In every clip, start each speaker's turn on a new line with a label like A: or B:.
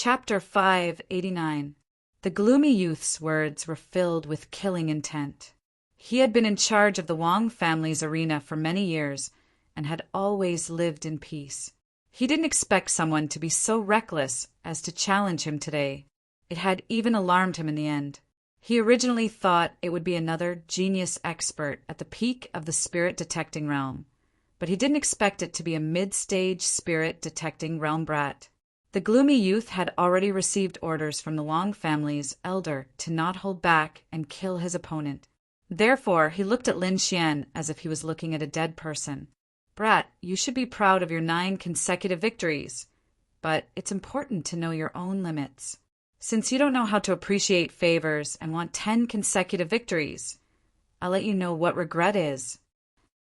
A: Chapter 589. The gloomy youth's words were filled with killing intent. He had been in charge of the Wang family's arena for many years and had always lived in peace. He didn't expect someone to be so reckless as to challenge him today. It had even alarmed him in the end. He originally thought it would be another genius expert at the peak of the spirit-detecting realm, but he didn't expect it to be a mid-stage spirit-detecting realm brat. The gloomy youth had already received orders from the Wang family's elder to not hold back and kill his opponent. Therefore, he looked at Lin Xian as if he was looking at a dead person. "Brat, you should be proud of your 9 consecutive victories, but it's important to know your own limits. Since you don't know how to appreciate favors and want 10 consecutive victories, I'll let you know what regret is."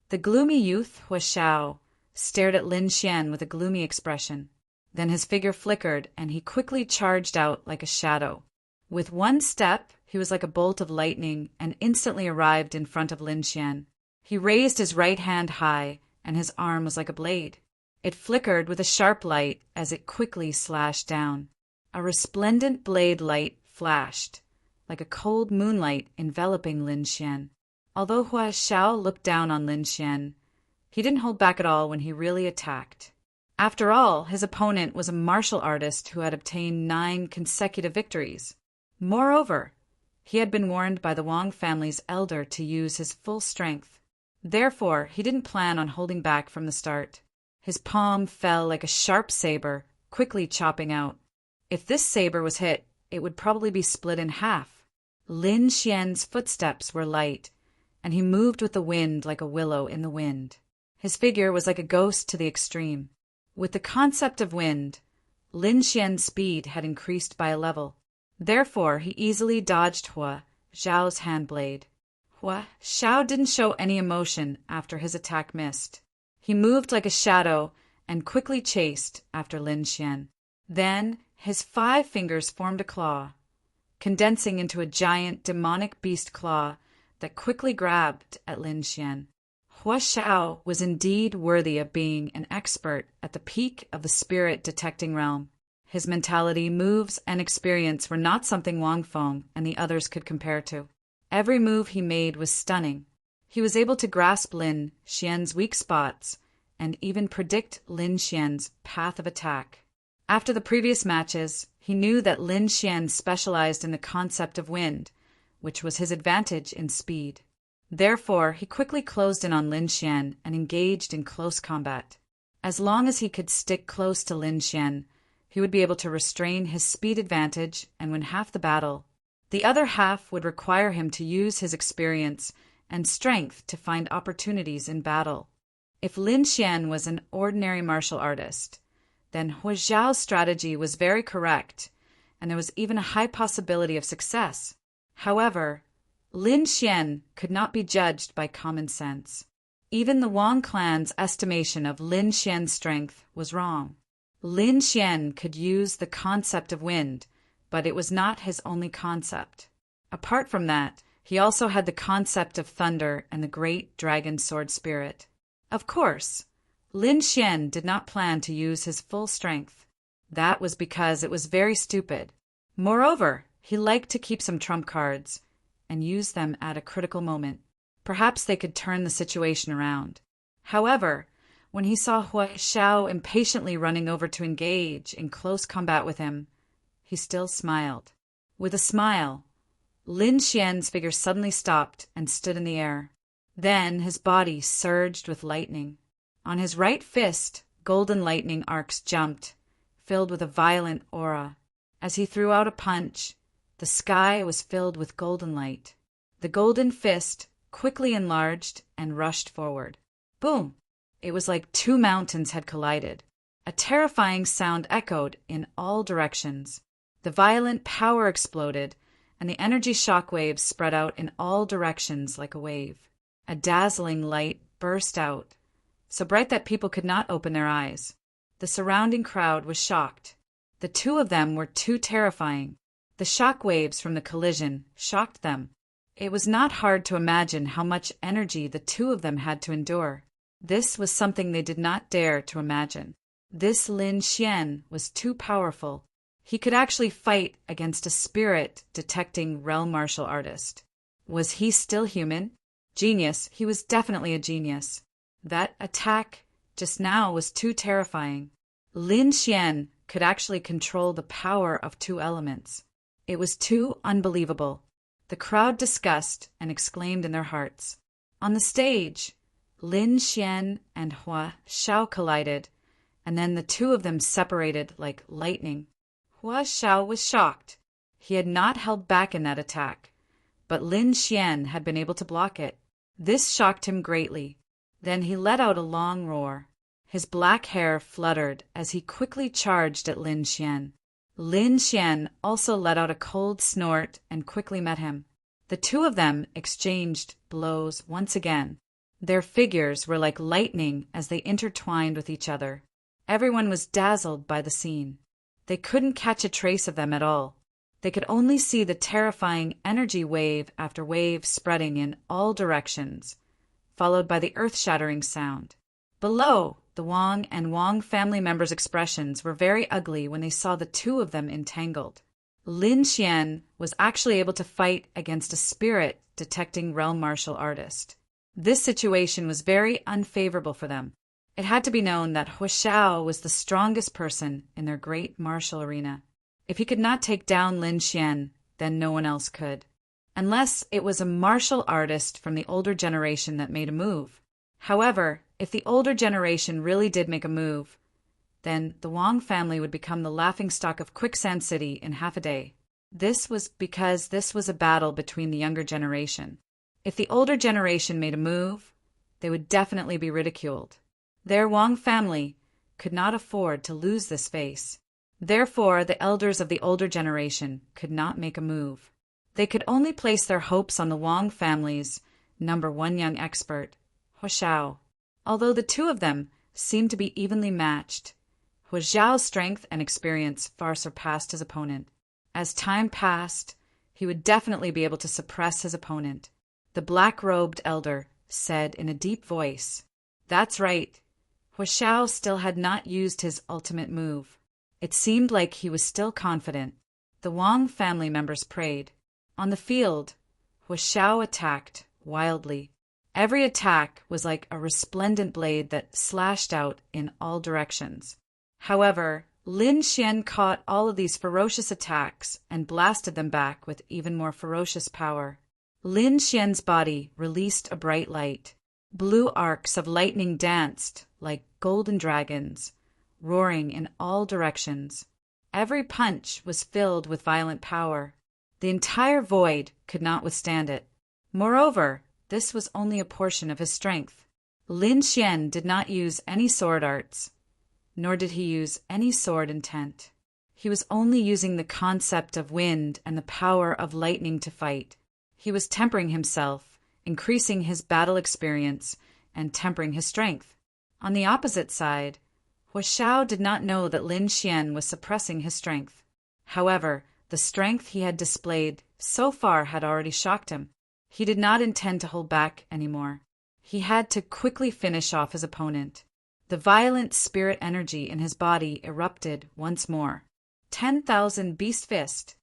A: The gloomy youth, Hua Xiao, stared at Lin Xian with a gloomy expression. Then his figure flickered, and he quickly charged out like a shadow. With one step, he was like a bolt of lightning and instantly arrived in front of Lin Xian. He raised his right hand high, and his arm was like a blade. It flickered with a sharp light as it quickly slashed down. A resplendent blade light flashed, like a cold moonlight enveloping Lin Xian. Although Hua Xiao looked down on Lin Xian, he didn't hold back at all when he really attacked. After all, his opponent was a martial artist who had obtained 9 consecutive victories. Moreover, he had been warned by the Wang family's elder to use his full strength. Therefore, he didn't plan on holding back from the start. His palm fell like a sharp saber, quickly chopping out. If this saber was hit, it would probably be split in half. Lin Xian's footsteps were light, and he moved with the wind like a willow in the wind. His figure was like a ghost to the extreme. With the concept of wind, Lin Xian's speed had increased by a level. Therefore, he easily dodged Hua Xiao's handblade. Hua Xiao didn't show any emotion after his attack missed. He moved like a shadow and quickly chased after Lin Xian. Then, his 5 fingers formed a claw, condensing into a giant demonic beast claw that quickly grabbed at Lin Xian. Hua Xiao was indeed worthy of being an expert at the peak of the spirit-detecting realm. His mentality, moves, and experience were not something Wang Feng and the others could compare to. Every move he made was stunning. He was able to grasp Lin Xian's weak spots and even predict Lin Xian's path of attack. After the previous matches, he knew that Lin Xian specialized in the concept of wind, which was his advantage in speed. Therefore, he quickly closed in on Lin Xian and engaged in close combat. As long as he could stick close to Lin Xian, he would be able to restrain his speed advantage and win half the battle. The other half would require him to use his experience and strength to find opportunities in battle. If Lin Xian was an ordinary martial artist, then Hua Xiao's strategy was very correct, and there was even a high possibility of success. However, Lin Xian could not be judged by common sense. Even the Wang clan's estimation of Lin Xian's strength was wrong. Lin Xian could use the concept of wind, but it was not his only concept. Apart from that, he also had the concept of thunder and the great dragon sword spirit. Of course, Lin Xian did not plan to use his full strength. That was because it was very stupid. Moreover, he liked to keep some trump cards and use them at a critical moment. Perhaps they could turn the situation around. However, when he saw Hua Xiao impatiently running over to engage in close combat with him, he still smiled. With a smile, Lin Xian's figure suddenly stopped and stood in the air. Then his body surged with lightning. On his right fist, golden lightning arcs jumped, filled with a violent aura. As he threw out a punch, the sky was filled with golden light. The golden fist quickly enlarged and rushed forward. Boom! It was like 2 mountains had collided. A terrifying sound echoed in all directions. The violent power exploded, and the energy shock waves spread out in all directions like a wave. A dazzling light burst out, so bright that people could not open their eyes. The surrounding crowd was shocked. The 2 of them were too terrifying. The shock waves from the collision shocked them. It was not hard to imagine how much energy the 2 of them had to endure. This was something they did not dare to imagine. This Lin Xian was too powerful. He could actually fight against a spirit-detecting realm martial artist. Was he still human? Genius. He was definitely a genius. That attack just now was too terrifying. Lin Xian could actually control the power of two elements. It was too unbelievable. The crowd discussed and exclaimed in their hearts. On the stage, Lin Xian and Hua Xiao collided, and then the two of them separated like lightning. Hua Xiao was shocked. He had not held back in that attack, but Lin Xian had been able to block it. This shocked him greatly. Then he let out a long roar. His black hair fluttered as he quickly charged at Lin Xian. Lin Xian also let out a cold snort and quickly met him. The two of them exchanged blows once again. Their figures were like lightning as they intertwined with each other. Everyone was dazzled by the scene. They couldn't catch a trace of them at all. They could only see the terrifying energy wave after wave spreading in all directions, followed by the earth-shattering sound. Below, the Wang and Wang family members' expressions were very ugly when they saw the two of them entangled. Lin Xian was actually able to fight against a spirit-detecting realm martial artist. This situation was very unfavorable for them. It had to be known that Hua Xiao was the strongest person in their great martial arena. If he could not take down Lin Xian, then no one else could. Unless it was a martial artist from the older generation that made a move. However, if the older generation really did make a move, then the Wang family would become the laughingstock of Quicksand City in half a day. This was because this was a battle between the younger generation. If the older generation made a move, they would definitely be ridiculed. Their Wang family could not afford to lose this face. Therefore, the elders of the older generation could not make a move. They could only place their hopes on the Wang family's #1 young expert, Hua Xiao. Although the two of them seemed to be evenly matched, Hua Xiao's strength and experience far surpassed his opponent. As time passed, he would definitely be able to suppress his opponent. The black-robed elder said in a deep voice, "That's right. Hua Xiao still had not used his ultimate move." It seemed like he was still confident. The Wang family members prayed. On the field, Hua Xiao attacked wildly. Every attack was like a resplendent blade that slashed out in all directions. However, Lin Xian caught all of these ferocious attacks and blasted them back with even more ferocious power. Lin Xian's body released a bright light. Blue arcs of lightning danced like golden dragons, roaring in all directions. Every punch was filled with violent power. The entire void could not withstand it. Moreover, this was only a portion of his strength. Lin Xian did not use any sword arts, nor did he use any sword intent. He was only using the concept of wind and the power of lightning to fight. He was tempering himself, increasing his battle experience, and tempering his strength. On the opposite side, Hua Xiao did not know that Lin Xian was suppressing his strength. However, the strength he had displayed so far had already shocked him. He did not intend to hold back anymore. He had to quickly finish off his opponent. The violent spirit energy in his body erupted once more. 10,000 Beast Fist.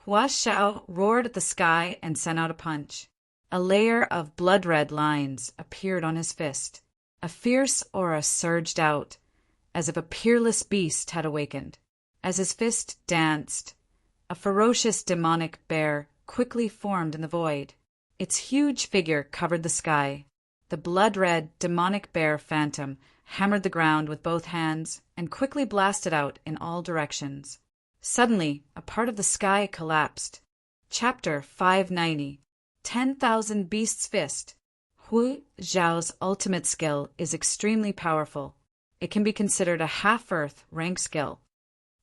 A: Hua Xiao roared at the sky and sent out a punch. A layer of blood-red lines appeared on his fist. A fierce aura surged out, as if a peerless beast had awakened. As his fist danced, a ferocious demonic bear quickly formed in the void. Its huge figure covered the sky. The blood-red demonic bear phantom hammered the ground with both hands and quickly blasted out in all directions. Suddenly, a part of the sky collapsed. Chapter 590. 10,000 Beasts Fist. Hua Xiao's ultimate skill is extremely powerful. It can be considered a half-earth rank skill.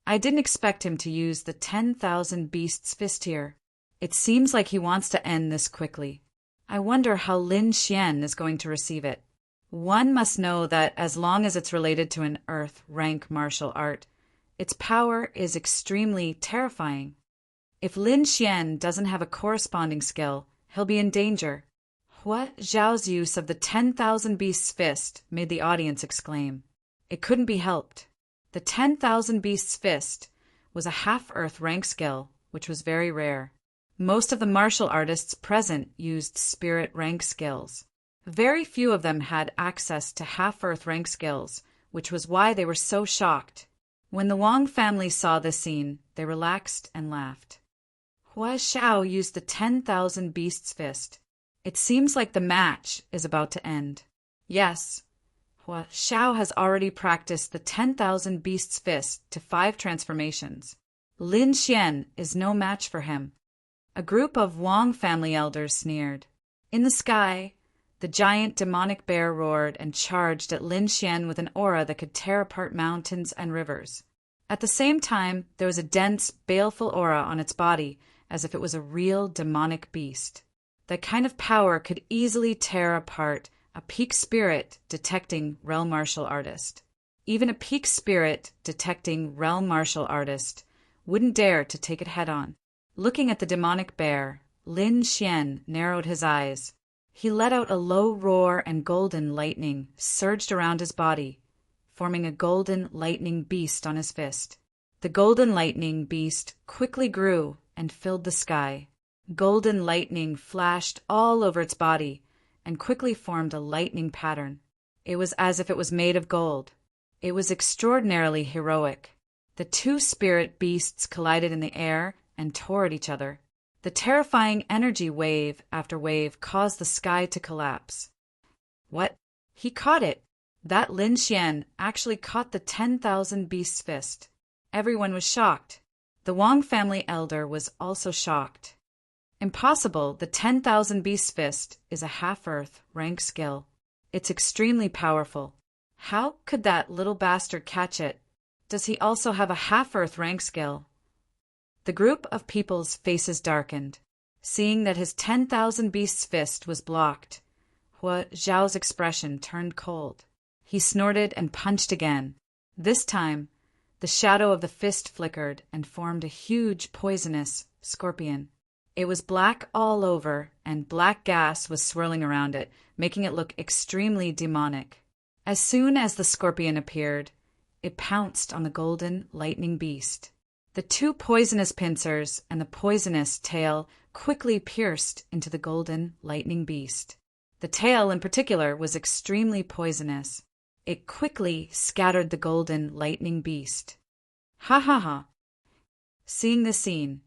A: I didn't expect him to use the 10,000 Beasts Fist here. It seems like he wants to end this quickly. I wonder how Lin Xian is going to receive it. One must know that as long as it's related to an earth rank martial art, its power is extremely terrifying. If Lin Xian doesn't have a corresponding skill, he'll be in danger. Hua Xiao's use of the 10,000 Beasts Fist made the audience exclaim. It couldn't be helped. The 10,000 Beasts Fist was a half-earth rank skill, which was very rare. Most of the martial artists present used spirit rank skills. Very few of them had access to half-earth rank skills, which was why they were so shocked. When the Wang family saw this scene, they relaxed and laughed. Hua Xiao used the 10,000 Beasts Fist. It seems like the match is about to end. Yes, Hua Xiao has already practiced the 10,000 Beasts Fist to 5 transformations. Lin Xian is no match for him. A group of Wang family elders sneered. In the sky, the giant demonic bear roared and charged at Lin Xian with an aura that could tear apart mountains and rivers. At the same time, there was a dense, baleful aura on its body, as if it was a real demonic beast. That kind of power could easily tear apart a peak spirit detecting realm martial artist. Even a peak spirit detecting realm martial artist wouldn't dare to take it head-on. Looking at the demonic bear, Lin Xian narrowed his eyes. He let out a low roar and golden lightning surged around his body, forming a golden lightning beast on his fist. The golden lightning beast quickly grew and filled the sky. Golden lightning flashed all over its body and quickly formed a lightning pattern. It was as if it was made of gold. It was extraordinarily heroic. The 2 spirit beasts collided in the air and tore at each other. The terrifying energy wave after wave caused the sky to collapse. What? He caught it! That Lin Xian actually caught the 10,000 Beasts Fist. Everyone was shocked. The Wang family elder was also shocked. Impossible, the 10,000 Beasts Fist is a half-earth rank skill. It's extremely powerful. How could that little bastard catch it? Does he also have a half-earth rank skill? The group of people's faces darkened. Seeing that his 10,000 Beasts Fist was blocked, Hua Zhao's expression turned cold. He snorted and punched again. This time, the shadow of the fist flickered and formed a huge poisonous scorpion. It was black all over, and black gas was swirling around it, making it look extremely demonic. As soon as the scorpion appeared, it pounced on the golden lightning beast. The 2 poisonous pincers and the poisonous tail quickly pierced into the golden lightning beast. The tail in particular was extremely poisonous. It quickly scattered the golden lightning beast. Ha ha ha! Seeing this scene,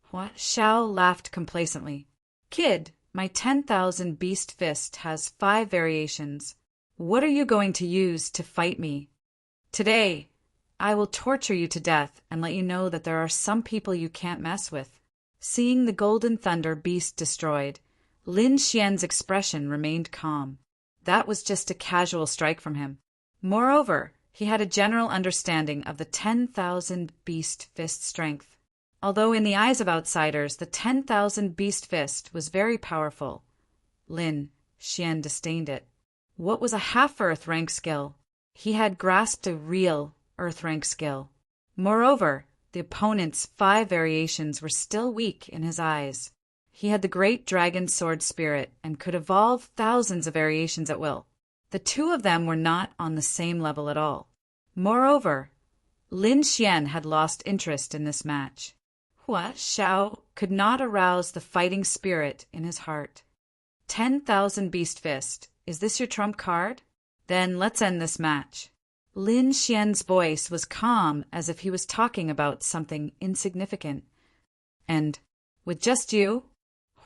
A: Hua Xiao laughed complacently. Kid, my 10,000 Beast Fist has 5 variations. What are you going to use to fight me? Today, I will torture you to death and let you know that there are some people you can't mess with. Seeing the golden thunder beast destroyed, Lin Xian's expression remained calm. That was just a casual strike from him. Moreover, he had a general understanding of the 10,000 Beast Fist strength. Although in the eyes of outsiders, the 10,000 Beast Fist was very powerful, Lin Xian disdained it. What was a half-earth rank skill? He had grasped a real earth rank skill. Moreover, the opponent's 5 variations were still weak in his eyes. He had the great dragon sword spirit and could evolve thousands of variations at will. The 2 of them were not on the same level at all. Moreover, Lin Xian had lost interest in this match. Hua Xiao could not arouse the fighting spirit in his heart. 10,000 Beast Fist, is this your trump card? Then let's end this match. Lin Xian's voice was calm as if he was talking about something insignificant. And, with just you?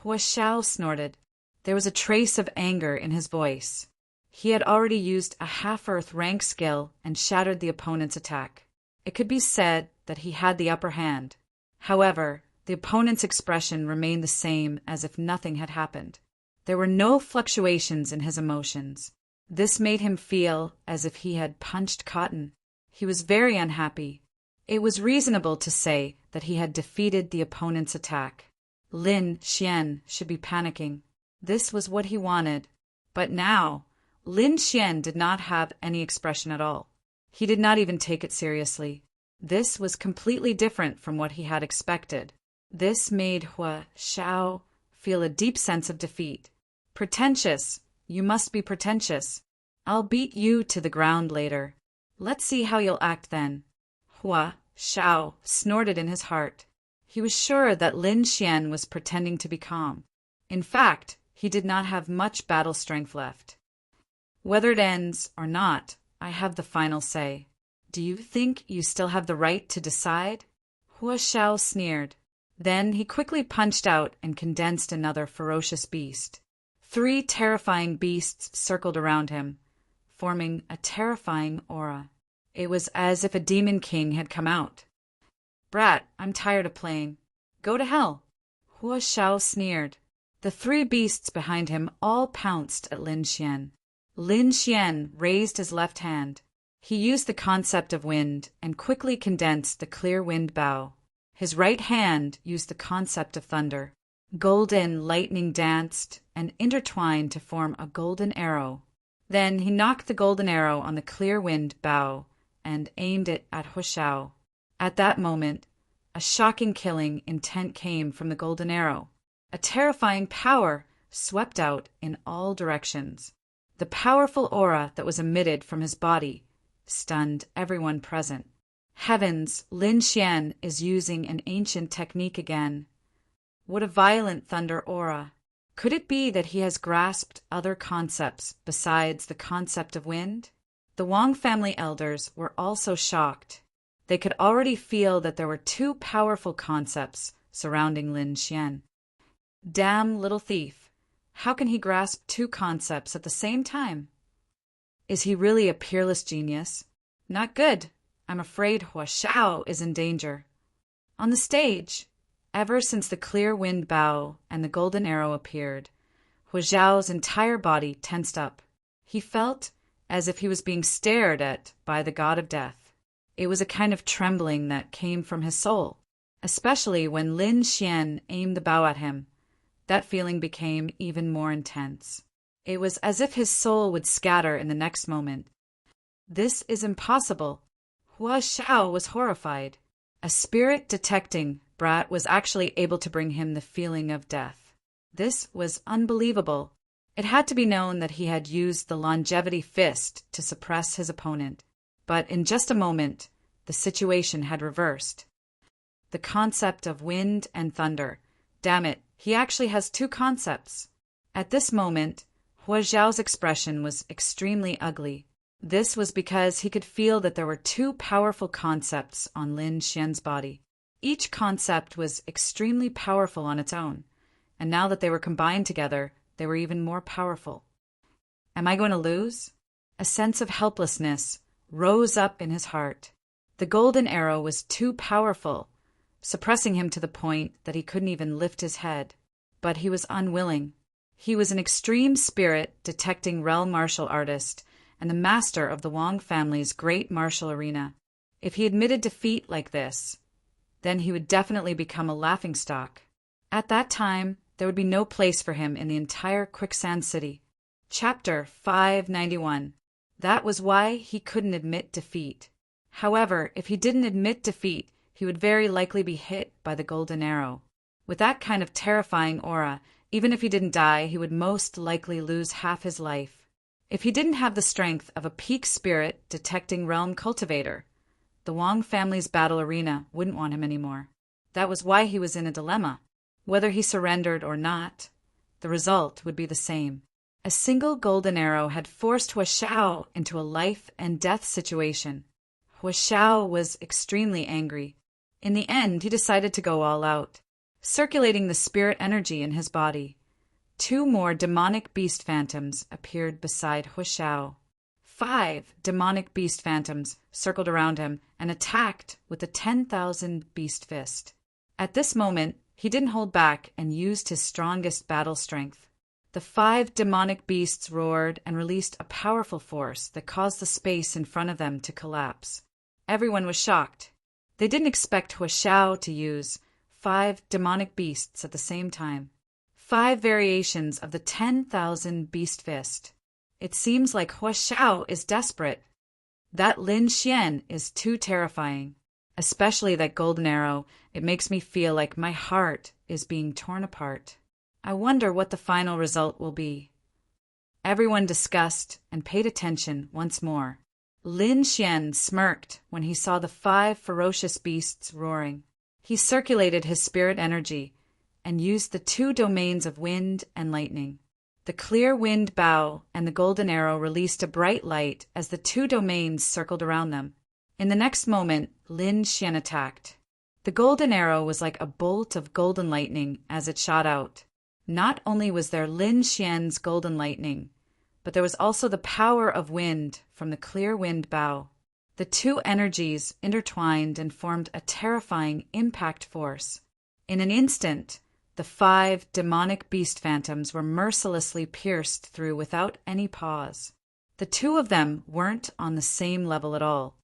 A: Hua Xiao snorted. There was a trace of anger in his voice. He had already used a half-earth rank skill and shattered the opponent's attack. It could be said that he had the upper hand. However, the opponent's expression remained the same as if nothing had happened. There were no fluctuations in his emotions. This made him feel as if he had punched cotton. He was very unhappy. It was reasonable to say that he had defeated the opponent's attack. Lin Xian should be panicking. This was what he wanted. But now, Lin Xian did not have any expression at all. He did not even take it seriously. This was completely different from what he had expected. This made Hua Xiao feel a deep sense of defeat. Pretentious. You must be pretentious. I'll beat you to the ground later. Let's see how you'll act then. Hua Xiao snorted in his heart. He was sure that Lin Xian was pretending to be calm. In fact, he did not have much battle strength left. Whether it ends or not, I have the final say. Do you think you still have the right to decide? Hua Xiao sneered. Then he quickly punched out and condensed another ferocious beast. 3 terrifying beasts circled around him, forming a terrifying aura. It was as if a demon king had come out. Brat, I'm tired of playing. Go to hell. Hua Xiao sneered. The 3 beasts behind him all pounced at Lin Xian. Lin Xian raised his left hand. He used the concept of wind and quickly condensed the clear wind bow. His right hand used the concept of thunder. Golden lightning danced and intertwined to form a golden arrow. Then he knocked the golden arrow on the clear wind bow and aimed it at Hua Xiao. At that moment, a shocking killing intent came from the golden arrow. A terrifying power swept out in all directions. The powerful aura that was emitted from his body stunned everyone present. Heavens, Lin Xian is using an ancient technique again. What a violent thunder aura. Could it be that he has grasped other concepts besides the concept of wind? The Wang family elders were also shocked. They could already feel that there were 2 powerful concepts surrounding Lin Xian. Damn little thief. How can he grasp 2 concepts at the same time? Is he really a peerless genius? Not good. I'm afraid Hua Xiao is in danger. On the stage, ever since the clear wind bow and the golden arrow appeared, Hua Xiao's entire body tensed up. He felt as if he was being stared at by the god of death. It was a kind of trembling that came from his soul, especially when Lin Xian aimed the bow at him. That feeling became even more intense. It was as if his soul would scatter in the next moment. This is impossible. Hua Xiao was horrified. A spirit-detecting brat was actually able to bring him the feeling of death. This was unbelievable. It had to be known that he had used the longevity fist to suppress his opponent. But in just a moment, the situation had reversed. The concept of wind and thunder. Damn it, he actually has 2 concepts. At this moment, Hua Xiao's expression was extremely ugly. This was because he could feel that there were 2 powerful concepts on Lin Xian's body. Each concept was extremely powerful on its own, and now that they were combined together, they were even more powerful. Am I going to lose? A sense of helplessness rose up in his heart. The golden arrow was too powerful, suppressing him to the point that he couldn't even lift his head. But he was unwilling. He was an extreme spirit detecting realm martial artist and the master of the Wang family's great martial arena. If he admitted defeat like this, then he would definitely become a laughingstock. At that time, there would be no place for him in the entire Quicksand City. Chapter 591. That was why he couldn't admit defeat. However, if he didn't admit defeat, he would very likely be hit by the golden arrow. With that kind of terrifying aura, even if he didn't die, he would most likely lose half his life. If he didn't have the strength of a peak spirit detecting realm cultivator, the Wang family's battle arena wouldn't want him anymore. That was why he was in a dilemma. Whether he surrendered or not, the result would be the same. A single golden arrow had forced Hua Xiao into a life and death situation. Hua Xiao was extremely angry. In the end, he decided to go all out, circulating the spirit energy in his body. 2 more demonic beast phantoms appeared beside Hua Xiao. 5 demonic beast phantoms circled around him and attacked with a 10,000 beast fist. At this moment, he didn't hold back and used his strongest battle strength. The 5 demonic beasts roared and released a powerful force that caused the space in front of them to collapse. Everyone was shocked. They didn't expect Hua Xiao to use 5 demonic beasts at the same time. 5 variations of the 10,000 beast fist. It seems like Hua Xiao is desperate. That Lin Xian is too terrifying. Especially that golden arrow. It makes me feel like my heart is being torn apart. I wonder what the final result will be. Everyone discussed and paid attention once more. Lin Xian smirked when he saw the 5 ferocious beasts roaring. He circulated his spirit energy and used the 2 domains of wind and lightning. The clear wind bow and the golden arrow released a bright light as the 2 domains circled around them. In the next moment, Lin Xian attacked. The golden arrow was like a bolt of golden lightning as it shot out. Not only was there Lin Xian's golden lightning, but there was also the power of wind from the clear wind bow. The 2 energies intertwined and formed a terrifying impact force. In an instant, the 5 demonic beast phantoms were mercilessly pierced through without any pause. The 2 of them weren't on the same level at all.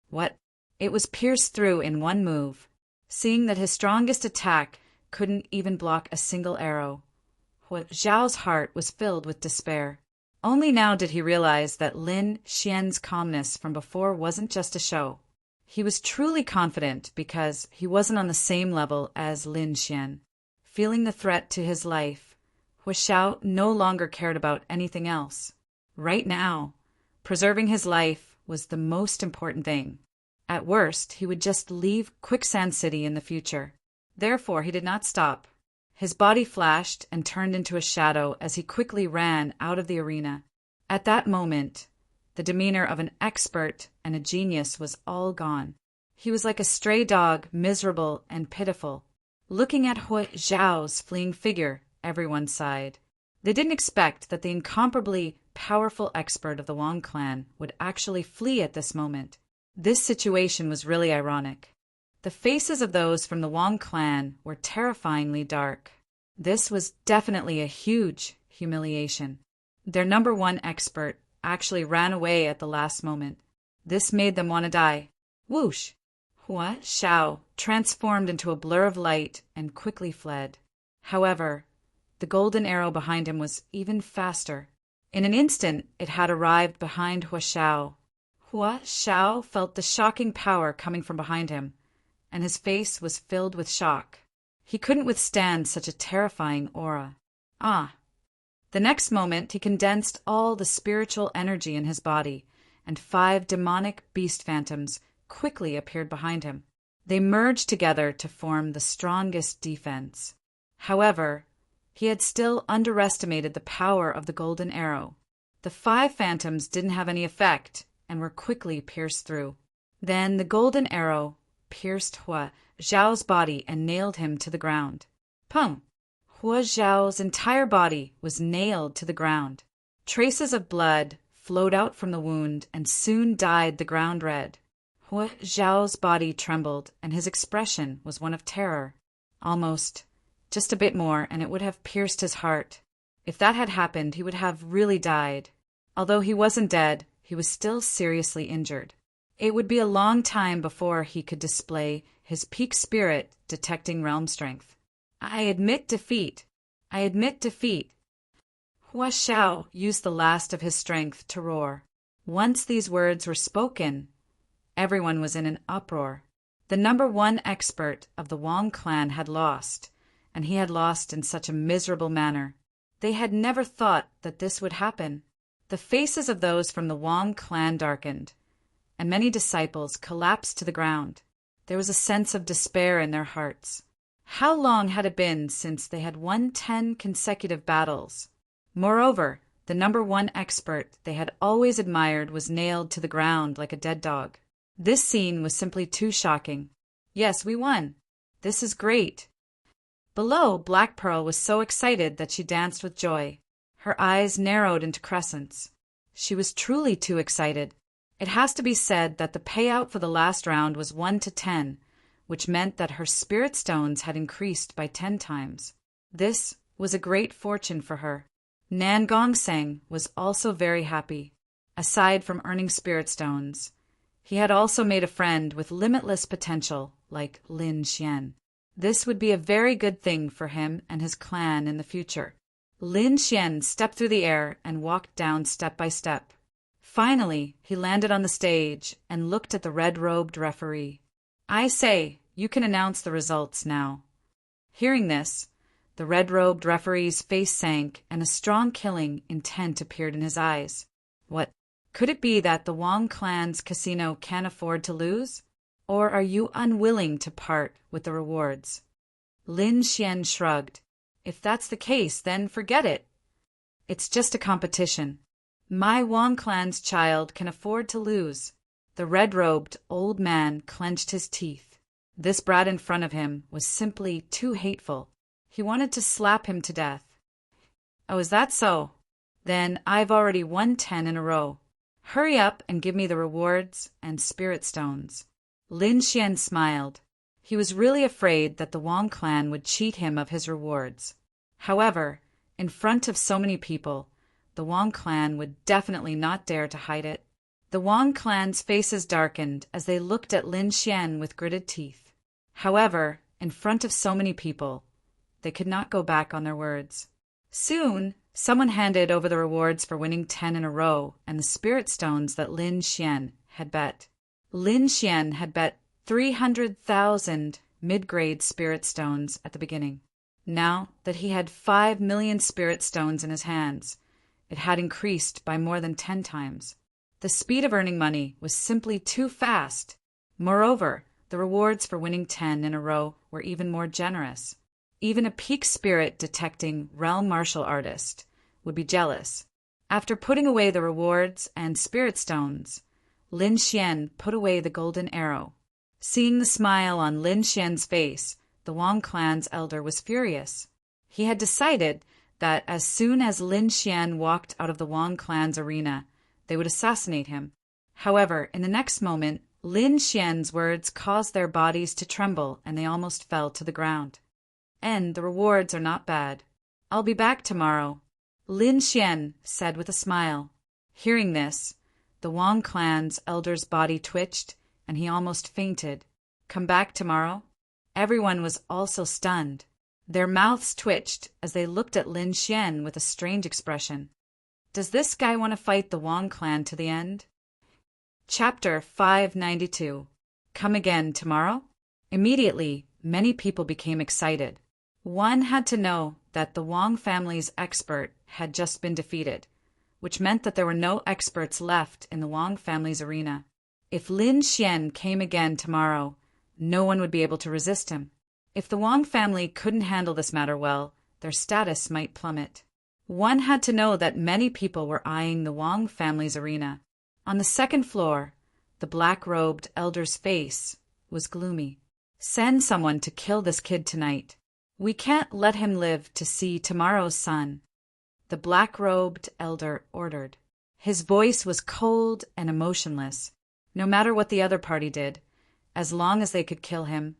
A: What? It was pierced through in one move. Seeing that his strongest attack couldn't even block a single arrow, Zhao's heart was filled with despair. Only now did he realize that Lin Xian's calmness from before wasn't just a show. He was truly confident because he wasn't on the same level as Lin Xian. Feeling the threat to his life, Zhao no longer cared about anything else. Right now, preserving his life was the most important thing. At worst, he would just leave Quicksand City in the future. Therefore, he did not stop. His body flashed and turned into a shadow as he quickly ran out of the arena. At that moment, the demeanor of an expert and a genius was all gone. He was like a stray dog, miserable and pitiful. Looking at Zhao's fleeing figure, everyone sighed. They didn't expect that the incomparably powerful expert of the Wang clan would actually flee at this moment. This situation was really ironic. The faces of those from the Wang clan were terrifyingly dark. This was definitely a huge humiliation. Their number 1 expert actually ran away at the last moment. This made them want to die. Whoosh! Zhao transformed into a blur of light and quickly fled. However, the golden arrow behind him was even faster. In an instant, it had arrived behind Zhao. Zhao felt the shocking power coming from behind him, and his face was filled with shock. He couldn't withstand such a terrifying aura. The next moment, he condensed all the spiritual energy in his body, and 5 demonic beast phantoms quickly appeared behind him. They merged together to form the strongest defense. However, he had still underestimated the power of the golden arrow. The 5 phantoms didn't have any effect and were quickly pierced through. Then the golden arrow pierced Zhao's body and nailed him to the ground. Pum! Zhao's entire body was nailed to the ground. Traces of blood flowed out from the wound and soon dyed the ground red. Zhao's body trembled, and his expression was one of terror. Almost, just a bit more, and it would have pierced his heart. If that had happened, he would have really died. Although he wasn't dead, he was still seriously injured. It would be a long time before he could display his peak spirit detecting realm strength. I admit defeat. I admit defeat. Zhao used the last of his strength to roar. Once these words were spoken, everyone was in an uproar. The number 1 expert of the Wang clan had lost, and he had lost in such a miserable manner. They had never thought that this would happen. The faces of those from the Wang clan darkened, and many disciples collapsed to the ground. There was a sense of despair in their hearts. How long had it been since they had won 10 consecutive battles? Moreover, the number 1 expert they had always admired was nailed to the ground like a dead dog. This scene was simply too shocking. Yes, we won. This is great. Below, Black Pearl was so excited that she danced with joy. Her eyes narrowed into crescents. She was truly too excited. It has to be said that the payout for the last round was 1 to 10, which meant that her spirit stones had increased by 10 times. This was a great fortune for her. Nan Gongseng was also very happy. Aside from earning spirit stones, he had also made a friend with limitless potential like Lin Xian. This would be a very good thing for him and his clan in the future. Lin Xian stepped through the air and walked down step by step. Finally, he landed on the stage and looked at the red-robed referee. I say, you can announce the results now. Hearing this, the red-robed referee's face sank and a strong killing intent appeared in his eyes. What? Could it be that the Wong clan's casino can't afford to lose? Or are you unwilling to part with the rewards? Lin Xian shrugged. If that's the case, then forget it. It's just a competition. My Wong clan's child can afford to lose. The red-robed old man clenched his teeth. This brat in front of him was simply too hateful. He wanted to slap him to death. Oh, is that so? Then I've already won 10 in a row. Hurry up and give me the rewards and spirit stones. Lin Xian smiled. He was really afraid that the Wong clan would cheat him of his rewards. However, in front of so many people, the Wong clan would definitely not dare to hide it. The Wong clan's faces darkened as they looked at Lin Xian with gritted teeth. However, in front of so many people, they could not go back on their words. Soon, someone handed over the rewards for winning 10 in a row and the spirit stones that Lin Xian had bet. Lin Xian had bet 300,000 mid-grade spirit stones at the beginning. Now that he had 5 million spirit stones in his hands, it had increased by more than 10 times. The speed of earning money was simply too fast. Moreover, the rewards for winning 10 in a row were even more generous. Even a peak spirit detecting realm martial artist would be jealous. After putting away the rewards and spirit stones, Lin Xian put away the golden arrow. Seeing the smile on Lin Xian's face, the Wong clan's elder was furious. He had decided that as soon as Lin Xian walked out of the Wong clan's arena, they would assassinate him. However, in the next moment, Lin Xian's words caused their bodies to tremble and they almost fell to the ground. And the rewards are not bad. I'll be back tomorrow, Lin Xian said with a smile. Hearing this, the Wong clan's elder's body twitched and he almost fainted. Come back tomorrow? Everyone was also stunned. Their mouths twitched as they looked at Lin Xian with a strange expression. Does this guy want to fight the Wong clan to the end? Chapter 592. Come again tomorrow? Immediately, many people became excited. One had to know that the Wong family's expert had just been defeated, which meant that there were no experts left in the Wong family's arena. If Lin Xian came again tomorrow, no one would be able to resist him. If the Wong family couldn't handle this matter well, their status might plummet. One had to know that many people were eyeing the Wong family's arena. On the second floor, the black-robed elder's face was gloomy. Send someone to kill this kid tonight. We can't let him live to see tomorrow's sun, the black-robed elder ordered. His voice was cold and emotionless. No matter what the other party did, as long as they could kill him,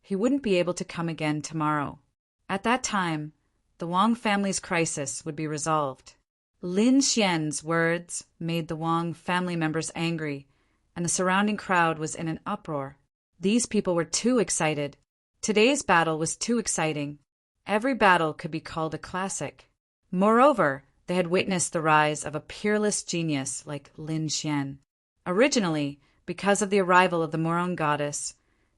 A: he wouldn't be able to come again tomorrow. At that time, the Wong family's crisis would be resolved. Lin Xian's words made the Wong family members angry, and the surrounding crowd was in an uproar. These people were too excited. Today's battle was too exciting. Every battle could be called a classic. Moreover, they had witnessed the rise of a peerless genius like Lin Xian. Originally, because of the arrival of the Morong goddess,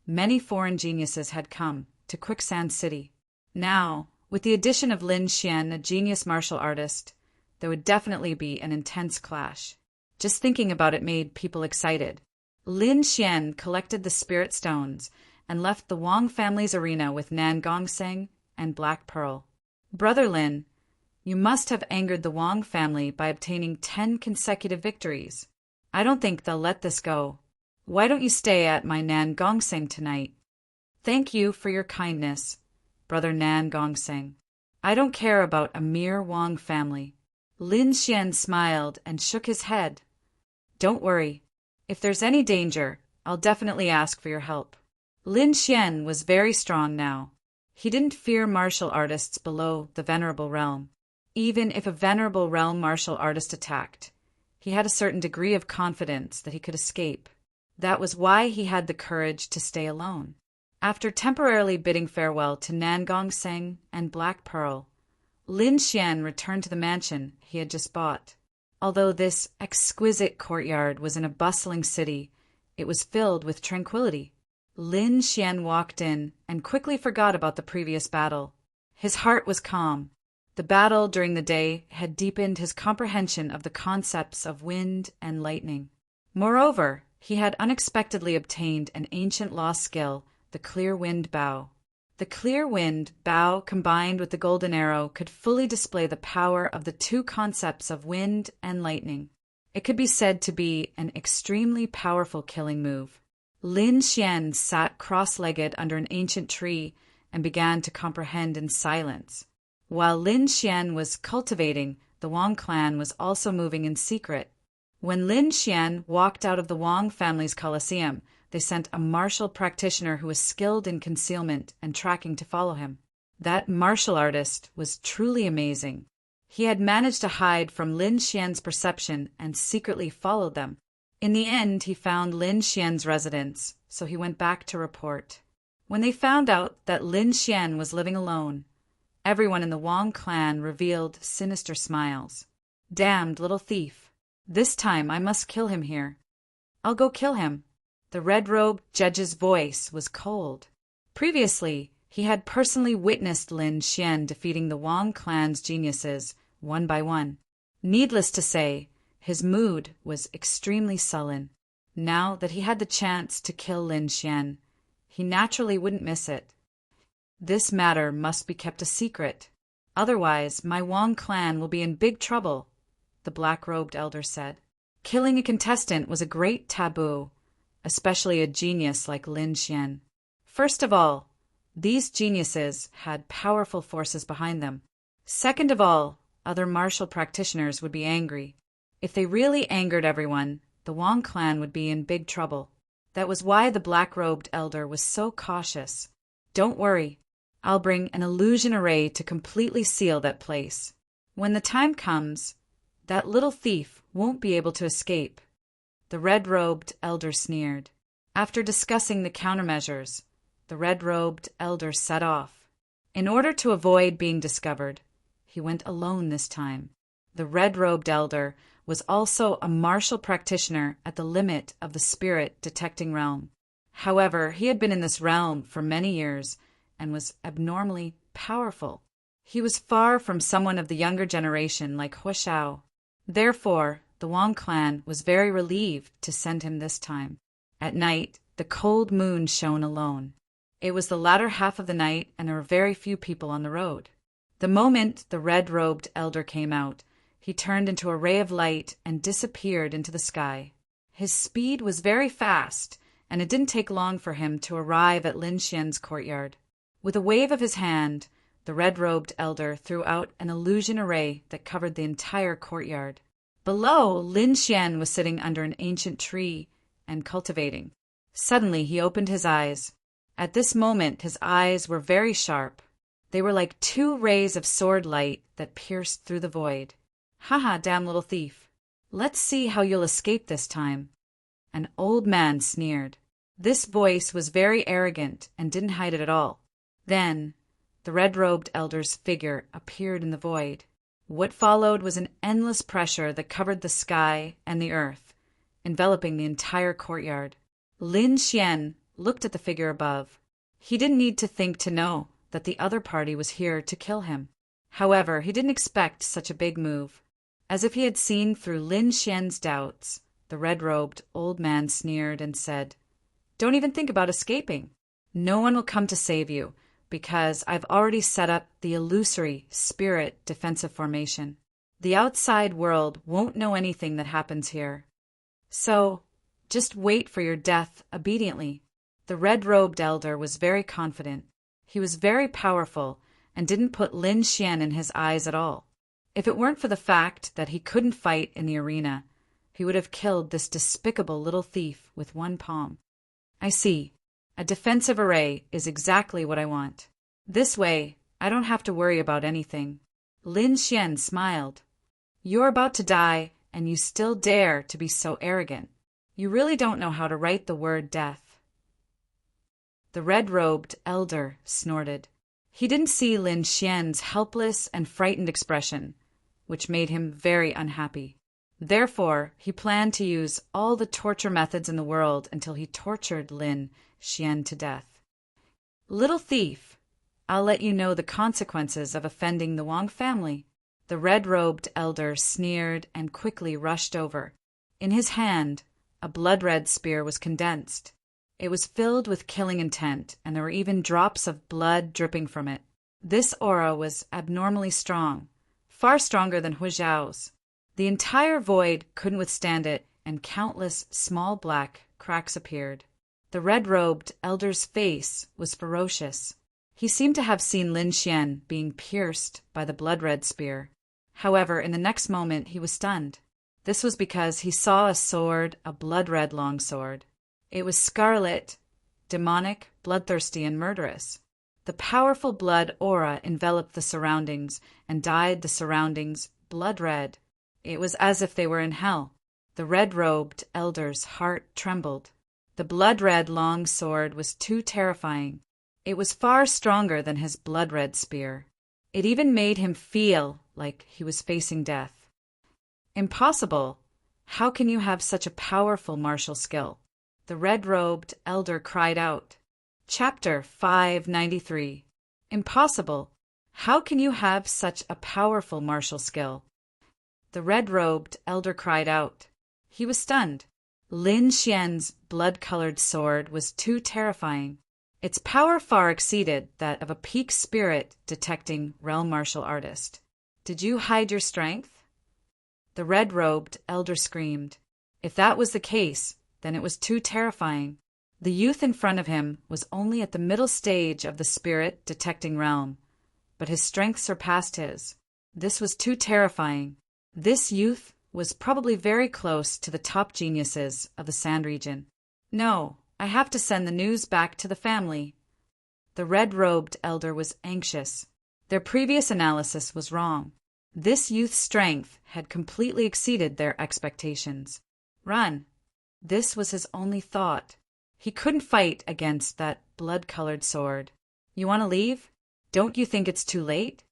A: many foreign geniuses had come to Quicksand City. Now, with the addition of Lin Xian, a genius martial artist, there would definitely be an intense clash. Just thinking about it made people excited. Lin Xian collected the spirit stones and left the Wong family's arena with Nan Gongseng and Black Pearl. Brother Lin, you must have angered the Wong family by obtaining 10 consecutive victories. I don't think they'll let this go. Why don't you stay at my Nan Gongseng tonight? Thank you for your kindness, Brother Nan Gongseng. I don't care about a mere Wong family. Lin Xian smiled and shook his head. Don't worry. If there's any danger, I'll definitely ask for your help. Lin Xian was very strong now. He didn't fear martial artists below the Venerable Realm. Even if a Venerable Realm martial artist attacked, he had a certain degree of confidence that he could escape. That was why he had the courage to stay alone. After temporarily bidding farewell to Nan Gongseng and Black Pearl, Lin Xian returned to the mansion he had just bought. Although this exquisite courtyard was in a bustling city, it was filled with tranquility. Lin Xian walked in and quickly forgot about the previous battle. His heart was calm. The battle during the day had deepened his comprehension of the concepts of wind and lightning. Moreover, he had unexpectedly obtained an ancient lost skill, the clear wind bow. The clear wind bow combined with the golden arrow could fully display the power of the two concepts of wind and lightning. It could be said to be an extremely powerful killing move. Lin Xian sat cross-legged under an ancient tree and began to comprehend in silence. While Lin Xian was cultivating, the Wang clan was also moving in secret. When Lin Xian walked out of the Wang family's coliseum, they sent a martial practitioner who was skilled in concealment and tracking to follow him. That martial artist was truly amazing. He had managed to hide from Lin Xian's perception and secretly followed them. In the end, he found Lin Xian's residence, so he went back to report. When they found out that Lin Xian was living alone, everyone in the Wang clan revealed sinister smiles. Damned little thief. This time I must kill him here. I'll go kill him. The red-robed judge's voice was cold. Previously, he had personally witnessed Lin Xian defeating the Wang clan's geniuses, one by one. Needless to say, his mood was extremely sullen. Now that he had the chance to kill Lin Xian, he naturally wouldn't miss it. This matter must be kept a secret. Otherwise, my Wang clan will be in big trouble, the black-robed elder said. Killing a contestant was a great taboo, especially a genius like Lin Xian. First of all, these geniuses had powerful forces behind them. Second of all, other martial practitioners would be angry. If they really angered everyone, the Wang clan would be in big trouble. That was why the black-robed elder was so cautious. Don't worry, I'll bring an illusion array to completely seal that place. When the time comes, that little thief won't be able to escape. The red-robed elder sneered. After discussing the countermeasures, the red-robed elder set off. In order to avoid being discovered, he went alone this time. The red-robed elder was also a martial practitioner at the limit of the spirit-detecting realm. However, he had been in this realm for many years and was abnormally powerful. He was far from someone of the younger generation like Huashao. Therefore, the Wang clan was very relieved to send him this time. At night, the cold moon shone alone. It was the latter half of the night, and there were very few people on the road. The moment the red-robed elder came out, he turned into a ray of light and disappeared into the sky. His speed was very fast, and it didn't take long for him to arrive at Lin Xian's courtyard. With a wave of his hand, the red-robed elder threw out an illusion array that covered the entire courtyard. Below, Lin Xian was sitting under an ancient tree and cultivating. Suddenly, he opened his eyes. At this moment, his eyes were very sharp. They were like two rays of sword light that pierced through the void. "Ha-ha, damn little thief. Let's see how you'll escape this time." An old man sneered. This voice was very arrogant and didn't hide it at all. Then, the red-robed elder's figure appeared in the void. What followed was an endless pressure that covered the sky and the earth, enveloping the entire courtyard. Lin Xian looked at the figure above. He didn't need to think to know that the other party was here to kill him. However, he didn't expect such a big move. As if he had seen through Lin Xian's doubts, the red-robed old man sneered and said, "Don't even think about escaping. No one will come to save you, because I've already set up the illusory spirit defensive formation. The outside world won't know anything that happens here. So, just wait for your death obediently." The red-robed elder was very confident. He was very powerful and didn't put Lin Xian in his eyes at all. If it weren't for the fact that he couldn't fight in the arena, he would have killed this despicable little thief with one palm. "I see. A defensive array is exactly what I want. This way, I don't have to worry about anything." Lin Xian smiled. "You're about to die, and you still dare to be so arrogant. You really don't know how to write the word death." The red-robed elder snorted. He didn't see Lin Xian's helpless and frightened expression, which made him very unhappy. Therefore, he planned to use all the torture methods in the world until he tortured Lin Xian to death. "Little thief, I'll let you know the consequences of offending the Wang family." The red-robed elder sneered and quickly rushed over. In his hand, a blood-red spear was condensed. It was filled with killing intent, and there were even drops of blood dripping from it. This aura was abnormally strong, far stronger than Hu Zhao's. The entire void couldn't withstand it, and countless small black cracks appeared. The red-robed elder's face was ferocious. He seemed to have seen Lin Xian being pierced by the blood-red spear. However, in the next moment he was stunned. This was because he saw a sword, a blood-red longsword. It was scarlet, demonic, bloodthirsty, and murderous. The powerful blood aura enveloped the surroundings and dyed the surroundings blood-red. It was as if they were in hell. The red-robed elder's heart trembled. The blood-red long sword was too terrifying. It was far stronger than his blood-red spear. It even made him feel like he was facing death. "Impossible! How can you have such a powerful martial skill?" the red-robed elder cried out. Chapter 593. Impossible! How can you have such a powerful martial skill? The red-robed elder cried out. He was stunned. Lin Xian's blood-colored sword was too terrifying. Its power far exceeded that of a peak spirit detecting realm martial artist. "Did you hide your strength?" The red-robed elder screamed. If that was the case, then it was too terrifying. The youth in front of him was only at the middle stage of the spirit detecting realm, but his strength surpassed his. This was too terrifying. This youth was probably very close to the top geniuses of the Sand region. "No, I have to send the news back to the family." The red-robed elder was anxious. Their previous analysis was wrong. This youth's strength had completely exceeded their expectations. Run. This was his only thought. He couldn't fight against that blood-colored sword. "You want to leave? Don't you think it's too late?"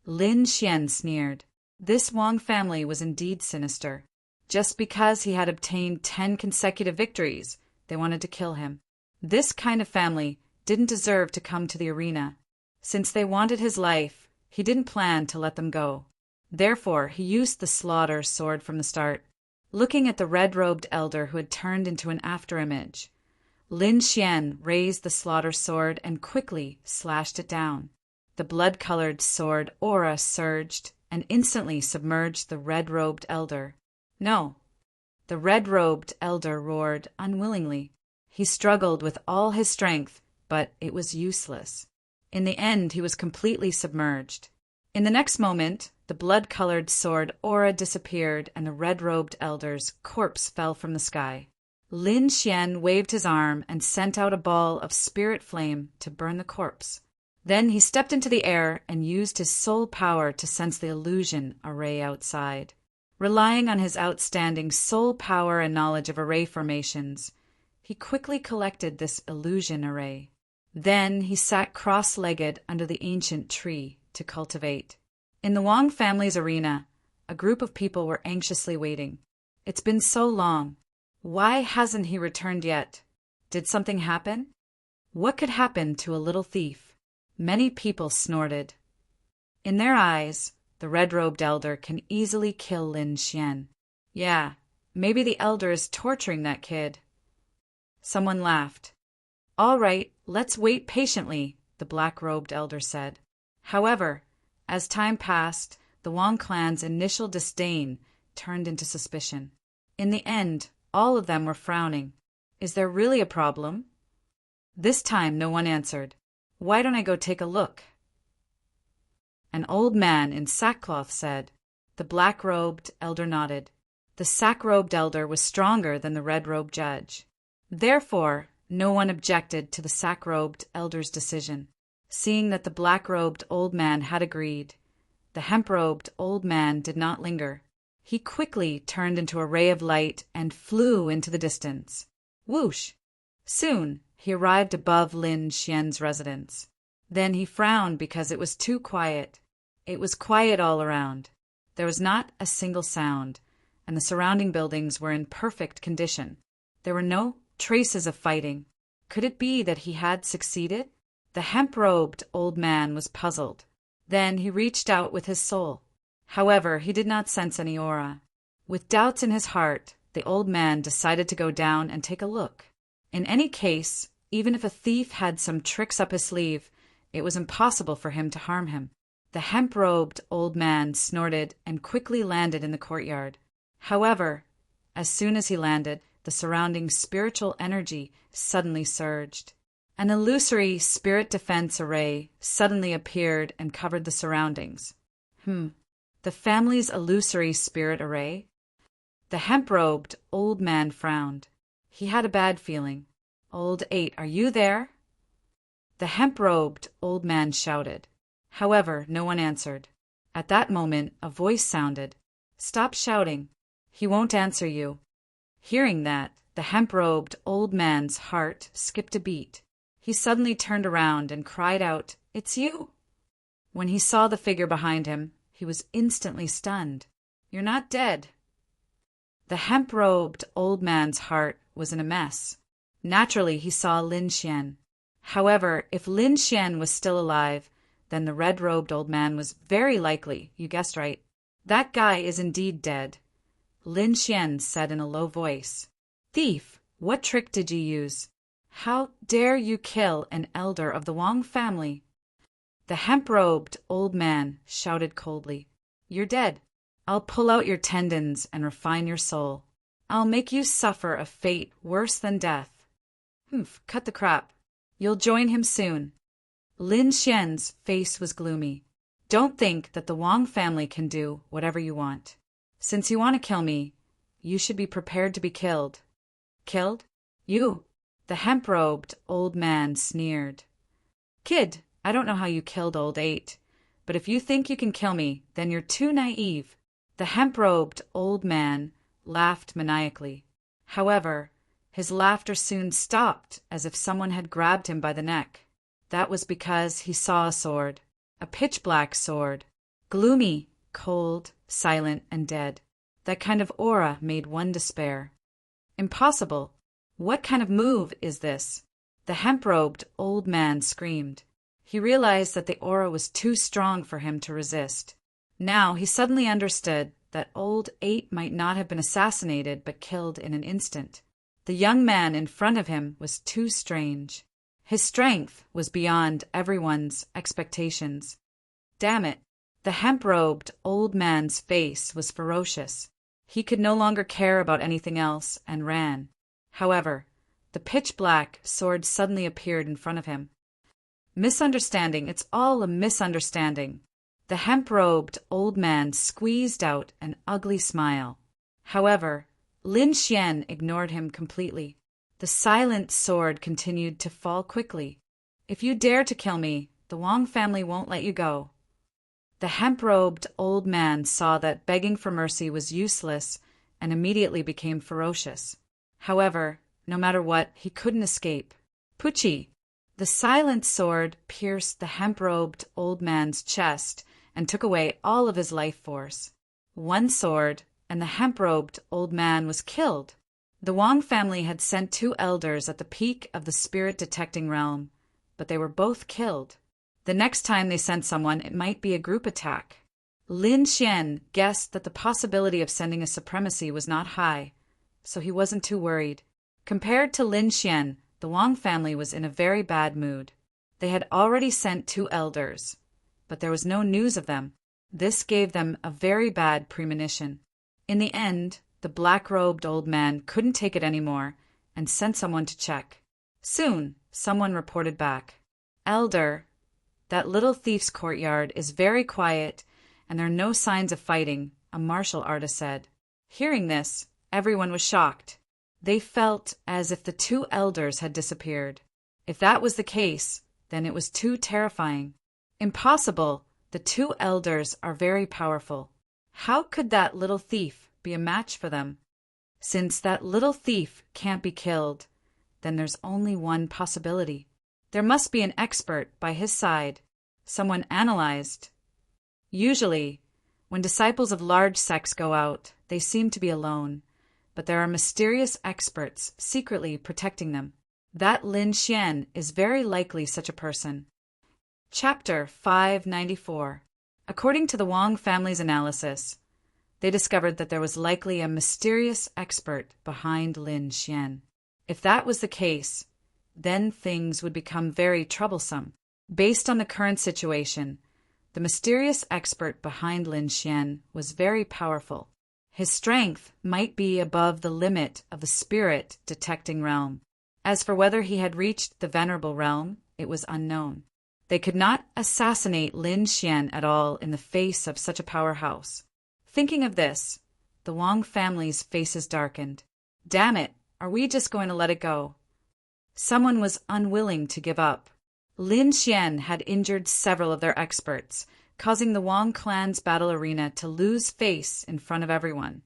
A: Lin Xian sneered. This Wang family was indeed sinister. Just because he had obtained 10 consecutive victories, they wanted to kill him. This kind of family didn't deserve to come to the arena. Since they wanted his life, he didn't plan to let them go. Therefore, he used the slaughter sword from the start. Looking at the red-robed elder who had turned into an afterimage, Lin Xian raised the slaughter sword and quickly slashed it down. The blood-colored sword aura surged and instantly submerged the red-robed elder. "No!" The red-robed elder roared unwillingly. He struggled with all his strength, but it was useless. In the end, he was completely submerged. In the next moment, the blood-colored sword aura disappeared and the red-robed elder's corpse fell from the sky. Lin Xian waved his arm and sent out a ball of spirit flame to burn the corpse. Then he stepped into the air and used his soul power to sense the illusion array outside. Relying on his outstanding soul power and knowledge of array formations, he quickly collected this illusion array. Then he sat cross-legged under the ancient tree to cultivate. In the Wang family's arena, a group of people were anxiously waiting. It's been so long. Why hasn't he returned yet? Did something happen? What could happen to a little thief? Many people snorted. In their eyes, the red-robed elder can easily kill Lin Xian. Yeah, maybe the elder is torturing that kid. Someone laughed. "All right, let's wait patiently," the black-robed elder said. However, as time passed, the Wang clan's initial disdain turned into suspicion. In the end, all of them were frowning. Is there really a problem? This time no one answered. Why don't I go take a look? An old man in sackcloth said. The black-robed elder nodded. The sack-robed elder was stronger than the red-robed judge. Therefore, no one objected to the sack-robed elder's decision. Seeing that the black-robed old man had agreed, the hemp-robed old man did not linger. He quickly turned into a ray of light and flew into the distance. Whoosh! Soon, he arrived above Lin Xian's residence. Then he frowned because it was too quiet. It was quiet all around. There was not a single sound, and the surrounding buildings were in perfect condition. There were no traces of fighting. Could it be that he had succeeded? The hemp-robed old man was puzzled. Then he reached out with his soul. However, he did not sense any aura. With doubts in his heart, the old man decided to go down and take a look. In any case, even if a thief had some tricks up his sleeve, it was impossible for him to harm him. The hemp-robed old man snorted and quickly landed in the courtyard. However, as soon as he landed, the surrounding spiritual energy suddenly surged. An illusory spirit defense array suddenly appeared and covered the surroundings. The family's illusory spirit array? The hemp-robed old man frowned. He had a bad feeling. "Old 8, are you there?" The hemp-robed old man shouted. However, no one answered. At that moment, a voice sounded. "Stop shouting. He won't answer you." Hearing that, the hemp-robed old man's heart skipped a beat. He suddenly turned around and cried out, "It's you!" When he saw the figure behind him, he was instantly stunned. "You're not dead." The hemp-robed old man's heart was in a mess. Naturally, he saw Lin Xian. However, if Lin Xian was still alive, then the red-robed old man was very likely, you guessed right. "That guy is indeed dead," Lin Xian said in a low voice. "Thief, what trick did you use? How dare you kill an elder of the Wang family?" The hemp-robed old man shouted coldly, "You're dead. I'll pull out your tendons and refine your soul. I'll make you suffer a fate worse than death." Cut the crap. You'll join him soon. Lin Xian's face was gloomy. "Don't think that the Wang family can do whatever you want. Since you want to kill me, you should be prepared to be killed." "Killed? You?" The hemp-robed old man sneered. "Kid, I don't know how you killed old 8, but if you think you can kill me, then you're too naive." The hemp-robed old man laughed maniacally. However, his laughter soon stopped as if someone had grabbed him by the neck. That was because he saw a sword, a pitch-black sword, gloomy, cold, silent, and dead. That kind of aura made one despair. "Impossible! What kind of move is this?" The hemp-robed old man screamed. He realized that the aura was too strong for him to resist. Now he suddenly understood that old 8 might not have been assassinated but killed in an instant. The young man in front of him was too strange. His strength was beyond everyone's expectations. Damn it! The hemp-robed old man's face was ferocious. He could no longer care about anything else and ran. However, the pitch-black sword suddenly appeared in front of him. "Misunderstanding, it's all a misunderstanding." The hemp-robed old man squeezed out an ugly smile. However, Lin Xian ignored him completely. The silent sword continued to fall quickly. "If you dare to kill me, the Wang family won't let you go." The hemp-robed old man saw that begging for mercy was useless and immediately became ferocious. However, no matter what, he couldn't escape. "Pucci!" The silent sword pierced the hemp-robed old man's chest and took away all of his life force. One sword, and the hemp-robed old man was killed. The Wang family had sent 2 elders at the peak of the spirit-detecting realm, but they were both killed. The next time they sent someone, it might be a group attack. Lin Xian guessed that the possibility of sending a supremacy was not high, so he wasn't too worried. Compared to Lin Xian, the Wang family was in a very bad mood. They had already sent 2 elders, but there was no news of them. This gave them a very bad premonition. In the end, the black-robed old man couldn't take it anymore and sent someone to check. Soon, someone reported back. "Elder, that little thief's courtyard is very quiet and there are no signs of fighting," a martial artist said. Hearing this, everyone was shocked. They felt as if the 2 elders had disappeared. If that was the case, then it was too terrifying. Impossible! The 2 elders are very powerful. How could that little thief be a match for them? Since that little thief can't be killed, then there's only one possibility. There must be an expert by his side. Someone analyzed. Usually, when disciples of large sects go out, they seem to be alone, but there are mysterious experts secretly protecting them. That Lin Xian is very likely such a person. Chapter 594. According to the Wang family's analysis, they discovered that there was likely a mysterious expert behind Lin Xian. If that was the case, then things would become very troublesome. Based on the current situation, the mysterious expert behind Lin Xian was very powerful. His strength might be above the limit of the spirit detecting realm. As for whether he had reached the venerable realm, it was unknown. They could not assassinate Lin Xian at all in the face of such a powerhouse. Thinking of this, the Wang family's faces darkened. Damn it, are we just going to let it go? Someone was unwilling to give up. Lin Xian had injured several of their experts, causing the Wang clan's battle arena to lose face in front of everyone,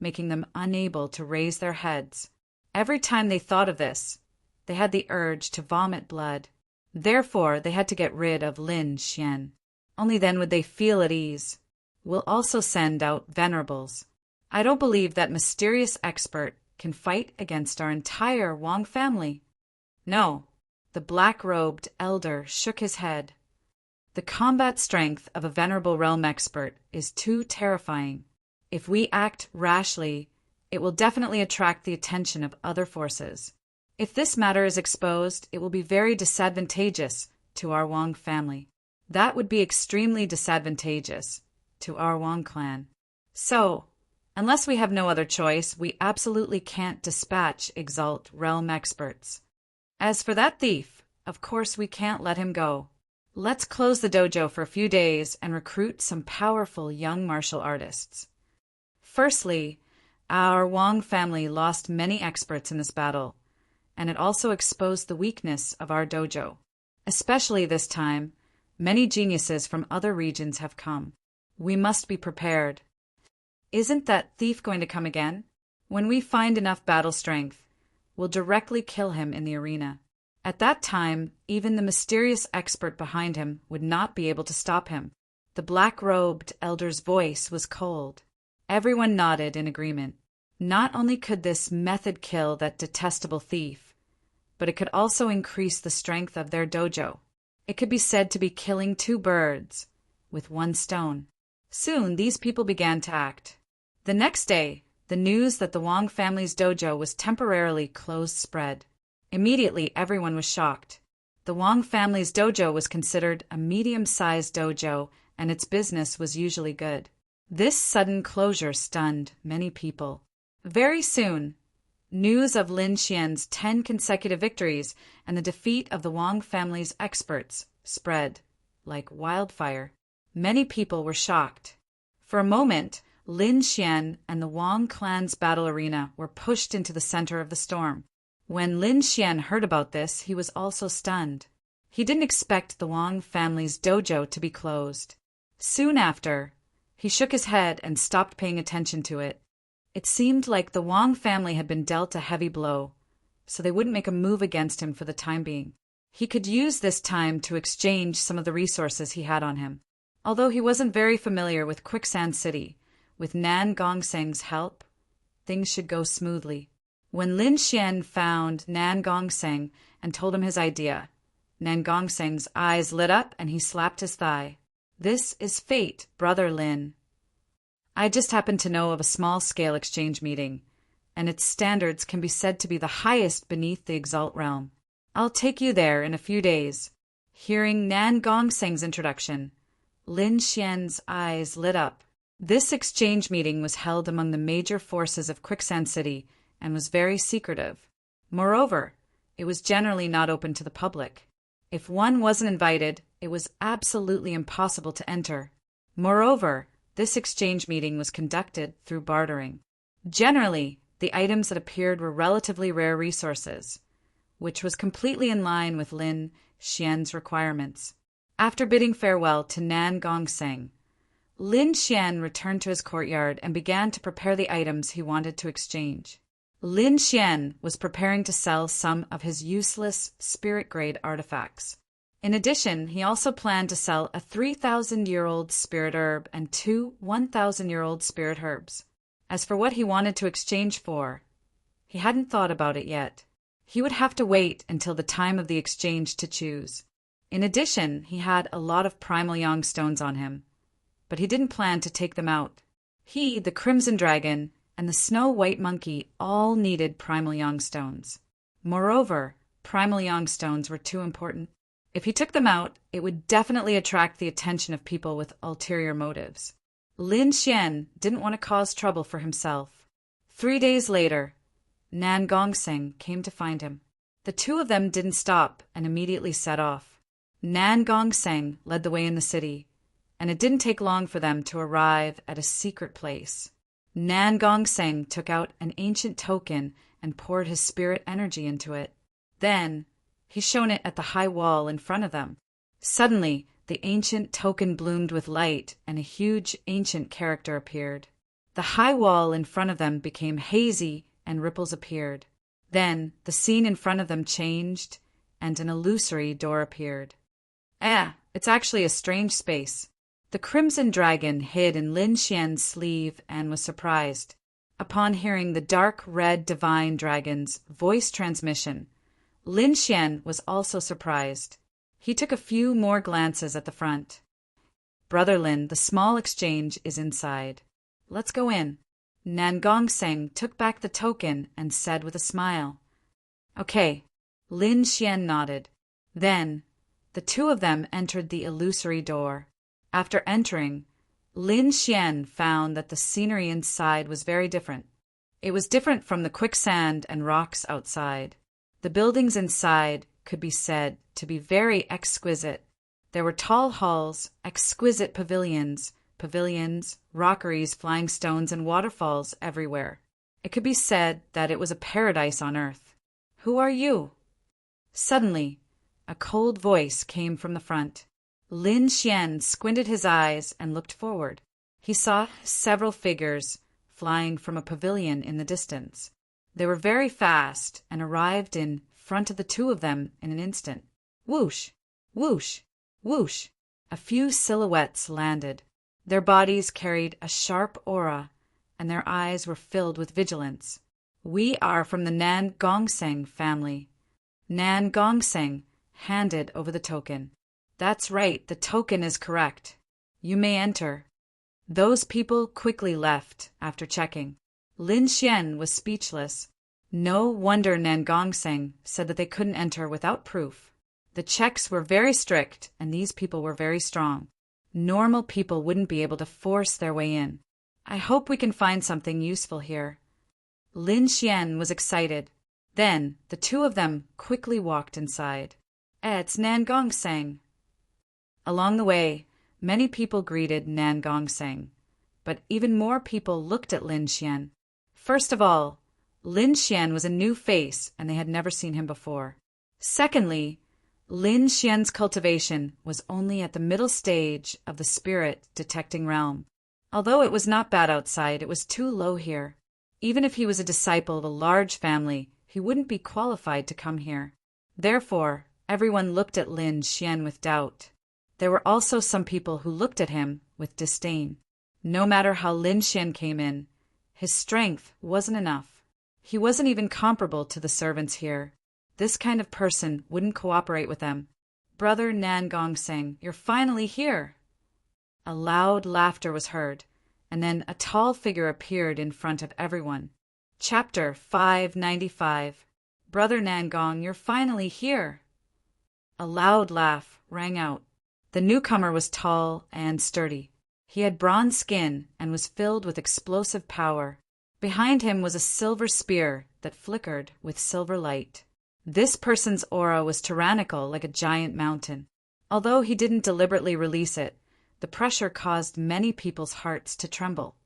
A: making them unable to raise their heads. Every time they thought of this, they had the urge to vomit blood. Therefore, they had to get rid of Lin Xian. Only then would they feel at ease. We'll also send out venerables. I don't believe that mysterious expert can fight against our entire Wang family. No. The black-robed elder shook his head. The combat strength of a venerable realm expert is too terrifying. If we act rashly, it will definitely attract the attention of other forces. If this matter is exposed, it will be very disadvantageous to our Wang family. That would be extremely disadvantageous to our Wang clan. So, unless we have no other choice, we absolutely can't dispatch Exalt realm experts. As for that thief, of course we can't let him go. Let's close the dojo for a few days and recruit some powerful young martial artists. Firstly, our Wang family lost many experts in this battle, and it also exposed the weakness of our dojo. Especially this time, many geniuses from other regions have come. We must be prepared. Isn't that thief going to come again? When we find enough battle strength, we'll directly kill him in the arena. At that time, even the mysterious expert behind him would not be able to stop him. The black-robed elder's voice was cold. Everyone nodded in agreement. Not only could this method kill that detestable thief, but it could also increase the strength of their dojo. It could be said to be killing two birds with one stone. Soon, these people began to act. The next day, the news that the Wang family's dojo was temporarily closed spread. Immediately, everyone was shocked. The Wang family's dojo was considered a medium-sized dojo, and its business was usually good. This sudden closure stunned many people. Very soon, news of Lin Xian's 10 consecutive victories and the defeat of the Wang family's experts spread like wildfire. Many people were shocked. For a moment, Lin Xian and the Wang clan's battle arena were pushed into the center of the storm. When Lin Xian heard about this, he was also stunned. He didn't expect the Wang family's dojo to be closed. Soon after, he shook his head and stopped paying attention to it. It seemed like the Wang family had been dealt a heavy blow, so they wouldn't make a move against him for the time being. He could use this time to exchange some of the resources he had on him. Although he wasn't very familiar with Quicksand City, with Nan Gongseng's help, things should go smoothly. When Lin Xian found Nan Gongseng and told him his idea, Nan Gongseng's eyes lit up and he slapped his thigh. This is fate, brother Lin. I just happen to know of a small-scale exchange meeting, and its standards can be said to be the highest beneath the Exalt realm. I'll take you there in a few days. Hearing Nan Gongseng's introduction, Lin Xian's eyes lit up. This exchange meeting was held among the major forces of Quicksand City and was very secretive. Moreover, it was generally not open to the public. If one wasn't invited, it was absolutely impossible to enter. Moreover, this exchange meeting was conducted through bartering. Generally, the items that appeared were relatively rare resources, which was completely in line with Lin Xian's requirements. After bidding farewell to Nan Gongseng, Lin Xian returned to his courtyard and began to prepare the items he wanted to exchange. Lin Xian was preparing to sell some of his useless spirit-grade artifacts. In addition, he also planned to sell a 3,000-year-old spirit herb and 2 1,000-year-old spirit herbs. As for what he wanted to exchange for, he hadn't thought about it yet. He would have to wait until the time of the exchange to choose. In addition, he had a lot of primal yang stones on him, but he didn't plan to take them out. He, the Crimson Dragon, and the Snow White Monkey all needed primal yang stones. Moreover, primal yang stones were too important. If he took them out, it would definitely attract the attention of people with ulterior motives. Lin Xian didn't want to cause trouble for himself. 3 days later, Nan Gongseng came to find him. The two of them didn't stop and immediately set off. Nan Gongseng led the way in the city, and it didn't take long for them to arrive at a secret place. Nan Gongseng took out an ancient token and poured his spirit energy into it. Then, he shone it at the high wall in front of them. Suddenly, the ancient token bloomed with light, and a huge ancient character appeared. The high wall in front of them became hazy, and ripples appeared. Then, the scene in front of them changed, and an illusory door appeared. It's actually a strange space. The Crimson Dragon hid in Lin Xian's sleeve and was surprised. Upon hearing the dark red divine dragon's voice transmission, Lin Xian was also surprised. He took a few more glances at the front. Brother Lin, the small exchange is inside. Let's go in. Nan Gongseng took back the token and said with a smile. Okay. Lin Xian nodded. Then, the two of them entered the illusory door. After entering, Lin Xian found that the scenery inside was very different. It was different from the quicksand and rocks outside. The buildings inside could be said to be very exquisite. There were tall halls, exquisite pavilions, rockeries, flying stones, and waterfalls everywhere. It could be said that it was a paradise on earth. Who are you? Suddenly, a cold voice came from the front. Lin Xian squinted his eyes and looked forward. He saw several figures flying from a pavilion in the distance. They were very fast and arrived in front of the two of them in an instant. Whoosh, whoosh, whoosh. A few silhouettes landed. Their bodies carried a sharp aura, and their eyes were filled with vigilance. We are from the Nan Gongseng family. Nan Gongseng handed over the token. That's right, the token is correct. You may enter. Those people quickly left after checking. Lin Xian was speechless. No wonder Nan Gongseng said that they couldn't enter without proof. The checks were very strict, and these people were very strong. Normal people wouldn't be able to force their way in. I hope we can find something useful here. Lin Xian was excited. Then the two of them quickly walked inside. It's Nan Gongseng. Along the way, many people greeted Nan Gongseng, but even more people looked at Lin Xian. First of all, Lin Xian was a new face and they had never seen him before. Secondly, Lin Xian's cultivation was only at the middle stage of the spirit detecting realm. Although it was not bad outside, it was too low here. Even if he was a disciple of a large family, he wouldn't be qualified to come here. Therefore, everyone looked at Lin Xian with doubt. There were also some people who looked at him with disdain. No matter how Lin Xian came in, his strength wasn't enough. He wasn't even comparable to the servants here. This kind of person wouldn't cooperate with them. Brother Nan Gongseng, you're finally here. A loud laughter was heard, and then a tall figure appeared in front of everyone. Chapter 595. Brother Nan Gong, you're finally here. A loud laugh rang out. The newcomer was tall and sturdy. He had bronze skin and was filled with explosive power. Behind him was a silver spear that flickered with silver light. This person's aura was tyrannical like a giant mountain. Although he didn't deliberately release it, the pressure caused many people's hearts to tremble.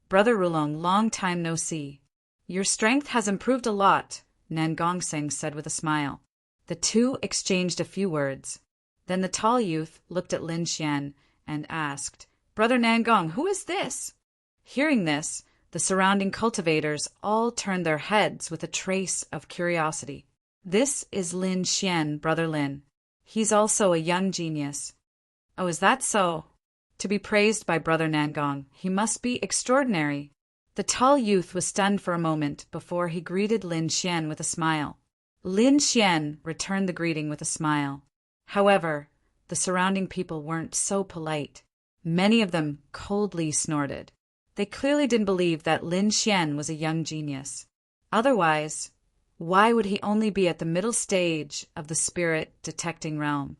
A: Brother Rulong, long time no see. Your strength has improved a lot, Nan Gongseng said with a smile. The two exchanged a few words. Then the tall youth looked at Lin Xian and asked, Brother Nan Gong, who is this? Hearing this, the surrounding cultivators all turned their heads with a trace of curiosity. This is Lin Xian, Brother Lin. He's also a young genius. Oh, is that so? To be praised by Brother Nan Gong, he must be extraordinary. The tall youth was stunned for a moment before he greeted Lin Xian with a smile. Lin Xian returned the greeting with a smile. However, the surrounding people weren't so polite. Many of them coldly snorted. They clearly didn't believe that Lin Xian was a young genius. Otherwise, why would he only be at the middle stage of the spirit detecting realm?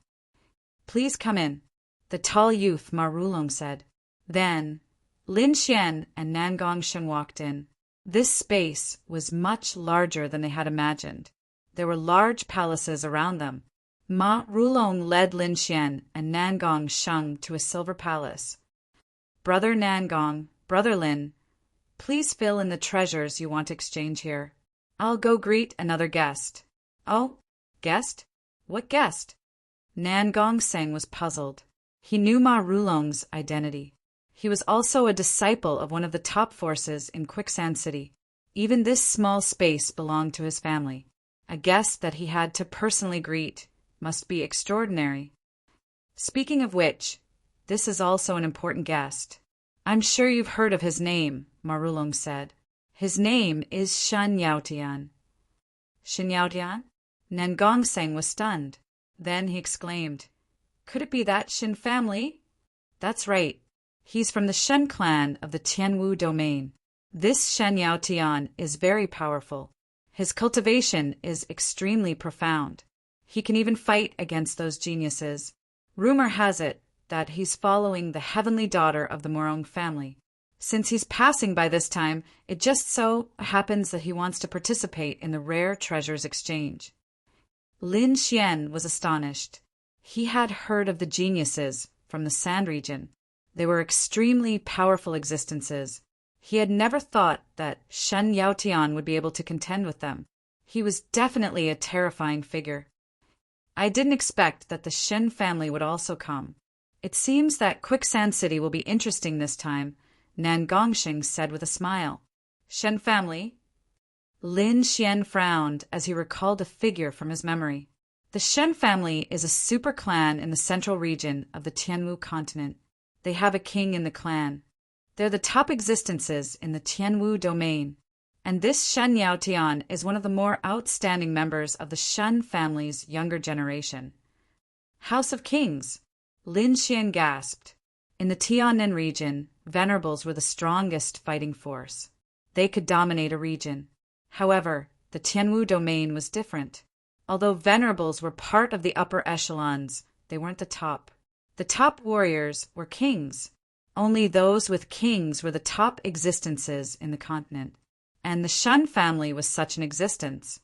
A: Please come in, the tall youth Ma Rulong said. Then, Lin Xian and Nan Gongsheng walked in. This space was much larger than they had imagined. There were large palaces around them. Ma Rulong led Lin Xian and Nan Gongsheng to a silver palace. Brother Nan Gong, Brother Lin, please fill in the treasures you want to exchange here. I'll go greet another guest. Oh, guest? What guest? Nan Gongsheng was puzzled. He knew Ma Rulong's identity. He was also a disciple of one of the top forces in Quicksand City. Even this small space belonged to his family. A guest that he had to personally greet must be extraordinary. Speaking of which, this is also an important guest. I'm sure you've heard of his name, Ma Rulong said. His name is Shen Yaotian. Shen Yaotian? Nan Gongsheng was stunned. Then he exclaimed, could it be that Shen family? That's right. He's from the Shen clan of the Tianwu domain. This Shen Yaotian is very powerful. His cultivation is extremely profound. He can even fight against those geniuses. Rumor has it that he's following the heavenly daughter of the Morong family. Since he's passing by this time, it just so happens that he wants to participate in the rare treasures exchange. Lin Xian was astonished. He had heard of the geniuses from the Sand region. They were extremely powerful existences. He had never thought that Shen Yaotian would be able to contend with them. He was definitely a terrifying figure. I didn't expect that the Shen family would also come. It seems that Quicksand City will be interesting this time, Nan Gongsheng said with a smile. Shen family? Lin Xian frowned as he recalled a figure from his memory. The Shen family is a super clan in the central region of the Tianwu continent. They have a king in the clan. They're the top existences in the Tianwu domain. And this Shen Yaotian is one of the more outstanding members of the Shen family's younger generation. House of Kings, Lin Xian gasped. In the Tiannan region, Venerables were the strongest fighting force. They could dominate a region. However, the Tianwu domain was different. Although Venerables were part of the upper echelons, they weren't the top. The top warriors were kings. Only those with kings were the top existences in the continent. And the Shen family was such an existence.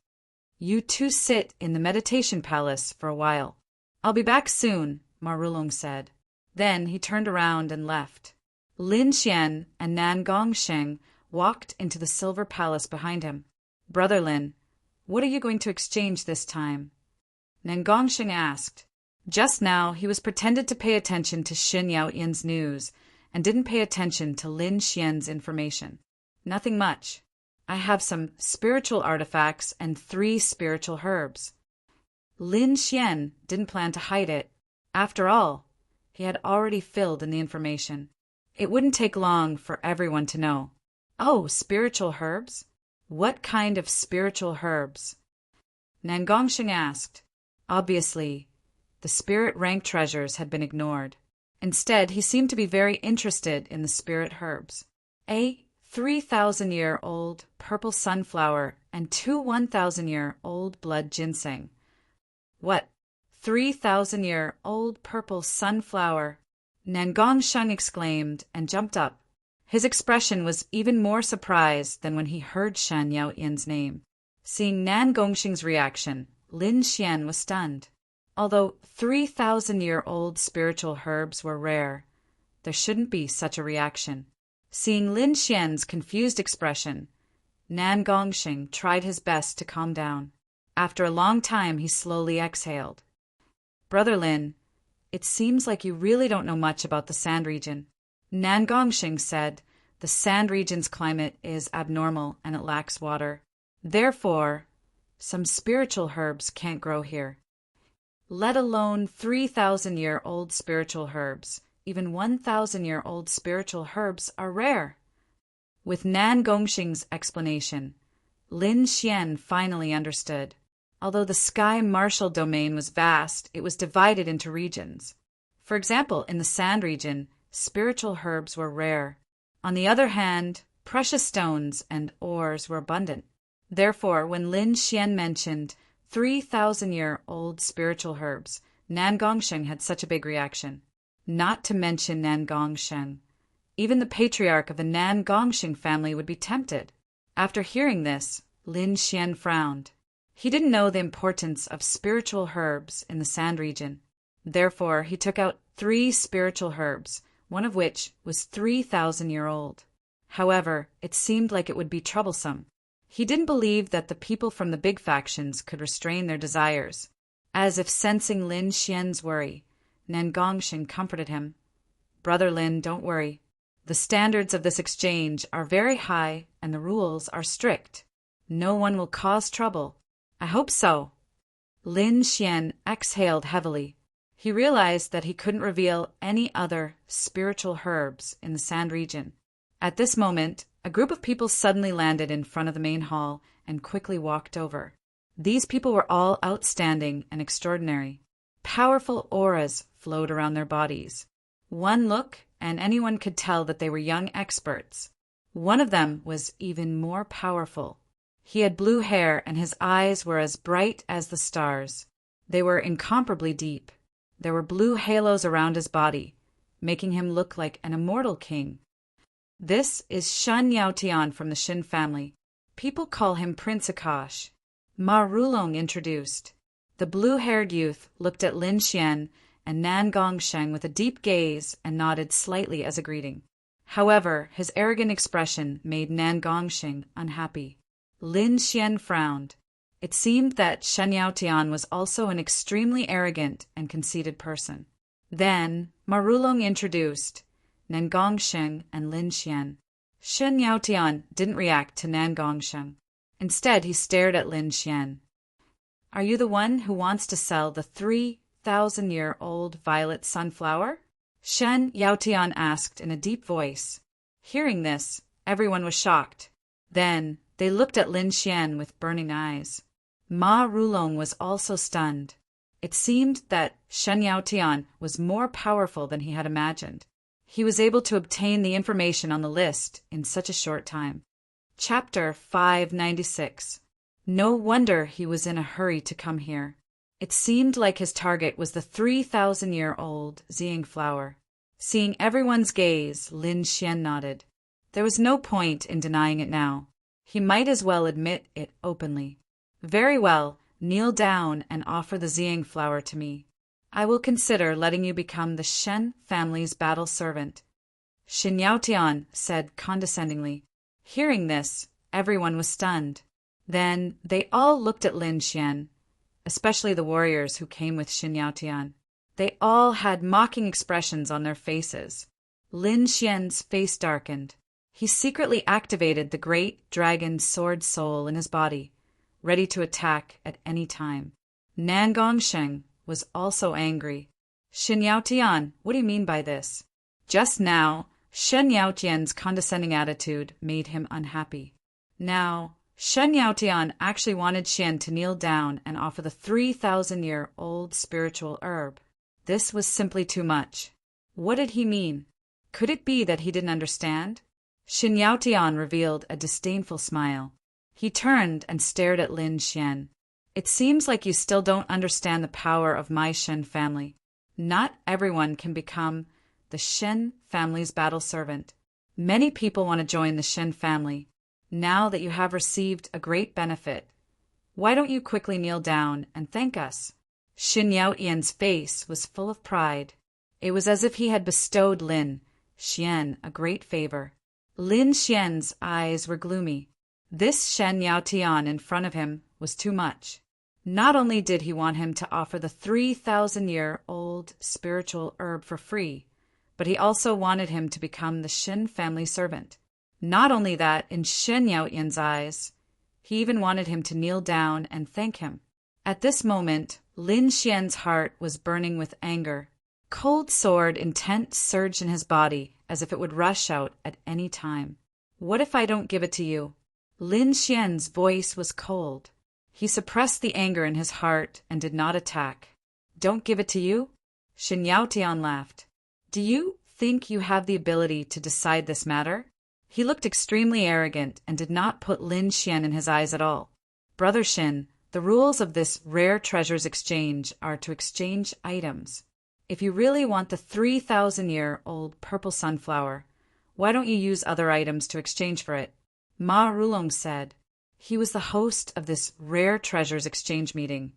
A: You two sit in the meditation palace for a while. I'll be back soon, Ma Rulong said. Then he turned around and left. Lin Xian and Nan Gongsheng walked into the silver palace behind him. Brother Lin, what are you going to exchange this time? Nan Gongsheng asked. Just now he was pretended to pay attention to Shen Yaotian's news and didn't pay attention to Lin Xian's information. Nothing much. I have some spiritual artifacts and 3 spiritual herbs. Lin Xian didn't plan to hide it. After all, he had already filled in the information. It wouldn't take long for everyone to know. Oh, spiritual herbs? What kind of spiritual herbs? Nan Gongsheng asked. Obviously, the spirit rank treasures had been ignored. Instead, he seemed to be very interested in the spirit herbs. A 3,000-year-old purple sunflower and 2 1,000-year-old blood ginseng. What? 3,000-year-old purple sunflower? Nan Gongsheng exclaimed and jumped up. His expression was even more surprised than when he heard Shen Yaotian's name. Seeing Nan Gongsheng's reaction, Lin Xian was stunned. Although 3,000-year-old spiritual herbs were rare, there shouldn't be such a reaction. Seeing Lin Xian's confused expression, Nan Gongsheng tried his best to calm down. After a long time, he slowly exhaled. Brother Lin, it seems like you really don't know much about the Sand region. Nan Gongsheng said, the Sand region's climate is abnormal and it lacks water. Therefore, some spiritual herbs can't grow here. Let alone 3,000-year-old spiritual herbs. Even 1,000-year-old spiritual herbs are rare. With Nan Gongsheng's explanation, Lin Xian finally understood. Although the Sky Marshal domain was vast, it was divided into regions. For example, in the Sand region, spiritual herbs were rare. On the other hand, precious stones and ores were abundant. Therefore, when Lin Xian mentioned 3,000-year-old spiritual herbs, Nan Gongsheng had such a big reaction. Not to mention Nan Gongsheng. Even the patriarch of the Nan Gongsheng family would be tempted. After hearing this, Lin Xian frowned. He didn't know the importance of spiritual herbs in the Sand region. Therefore, he took out 3 spiritual herbs, one of which was 3,000-year-old. However, it seemed like it would be troublesome. He didn't believe that the people from the big factions could restrain their desires. As if sensing Lin Xian's worry, Nan Gongsheng comforted him. "Brother Lin, don't worry. The standards of this exchange are very high and the rules are strict. No one will cause trouble." "I hope so." Lin Xian exhaled heavily. He realized that he couldn't reveal any other spiritual herbs in the Sand region. At this moment, a group of people suddenly landed in front of the main hall and quickly walked over. These people were all outstanding and extraordinary. Powerful auras flowed around their bodies. One look, and anyone could tell that they were young experts. One of them was even more powerful. He had blue hair, and his eyes were as bright as the stars. They were incomparably deep. There were blue halos around his body, making him look like an immortal king. This is Shen Yaotian from the Shin family. People call him Prince Akash. Ma Rulong introduced. The blue-haired youth looked at Lin Xian and Nan Gongsheng with a deep gaze and nodded slightly as a greeting. However, his arrogant expression made Nan Gongsheng unhappy. Lin Xian frowned. It seemed that Shen Yaotian was also an extremely arrogant and conceited person. Then, Ma Rulong introduced Nan Gongsheng and Lin Xian. Shen Yaotian didn't react to Nan Gongsheng. Instead, he stared at Lin Xian. "Are you the one who wants to sell the 3,000-year-old violet sunflower?" Shen Yaotian asked in a deep voice. Hearing this, everyone was shocked. Then they looked at Lin Xian with burning eyes. Ma Rulong was also stunned. It seemed that Shen Yaotian was more powerful than he had imagined. He was able to obtain the information on the list in such a short time. Chapter 596. No wonder he was in a hurry to come here. It seemed like his target was the 3,000-year-old Ziying flower. Seeing everyone's gaze, Lin Xian nodded. There was no point in denying it now. He might as well admit it openly. "Very well, kneel down and offer the Ziying flower to me. I will consider letting you become the Shen family's battle servant," Shen Yaotian said condescendingly. Hearing this, everyone was stunned. Then they all looked at Lin Xian, especially the warriors who came with Shen Yaotian. They all had mocking expressions on their faces. Lin Xian's face darkened. He secretly activated the great dragon sword soul in his body, ready to attack at any time. Nan Gongsheng was also angry. "Shen Yaotian, what do you mean by this?" Just now, Shen Yaotian's condescending attitude made him unhappy. Now, Shen Yaotian actually wanted Xian to kneel down and offer the 3,000-year-old spiritual herb. This was simply too much. What did he mean? Could it be that he didn't understand? Shen Yaotian revealed a disdainful smile. He turned and stared at Lin Xian. "It seems like you still don't understand the power of my Shen family. Not everyone can become the Shen family's battle servant. Many people want to join the Shen family. Now that you have received a great benefit, why don't you quickly kneel down and thank us?" Shen Yaotian's face was full of pride. It was as if he had bestowed Lin Xian a great favor. Lin Xian's eyes were gloomy. This Shen Yaotian in front of him was too much. Not only did he want him to offer the 3,000-year-old spiritual herb for free, but he also wanted him to become the Shen family servant. Not only that, in Shen Yaotian's eyes, he even wanted him to kneel down and thank him. At this moment, Lin Xian's heart was burning with anger. Cold sword intent surged in his body as if it would rush out at any time. "What if I don't give it to you?" Lin Xian's voice was cold. He suppressed the anger in his heart and did not attack. Don't give it to you? Shin Yaotian laughed. Do you think you have the ability to decide this matter? He looked extremely arrogant and did not put Lin Xian in his eyes at all. Brother Shin, the rules of this rare treasures exchange are to exchange items. If you really want the 3,000-year-old purple sunflower, why don't you use other items to exchange for it? Ma Rulong said. He was the host of this rare treasures exchange meeting,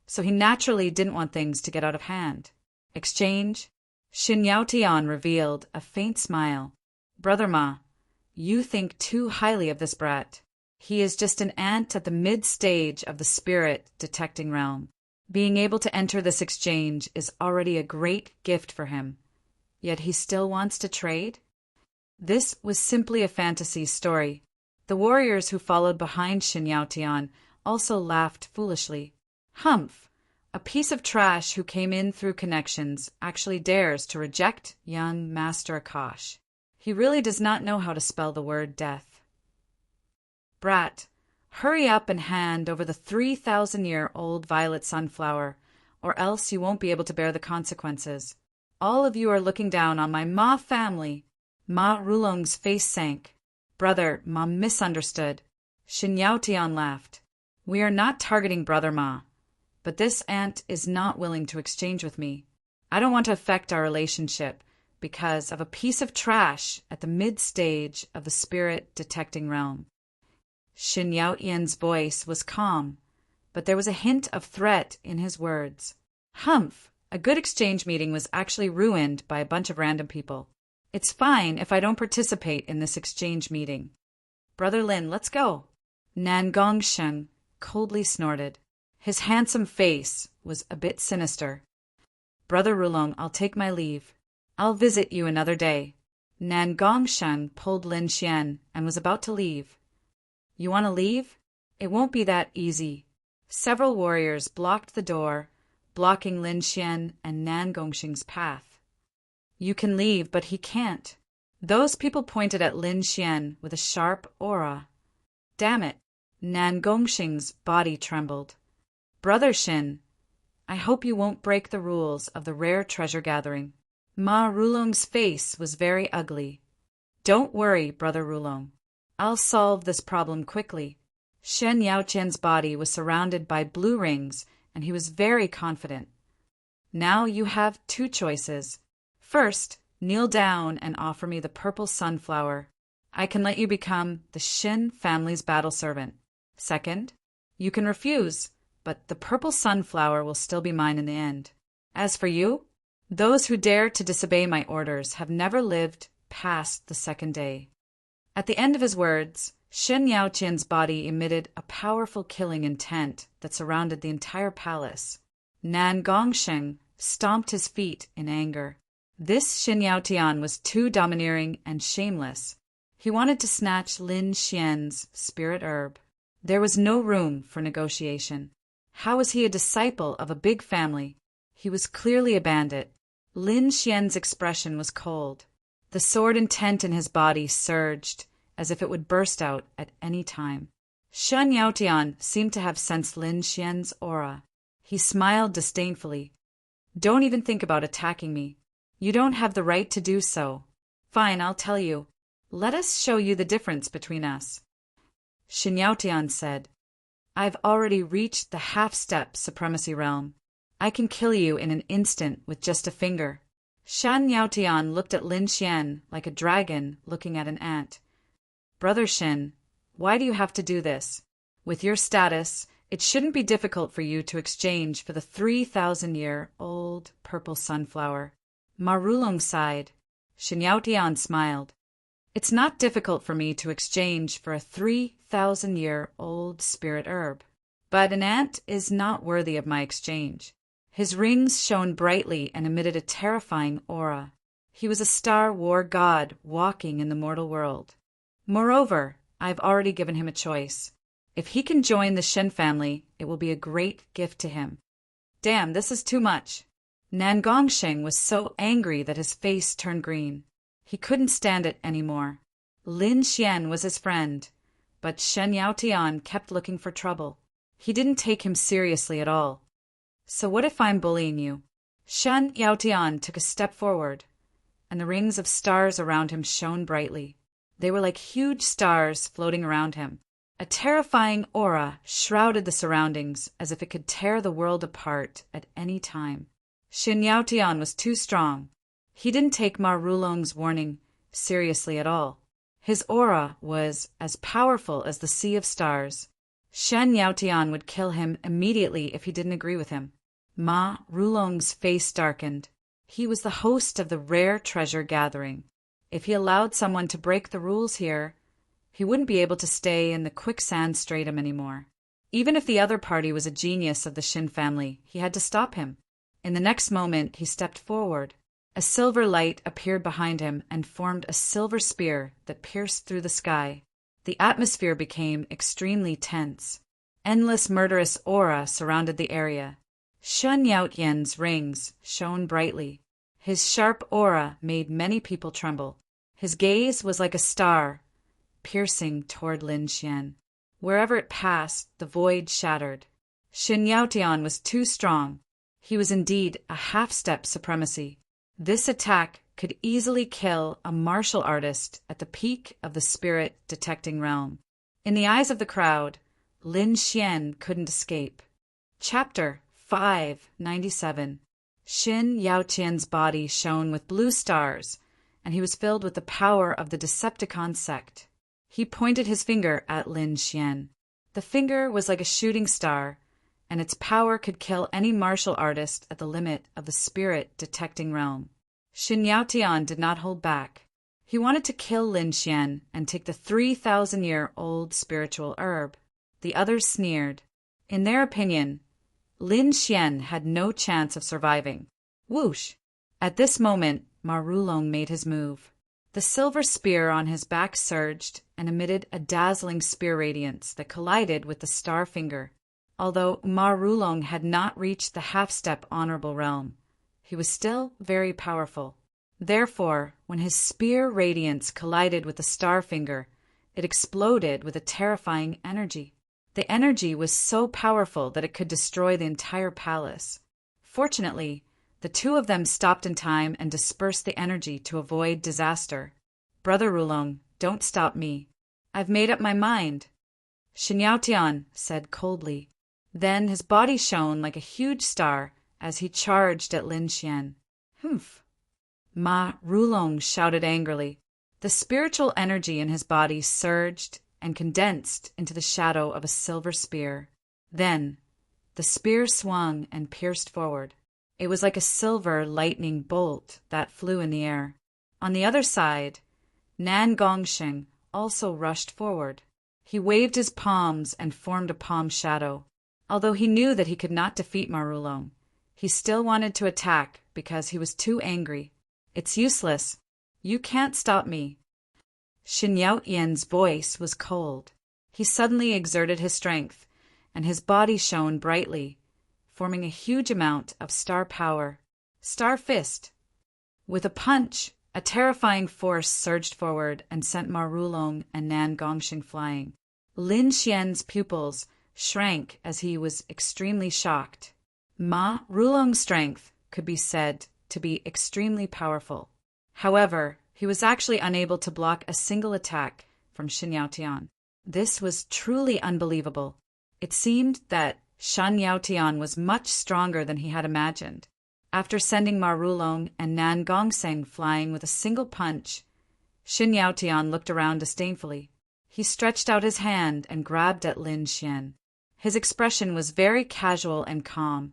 A: so he naturally didn't want things to get out of hand. Exchange? Shin Yaotian revealed a faint smile. Brother Ma, you think too highly of this brat. He is just an ant at the mid-stage of the spirit detecting realm. Being able to enter this exchange is already a great gift for him. Yet he still wants to trade? This was simply a fantasy story. The warriors who followed behind Shin Yaotian also laughed foolishly. Humph! A piece of trash who came in through connections actually dares to reject young Master Akash. He really does not know how to spell the word death. Brat, hurry up and hand over the 3,000-year-old violet sunflower, or else you won't be able to bear the consequences. All of you are looking down on my Ma family. Ma Rulong's face sank. Brother Ma misunderstood. Shin Yaotian laughed. We are not targeting Brother Ma, but this ant is not willing to exchange with me. I don't want to affect our relationship because of a piece of trash at the mid-stage of the spirit detecting realm. Shin Yaotian's voice was calm, but there was a hint of threat in his words. Humph! A good exchange meeting was actually ruined by a bunch of random people. It's fine if I don't participate in this exchange meeting. Brother Lin, let's go. Nan Gongsheng coldly snorted. His handsome face was a bit sinister. Brother Rulong, I'll take my leave. I'll visit you another day. Nan Gongsheng pulled Lin Xian and was about to leave. You want to leave? It won't be that easy. Several warriors blocked the door, blocking Lin Xian and Nan Gongsheng's path. You can leave, but he can't. Those people pointed at Lin Xian with a sharp aura. Damn it! Nan Gongsheng's body trembled. Brother Shin, I hope you won't break the rules of the rare treasure gathering. Ma Rulong's face was very ugly. Don't worry, Brother Rulong. I'll solve this problem quickly. Shen Yaotian's body was surrounded by blue rings, and he was very confident. Now you have two choices. First, kneel down and offer me the purple sunflower. I can let you become the Shin family's battle servant. Second, you can refuse, but the purple sunflower will still be mine in the end. As for you, those who dare to disobey my orders have never lived past the second day. At the end of his words, Shin Yaotian's body emitted a powerful killing intent that surrounded the entire palace. Nan Gongsheng stomped his feet in anger. This Shin Yaotian was too domineering and shameless. He wanted to snatch Lin Xian's spirit herb. There was no room for negotiation. How was he a disciple of a big family? He was clearly a bandit. Lin Xian's expression was cold. The sword intent in his body surged, as if it would burst out at any time. Shen Yaotian seemed to have sensed Lin Xian's aura. He smiled disdainfully. Don't even think about attacking me. You don't have the right to do so. Fine, I'll tell you. Let us show you the difference between us. Shin Yaotian said, I've already reached the half-step supremacy realm. I can kill you in an instant with just a finger. Shan Yaotian looked at Lin Xian like a dragon looking at an ant. Brother Shin, why do you have to do this? With your status, it shouldn't be difficult for you to exchange for the 3,000-year-old purple sunflower. Ma Rulong sighed. Shin Yaotian smiled. It's not difficult for me to exchange for a 3,000-year-old spirit herb. But an ant is not worthy of my exchange. His rings shone brightly and emitted a terrifying aura. He was a Star War god walking in the mortal world. Moreover, I've already given him a choice. If he can join the Shen family, it will be a great gift to him. Damn, this is too much. Nan Gongsheng was so angry that his face turned green. He couldn't stand it anymore. Lin Xian was his friend, but Shen Yaotian kept looking for trouble. He didn't take him seriously at all. So what if I'm bullying you? Shen Yaotian took a step forward, and the rings of stars around him shone brightly. They were like huge stars floating around him. A terrifying aura shrouded the surroundings as if it could tear the world apart at any time. Shen Yaotian was too strong. He didn't take Ma Rulong's warning seriously at all. His aura was as powerful as the sea of stars. Shen Yaotian would kill him immediately if he didn't agree with him. Ma Rulong's face darkened. He was the host of the rare treasure gathering. If he allowed someone to break the rules here, he wouldn't be able to stay in the quicksand stratum anymore. Even if the other party was a genius of the Shin family, he had to stop him. In the next moment, he stepped forward. A silver light appeared behind him and formed a silver spear that pierced through the sky. The atmosphere became extremely tense. Endless murderous aura surrounded the area. Shen Yaotian's rings shone brightly. His sharp aura made many people tremble. His gaze was like a star, piercing toward Lin Xian. Wherever it passed, the void shattered. Shen Yaotian was too strong. He was indeed a half-step supremacy. This attack could easily kill a martial artist at the peak of the spirit-detecting realm. In the eyes of the crowd, Lin Xian couldn't escape. Chapter 597. Shen Yaotian's body shone with blue stars, and he was filled with the power of the Decepticon sect. He pointed his finger at Lin Xian. The finger was like a shooting star, and its power could kill any martial artist at the limit of the spirit-detecting realm. Shen Yaotian did not hold back. He wanted to kill Lin Xian and take the 3,000-year-old spiritual herb. The others sneered. In their opinion, Lin Xian had no chance of surviving. Whoosh! At this moment, Ma Rulong made his move. The silver spear on his back surged and emitted a dazzling spear radiance that collided with the star finger. Although Ma Rulong had not reached the half-step honorable realm, he was still very powerful. Therefore, when his spear radiance collided with the star finger, it exploded with a terrifying energy. The energy was so powerful that it could destroy the entire palace. Fortunately, the two of them stopped in time and dispersed the energy to avoid disaster. Brother Rulong, don't stop me. I've made up my mind, Shen Yaotian said coldly. Then his body shone like a huge star as he charged at Lin Xian. Humph! Ma Rulong shouted angrily. The spiritual energy in his body surged and condensed into the shadow of a silver spear. Then, the spear swung and pierced forward. It was like a silver lightning bolt that flew in the air. On the other side, Nan Gongsheng also rushed forward. He waved his palms and formed a palm shadow. Although he knew that he could not defeat Ma Rulong, he still wanted to attack because he was too angry. It's useless. You can't stop me. Shen Yaotian's voice was cold. He suddenly exerted his strength, and his body shone brightly, forming a huge amount of star power. Star Fist! With a punch, a terrifying force surged forward and sent Ma Rulong and Nan Gongsheng flying. Lin Xian's pupils shrank as he was extremely shocked. Ma Rulong's strength could be said to be extremely powerful. However, he was actually unable to block a single attack from Shen Yaotian. This was truly unbelievable. It seemed that Shen Yaotian was much stronger than he had imagined. After sending Ma Rulong and Nan Gongsheng flying with a single punch, Shen Yaotian looked around disdainfully. He stretched out his hand and grabbed at Lin Xian. His expression was very casual and calm,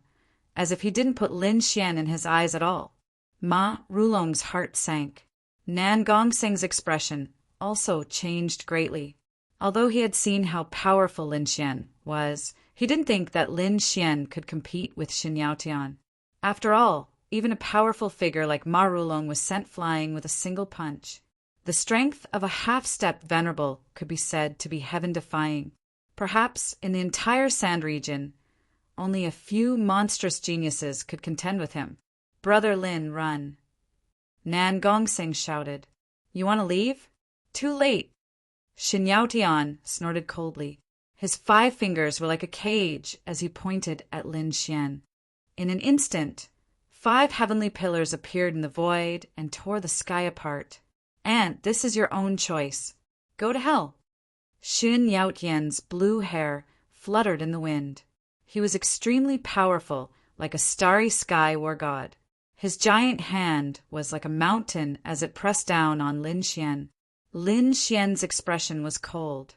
A: as if he didn't put Lin Xian in his eyes at all. Ma Rulong's heart sank. Nan Gongsheng's expression also changed greatly. Although he had seen how powerful Lin Xian was, he didn't think that Lin Xian could compete with Shen Yaotian. After all, even a powerful figure like Ma Rulong was sent flying with a single punch. The strength of a half-step venerable could be said to be heaven-defying. Perhaps in the entire Sand region, only a few monstrous geniuses could contend with him. Brother Lin, run. Nan Gongsheng shouted. You want to leave? Too late. Shen Yaotian snorted coldly. His 5 fingers were like a cage as he pointed at Lin Xian. In an instant, 5 heavenly pillars appeared in the void and tore the sky apart. And this is your own choice. Go to hell. Xin Yaotian's blue hair fluttered in the wind. He was extremely powerful, like a starry sky war god. His giant hand was like a mountain as it pressed down on Lin Xian. Lin Xian's expression was cold.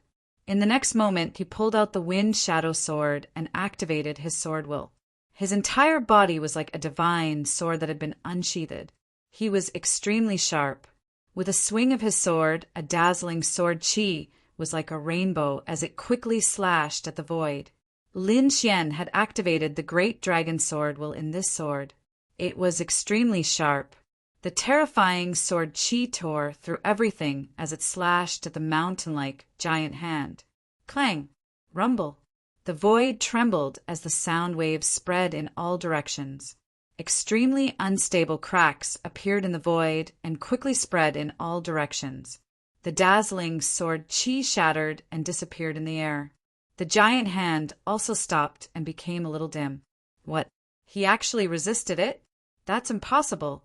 A: In the next moment, he pulled out the wind shadow sword and activated his sword will. His entire body was like a divine sword that had been unsheathed. He was extremely sharp. With a swing of his sword, a dazzling sword chi was like a rainbow as it quickly slashed at the void. Lin Xian had activated the great dragon sword will in this sword. It was extremely sharp. The terrifying sword chi tore through everything as it slashed at the mountain-like giant hand. Clang! Rumble! The void trembled as the sound waves spread in all directions. Extremely unstable cracks appeared in the void and quickly spread in all directions. The dazzling sword chi shattered and disappeared in the air. The giant hand also stopped and became a little dim. What? He actually resisted it? That's impossible.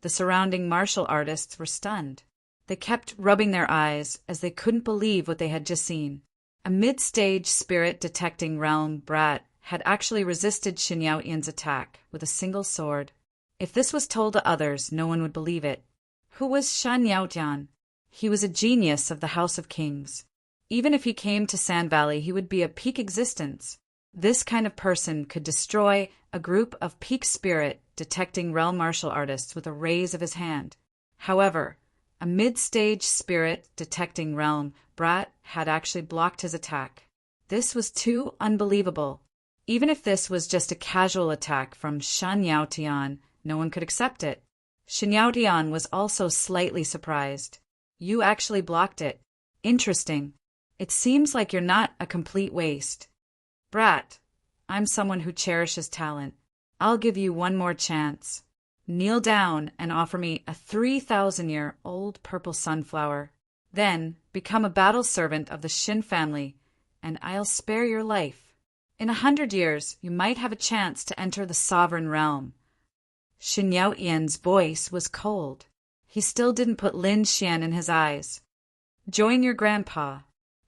A: The surrounding martial artists were stunned. They kept rubbing their eyes as they couldn't believe what they had just seen. A mid-stage spirit-detecting realm brat had actually resisted Xin Yaotian's attack with a single sword. If this was told to others, no one would believe it. Who was Xin Yaotian? He was a genius of the House of Kings. Even if he came to Sand Valley, he would be a peak existence. This kind of person could destroy a group of peak spirit detecting realm martial artists with a raise of his hand. However, a mid-stage spirit detecting realm brat had actually blocked his attack. This was too unbelievable. Even if this was just a casual attack from Xin Yaotian, no one could accept it. Xin Yaotian was also slightly surprised. You actually blocked it. Interesting. It seems like you're not a complete waste. Brat, I'm someone who cherishes talent. I'll give you one more chance. Kneel down and offer me a 3,000-year-old purple sunflower. Then become a battle servant of the Xin family, and I'll spare your life. In 100 years, you might have a chance to enter the sovereign realm. Xin Yaotian's voice was cold. He still didn't put Lin Xian in his eyes. Join your grandpa.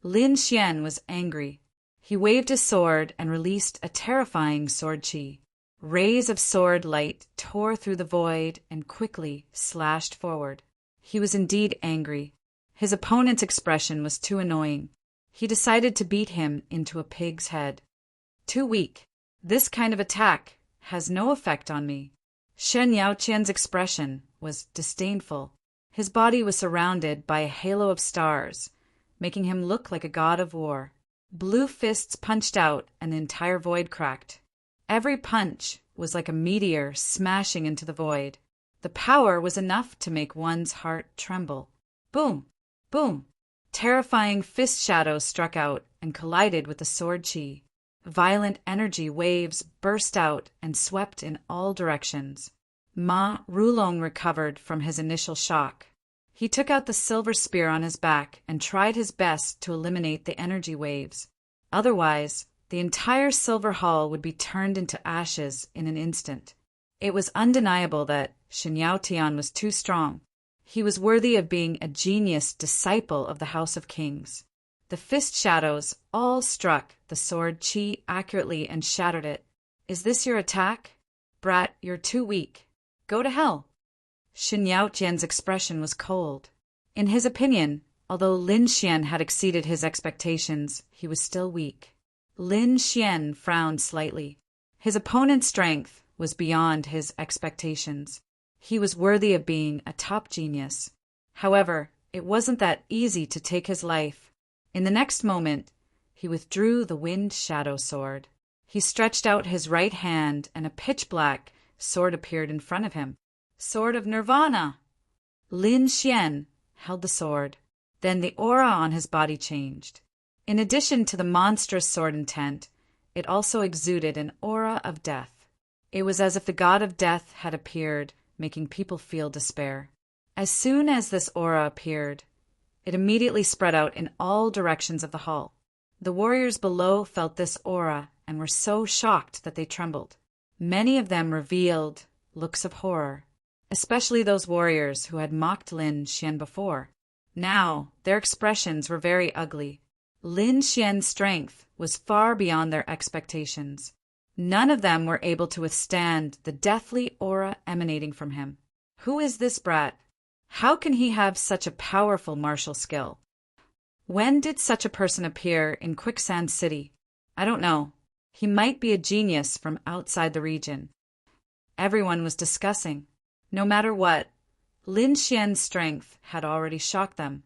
A: Lin Xian was angry. He waved his sword and released a terrifying sword chi. Rays of sword light tore through the void and quickly slashed forward. He was indeed angry. His opponent's expression was too annoying. He decided to beat him into a pig's head. Too weak. This kind of attack has no effect on me. Shen Yaotian's expression was disdainful. His body was surrounded by a halo of stars, making him look like a god of war. Blue fists punched out and the entire void cracked. Every punch was like a meteor smashing into the void. The power was enough to make one's heart tremble. Boom! Boom! Terrifying fist shadows struck out and collided with the sword chi. Violent energy waves burst out and swept in all directions. Ma Rulong recovered from his initial shock. He took out the silver spear on his back and tried his best to eliminate the energy waves. Otherwise, the entire silver hall would be turned into ashes in an instant. It was undeniable that Xin Yaotian was too strong. He was worthy of being a genius disciple of the House of Kings. The fist shadows all struck the sword chi accurately and shattered it. Is this your attack? Brat, you're too weak. Go to hell. Xin Yaotian's expression was cold. In his opinion, although Lin Xian had exceeded his expectations, he was still weak. Lin Xian frowned slightly. His opponent's strength was beyond his expectations. He was worthy of being a top genius. However, it wasn't that easy to take his life. In the next moment, he withdrew the wind shadow sword. He stretched out his right hand and a pitch-black sword appeared in front of him. Sword of Nirvana! Lin Xian held the sword. Then the aura on his body changed. In addition to the monstrous sword intent, it also exuded an aura of death. It was as if the god of death had appeared, making people feel despair. As soon as this aura appeared, it immediately spread out in all directions of the hall. The warriors below felt this aura and were so shocked that they trembled. Many of them revealed looks of horror, especially those warriors who had mocked Lin Xian before. Now, their expressions were very ugly. Lin Xian's strength was far beyond their expectations. None of them were able to withstand the deathly aura emanating from him. Who is this brat? How can he have such a powerful martial skill? When did such a person appear in Quicksand City? I don't know. He might be a genius from outside the region. Everyone was discussing. No matter what, Lin Xian's strength had already shocked them.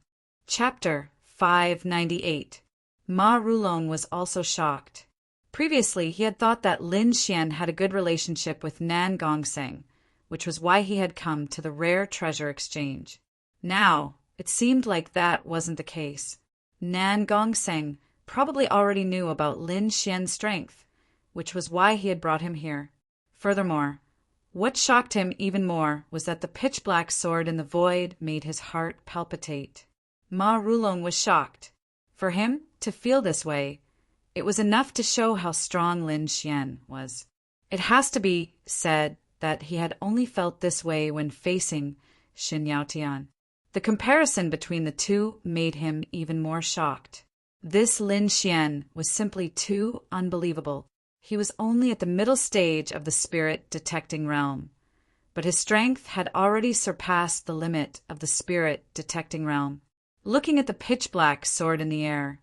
A: Chapter 598. Ma Rulong was also shocked. Previously, he had thought that Lin Xian had a good relationship with Nan Gongseng, which was why he had come to the rare treasure exchange. Now, it seemed like that wasn't the case. Nan Gongseng probably already knew about Lin Xian's strength, which was why he had brought him here. Furthermore, what shocked him even more was that the pitch-black sword in the void made his heart palpitate. Ma Rulong was shocked. For him to feel this way, it was enough to show how strong Lin Xian was. It has to be said that he had only felt this way when facing Xin Yaotian. The comparison between the two made him even more shocked. This Lin Xian was simply too unbelievable. He was only at the middle stage of the spirit-detecting realm, but his strength had already surpassed the limit of the spirit-detecting realm. Looking at the pitch-black sword in the air,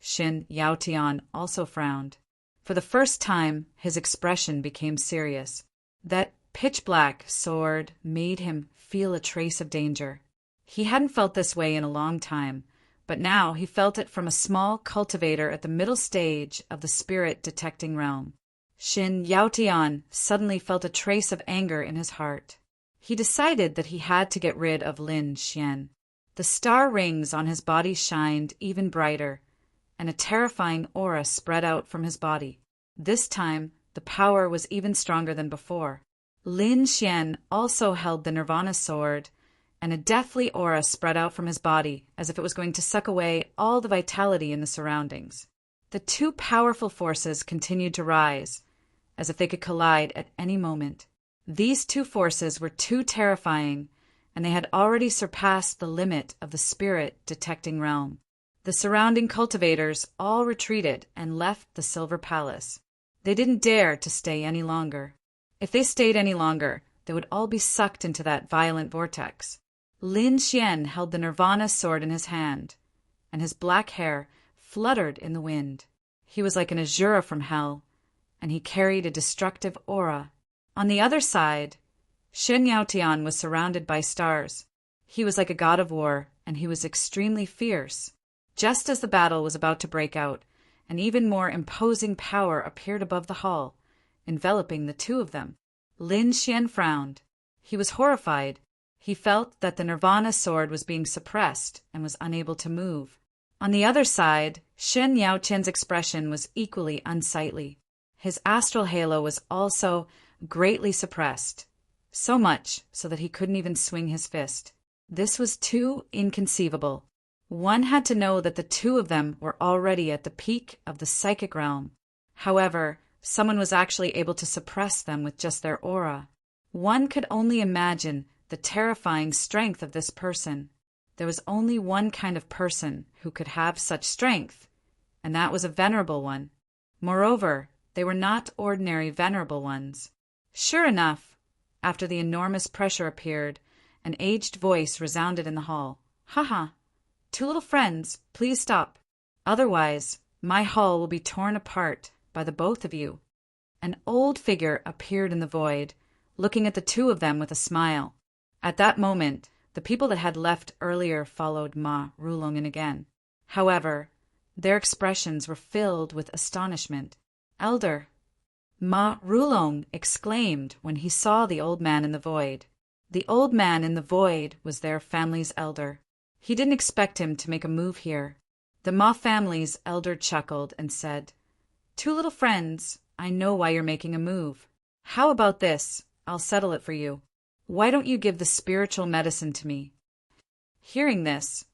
A: Xin Yaotian also frowned. For the first time, his expression became serious. That pitch-black sword made him feel a trace of danger. He hadn't felt this way in a long time, but now he felt it from a small cultivator at the middle stage of the spirit-detecting realm. Xin Yaotian suddenly felt a trace of anger in his heart. He decided that he had to get rid of Lin Xian. The star rings on his body shined even brighter, and a terrifying aura spread out from his body. This time, the power was even stronger than before. Lin Xian also held the Nirvana sword, and a deathly aura spread out from his body as if it was going to suck away all the vitality in the surroundings. The two powerful forces continued to rise, as if they could collide at any moment. These two forces were too terrifying, and they had already surpassed the limit of the spirit-detecting realm. The surrounding cultivators all retreated and left the Silver Palace. They didn't dare to stay any longer. If they stayed any longer, they would all be sucked into that violent vortex. Lin Xian held the Nirvana sword in his hand, and his black hair fluttered in the wind. He was like an Azura from hell, and he carried a destructive aura. On the other side, Xin Yaotian was surrounded by stars. He was like a god of war, and he was extremely fierce. Just as the battle was about to break out, an even more imposing power appeared above the hall, enveloping the two of them. Lin Xian frowned. He was horrified. He felt that the Nirvana sword was being suppressed and was unable to move. On the other side, Xin Yaotian's expression was equally unsightly. His astral halo was also greatly suppressed, so much so that he couldn't even swing his fist. This was too inconceivable. One had to know that the two of them were already at the peak of the psychic realm. However, someone was actually able to suppress them with just their aura. One could only imagine the terrifying strength of this person. There was only one kind of person who could have such strength, and that was a venerable one. Moreover, they were not ordinary venerable ones. Sure enough, after the enormous pressure appeared, an aged voice resounded in the hall. "Ha! Two little friends, please stop. Otherwise, my hall will be torn apart by the both of you." An old figure appeared in the void, looking at the two of them with a smile. At that moment, the people that had left earlier followed Ma Rulong in again. However, their expressions were filled with astonishment. "Elder!" Ma Rulong exclaimed when he saw the old man in the void. The old man in the void was their family's elder. He didn't expect him to make a move here. The Ma family's elder chuckled and said, "Two little friends, I know why you're making a move. How about this? I'll settle it for you. Why don't you give the spiritual medicine to me?" Hearing this,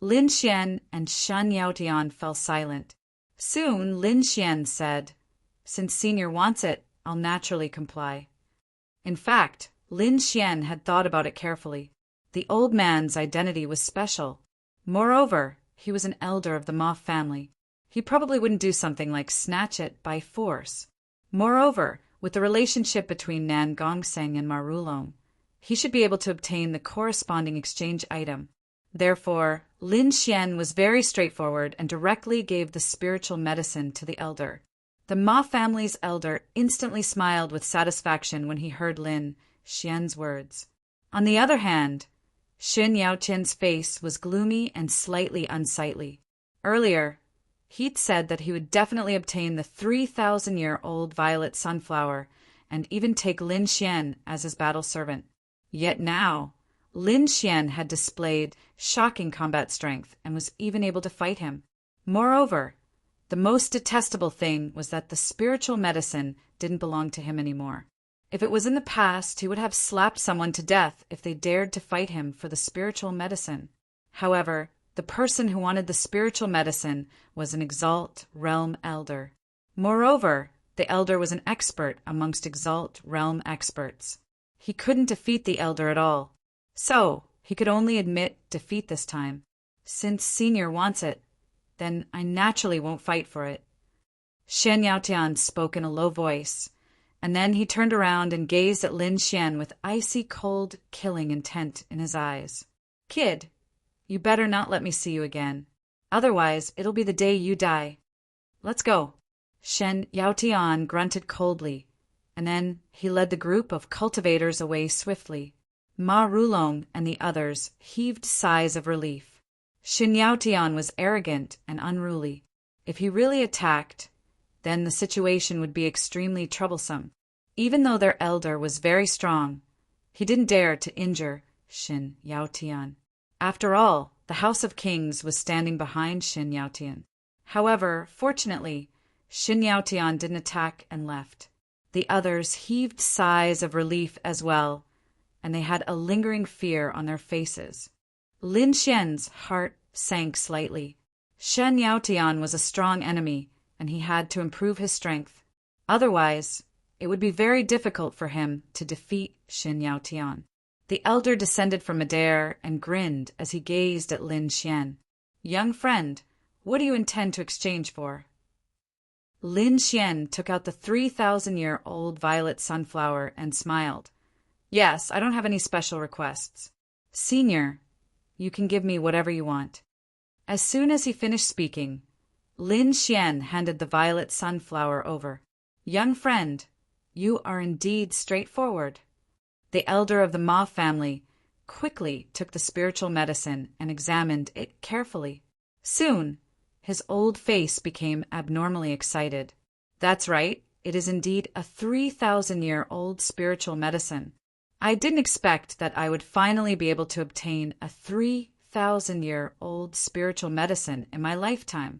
A: Lin Xian and Shan Yaotian fell silent. Soon, Lin Xian said, "Since Senior wants it, I'll naturally comply." In fact, Lin Xian had thought about it carefully. The old man's identity was special. Moreover, he was an elder of the Ma family. He probably wouldn't do something like snatch it by force. Moreover, with the relationship between Nan Gongseng and Ma Rulong, he should be able to obtain the corresponding exchange item. Therefore, Lin Xian was very straightforward and directly gave the spiritual medicine to the elder. The Ma family's elder instantly smiled with satisfaction when he heard Lin Xian's words. On the other hand, Xin Yaotian's face was gloomy and slightly unsightly. Earlier, he'd said that he would definitely obtain the 3,000-year-old violet sunflower and even take Lin Xian as his battle servant. Yet now, Lin Xian had displayed shocking combat strength and was even able to fight him. Moreover, the most detestable thing was that the spiritual medicine didn't belong to him anymore. If it was in the past, he would have slapped someone to death if they dared to fight him for the spiritual medicine. However, the person who wanted the spiritual medicine was an Exalt Realm Elder. Moreover, the Elder was an expert amongst Exalt Realm experts. He couldn't defeat the Elder at all. So, he could only admit defeat this time. Since Senior wants it, then I naturally won't fight for it. Shen Yaotian spoke in a low voice, and then he turned around and gazed at Lin Xian with icy cold, killing intent in his eyes. "Kid, you better not let me see you again. Otherwise, it'll be the day you die. Let's go." Shen Yaotian grunted coldly, and then he led the group of cultivators away swiftly. Ma Rulong and the others heaved sighs of relief. Xin Yaotian was arrogant and unruly. If he really attacked, then the situation would be extremely troublesome. Even though their elder was very strong, he didn't dare to injure Xin Yaotian. After all, the House of Kings was standing behind Xin Yaotian. However, fortunately, Xin Yaotian didn't attack and left. The others heaved sighs of relief as well, and they had a lingering fear on their faces. Lin Xian's heart sank slightly. Shen Yaotian was a strong enemy, and he had to improve his strength. Otherwise, it would be very difficult for him to defeat Xin Yaotian. The elder descended from midair and grinned as he gazed at Lin Xian. "Young friend, what do you intend to exchange for?" Lin Xian took out the 3,000-year-old violet sunflower and smiled. "Yes, I don't have any special requests. Senior, you can give me whatever you want." As soon as he finished speaking, Lin Xian handed the violet sunflower over. "Young friend, you are indeed straightforward." The elder of the Ma family quickly took the spiritual medicine and examined it carefully. Soon, his old face became abnormally excited. "That's right, it is indeed a 3,000-year-old spiritual medicine. I didn't expect that I would finally be able to obtain a 3,000-year-old spiritual medicine in my lifetime."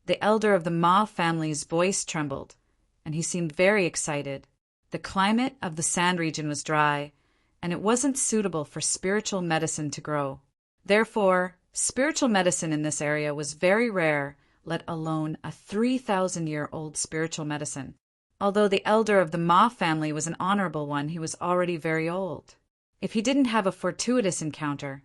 A: The elder of the Ma family's voice trembled, and he seemed very excited. The climate of the sand region was dry, and it wasn't suitable for spiritual medicine to grow. Therefore, spiritual medicine in this area was very rare, let alone a 3,000-year-old spiritual medicine. Although the elder of the Ma family was an honorable one, he was already very old. If he didn't have a fortuitous encounter,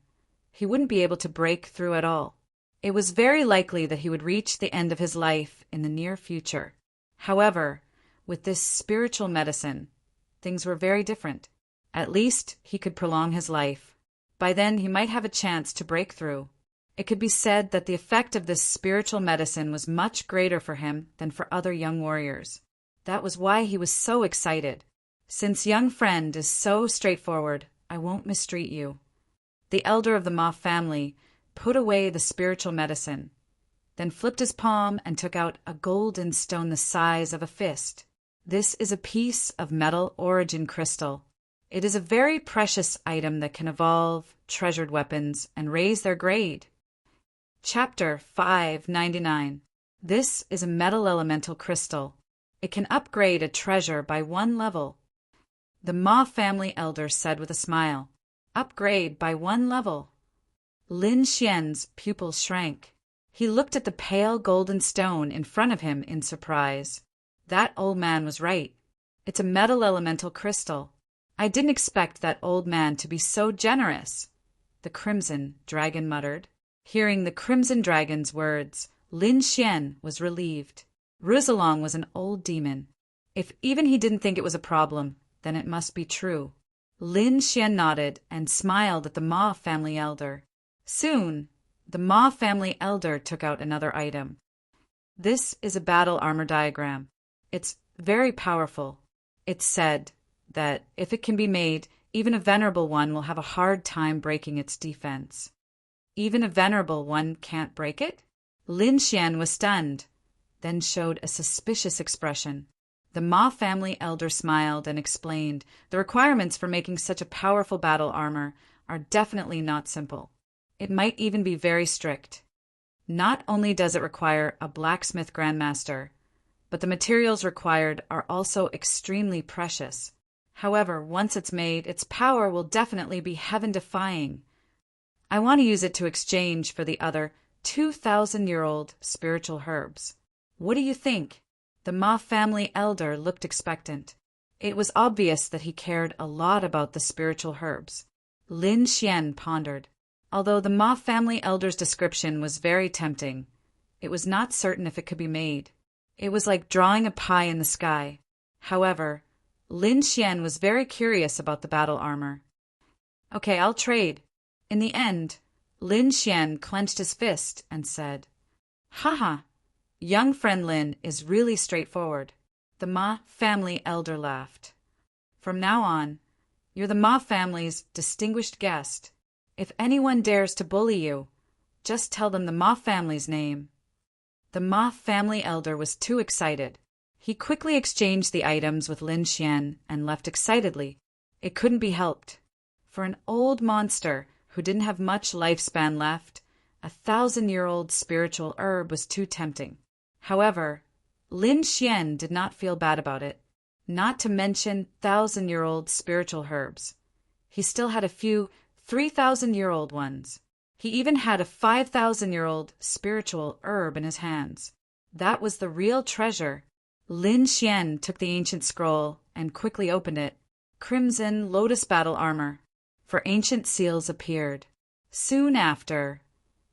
A: he wouldn't be able to break through at all. It was very likely that he would reach the end of his life in the near future. However, with this spiritual medicine, things were very different. At least he could prolong his life. By then he might have a chance to break through. It could be said that the effect of this spiritual medicine was much greater for him than for other young warriors. That was why he was so excited. "Since young friend is so straightforward, I won't mistreat you." The elder of the Ma family put away the spiritual medicine, then flipped his palm and took out a golden stone the size of a fist. This is a piece of metal origin crystal. It is a very precious item that can evolve treasured weapons and raise their grade. Chapter 599. This is a metal elemental crystal. It can upgrade a treasure by 1 level. The Ma family elder said with a smile, "Upgrade by 1 level." Lin Xian's pupils shrank. He looked at the pale golden stone in front of him in surprise. That old man was right. It's a metal elemental crystal. I didn't expect that old man to be so generous, the Crimson Dragon muttered. Hearing the Crimson Dragon's words, Lin Xian was relieved. Rizalong was an old demon. If even he didn't think it was a problem, then it must be true. Lin Xian nodded and smiled at the Ma family elder. Soon, the Ma family elder took out another item. This is a battle armor diagram. It's very powerful. It's said that if it can be made, even a venerable one will have a hard time breaking its defense. Even a venerable one can't break it? Lin Xian was stunned, then showed a suspicious expression. The Ma family elder smiled and explained the requirements for making such a powerful battle armor are definitely not simple. It might even be very strict. Not only does it require a blacksmith grandmaster, but the materials required are also extremely precious. However, once it's made, its power will definitely be heaven-defying. I want to use it to exchange for the other 2,000-year-old spiritual herbs. What do you think? The Ma family elder looked expectant. It was obvious that he cared a lot about the spiritual herbs. Lin Xian pondered. Although the Ma family elder's description was very tempting, it was not certain if it could be made. It was like drawing a pie in the sky. However, Lin Xian was very curious about the battle armor. Okay, I'll trade. In the end, Lin Xian clenched his fist and said, Haha, young friend Lin is really straightforward. The Ma family elder laughed. From now on, you're the Ma family's distinguished guest. If anyone dares to bully you, just tell them the Ma family's name. The Ma family elder was too excited. He quickly exchanged the items with Lin Xian and left excitedly. It couldn't be helped. For an old monster who didn't have much lifespan left, 1,000-year-old spiritual herb was too tempting. However, Lin Xian did not feel bad about it, not to mention 1,000-year-old spiritual herbs. He still had a few 3,000-year-old ones. He even had a 5,000-year-old spiritual herb in his hands. That was the real treasure. Lin Xian took the ancient scroll and quickly opened it. Crimson Lotus battle armor. For ancient seals appeared. Soon after,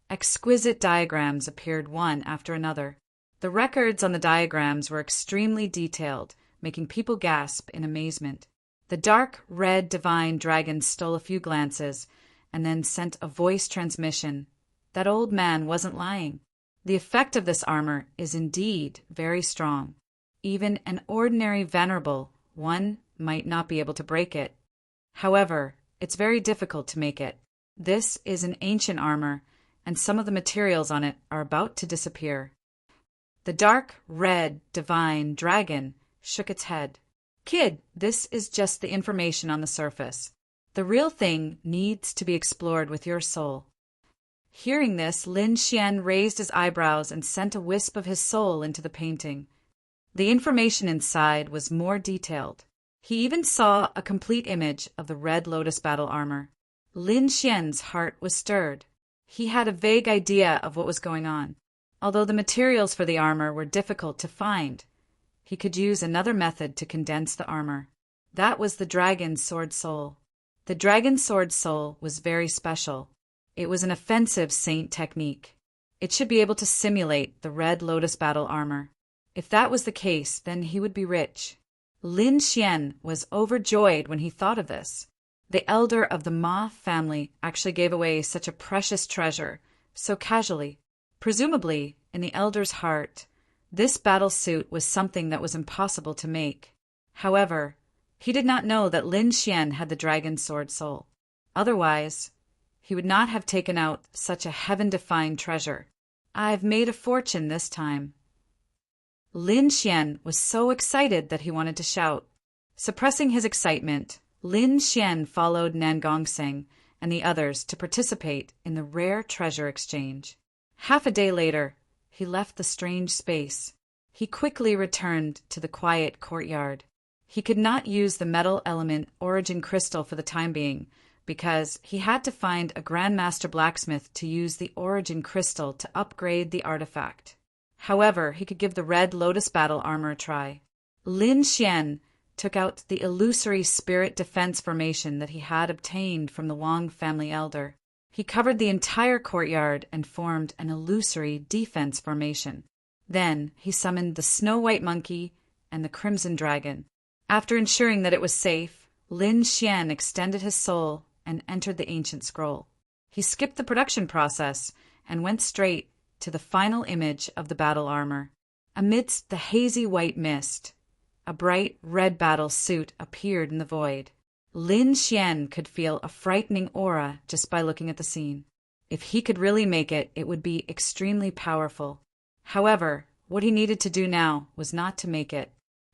A: exquisite diagrams appeared one after another. The records on the diagrams were extremely detailed, making people gasp in amazement. The dark red divine dragon stole a few glances and then sent a voice transmission. That old man wasn't lying. The effect of this armor is indeed very strong. Even an ordinary venerable one might not be able to break it. However, it's very difficult to make it. This is an ancient armor, and some of the materials on it are about to disappear. The dark red divine dragon shook its head. Kid, this is just the information on the surface. The real thing needs to be explored with your soul. Hearing this, Lin Xian raised his eyebrows and sent a wisp of his soul into the painting. The information inside was more detailed. He even saw a complete image of the Red Lotus battle armor. Lin Xian's heart was stirred. He had a vague idea of what was going on. Although the materials for the armor were difficult to find, he could use another method to condense the armor. That was the dragon's sword soul. The dragon's sword soul was very special. It was an offensive saint technique. It should be able to simulate the Red Lotus battle armor. If that was the case, then he would be rich. Lin Xian was overjoyed when he thought of this. The elder of the Ma family actually gave away such a precious treasure so casually. Presumably, in the elder's heart, this battle suit was something that was impossible to make. However, he did not know that Lin Xian had the dragon's sword soul. Otherwise, he would not have taken out such a heaven-defying treasure. I've made a fortune this time. Lin Xian was so excited that he wanted to shout. Suppressing his excitement, Lin Xian followed Nangongxing and the others to participate in the rare treasure exchange. Half a day later, he left the strange space. He quickly returned to the quiet courtyard. He could not use the metal element origin crystal for the time being because he had to find a Grandmaster blacksmith to use the origin crystal to upgrade the artifact. However, he could give the Red Lotus battle armor a try. Lin Xian took out the illusory spirit defense formation that he had obtained from the Wang family elder. He covered the entire courtyard and formed an illusory defense formation. Then he summoned the Snow White Monkey and the Crimson Dragon. After ensuring that it was safe, Lin Xian extended his soul and entered the ancient scroll. He skipped the production process and went straight to the final image of the battle armor. Amidst the hazy white mist, a bright red battle suit appeared in the void. Lin Xian could feel a frightening aura just by looking at the scene. If he could really make it, it would be extremely powerful. However, what he needed to do now was not to make it.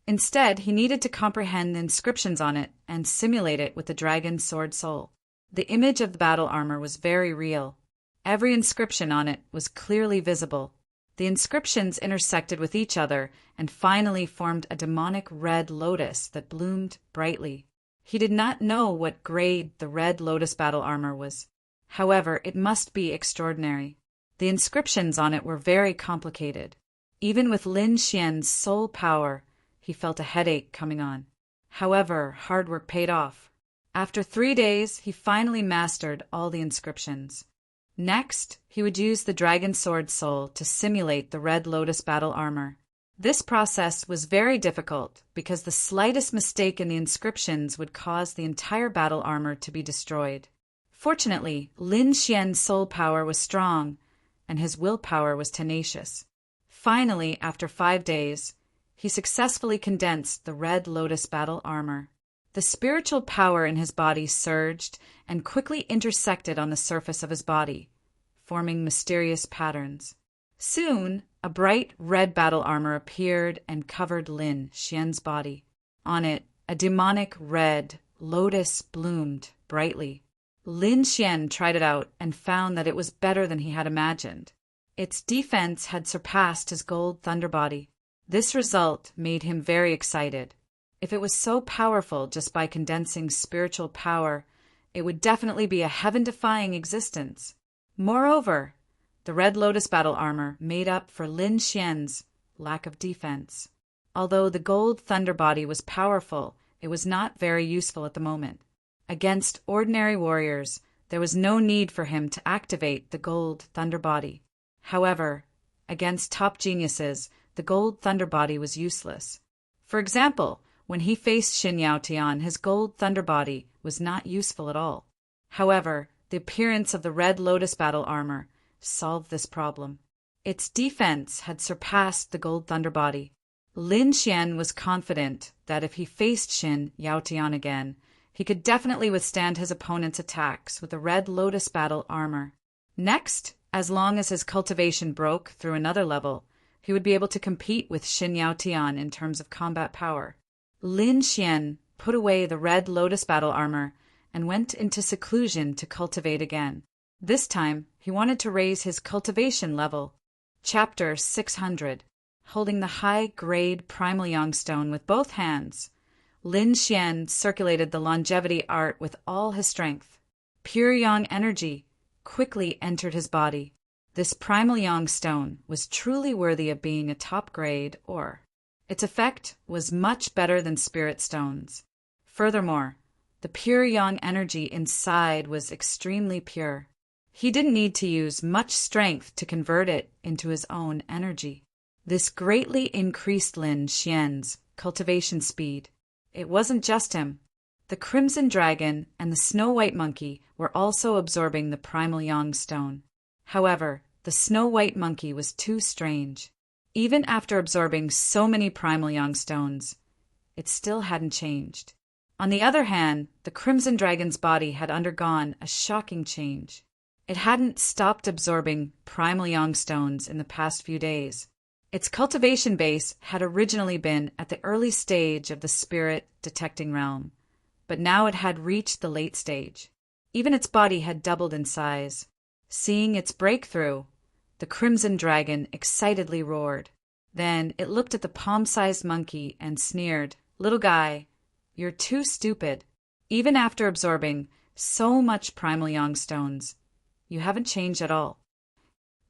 A: Instead, he needed to comprehend the inscriptions on it and simulate it with the dragon's sword soul. The image of the battle armor was very real. Every inscription on it was clearly visible. The inscriptions intersected with each other and finally formed a demonic red lotus that bloomed brightly. He did not know what grade the Red Lotus battle armor was. However, it must be extraordinary. The inscriptions on it were very complicated. Even with Lin Xian's soul power, he felt a headache coming on. However, hard work paid off. After 3 days, he finally mastered all the inscriptions. Next, he would use the Dragon Sword Soul to simulate the Red Lotus battle armor. This process was very difficult because the slightest mistake in the inscriptions would cause the entire battle armor to be destroyed. Fortunately, Lin Xian's soul power was strong, and his willpower was tenacious. Finally, after 5 days, he successfully condensed the Red Lotus battle armor. The spiritual power in his body surged and quickly intersected on the surface of his body, forming mysterious patterns. Soon, a bright red battle armor appeared and covered Lin Xian's body. On it, a demonic red lotus bloomed brightly. Lin Xian tried it out and found that it was better than he had imagined. Its defense had surpassed his gold thunder body. This result made him very excited. If it was so powerful just by condensing spiritual power, it would definitely be a heaven-defying existence. Moreover, the Red Lotus battle armor made up for Lin Xian's lack of defense. Although the gold thunder body was powerful, it was not very useful at the moment. Against ordinary warriors, there was no need for him to activate the gold thunder body. However, against top geniuses, the gold thunder body was useless. For example, when he faced Xin Yaotian, his gold thunder body was not useful at all. However, the appearance of the Red Lotus battle armor solved this problem. Its defense had surpassed the gold thunder body. Lin Xian was confident that if he faced Xin Yaotian again, he could definitely withstand his opponent's attacks with the Red Lotus battle armor. Next, as long as his cultivation broke through another level, he would be able to compete with Xin Yaotian in terms of combat power. Lin Xian put away the Red Lotus battle armor and went into seclusion to cultivate again. This time, he wanted to raise his cultivation level. Chapter 600. Holding the high-grade primal yang stone with both hands, Lin Xian circulated the longevity art with all his strength. Pure yang energy quickly entered his body. This primal yang stone was truly worthy of being a top-grade ore. Its effect was much better than spirit stones. Furthermore, the pure yang energy inside was extremely pure. He didn't need to use much strength to convert it into his own energy. This greatly increased Lin Xian's cultivation speed. It wasn't just him. The Crimson Dragon and the Snow White Monkey were also absorbing the primal yang stone. However, the Snow White Monkey was too strange. Even after absorbing so many primal yang stones, it still hadn't changed. On the other hand, the Crimson Dragon's body had undergone a shocking change. It hadn't stopped absorbing primal yang stones in the past few days. Its cultivation base had originally been at the early stage of the spirit detecting realm, but now it had reached the late stage. Even its body had doubled in size. Seeing its breakthrough, the Crimson Dragon excitedly roared. Then it looked at the palm-sized monkey and sneered, "Little guy, you're too stupid." Even after absorbing So much primal yang stones. You haven't changed at all.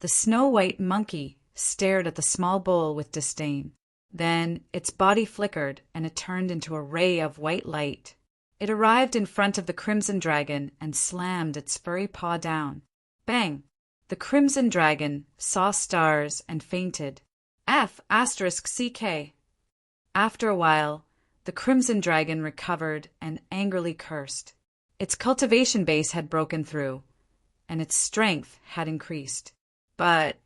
A: The snow-white monkey stared at the small bowl with disdain. Then its body flickered, and it turned into a ray of white light. It arrived in front of the crimson dragon and slammed its furry paw down. Bang! The crimson dragon saw stars and fainted. F***CK. After a while, the crimson dragon recovered and angrily cursed. Its cultivation base had broken through, and its strength had increased. But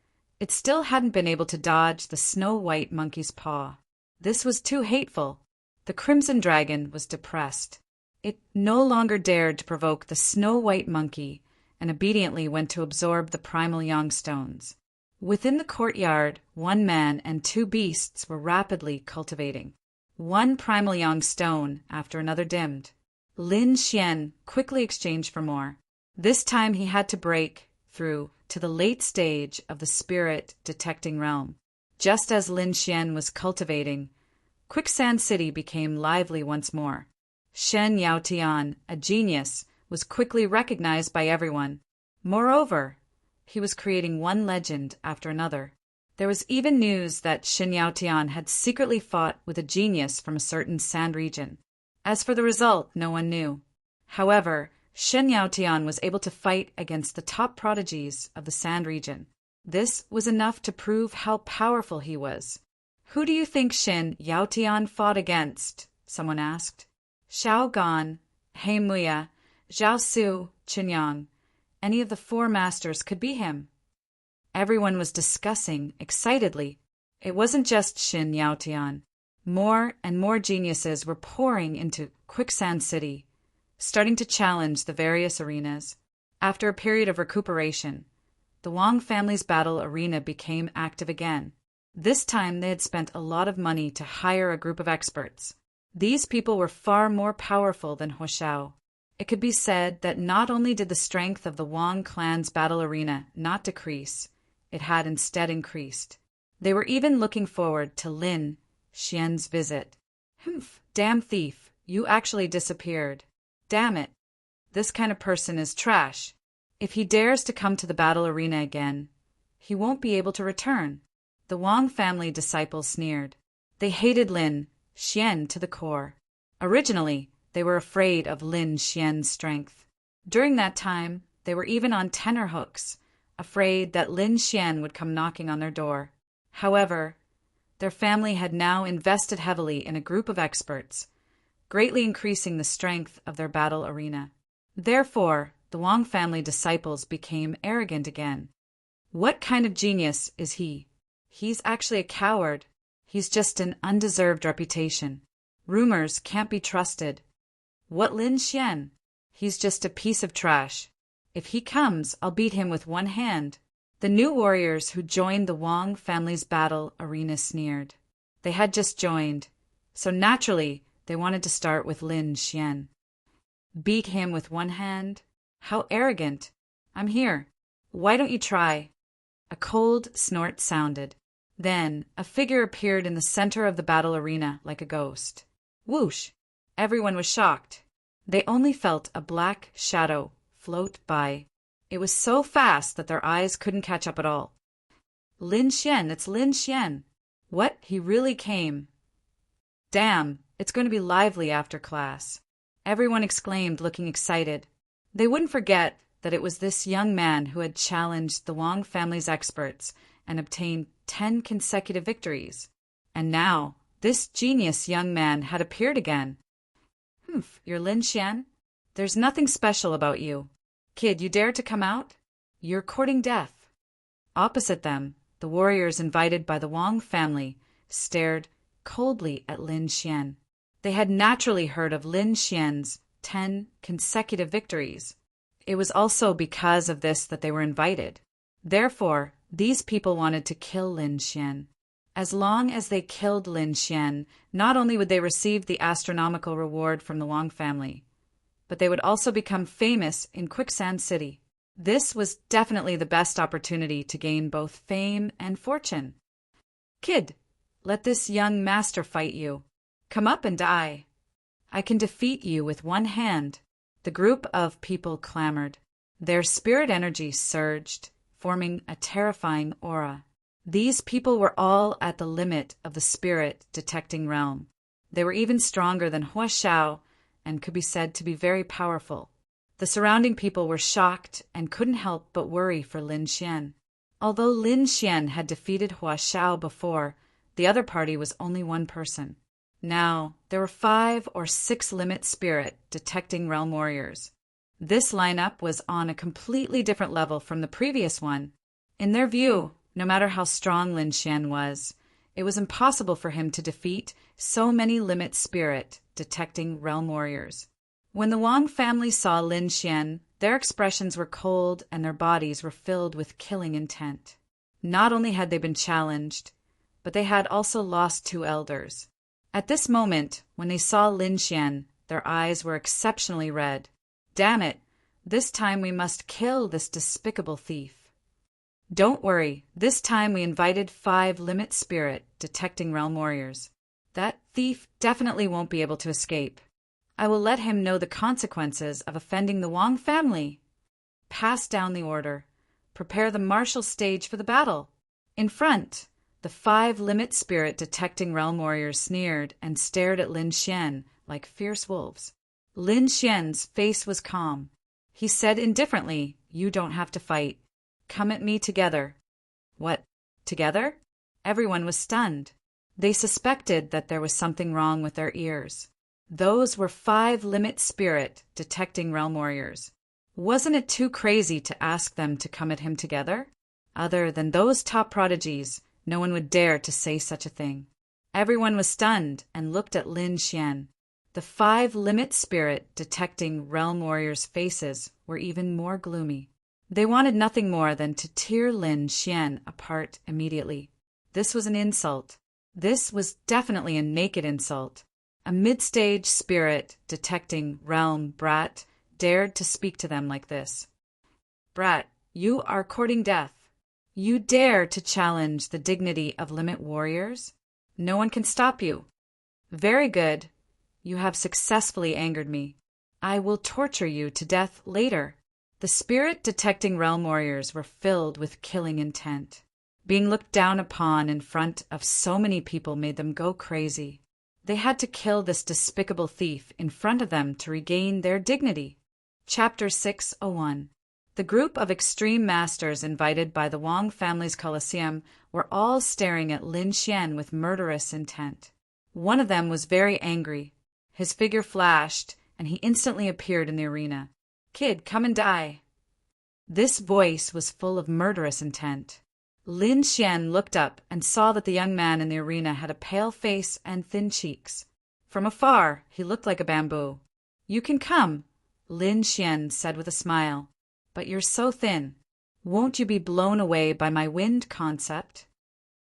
A: it still hadn't been able to dodge the snow-white monkey's paw. This was too hateful. The crimson dragon was depressed. It no longer dared to provoke the snow-white monkey and obediently went to absorb the primal yang stones. Within the courtyard, one man and two beasts were rapidly cultivating. One primal yang stone after another dimmed. Lin Xian quickly exchanged for more. This time he had to break through to the late stage of the spirit detecting realm. Just as Lin Xian was cultivating, Quicksand City became lively once more. Shen Yaotian, a genius, was quickly recognized by everyone. Moreover, he was creating one legend after another. There was even news that Shen Yaotian had secretly fought with a genius from a certain sand region. As for the result, no one knew. However, Shen Yaotian was able to fight against the top prodigies of the sand region. This was enough to prove how powerful he was. Who do you think Shen Yaotian fought against? Someone asked. Xiao Gan, He Muya, Zhao Su, Qinyang. Any of the four masters could be him. Everyone was discussing excitedly. It wasn't just Shen Yaotian. More and more geniuses were pouring into Quicksand City, starting to challenge the various arenas. After a period of recuperation, the Wang family's battle arena became active again. This time they had spent a lot of money to hire a group of experts. These people were far more powerful than Huoshao. It could be said that not only did the strength of the Wang clan's battle arena not decrease, it had instead increased. They were even looking forward to Lin Xian's visit. Humph, damn thief, you actually disappeared. Damn it, this kind of person is trash. If he dares to come to the battle arena again, he won't be able to return. The Wang family disciples sneered. They hated Lin Xian to the core. Originally, they were afraid of Lin Xian's strength. During that time, they were even on tenterhooks, afraid that Lin Xian would come knocking on their door. However, their family had now invested heavily in a group of experts, greatly increasing the strength of their battle arena. Therefore, the Wang family disciples became arrogant again. What kind of genius is he? He's actually a coward. He's just an undeserved reputation. Rumors can't be trusted. What Lin Xian? He's just a piece of trash. If he comes, I'll beat him with one hand. The new warriors who joined the Wang family's battle arena sneered. They had just joined, so naturally they wanted to start with Lin Xian. Beat him with one hand? How arrogant. I'm here. Why don't you try? A cold snort sounded. Then a figure appeared in the center of the battle arena like a ghost. Whoosh! Everyone was shocked. They only felt a black shadow float by. It was so fast that their eyes couldn't catch up at all. Lin Xian, it's Lin Xian. What? He really came. Damn, it's going to be lively after class. Everyone exclaimed, looking excited. They wouldn't forget that it was this young man who had challenged the Wang family's experts and obtained 10 consecutive victories. And now, this genius young man had appeared again. Humph, you're Lin Xian? There's nothing special about you. Kid, you dare to come out? You're courting death. Opposite them, the warriors invited by the Wang family stared coldly at Lin Xian. They had naturally heard of Lin Xian's 10 consecutive victories. It was also because of this that they were invited. Therefore, these people wanted to kill Lin Xian. As long as they killed Lin Xian, not only would they receive the astronomical reward from the Wang family, but they would also become famous in Quicksand City. This was definitely the best opportunity to gain both fame and fortune. Kid, let this young master fight you. Come up and die. I can defeat you with one hand. The group of people clamored. Their spirit energy surged, forming a terrifying aura. These people were all at the limit of the spirit detecting realm. They were even stronger than Hua Xiao and could be said to be very powerful. The surrounding people were shocked and couldn't help but worry for Lin Xian. Although Lin Xian had defeated Hua Xiao before, the other party was only one person. Now, there were 5 or 6 limit spirit detecting realm warriors. This lineup was on a completely different level from the previous one. In their view, no matter how strong Lin Xian was, it was impossible for him to defeat so many limit spirit detecting realm warriors. When the Wang family saw Lin Xian, their expressions were cold and their bodies were filled with killing intent. Not only had they been challenged, but they had also lost 2 elders. At this moment, when they saw Lin Xian, their eyes were exceptionally red. Damn it, this time we must kill this despicable thief. Don't worry, this time we invited 5 limit spirit detecting realm warriors. That thief definitely won't be able to escape. I will let him know the consequences of offending the Wang family. Pass down the order. Prepare the martial stage for the battle. In front, the 5 limit spirit detecting realm warriors sneered and stared at Lin Xian like fierce wolves. Lin Xian's face was calm. He said indifferently, "You don't have to fight. Come at me together." What? Together? Everyone was stunned. They suspected that there was something wrong with their ears. Those were 5 limit spirit detecting realm warriors. Wasn't it too crazy to ask them to come at him together? Other than those top prodigies, no one would dare to say such a thing. Everyone was stunned and looked at Lin Xian. The 5 limit spirit detecting realm warriors' faces were even more gloomy. They wanted nothing more than to tear Lin Xian apart immediately. This was an insult. This was definitely a naked insult. A mid-stage spirit detecting realm brat dared to speak to them like this. "Brat, you are courting death. You dare to challenge the dignity of limit warriors? No one can stop you. Very good. You have successfully angered me. I will torture you to death later." The spirit detecting realm warriors were filled with killing intent. Being looked down upon in front of so many people made them go crazy. They had to kill this despicable thief in front of them to regain their dignity. Chapter 601. The group of extreme masters invited by the Wang family's Colosseum were all staring at Lin Xian with murderous intent. One of them was very angry. His figure flashed, and he instantly appeared in the arena. "Kid, come and die." This voice was full of murderous intent. Lin Xian looked up and saw that the young man in the arena had a pale face and thin cheeks. From afar, he looked like a bamboo. "You can come," Lin Xian said with a smile, "but you're so thin. Won't you be blown away by my wind concept?"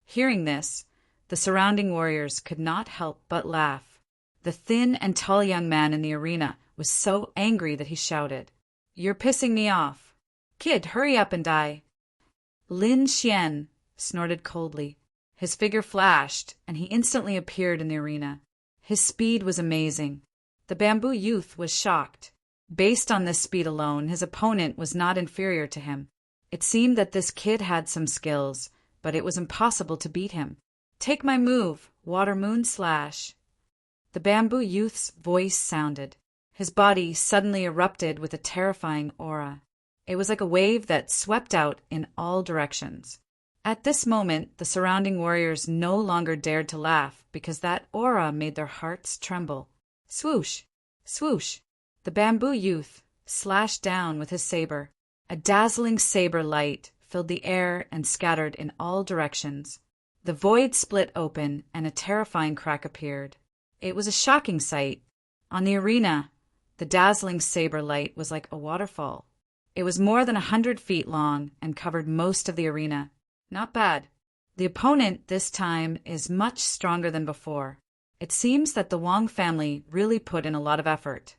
A: Hearing this, the surrounding warriors could not help but laugh. The thin and tall young man in the arena was so angry that he shouted, "You're pissing me off. Kid, hurry up and die." Lin Xian snorted coldly. His figure flashed, and he instantly appeared in the arena. His speed was amazing. The bamboo youth was shocked. Based on this speed alone, his opponent was not inferior to him. It seemed that this kid had some skills, but it was impossible to beat him. "Take my move, Water Moon Slash." The bamboo youth's voice sounded. His body suddenly erupted with a terrifying aura. It was like a wave that swept out in all directions. At this moment, the surrounding warriors no longer dared to laugh because that aura made their hearts tremble. Swoosh! Swoosh! The bamboo youth slashed down with his saber. A dazzling saber light filled the air and scattered in all directions. The void split open and a terrifying crack appeared. It was a shocking sight. On the arena, the dazzling saber light was like a waterfall. It was more than 100 feet long and covered most of the arena. Not bad. The opponent this time is much stronger than before. It seems that the Wang family really put in a lot of effort.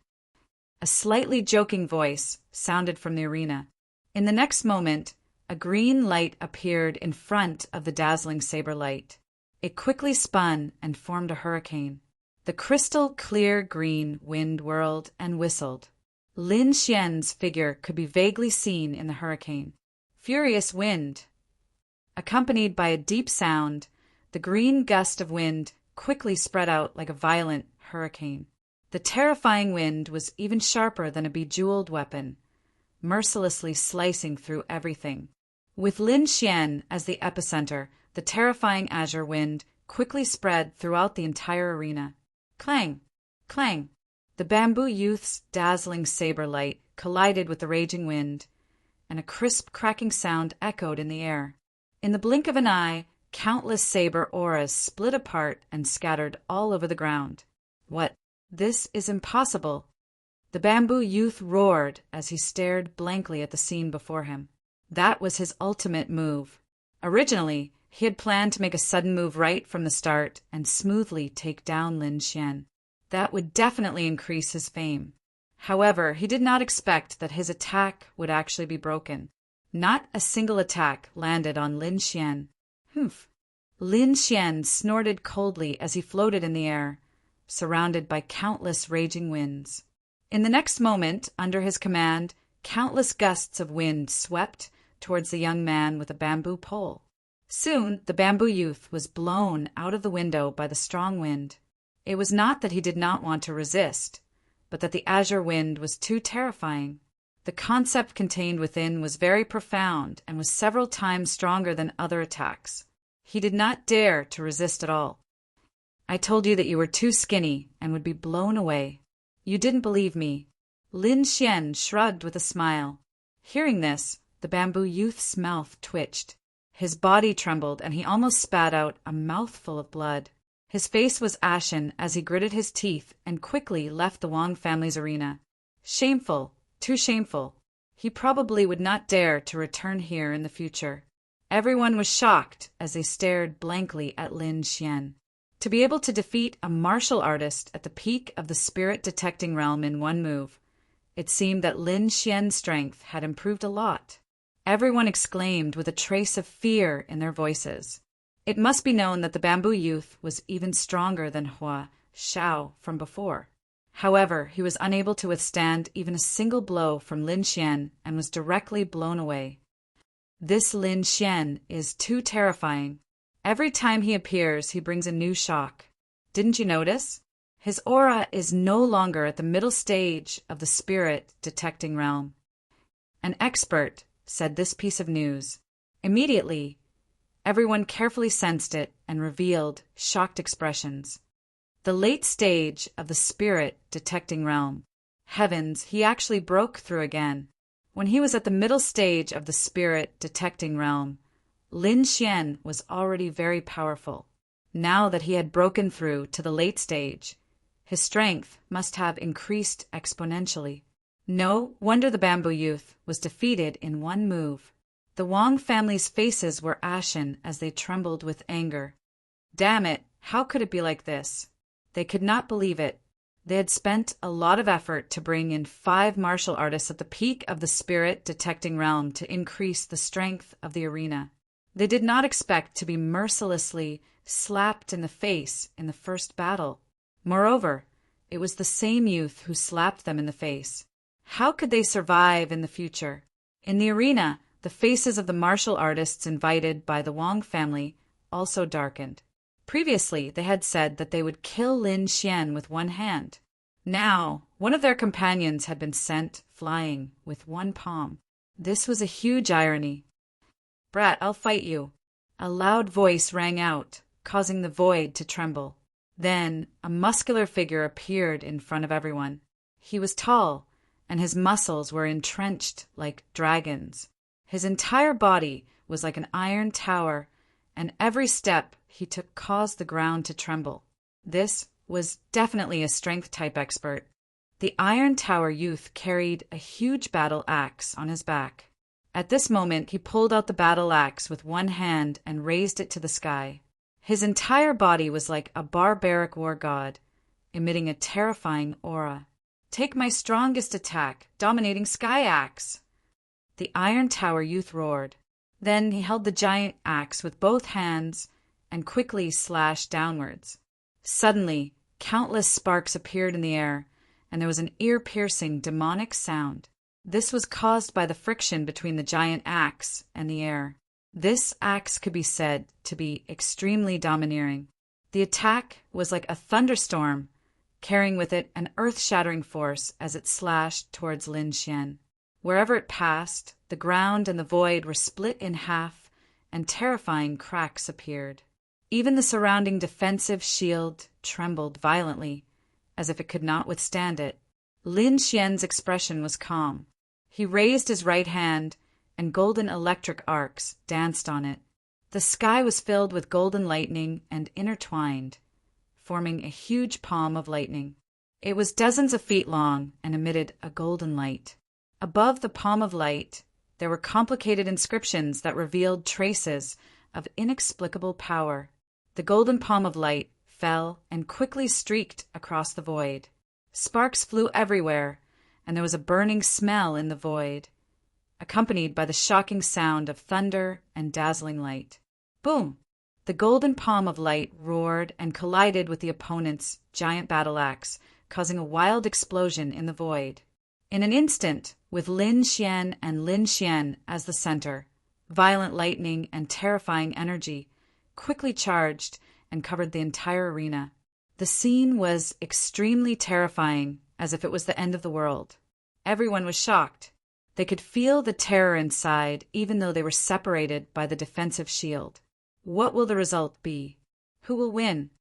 A: A slightly joking voice sounded from the arena. In the next moment, a green light appeared in front of the dazzling saber light. It quickly spun and formed a hurricane. The crystal clear green wind whirled and whistled. Lin Xian's figure could be vaguely seen in the hurricane. Furious wind. Accompanied by a deep sound, the green gust of wind quickly spread out like a violent hurricane. The terrifying wind was even sharper than a bejeweled weapon, mercilessly slicing through everything. With Lin Xian as the epicenter, the terrifying azure wind quickly spread throughout the entire arena. Clang! Clang! The bamboo youth's dazzling saber light collided with the raging wind, and a crisp cracking sound echoed in the air. In the blink of an eye, countless saber auras split apart and scattered all over the ground. What? This is impossible! The bamboo youth roared as he stared blankly at the scene before him. That was his ultimate move. Originally, he had planned to make a sudden move right from the start and smoothly take down Lin Xian. That would definitely increase his fame. However, he did not expect that his attack would actually be broken. Not a single attack landed on Lin Xian. Humph! Lin Xian snorted coldly as he floated in the air, surrounded by countless raging winds. In the next moment, under his command, countless gusts of wind swept towards the young man with a bamboo pole. Soon, the bamboo youth was blown out of the window by the strong wind. It was not that he did not want to resist, but that the azure wind was too terrifying. The concept contained within was very profound and was several times stronger than other attacks. He did not dare to resist at all. I told you that you were too skinny and would be blown away. You didn't believe me. Lin Xian shrugged with a smile. Hearing this, the bamboo youth's mouth twitched. His body trembled and he almost spat out a mouthful of blood. His face was ashen as he gritted his teeth and quickly left the Wang family's arena. Shameful, too shameful. He probably would not dare to return here in the future. Everyone was shocked as they stared blankly at Lin Xian. To be able to defeat a martial artist at the peak of the spirit-detecting realm in one move, it seemed that Lin Xian's strength had improved a lot. Everyone exclaimed with a trace of fear in their voices. It must be known that the bamboo youth was even stronger than Hua Xiao from before. However, he was unable to withstand even a single blow from Lin Xian and was directly blown away. This Lin Xian is too terrifying. Every time he appears, he brings a new shock. Didn't you notice? His aura is no longer at the middle stage of the spirit-detecting realm. An expert said this piece of news. Immediately, everyone carefully sensed it and revealed shocked expressions. The late stage of the spirit-detecting realm. Heavens, he actually broke through again. When he was at the middle stage of the spirit-detecting realm, Lin Xian was already very powerful. Now that he had broken through to the late stage, his strength must have increased exponentially. No wonder the bamboo youth was defeated in one move. The Wang family's faces were ashen as they trembled with anger. Damn it, how could it be like this? They could not believe it. They had spent a lot of effort to bring in 5 martial artists at the peak of the spirit-detecting realm to increase the strength of the arena. They did not expect to be mercilessly slapped in the face in the first battle. Moreover, it was the same youth who slapped them in the face. How could they survive in the future? In the arena, the faces of the martial artists invited by the Wang family also darkened. Previously, they had said that they would kill Lin Xian with one hand. Now, one of their companions had been sent flying with one palm. This was a huge irony. "Brat, I'll fight you." A loud voice rang out, causing the void to tremble. Then, a muscular figure appeared in front of everyone. He was tall, and his muscles were entrenched like dragons. His entire body was like an iron tower, and every step he took caused the ground to tremble. This was definitely a strength-type expert. The Iron Tower youth carried a huge battle axe on his back. At this moment, he pulled out the battle axe with one hand and raised it to the sky. His entire body was like a barbaric war god, emitting a terrifying aura. "Take my strongest attack, dominating sky axe!" The Iron Tower youth roared. Then he held the giant axe with both hands and quickly slashed downwards. Suddenly, countless sparks appeared in the air, and there was an ear-piercing demonic sound. This was caused by the friction between the giant axe and the air. This axe could be said to be extremely domineering. The attack was like a thunderstorm, carrying with it an earth-shattering force as it slashed towards Lin Xian. Wherever it passed, the ground and the void were split in half, and terrifying cracks appeared. Even the surrounding defensive shield trembled violently, as if it could not withstand it. Lin Xian's expression was calm. He raised his right hand, and golden electric arcs danced on it. The sky was filled with golden lightning and intertwined, forming a huge palm of lightning. It was dozens of feet long and emitted a golden light. Above the palm of light, there were complicated inscriptions that revealed traces of inexplicable power. The golden palm of light fell and quickly streaked across the void. Sparks flew everywhere, and there was a burning smell in the void, accompanied by the shocking sound of thunder and dazzling light. Boom! The golden palm of light roared and collided with the opponent's giant battle axe, causing a wild explosion in the void. In an instant, with Lin Xian and Lin Xian as the center, violent lightning and terrifying energy quickly charged and covered the entire arena. The scene was extremely terrifying, as if it was the end of the world. Everyone was shocked. They could feel the terror inside, even though they were separated by the defensive shield. What will the result be? Who will win?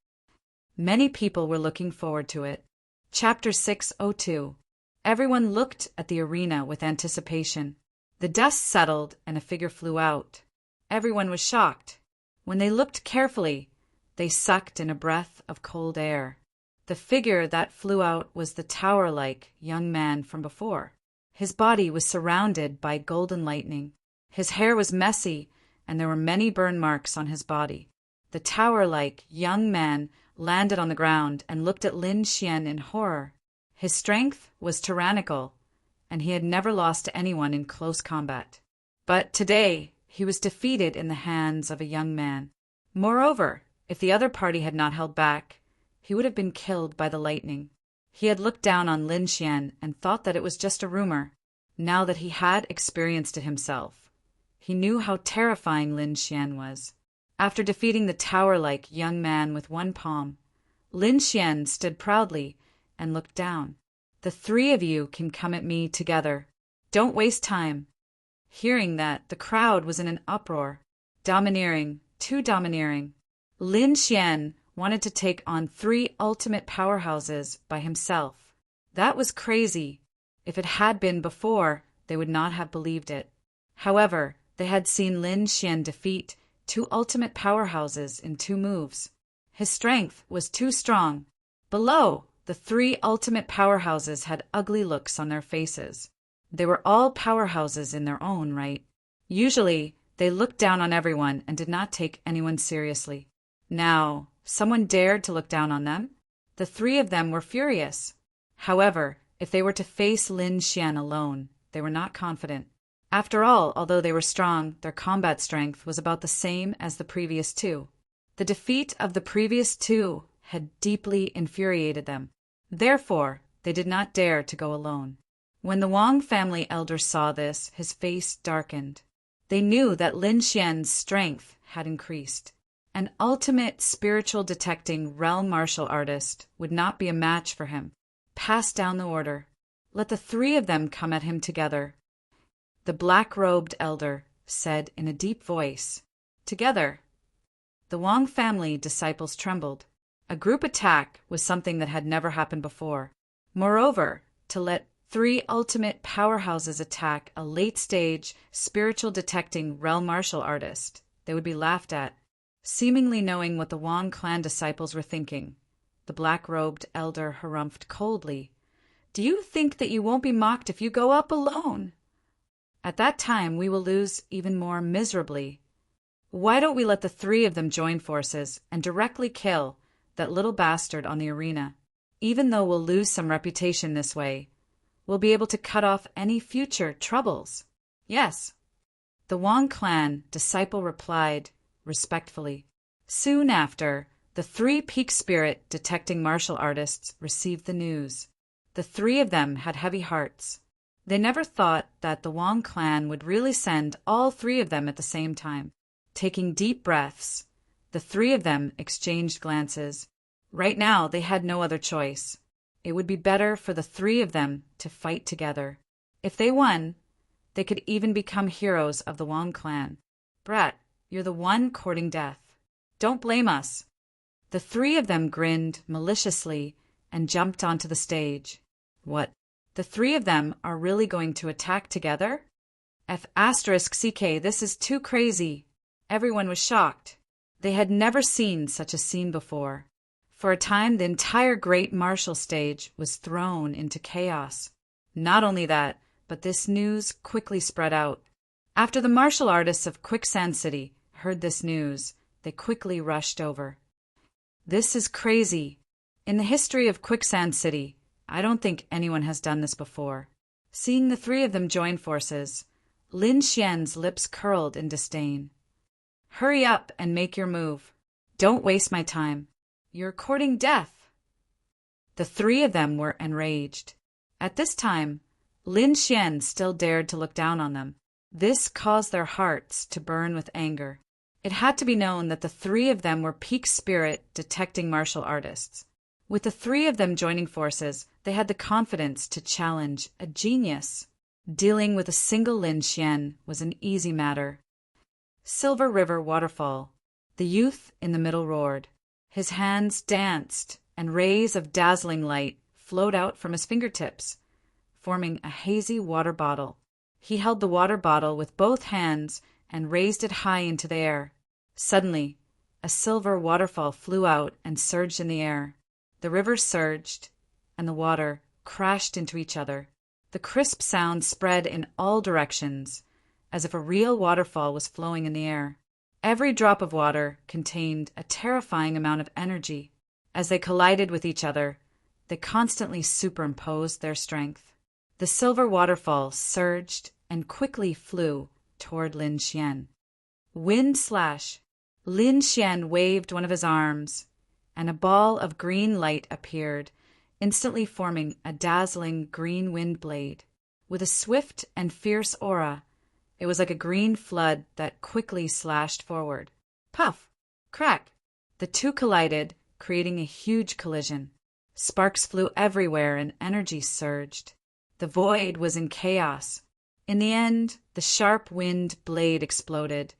A: Many people were looking forward to it. Chapter 602. Everyone looked at the arena with anticipation. The dust settled and a figure flew out. Everyone was shocked. When they looked carefully, they sucked in a breath of cold air. The figure that flew out was the tower-like young man from before. His body was surrounded by golden lightning. His hair was messy, and there were many burn marks on his body. The tower-like young man landed on the ground and looked at Lin Xian in horror. His strength was tyrannical, and he had never lost to anyone in close combat. But today, he was defeated in the hands of a young man. Moreover, if the other party had not held back, he would have been killed by the lightning. He had looked down on Lin Xian and thought that it was just a rumor. Now that he had experienced it himself, he knew how terrifying Lin Xian was. After defeating the tower-like young man with one palm, Lin Xian stood proudly and looked down. The three of you can come at me together. Don't waste time. Hearing that, the crowd was in an uproar. Domineering, too domineering. Lin Xian wanted to take on 3 ultimate powerhouses by himself. That was crazy. If it had been before, they would not have believed it. However, they had seen Lin Xian defeat 2 ultimate powerhouses in 2 moves. His strength was too strong. Below, the 3 ultimate powerhouses had ugly looks on their faces. They were all powerhouses in their own right. Usually, they looked down on everyone and did not take anyone seriously. Now, someone dared to look down on them. The 3 of them were furious. However, if they were to face Lin Xian alone, they were not confident. After all, although they were strong, their combat strength was about the same as the previous 2. The defeat of the previous 2 had deeply infuriated them. Therefore, they did not dare to go alone. When the Wang family elder saw this, his face darkened. They knew that Lin Xian's strength had increased. An ultimate spiritual detecting realm martial artist would not be a match for him. Pass down the order. Let the 3 of them come at him together. The black-robed elder said in a deep voice. Together. The Wang family disciples trembled. A group attack was something that had never happened before. Moreover, to let 3 ultimate powerhouses attack a late-stage, spiritual detecting realm martial artist, they would be laughed at. Seemingly knowing what the Wang clan disciples were thinking, the black-robed elder harumphed coldly. Do you think that you won't be mocked if you go up alone? At that time, we will lose even more miserably. Why don't we let the 3 of them join forces and directly kill that little bastard on the arena? Even though we'll lose some reputation this way, we'll be able to cut off any future troubles. Yes. The Wang clan disciple replied respectfully. Soon after, the 3 peak spirit detecting martial artists received the news. The three of them had heavy hearts. They never thought that the Wong clan would really send all three of them at the same time. Taking deep breaths, the three of them exchanged glances. Right now, they had no other choice. It would be better for the three of them to fight together. If they won, they could even become heroes of the Wong clan. Brat, you're the one courting death. Don't blame us. The three of them grinned maliciously and jumped onto the stage. What? The three of them are really going to attack together? F***CK, this is too crazy. Everyone was shocked. They had never seen such a scene before. For a time, the entire great martial stage was thrown into chaos. Not only that, but this news quickly spread out. After the martial artists of Quicksand City heard this news, they quickly rushed over. This is crazy. In the history of Quicksand City, I don't think anyone has done this before. Seeing the three of them join forces, Lin Xian's lips curled in disdain. Hurry up and make your move. Don't waste my time. You're courting death. The three of them were enraged. At this time, Lin Xian still dared to look down on them. This caused their hearts to burn with anger. It had to be known that the three of them were peak spirit detecting martial artists. With the three of them joining forces, they had the confidence to challenge a genius. Dealing with a single Lin Xian was an easy matter. Silver River Waterfall. The youth in the middle roared. His hands danced, and rays of dazzling light flowed out from his fingertips, forming a hazy water bottle. He held the water bottle with both hands and raised it high into the air. Suddenly, a silver waterfall flew out and surged in the air. The river surged, and the water crashed into each other. The crisp sound spread in all directions, as if a real waterfall was flowing in the air. Every drop of water contained a terrifying amount of energy. As they collided with each other, they constantly superimposed their strength. The silver waterfall surged and quickly flew toward Lin Xian. Wind slash! Lin Xian waved one of his arms, and a ball of green light appeared, instantly forming a dazzling green wind blade. With a swift and fierce aura, it was like a green flood that quickly slashed forward. Puff! Crack! The two collided, creating a huge collision. Sparks flew everywhere and energy surged. The void was in chaos. In the end, the sharp wind blade exploded,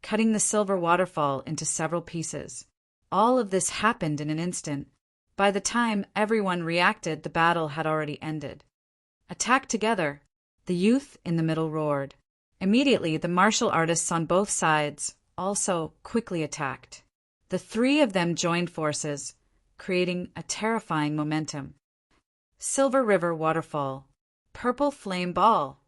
A: cutting the silver waterfall into several pieces. All of this happened in an instant. By the time everyone reacted, the battle had already ended. Attack together! The youth in the middle roared. Immediately, the martial artists on both sides also quickly attacked. The three of them joined forces, creating a terrifying momentum. Silver River Waterfall. Purple Flame Ball.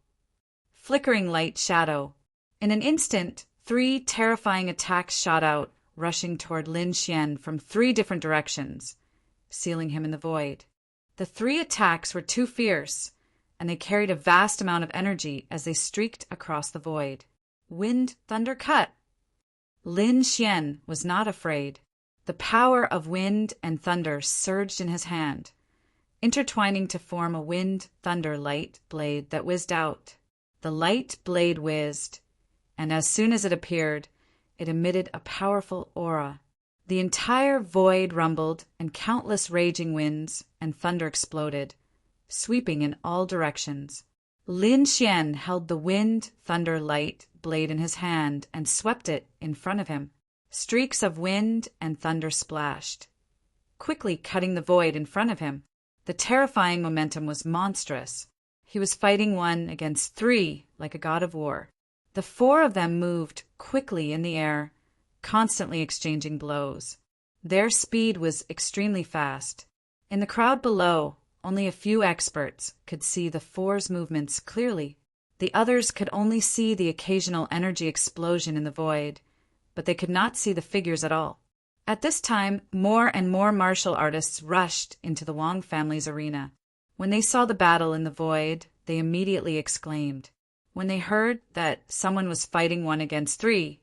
A: Flickering light shadow. In an instant, three terrifying attacks shot out, rushing toward Lin Xian from three different directions, sealing him in the void. The three attacks were too fierce, and they carried a vast amount of energy as they streaked across the void. Wind Thunder Cut! Lin Xian was not afraid. The power of wind and thunder surged in his hand, intertwining to form a wind thunder light blade that whizzed out. The light blade whizzed, and as soon as it appeared, it emitted a powerful aura. The entire void rumbled, and countless raging winds and thunder exploded, sweeping in all directions. Lin Xian held the wind thunder light blade in his hand and swept it in front of him. Streaks of wind and thunder splashed, quickly cutting the void in front of him. The terrifying momentum was monstrous. He was fighting one against three like a god of war. The four of them moved quickly in the air, constantly exchanging blows. Their speed was extremely fast. In the crowd below, only a few experts could see the four's movements clearly. The others could only see the occasional energy explosion in the void, but they could not see the figures at all. At this time, more and more martial artists rushed into the Wong family's arena. When they saw the battle in the void, they immediately exclaimed. When they heard that someone was fighting one against three,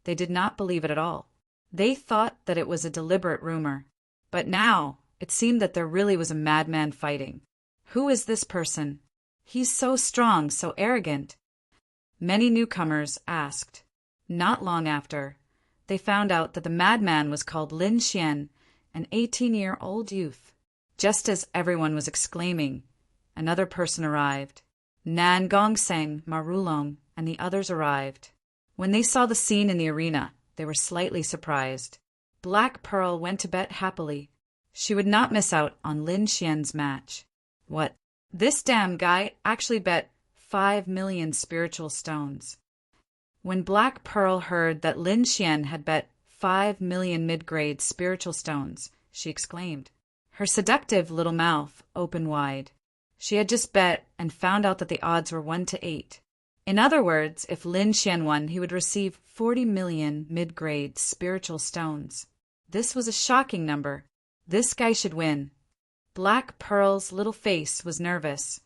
A: they did not believe it at all. They thought that it was a deliberate rumor. But now, it seemed that there really was a madman fighting. Who is this person? He's so strong, so arrogant. Many newcomers asked. Not long after, they found out that the madman was called Lin Xian, an 18-year-old youth. Just as everyone was exclaiming, another person arrived. Nan Gongseng, Marulong, and the others arrived. When they saw the scene in the arena, they were slightly surprised. Black Pearl went to bed happily. She would not miss out on Lin Xian's match. What? This damn guy actually bet 5 million spiritual stones. When Black Pearl heard that Lin Xian had bet 5 million mid-grade spiritual stones, she exclaimed. Her seductive little mouth opened wide. She had just bet and found out that the odds were 1 to 8. In other words, if Lin Xian won, he would receive 40 million mid-grade spiritual stones. This was a shocking number. This guy should win. Black Pearl's little face was nervous.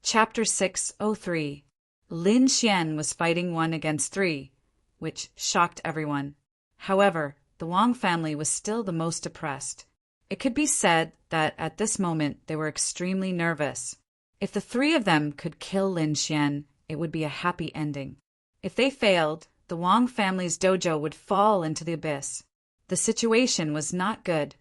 A: Chapter 603. Lin Xian was fighting 1 against 3, which shocked everyone. However, the Wang family was still the most depressed. It could be said that at this moment they were extremely nervous. If the 3 of them could kill Lin Xian, it would be a happy ending. If they failed, the Wang family's dojo would fall into the abyss. The situation was not good.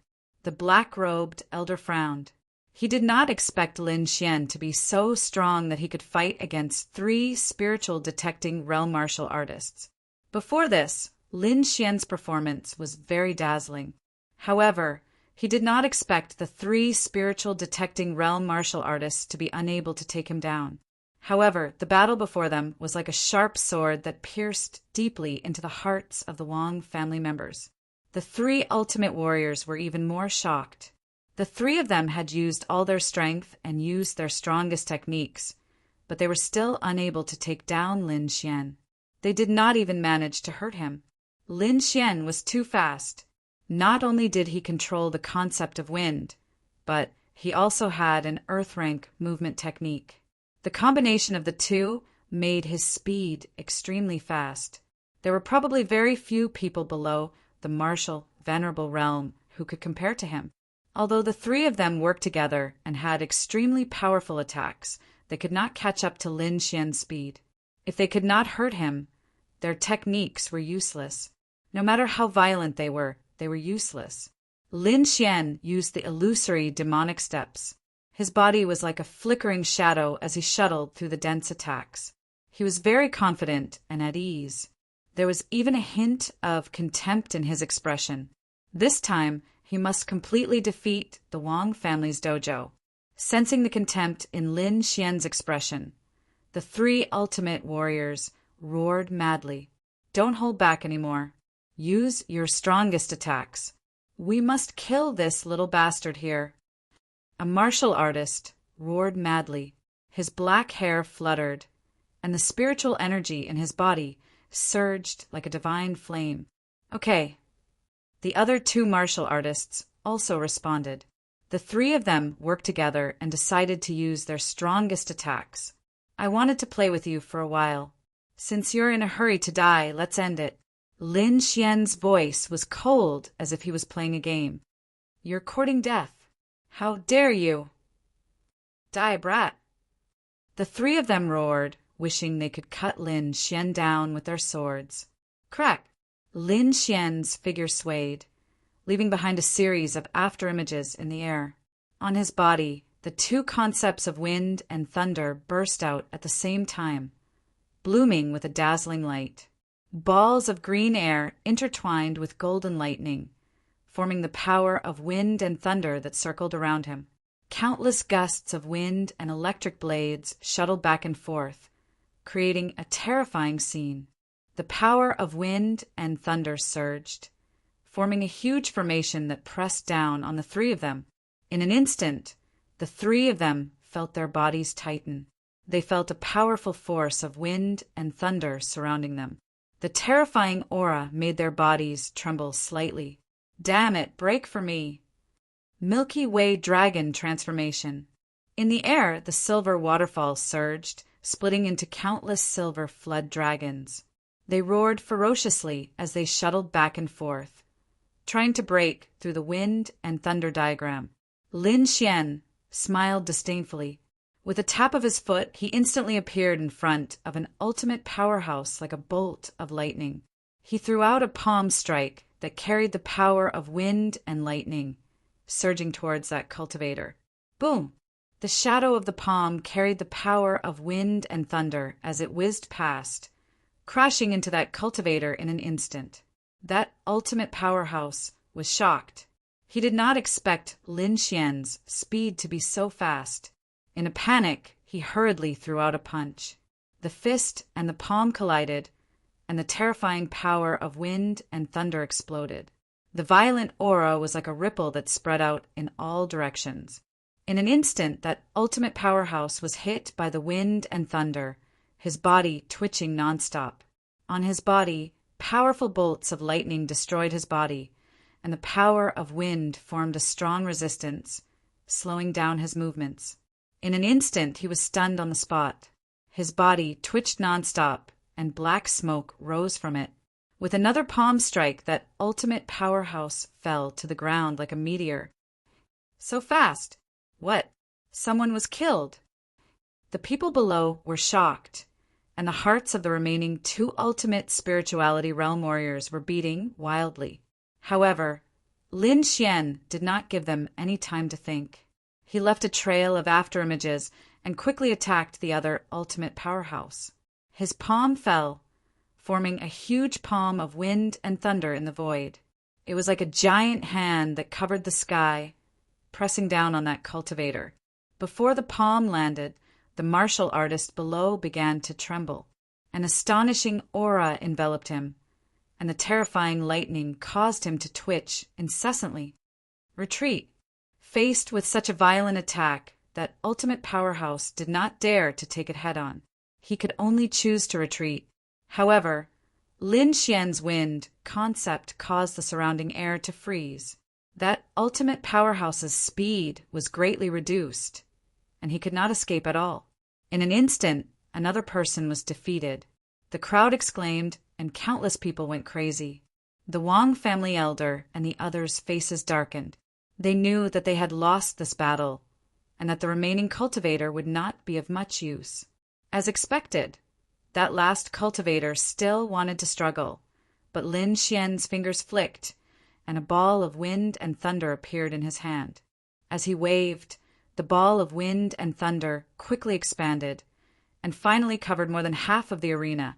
A: The black-robed elder frowned. He did not expect Lin Xian to be so strong that he could fight against 3 spiritual detecting realm martial artists. Before this, Lin Xian's performance was very dazzling. However, he did not expect the 3 spiritual detecting realm martial artists to be unable to take him down. However, the battle before them was like a sharp sword that pierced deeply into the hearts of the Wang family members. The 3 ultimate warriors were even more shocked. The 3 of them had used all their strength and used their strongest techniques, but they were still unable to take down Lin Xian. They did not even manage to hurt him. Lin Xian was too fast. Not only did he control the concept of wind, but he also had an earth-rank movement technique. The combination of the 2 made his speed extremely fast. There were probably very few people below the martial, venerable realm who could compare to him. Although the 3 of them worked together and had extremely powerful attacks, they could not catch up to Lin Xian's speed. If they could not hurt him, their techniques were useless. No matter how violent they were useless. Lin Xian used the illusory demonic steps. His body was like a flickering shadow as he shuttled through the dense attacks. He was very confident and at ease. There was even a hint of contempt in his expression. This time, he must completely defeat the Wang family's dojo. Sensing the contempt in Lin Xian's expression, the 3 ultimate warriors roared madly. Don't hold back anymore. Use your strongest attacks. We must kill this little bastard here. A martial artist roared madly. His black hair fluttered, and the spiritual energy in his body surged like a divine flame. Okay. The other 2 martial artists also responded. The 3 of them worked together and decided to use their strongest attacks. I wanted to play with you for a while. Since you're in a hurry to die, let's end it. Lin Xian's voice was cold as if he was playing a game. You're courting death. How dare you? Die, brat. The 3 of them roared, wishing they could cut Lin Xian down with their swords. Crack! Lin Xian's figure swayed, leaving behind a series of afterimages in the air. On his body, the 2 concepts of wind and thunder burst out at the same time, blooming with a dazzling light. Balls of green air intertwined with golden lightning, forming the power of wind and thunder that circled around him. Countless gusts of wind and electric blades shuttled back and forth, creating a terrifying scene. The power of wind and thunder surged, forming a huge formation that pressed down on the 3 of them. In an instant, the 3 of them felt their bodies tighten. They felt a powerful force of wind and thunder surrounding them. The terrifying aura made their bodies tremble slightly. Damn it, break for me. Milky Way dragon transformation. In the air, the silver waterfall surged, splitting into countless silver flood dragons. They roared ferociously as they shuttled back and forth, trying to break through the wind and thunder diagram. Lin Xian smiled disdainfully. With a tap of his foot, he instantly appeared in front of an ultimate powerhouse like a bolt of lightning. He threw out a palm strike that carried the power of wind and lightning, surging towards that cultivator. Boom! The shadow of the palm carried the power of wind and thunder as it whizzed past, crashing into that cultivator in an instant. That ultimate powerhouse was shocked. He did not expect Lin Xian's speed to be so fast. In a panic, he hurriedly threw out a punch. The fist and the palm collided, and the terrifying power of wind and thunder exploded. The violent aura was like a ripple that spread out in all directions. In an instant, that ultimate powerhouse was hit by the wind and thunder, his body twitching nonstop. On his body, powerful bolts of lightning destroyed his body, and the power of wind formed a strong resistance, slowing down his movements. In an instant, he was stunned on the spot. His body twitched nonstop, and black smoke rose from it. With another palm strike, that ultimate powerhouse fell to the ground like a meteor. So fast! What? Someone was killed! The people below were shocked, and the hearts of the remaining 2 ultimate spirituality realm warriors were beating wildly. However, Lin Xian did not give them any time to think. He left a trail of afterimages and quickly attacked the other ultimate powerhouse. His palm fell, forming a huge palm of wind and thunder in the void. It was like a giant hand that covered the sky, pressing down on that cultivator. Before the palm landed, the martial artist below began to tremble. An astonishing aura enveloped him, and the terrifying lightning caused him to twitch incessantly. Retreat! Faced with such a violent attack, that ultimate powerhouse did not dare to take it head-on. He could only choose to retreat. However, Lin Xian's wind concept caused the surrounding air to freeze. That ultimate powerhouse's speed was greatly reduced, and he could not escape at all. In an instant, another person was defeated. The crowd exclaimed, and countless people went crazy. The Wang family elder and the others' faces darkened. They knew that they had lost this battle, and that the remaining cultivator would not be of much use. As expected, that last cultivator still wanted to struggle, but Lin Xian's fingers flicked, and a ball of wind and thunder appeared in his hand. As he waved, the ball of wind and thunder quickly expanded, and finally covered more than half of the arena,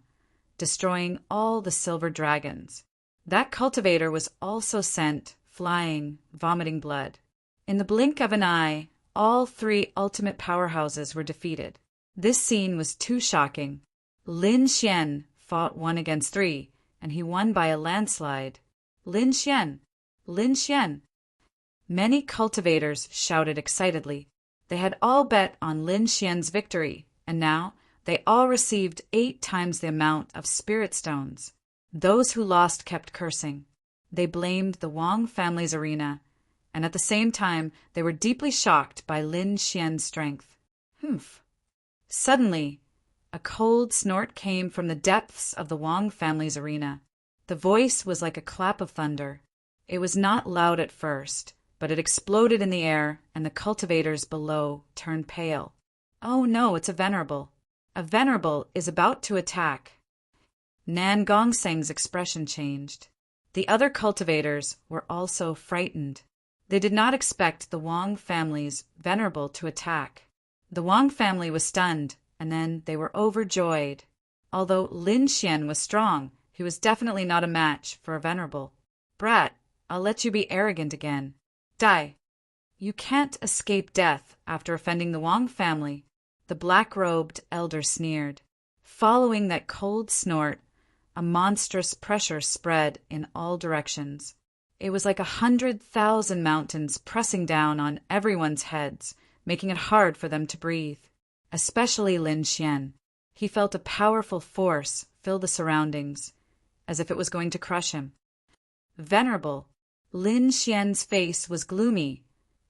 A: destroying all the silver dragons. That cultivator was also sent flying, vomiting blood. In the blink of an eye, all 3 ultimate powerhouses were defeated. This scene was too shocking. Lin Xian fought 1 against 3, and he won by a landslide. Lin Xian! Lin Xian! Many cultivators shouted excitedly. They had all bet on Lin Xian's victory, and now they all received 8 times the amount of spirit stones. Those who lost kept cursing. They blamed the Wang family's arena, and at the same time they were deeply shocked by Lin Xian's strength. Humph! Suddenly, a cold snort came from the depths of the Wang family's arena. The voice was like a clap of thunder. It was not loud at first, but it exploded in the air, and the cultivators below turned pale. Oh no, it's a venerable. A venerable is about to attack. Nan Gongseng's expression changed. The other cultivators were also frightened. They did not expect the Wang family's venerable to attack. The Wang family was stunned, and then they were overjoyed. Although Lin Xian was strong, he was definitely not a match for a venerable. Brat, I'll let you be arrogant again. Die. You can't escape death after offending the Wang family, the black-robed elder sneered. Following that cold snort, a monstrous pressure spread in all directions. It was like 100,000 mountains pressing down on everyone's heads, making it hard for them to breathe. Especially Lin Xian. He felt a powerful force fill the surroundings, as if it was going to crush him. Venerable, Lin Xian's face was gloomy,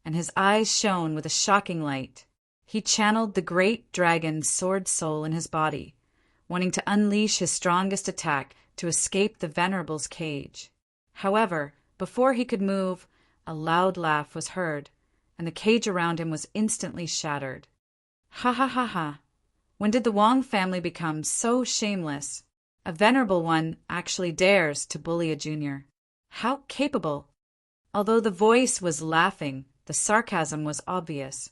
A: and his eyes shone with a shocking light. He channeled the great dragon's sword soul in his body, wanting to unleash his strongest attack to escape the venerable's cage. However, before he could move, a loud laugh was heard, and the cage around him was instantly shattered. Ha ha ha ha. When did the Wong family become so shameless? A venerable one actually dares to bully a junior. How capable! Although the voice was laughing, the sarcasm was obvious.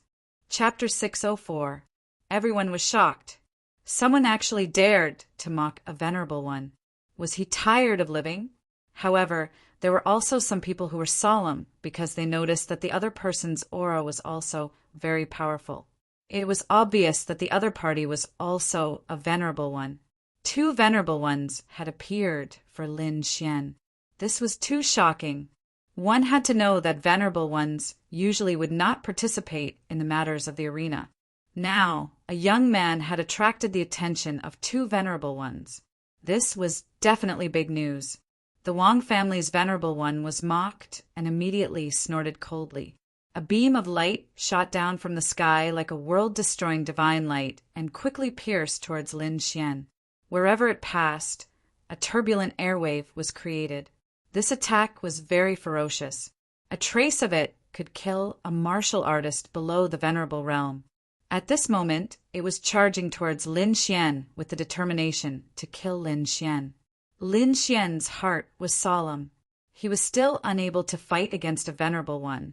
A: Chapter 604. Everyone was shocked. Someone actually dared to mock a venerable one. Was he tired of living? However, there were also some people who were solemn because they noticed that the other person's aura was also very powerful. It was obvious that the other party was also a venerable one. Two venerable ones had appeared for Lin Xian. This was too shocking. One had to know that venerable ones usually would not participate in the matters of the arena. Now, a young man had attracted the attention of two venerable ones. This was definitely big news. The Wong family's venerable one was mocked and immediately snorted coldly. A beam of light shot down from the sky like a world-destroying divine light and quickly pierced towards Lin Xian. Wherever it passed, a turbulent airwave was created. This attack was very ferocious. A trace of it could kill a martial artist below the venerable realm. At this moment, it was charging towards Lin Xian with the determination to kill Lin Xian. Lin Xian's heart was solemn. He was still unable to fight against a venerable one.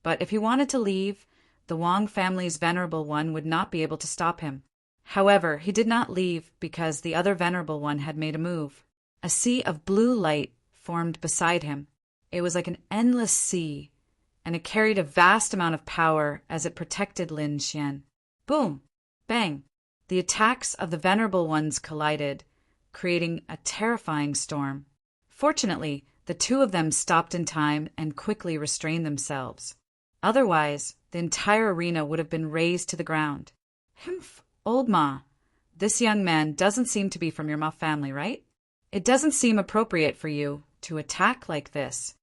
A: But if he wanted to leave, the Wong family's venerable one would not be able to stop him. However, he did not leave because the other venerable one had made a move. A sea of blue light formed beside him. It was like an endless sea, and it carried a vast amount of power as it protected Lin Xian. Boom! Bang! The attacks of the venerable ones collided, creating a terrifying storm. Fortunately, the two of them stopped in time and quickly restrained themselves. Otherwise, the entire arena would have been razed to the ground. Humph, old Ma, this young man doesn't seem to be from your Ma family, right? It doesn't seem appropriate for you to attack like this.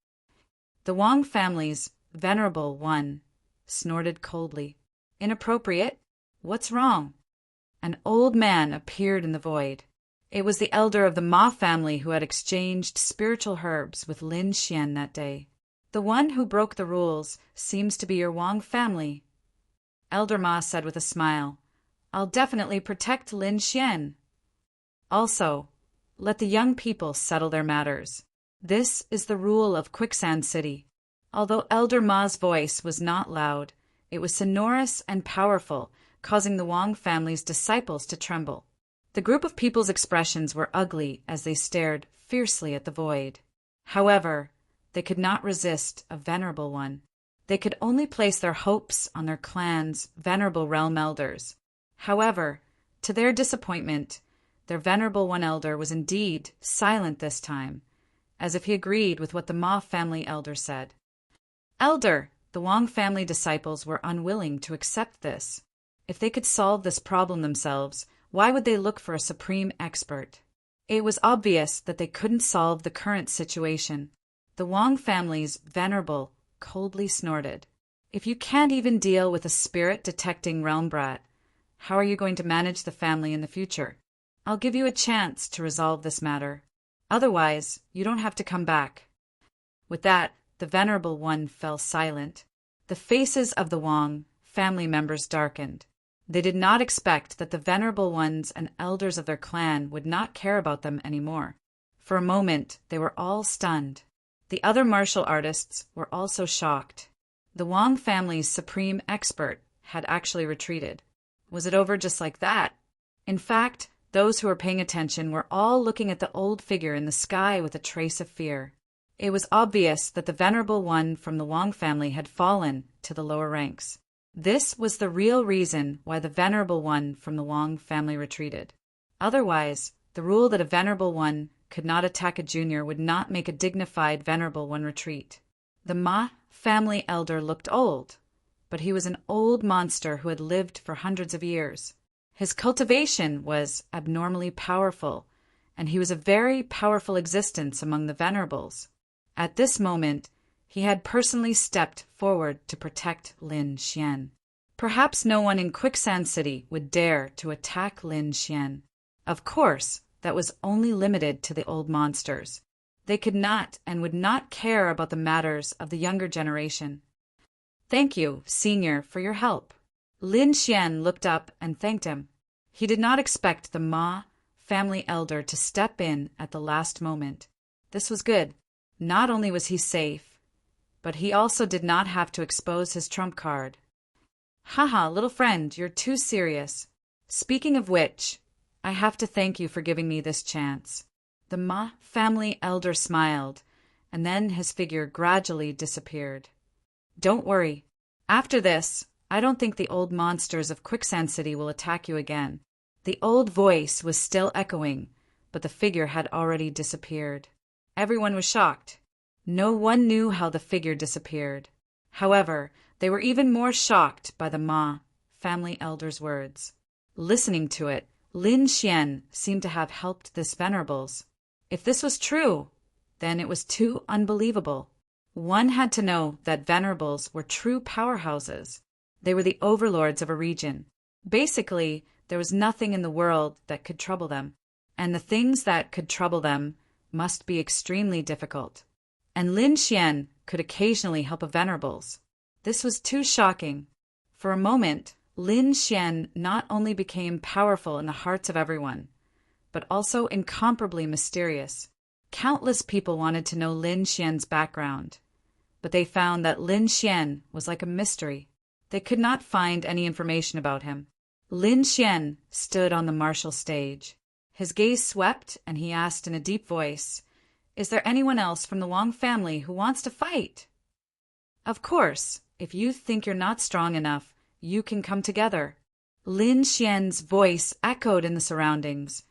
A: The Wong family's venerable one snorted coldly. Inappropriate? What's wrong? An old man appeared in the void. It was the elder of the Ma family who had exchanged spiritual herbs with Lin Xian that day. The one who broke the rules seems to be your Wong family. Elder Ma said with a smile, I'll definitely protect Lin Xian. Also, let the young people settle their matters. This is the rule of Quicksand City. Although Elder Ma's voice was not loud, it was sonorous and powerful, causing the Wong family's disciples to tremble. The group of people's expressions were ugly as they stared fiercely at the void. However, they could not resist a venerable one. They could only place their hopes on their clan's venerable realm elders. However, to their disappointment, their venerable one elder was indeed silent this time, as if he agreed with what the Ma family elder said. Elder, the Wong family disciples were unwilling to accept this. If they could solve this problem themselves, why would they look for a supreme expert? It was obvious that they couldn't solve the current situation. The Wong family's venerable coldly snorted. If you can't even deal with a spirit-detecting realm brat, how are you going to manage the family in the future? I'll give you a chance to resolve this matter. Otherwise, you don't have to come back. With that, the venerable one fell silent. The faces of the Wong family members darkened. They did not expect that the venerable ones and elders of their clan would not care about them anymore. For a moment, they were all stunned. The other martial artists were also shocked. The Wong family's supreme expert had actually retreated. Was it over just like that? In fact, those who were paying attention were all looking at the old figure in the sky with a trace of fear. It was obvious that the venerable one from the Wong family had fallen to the lower ranks. This was the real reason why the venerable one from the Wong family retreated. Otherwise, the rule that a venerable one could not attack a junior would not make a dignified venerable one retreat. The Ma family elder looked old, but he was an old monster who had lived for hundreds of years. His cultivation was abnormally powerful, and he was a very powerful existence among the venerables. At this moment, he had personally stepped forward to protect Lin Xian. Perhaps no one in Quicksand City would dare to attack Lin Xian. Of course, that was only limited to the old monsters. They could not and would not care about the matters of the younger generation. Thank you, Senior, for your help. Lin Xian looked up and thanked him. He did not expect the Ma family elder to step in at the last moment. This was good. Not only was he safe, but he also did not have to expose his trump card. Haha, little friend, you're too serious. Speaking of which, I have to thank you for giving me this chance. The Ma family elder smiled, and then his figure gradually disappeared. Don't worry. After this, I don't think the old monsters of Quicksand City will attack you again. The old voice was still echoing, but the figure had already disappeared. Everyone was shocked. No one knew how the figure disappeared. However, they were even more shocked by the Ma family elder's words. Listening to it, Lin Xian seemed to have helped this venerables. If this was true, then it was too unbelievable. One had to know that venerables were true powerhouses. They were the overlords of a region. Basically, there was nothing in the world that could trouble them, and the things that could trouble them must be extremely difficult. And Lin Xian could occasionally help a venerables. This was too shocking. For a moment, Lin Xian not only became powerful in the hearts of everyone, but also incomparably mysterious. Countless people wanted to know Lin Xian's background, but they found that Lin Xian was like a mystery. They could not find any information about him. Lin Xian stood on the martial stage. His gaze swept, and he asked in a deep voice, "Is there anyone else from the Wang family who wants to fight?" Of course, if you think you're not strong enough, you can come together. Lin Xian's voice echoed in the surroundings,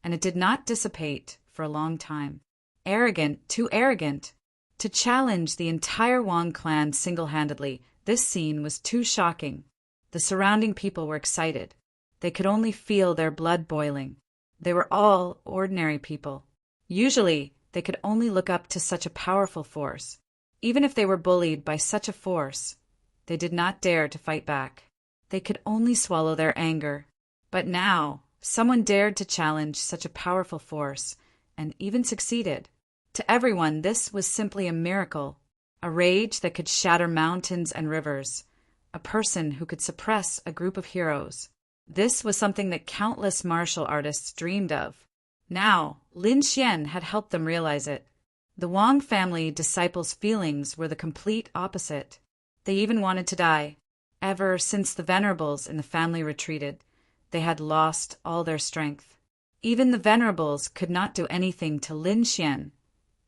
A: and it did not dissipate for a long time. Arrogant, too arrogant. To challenge the entire Wang clan single-handedly, this scene was too shocking. The surrounding people were excited. They could only feel their blood boiling. They were all ordinary people. Usually, they could only look up to such a powerful force. Even if they were bullied by such a force, they did not dare to fight back. They could only swallow their anger. But now, someone dared to challenge such a powerful force, and even succeeded. To everyone, this was simply a miracle, a rage that could shatter mountains and rivers, a person who could suppress a group of heroes. This was something that countless martial artists dreamed of. Now, Lin Xian had helped them realize it. The Wang family disciples' feelings were the complete opposite. They even wanted to die. Ever since the venerables in the family retreated, they had lost all their strength. Even the venerables could not do anything to Lin Xian,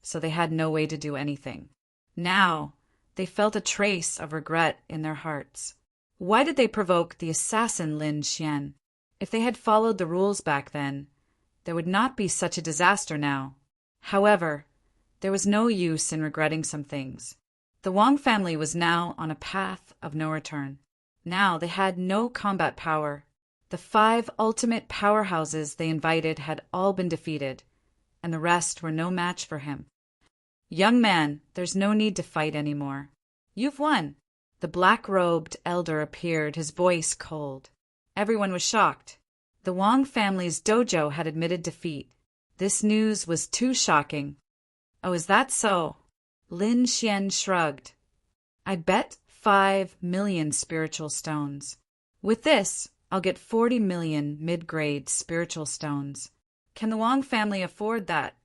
A: so they had no way to do anything. Now, they felt a trace of regret in their hearts. Why did they provoke the assassin Lin Xian? If they had followed the rules back then, there would not be such a disaster now. However, there was no use in regretting some things. The Wang family was now on a path of no return. Now they had no combat power. The 5 ultimate powerhouses they invited had all been defeated, and the rest were no match for him. "Young man, there's no need to fight anymore. You've won." The black-robed elder appeared, his voice cold. Everyone was shocked. The Wang family's dojo had admitted defeat. This news was too shocking. "Oh, is that so?" Lin Xian shrugged. "I bet 5 million spiritual stones. With this, I'll get 40 million mid-grade spiritual stones. Can the Wang family afford that?"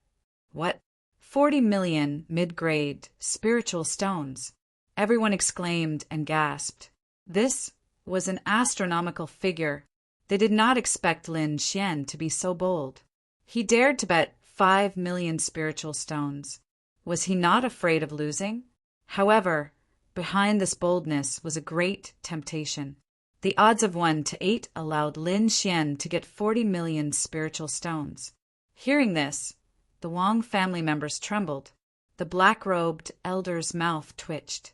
A: "What? 40 million mid-grade spiritual stones?" Everyone exclaimed and gasped. This was an astronomical figure. They did not expect Lin Xian to be so bold. He dared to bet 5 million spiritual stones. Was he not afraid of losing? However, behind this boldness was a great temptation. The odds of 1 to 8 allowed Lin Xian to get 40 million spiritual stones. Hearing this, the Wang family members trembled. The black-robed elder's mouth twitched.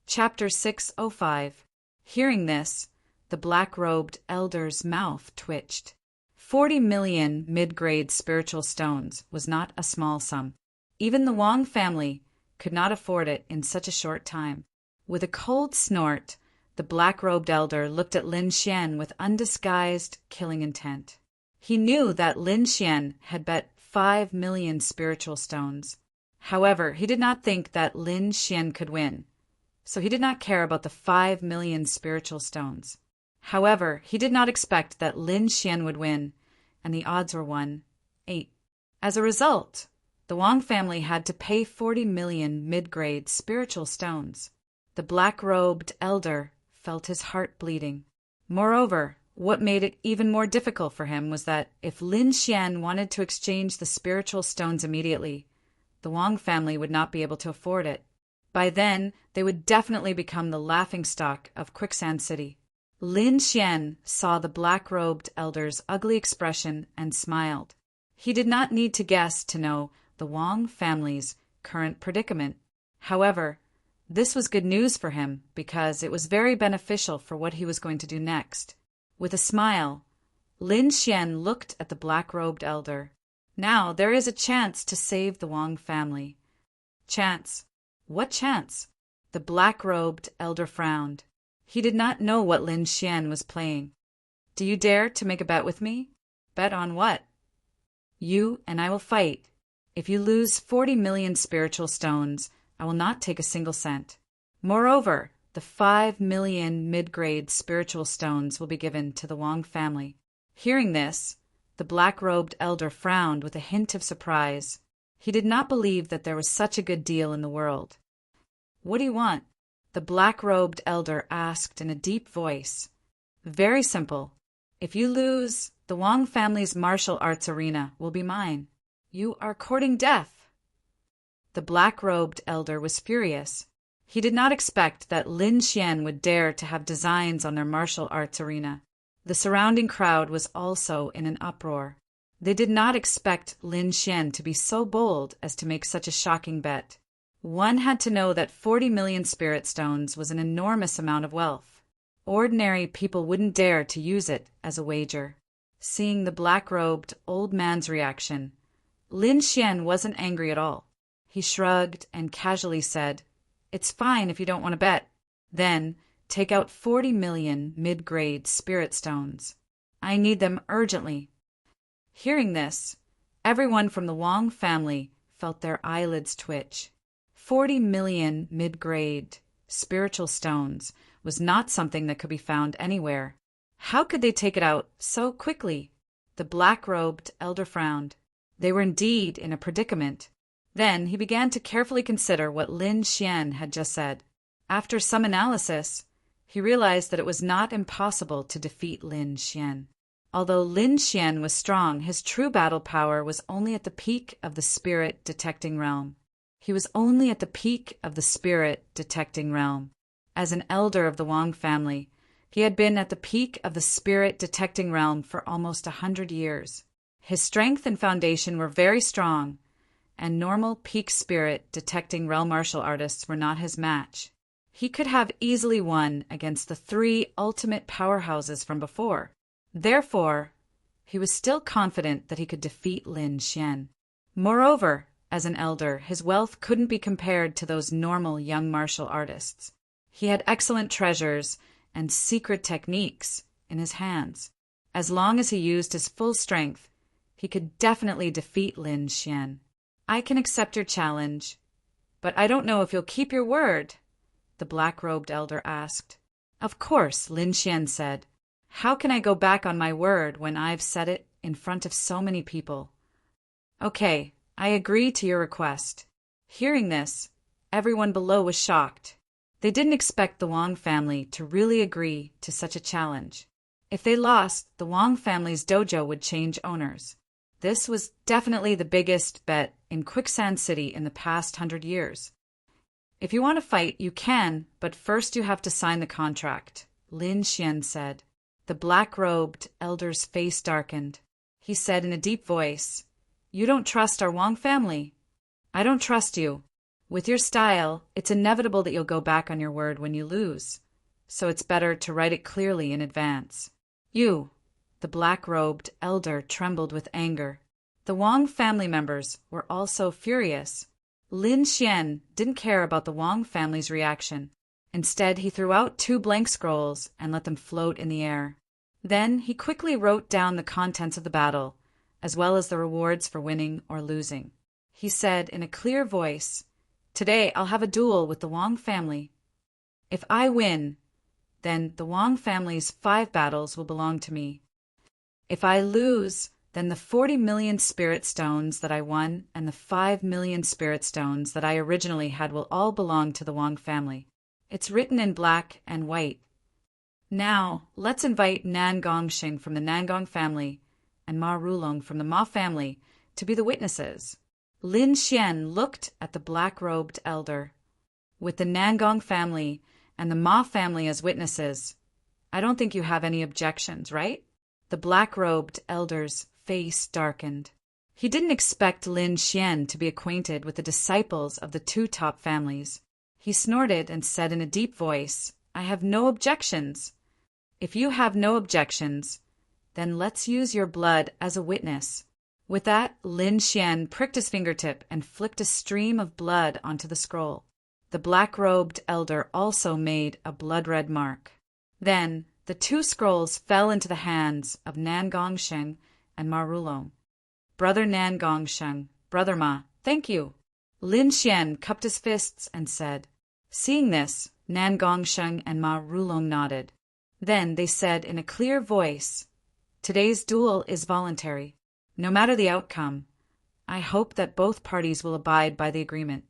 A: Chapter 605. Hearing this, the black-robed elder's mouth twitched. 40 million mid-grade spiritual stones was not a small sum. Even the Wang family could not afford it in such a short time. With a cold snort, the black-robed elder looked at Lin Xian with undisguised killing intent. He knew that Lin Xian had bet 5 million spiritual stones. However, he did not think that Lin Xian could win, so he did not care about the 5 million spiritual stones. However, he did not expect that Lin Xian would win, and the odds were 1-8. As a result, the Wang family had to pay 40 million mid-grade spiritual stones. The black-robed elder felt his heart bleeding. Moreover, what made it even more difficult for him was that if Lin Xian wanted to exchange the spiritual stones immediately, the Wang family would not be able to afford it. By then, they would definitely become the laughingstock of Quicksand City. Lin Xian saw the black-robed elder's ugly expression and smiled. He did not need to guess to know the Wang family's current predicament. However, this was good news for him because it was very beneficial for what he was going to do next. With a smile, Lin Xian looked at the black-robed elder. Now there is a chance to save the Wang family. Chance? What chance? The black-robed elder frowned. He did not know what Lin Xian was playing. Do you dare to make a bet with me? Bet on what? You and I will fight. If you lose 40 million spiritual stones, I will not take a single cent. Moreover, the 5 million mid-grade spiritual stones will be given to the Wang family. Hearing this, the black-robed elder frowned with a hint of surprise. He did not believe that there was such a good deal in the world. What do you want? The black-robed elder asked in a deep voice. Very simple. If you lose, the Wang family's martial arts arena will be mine. You are courting death. The black-robed elder was furious. He did not expect that Lin Xian would dare to have designs on their martial arts arena. The surrounding crowd was also in an uproar. They did not expect Lin Xian to be so bold as to make such a shocking bet. One had to know that 40 million spirit stones was an enormous amount of wealth. Ordinary people wouldn't dare to use it as a wager. Seeing the black-robed old man's reaction, Lin Xian wasn't angry at all. He shrugged and casually said, "It's fine if you don't want to bet. Then, take out 40 million mid-grade spirit stones. I need them urgently." Hearing this, everyone from the Wang family felt their eyelids twitch. 40 million mid-grade spiritual stones was not something that could be found anywhere. How could they take it out so quickly? The black-robed elder frowned. They were indeed in a predicament. Then he began to carefully consider what Lin Xian had just said. After some analysis, he realized that it was not impossible to defeat Lin Xian. Although Lin Xian was strong, his true battle power was only at the peak of the spirit detecting realm. He was only at the peak of the spirit detecting realm. As an elder of the Wang family, he had been at the peak of the spirit detecting realm for almost 100 years. His strength and foundation were very strong, and normal peak spirit detecting realm martial artists were not his match. He could have easily won against the 3 ultimate powerhouses from before. Therefore, he was still confident that he could defeat Lin Xian. Moreover, as an elder, his wealth couldn't be compared to those normal young martial artists. He had excellent treasures and secret techniques in his hands. As long as he used his full strength, he could definitely defeat Lin Xian. "I can accept your challenge, but I don't know if you'll keep your word," the black-robed elder asked. "Of course," Lin Xian said. "How can I go back on my word when I've said it in front of so many people?" "Okay, I agree to your request." Hearing this, everyone below was shocked. They didn't expect the Wang family to really agree to such a challenge. If they lost, the Wang family's dojo would change owners. This was definitely the biggest bet in Quicksand City in the past 100 years. "If you want to fight, you can, but first you have to sign the contract," Lin Xian said. The black-robed elder's face darkened. He said in a deep voice, "You don't trust our Wang family. I don't trust you. With your style, it's inevitable that you'll go back on your word when you lose, so it's better to write it clearly in advance." "You," the black-robed elder trembled with anger. The Wang family members were also furious. Lin Xian didn't care about the Wang family's reaction. Instead, he threw out 2 blank scrolls and let them float in the air. Then he quickly wrote down the contents of the battle, as well as the rewards for winning or losing. He said in a clear voice, "Today I'll have a duel with the Wang family. If I win, then the Wang family's 5 battles will belong to me. If I lose, then the 40 million spirit stones that I won and the 5 million spirit stones that I originally had will all belong to the Wang family. It's written in black and white. Now, let's invite Nan Gongxing from the Nangong family and Ma Rulong from the Ma family to be the witnesses. Lin Xian looked at the black-robed elder. With the Nangong family and the Ma family as witnesses, I don't think you have any objections, right? The black-robed elder's face darkened. He didn't expect Lin Xian to be acquainted with the disciples of the 2 top families. He snorted and said in a deep voice, I have no objections. If you have no objections, then let's use your blood as a witness. With that, Lin Xian pricked his fingertip and flicked a stream of blood onto the scroll. The black-robed elder also made a blood-red mark. Then, the 2 scrolls fell into the hands of Nan Gongsheng and Ma Rulong. Brother Nan Gongsheng, Brother Ma, thank you. Lin Xian cupped his fists and said. Seeing this, Nan Gongsheng and Ma Rulong nodded. Then they said in a clear voice, Today's duel is voluntary. No matter the outcome, I hope that both parties will abide by the agreement.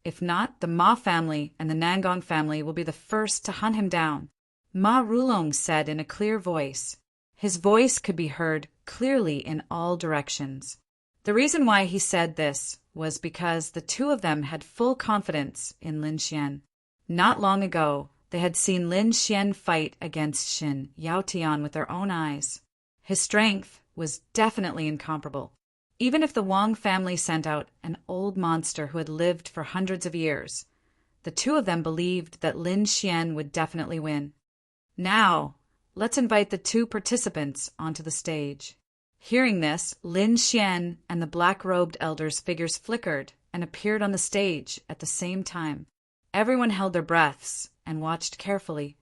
A: If not, the Ma family and the Nangong family will be the first to hunt him down. Ma Rulong said in a clear voice. His voice could be heard clearly in all directions. The reason why he said this was because the 2 of them had full confidence in Lin Xian. Not long ago, they had seen Lin Xian fight against Xin Yaotian with their own eyes. His strength was definitely incomparable. Even if the Wang family sent out an old monster who had lived for hundreds of years, the 2 of them believed that Lin Xian would definitely win. Now, let's invite the 2 participants onto the stage. Hearing this, Lin Xian and the black-robed elder's figures flickered and appeared on the stage at the same time. Everyone held their breaths and watched carefully.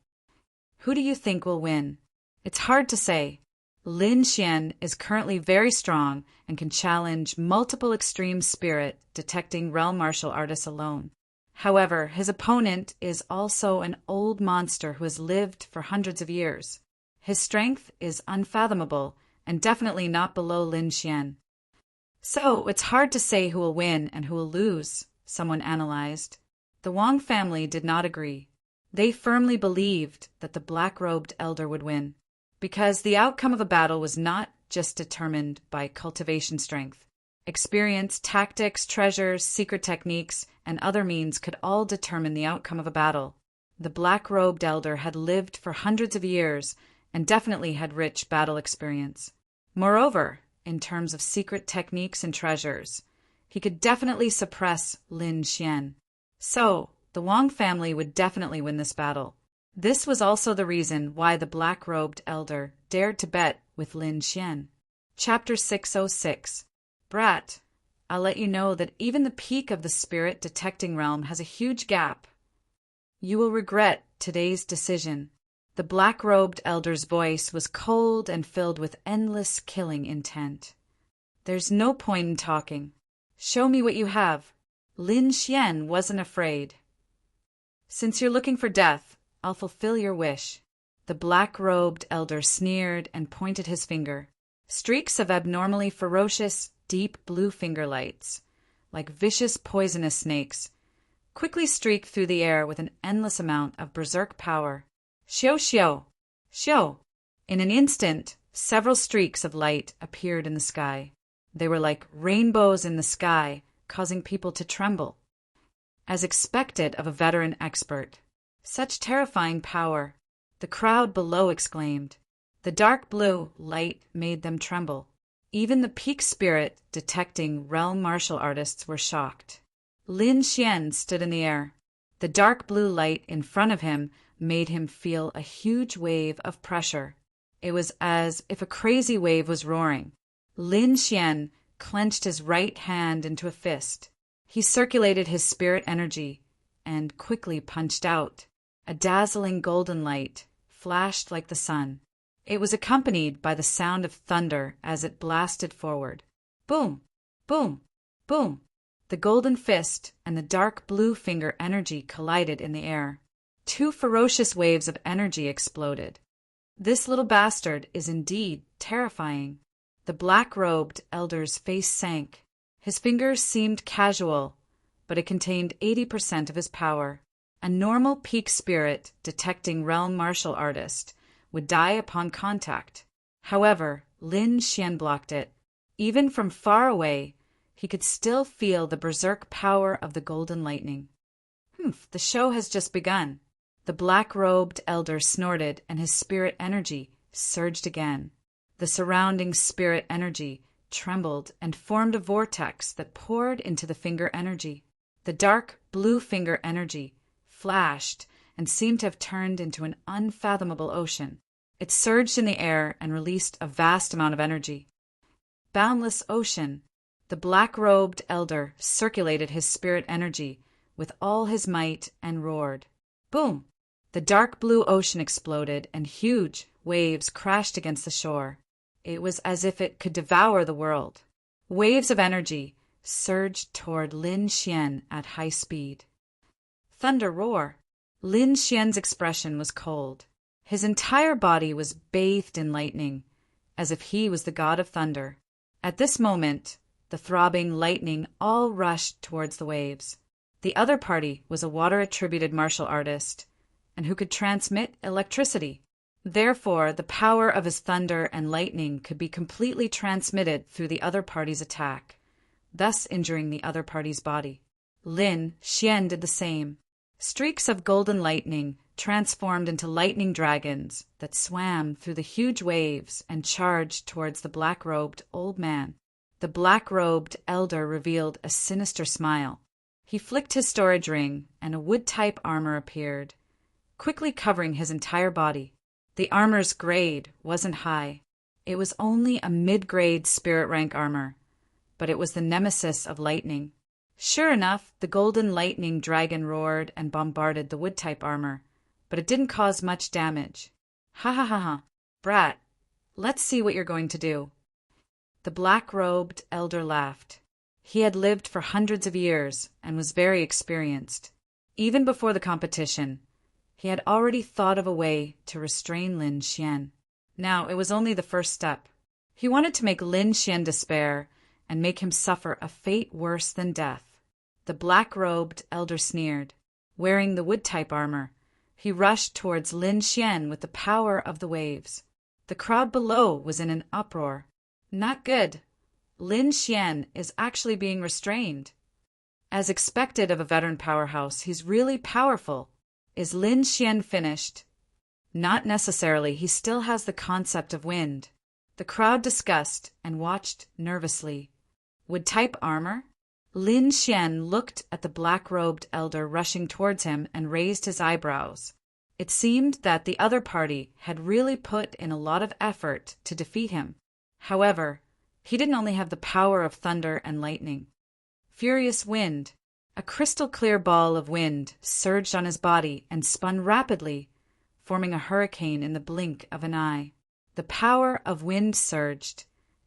A: Who do you think will win? It's hard to say. Lin Xian is currently very strong and can challenge multiple extreme spirit detecting realm martial artists alone. However, his opponent is also an old monster who has lived for hundreds of years. His strength is unfathomable and definitely not below Lin Xian. So, it's hard to say who will win and who will lose, someone analyzed. The Wang family did not agree. They firmly believed that the black-robed elder would win, because the outcome of a battle was not just determined by cultivation strength. Experience, tactics, treasures, secret techniques, and other means could all determine the outcome of a battle. The black-robed elder had lived for hundreds of years and definitely had rich battle experience. Moreover, in terms of secret techniques and treasures, he could definitely suppress Lin Xian. So, the Wang family would definitely win this battle. This was also the reason why the black-robed elder dared to bet with Lin Xian. Chapter 606. Brat, I'll let you know that even the peak of the spirit detecting realm has a huge gap. You will regret today's decision. The black-robed elder's voice was cold and filled with endless killing intent. There's no point in talking. Show me what you have. Lin Xian wasn't afraid. Since you're looking for death, I'll fulfill your wish. The black-robed elder sneered and pointed his finger. Streaks of abnormally ferocious, deep blue finger lights, like vicious poisonous snakes, quickly streaked through the air with an endless amount of berserk power. Xiu xiu! Xiu! In an instant, several streaks of light appeared in the sky. They were like rainbows in the sky, causing people to tremble. As expected of a veteran expert. Such terrifying power! The crowd below exclaimed. The dark blue light made them tremble. Even the peak spirit detecting realm martial artists were shocked. Lin Xian stood in the air. The dark blue light in front of him made him feel a huge wave of pressure. It was as if a crazy wave was roaring. Lin Xian clenched his right hand into a fist. He circulated his spirit energy and quickly punched out. A dazzling golden light flashed like the sun. It was accompanied by the sound of thunder as it blasted forward. Boom! Boom! Boom! The golden fist and the dark blue finger energy collided in the air. 2 ferocious waves of energy exploded. This little bastard is indeed terrifying. The black-robed elder's face sank. His fingers seemed casual, but it contained 80% of his power. A normal peak spirit detecting realm martial artist would die upon contact. However, Lin Xian blocked it. Even from far away, he could still feel the berserk power of the golden lightning. The show has just begun. The black-robed elder snorted, and his spirit energy surged again. The surrounding spirit energy trembled and formed a vortex that poured into the finger energy. The dark blue finger energy flashed and seemed to have turned into an unfathomable ocean. It surged in the air and released a vast amount of energy. Boundless ocean. The black-robed elder circulated his spirit energy with all his might and roared. Boom! The dark blue ocean exploded and huge waves crashed against the shore. It was as if it could devour the world. Waves of energy surged toward Lin Xian at high speed. Thunder roar. Lin Xian's expression was cold. His entire body was bathed in lightning, as if he was the god of thunder. At this moment, the throbbing lightning all rushed towards the waves. The other party was a water-attributed martial artist, and who could transmit electricity. Therefore, the power of his thunder and lightning could be completely transmitted through the other party's attack, thus injuring the other party's body. Lin Xian did the same. Streaks of golden lightning transformed into lightning dragons that swam through the huge waves and charged towards the black-robed old man. The black-robed elder revealed a sinister smile. He flicked his storage ring, and a wood-type armor appeared, quickly covering his entire body. The armor's grade wasn't high. It was only a mid-grade spirit rank armor, but it was the nemesis of lightning. Sure enough, the golden lightning dragon roared and bombarded the wood-type armor, but it didn't cause much damage. Ha ha ha ha. Brat, let's see what you're going to do. The black-robed elder laughed. He had lived for hundreds of years and was very experienced. Even before the competition, he had already thought of a way to restrain Lin Xian. Now it was only the first step. He wanted to make Lin Xian despair and make him suffer a fate worse than death. The black-robed elder sneered. Wearing the wood-type armor, he rushed towards Lin Xian with the power of the waves. The crowd below was in an uproar. Not good. Lin Xian is actually being restrained. As expected of a veteran powerhouse, he's really powerful. Is Lin Xian finished? Not necessarily. He still has the concept of wind. The crowd discussed and watched nervously. Wood-type armor? Lin Xian looked at the black-robed elder rushing towards him and raised his eyebrows. It seemed that the other party had really put in a lot of effort to defeat him. However, he didn't only have the power of thunder and lightning. Furious wind. A crystal-clear ball of wind surged on his body and spun rapidly, forming a hurricane in the blink of an eye. The power of wind surged,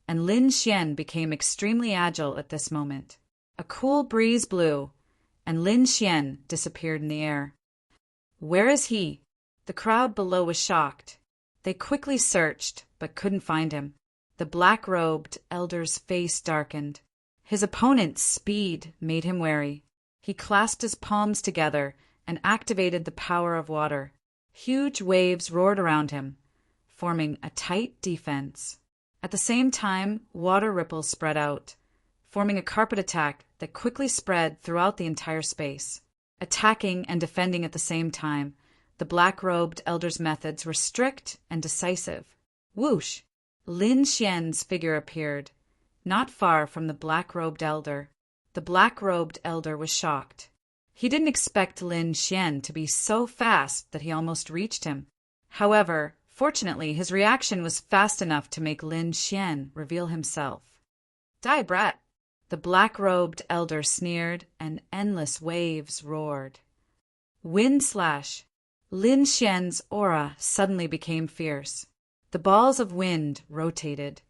A: and Lin Xian became extremely agile at this moment. A cool breeze blew, and Lin Xian disappeared in the air. Where is he? The crowd below was shocked. They quickly searched, but couldn't find him. The black-robed elder's face darkened. His opponent's speed made him wary. He clasped his palms together and activated the power of water. Huge waves roared around him, forming a tight defense. At the same time, water ripples spread out, forming a carpet attack that quickly spread throughout the entire space. Attacking and defending at the same time, the black-robed elder's methods were strict and decisive. Whoosh! Lin Xian's figure appeared, not far from the black-robed elder. The black-robed elder was shocked. He didn't expect Lin Xian to be so fast that he almost reached him. However, fortunately, his reaction was fast enough to make Lin Xian reveal himself. Die, brat! The black-robed elder sneered, and endless waves roared. Wind slash! Lin Xian's aura suddenly became fierce. The balls of wind rotated,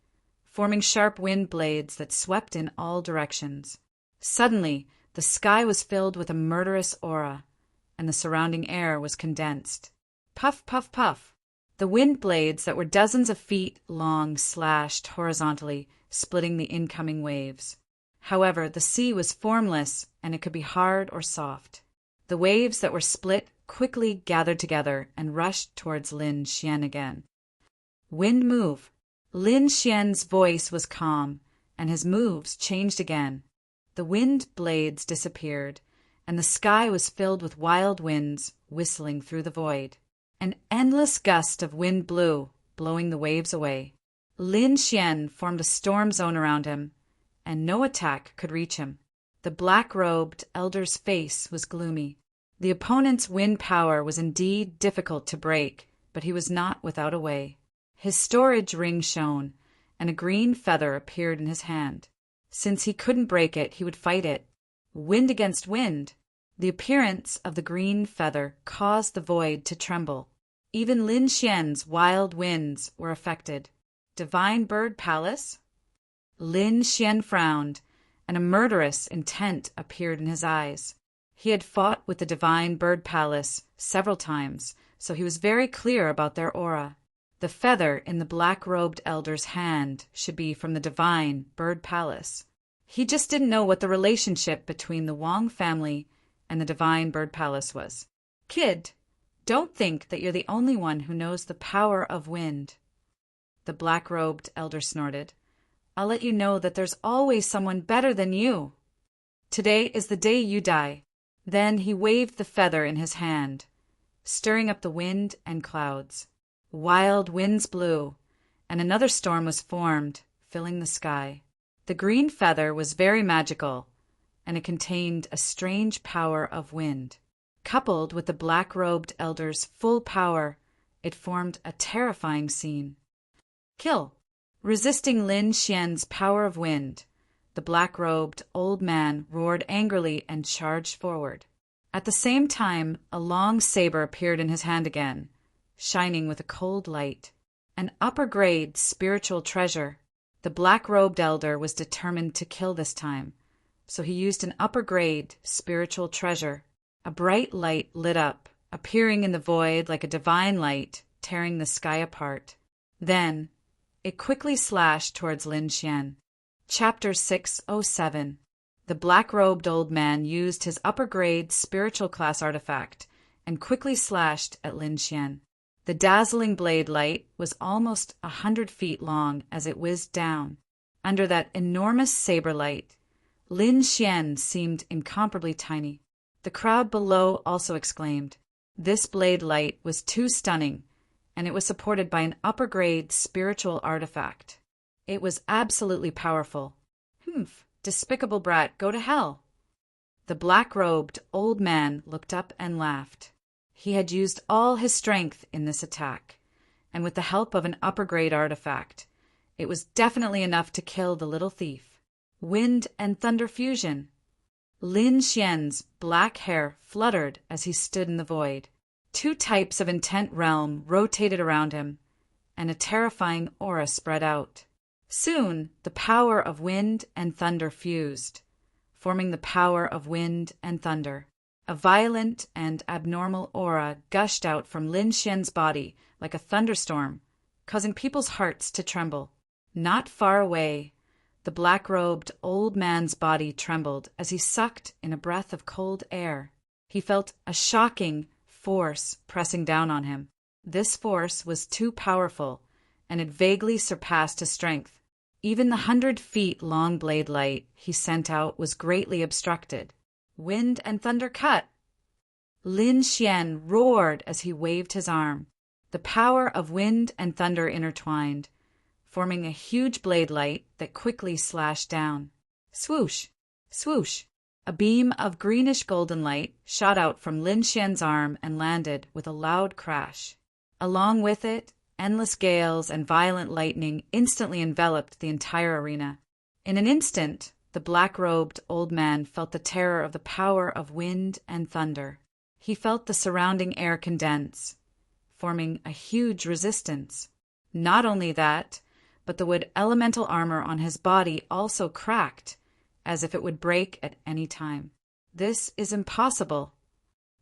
A: forming sharp wind blades that swept in all directions. Suddenly, the sky was filled with a murderous aura. and the surrounding air was condensed. Puff, puff, puff. The wind blades that were dozens of feet long slashed horizontally, splitting the incoming waves. However, the sea was formless, and it could be hard or soft. The waves that were split quickly gathered together and rushed towards Lin Xian again. Wind move. Lin Xian's voice was calm, and his moves changed again. The wind blades disappeared, and the sky was filled with wild winds whistling through the void. An endless gust of wind blew, blowing the waves away. Lin Xian formed a storm zone around him, and no attack could reach him. The black-robed elder's face was gloomy. The opponent's wind power was indeed difficult to break, but he was not without a way. His storage ring shone, and a green feather appeared in his hand. Since he couldn't break it, he would fight it. Wind against wind. The appearance of the green feather caused the void to tremble. Even Lin Xian's wild winds were affected. Divine Bird Palace? Lin Xian frowned, and a murderous intent appeared in his eyes. He had fought with the Divine Bird Palace several times, so he was very clear about their aura. The feather in the black-robed elder's hand should be from the Divine Bird Palace. He just didn't know what the relationship between the Wang family and the Divine Bird Palace was. Kid, don't think that you're the only one who knows the power of wind. The black-robed elder snorted. I'll let you know that there's always someone better than you. Today is the day you die. Then he waved the feather in his hand, stirring up the wind and clouds. Wild winds blew, and another storm was formed, filling the sky. The green feather was very magical, and it contained a strange power of wind. Coupled with the black-robed elder's full power, it formed a terrifying scene. Kill! Resisting Lin Xian's power of wind, the black-robed old man roared angrily and charged forward. At the same time, a long saber appeared in his hand again, shining with a cold light. An upper-grade spiritual treasure. The black-robed elder was determined to kill this time, so he used an upper-grade spiritual treasure. A bright light lit up, appearing in the void like a divine light, tearing the sky apart. Then, it quickly slashed towards Lin Xian. Chapter 607. The black-robed old man used his upper-grade spiritual class artifact and quickly slashed at Lin Xian. The dazzling blade light was almost 100 feet long as it whizzed down. Under that enormous saber light, Lin Xian seemed incomparably tiny. The crowd below also exclaimed. This blade light was too stunning, and it was supported by an upper-grade spiritual artifact. It was absolutely powerful. Humph, despicable brat, go to hell. The black-robed old man looked up and laughed. He had used all his strength in this attack, and with the help of an upper-grade artifact, it was definitely enough to kill the little thief. Wind and thunder fusion. Lin Xian's black hair fluttered as he stood in the void. Two types of intent realm rotated around him, and a terrifying aura spread out. Soon, the power of wind and thunder fused, forming the power of wind and thunder. A violent and abnormal aura gushed out from Lin Xian's body like a thunderstorm, causing people's hearts to tremble. Not far away, the black-robed old man's body trembled as he sucked in a breath of cold air. He felt a shocking force pressing down on him. This force was too powerful, and it vaguely surpassed his strength. Even the 100 feet long blade light he sent out was greatly obstructed. Wind and thunder cut. Lin Xian roared as he waved his arm. The power of wind and thunder intertwined, forming a huge blade light that quickly slashed down. Swoosh! Swoosh! A beam of greenish-golden light shot out from Lin Xian's arm and landed with a loud crash. Along with it, endless gales and violent lightning instantly enveloped the entire arena. In an instant, the black-robed old man felt the terror of the power of wind and thunder. He felt the surrounding air condense, forming a huge resistance. Not only that, but the wood elemental armor on his body also cracked, as if it would break at any time. This is impossible.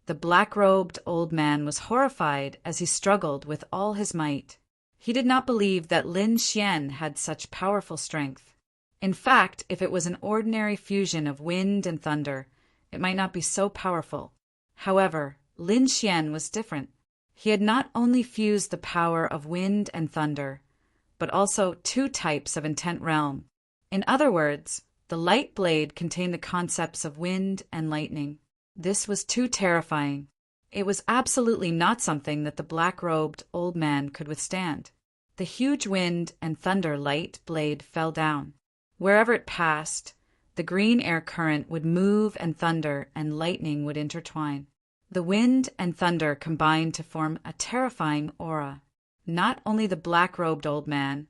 A: The black-robed old man was horrified as he struggled with all his might. He did not believe that Lin Xian had such powerful strength. In fact, if it was an ordinary fusion of wind and thunder, it might not be so powerful. However, Lin Xian was different. He had not only fused the power of wind and thunder, but also two types of intent realm. In other words, the light blade contained the concepts of wind and lightning. This was too terrifying. It was absolutely not something that the black-robed old man could withstand. The huge wind and thunder light blade fell down. Wherever it passed, the green air current would move and thunder and lightning would intertwine. The wind and thunder combined to form a terrifying aura. Not only the black-robed old man,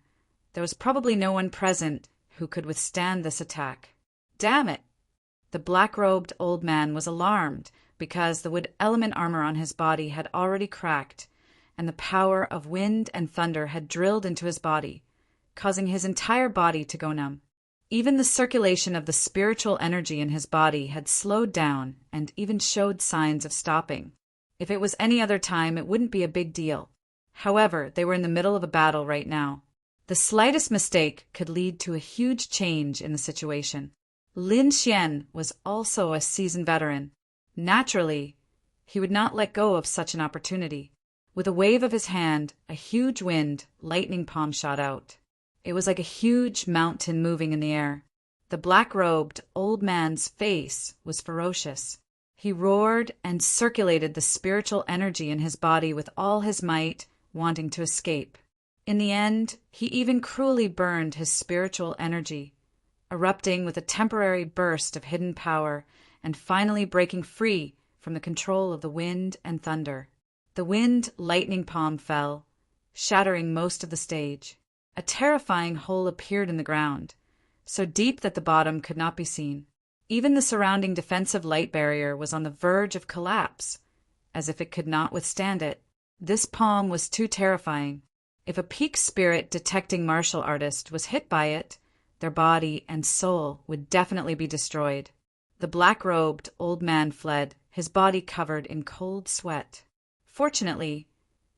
A: there was probably no one present who could withstand this attack. Damn it! The black-robed old man was alarmed because the wood element armor on his body had already cracked, and the power of wind and thunder had drilled into his body, causing his entire body to go numb. Even the circulation of the spiritual energy in his body had slowed down and even showed signs of stopping. If it was any other time, it wouldn't be a big deal. However, they were in the middle of a battle right now. The slightest mistake could lead to a huge change in the situation. Lin Xian was also a seasoned veteran. Naturally, he would not let go of such an opportunity. With a wave of his hand, a huge wind, lightning palm shot out. It was like a huge mountain moving in the air. The black-robed old man's face was ferocious. He roared and circulated the spiritual energy in his body with all his might, wanting to escape. In the end, he even cruelly burned his spiritual energy, erupting with a temporary burst of hidden power and finally breaking free from the control of the wind and thunder. The wind lightning palm fell, shattering most of the stage. A terrifying hole appeared in the ground, so deep that the bottom could not be seen. Even the surrounding defensive light barrier was on the verge of collapse, as if it could not withstand it. This palm was too terrifying. If a peak spirit detecting martial artist was hit by it, their body and soul would definitely be destroyed. The black-robed old man fled, his body covered in cold sweat. Fortunately,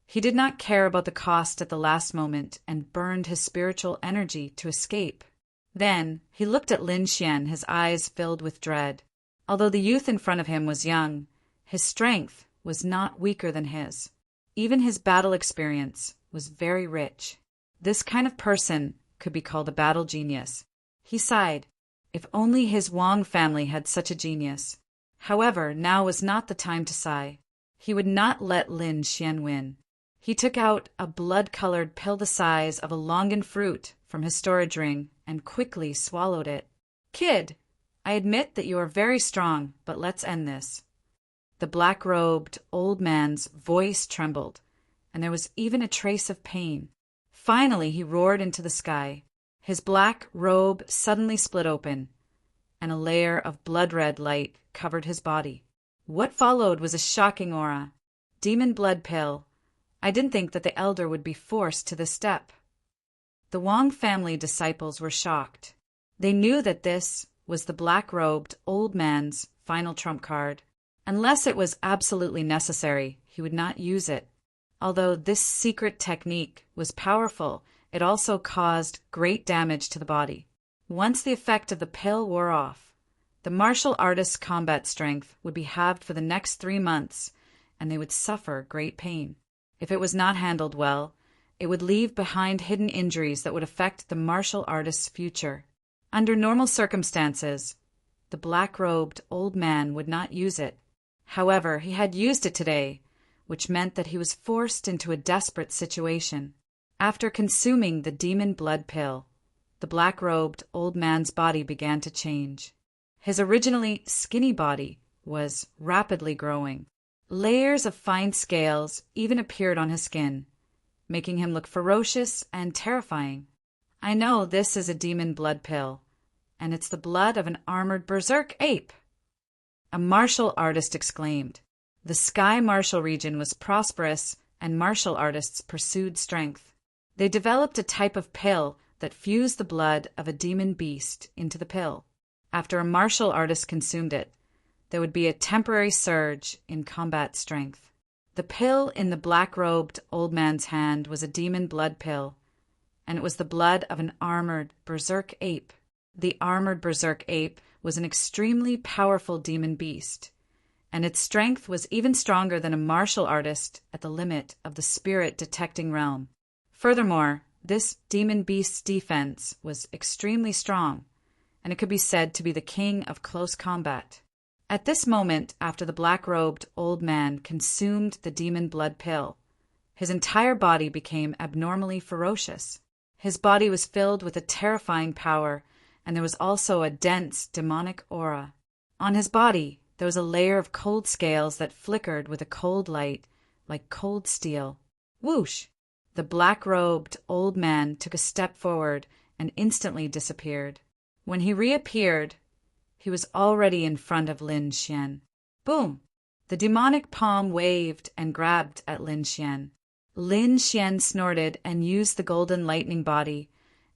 A: he did not care about the cost at the last moment and burned his spiritual energy to escape. Then he looked at Lin Xian, his eyes filled with dread. Although the youth in front of him was young, his strength was not weaker than his. Even his battle experience was very rich. This kind of person could be called a battle genius. He sighed. If only his Wang family had such a genius. However, now was not the time to sigh. He would not let Lin Xian win. He took out a blood-colored pill the size of a longan fruit from his storage ring and quickly swallowed it. "Kid, I admit that you are very strong, but let's end this." The black-robed old man's voice trembled, and there was even a trace of pain. Finally, he roared into the sky. His black robe suddenly split open, and a layer of blood-red light covered his body. What followed was a shocking aura. Demon blood pill. I didn't think that the elder would be forced to this step. The Wang family disciples were shocked. They knew that this was the black-robed old man's final trump card. Unless it was absolutely necessary, he would not use it. Although this secret technique was powerful, it also caused great damage to the body. Once the effect of the pill wore off, the martial artist's combat strength would be halved for the next 3 months, and they would suffer great pain. If it was not handled well, it would leave behind hidden injuries that would affect the martial artist's future. Under normal circumstances, the black-robed old man would not use it. However, he had used it today, which meant that he was forced into a desperate situation. After consuming the demon blood pill, the black-robed old man's body began to change. His originally skinny body was rapidly growing. Layers of fine scales even appeared on his skin, making him look ferocious and terrifying. I know this is a demon blood pill, and it's the blood of an armored berserk ape. A martial artist exclaimed. The Sky Martial region was prosperous, and martial artists pursued strength. They developed a type of pill that fused the blood of a demon beast into the pill. After a martial artist consumed it, there would be a temporary surge in combat strength. The pill in the black-robed old man's hand was a demon blood pill, and it was the blood of an armored berserk ape. The armored berserk ape was an extremely powerful demon beast, and its strength was even stronger than a martial artist at the limit of the spirit-detecting realm. Furthermore, this demon beast's defense was extremely strong, and it could be said to be the king of close combat. At this moment, after the black-robed old man consumed the demon blood pill, his entire body became abnormally ferocious. His body was filled with a terrifying power, and there was also a dense demonic aura. On his body, there was a layer of cold scales that flickered with a cold light, like cold steel. Whoosh! The black-robed old man took a step forward and instantly disappeared. When he reappeared, he was already in front of Lin Xian. Boom! The demonic palm waved and grabbed at Lin Xian. Lin Xian snorted and used the golden lightning body,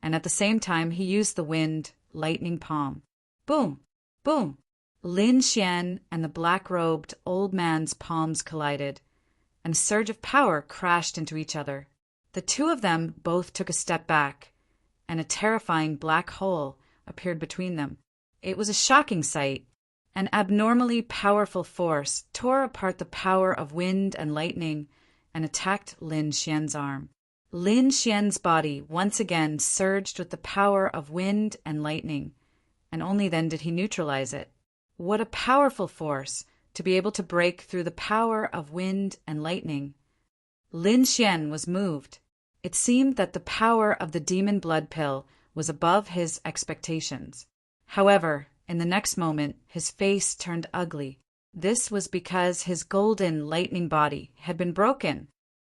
A: and at the same time he used the wind lightning palm. Boom! Boom! Lin Xian and the black-robed old man's palms collided, and a surge of power crashed into each other. The two of them both took a step back, and a terrifying black hole appeared between them. It was a shocking sight. An abnormally powerful force tore apart the power of wind and lightning and attacked Lin Xian's arm. Lin Xian's body once again surged with the power of wind and lightning, and only then did he neutralize it. What a powerful force to be able to break through the power of wind and lightning. Lin Xian was moved. It seemed that the power of the demon blood pill was above his expectations. However, in the next moment, his face turned ugly. This was because his golden lightning body had been broken.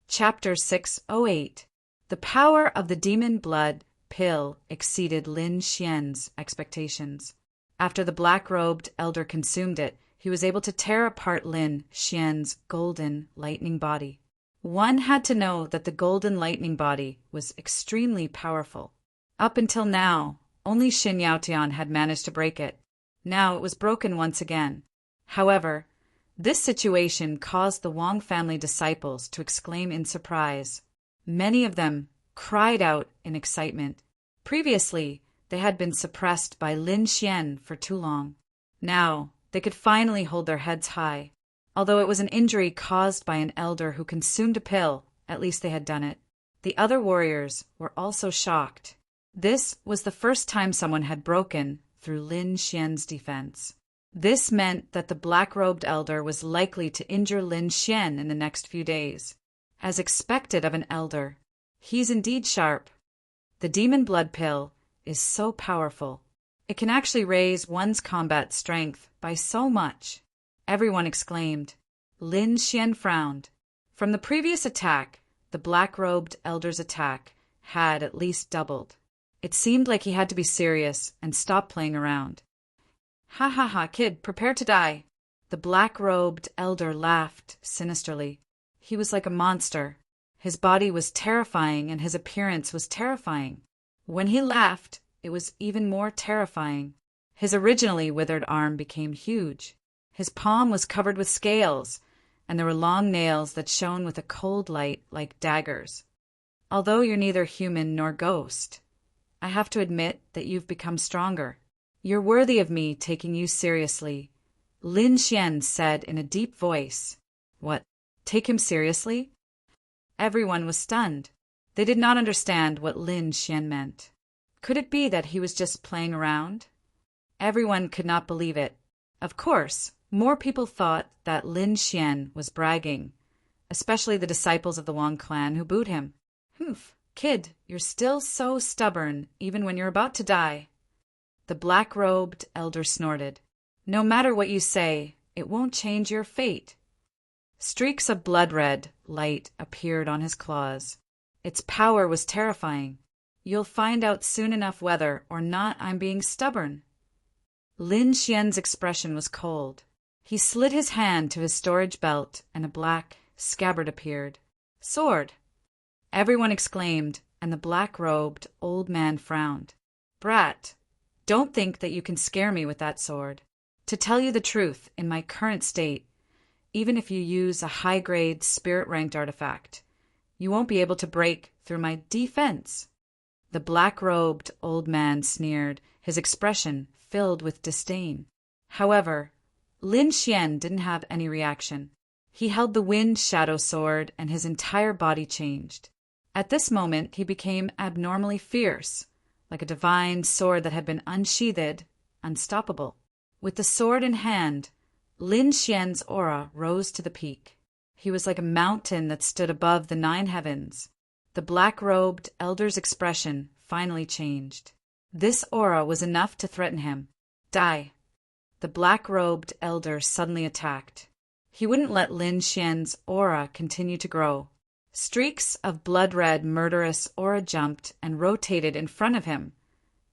A: Chapter 608. The power of the demon blood pill exceeded Lin Xian's expectations. After the black-robed elder consumed it, he was able to tear apart Lin Xian's golden lightning body. One had to know that the golden lightning body was extremely powerful. Up until now, only Xin Yaotian had managed to break it. Now it was broken once again. However, this situation caused the Wang family disciples to exclaim in surprise. Many of them cried out in excitement. Previously, they had been suppressed by Lin Xian for too long. Now, they could finally hold their heads high. Although it was an injury caused by an elder who consumed a pill, at least they had done it. The other warriors were also shocked. This was the first time someone had broken through Lin Xian's defense. This meant that the black-robed elder was likely to injure Lin Xian in the next few days. As expected of an elder, he's indeed sharp. The demon blood pill is so powerful. It can actually raise one's combat strength by so much. Everyone exclaimed. Lin Xian frowned. From the previous attack, the black-robed elder's attack had at least doubled. It seemed like he had to be serious and stop playing around. Ha ha ha, kid, prepare to die. The black-robed elder laughed sinisterly. He was like a monster. His body was terrifying and his appearance was terrifying. When he laughed, it was even more terrifying. His originally withered arm became huge. His palm was covered with scales, and there were long nails that shone with a cold light like daggers. Although you're neither human nor ghost, I have to admit that you've become stronger. You're worthy of me taking you seriously, Lin Xian said in a deep voice. What? Take him seriously? Everyone was stunned. They did not understand what Lin Xian meant. Could it be that he was just playing around? Everyone could not believe it. Of course, more people thought that Lin Xian was bragging, especially the disciples of the Wang clan who booed him. Humph, kid, you're still so stubborn even when you're about to die. The black-robed elder snorted. No matter what you say, it won't change your fate. Streaks of blood-red light appeared on his claws. Its power was terrifying. You'll find out soon enough whether or not I'm being stubborn. Lin Xian's expression was cold. He slid his hand to his storage belt and a black scabbard appeared. Sword! Everyone exclaimed, and the black-robed old man frowned. Brat, don't think that you can scare me with that sword. To tell you the truth, in my current state, even if you use a high-grade spirit-ranked artifact, you won't be able to break through my defense." The black-robed old man sneered, his expression filled with disdain. However, Lin Xian didn't have any reaction. He held the wind shadow sword, and his entire body changed. At this moment, he became abnormally fierce, like a divine sword that had been unsheathed, unstoppable. With the sword in hand, Lin Xian's aura rose to the peak. He was like a mountain that stood above the 9 heavens. The black-robed elder's expression finally changed. This aura was enough to threaten him. "Die!" The black-robed elder suddenly attacked. He wouldn't let Lin Xian's aura continue to grow. Streaks of blood-red, murderous aura jumped and rotated in front of him,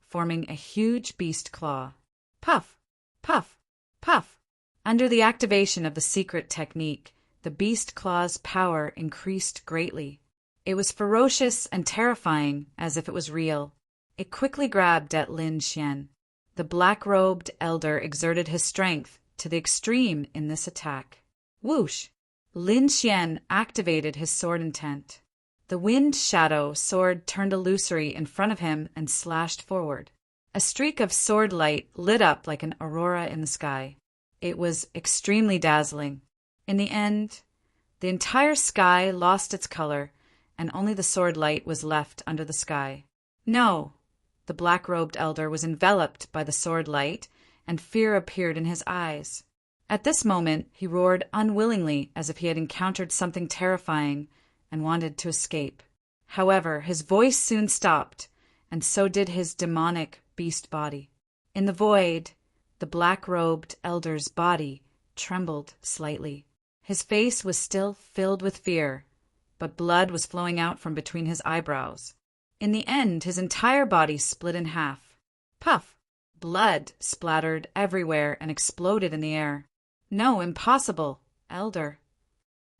A: forming a huge beast claw. Puff! Puff! Puff! Under the activation of the secret technique, the beast claw's power increased greatly. It was ferocious and terrifying, as if it was real. It quickly grabbed at Lin Xian. The black-robed elder exerted his strength to the extreme in this attack. Whoosh! Lin Xian activated his sword intent. The wind shadow sword turned illusory in front of him and slashed forward. A streak of sword light lit up like an aurora in the sky. It was extremely dazzling. In the end, the entire sky lost its color, and only the sword light was left under the sky. No! The black-robed elder was enveloped by the sword light, and fear appeared in his eyes. At this moment, he roared unwillingly as if he had encountered something terrifying and wanted to escape. However, his voice soon stopped, and so did his demonic beast body. In the void, the black-robed elder's body trembled slightly. His face was still filled with fear, but blood was flowing out from between his eyebrows. In the end, his entire body split in half. Puff! Blood splattered everywhere and exploded in the air. "No, impossible, Elder."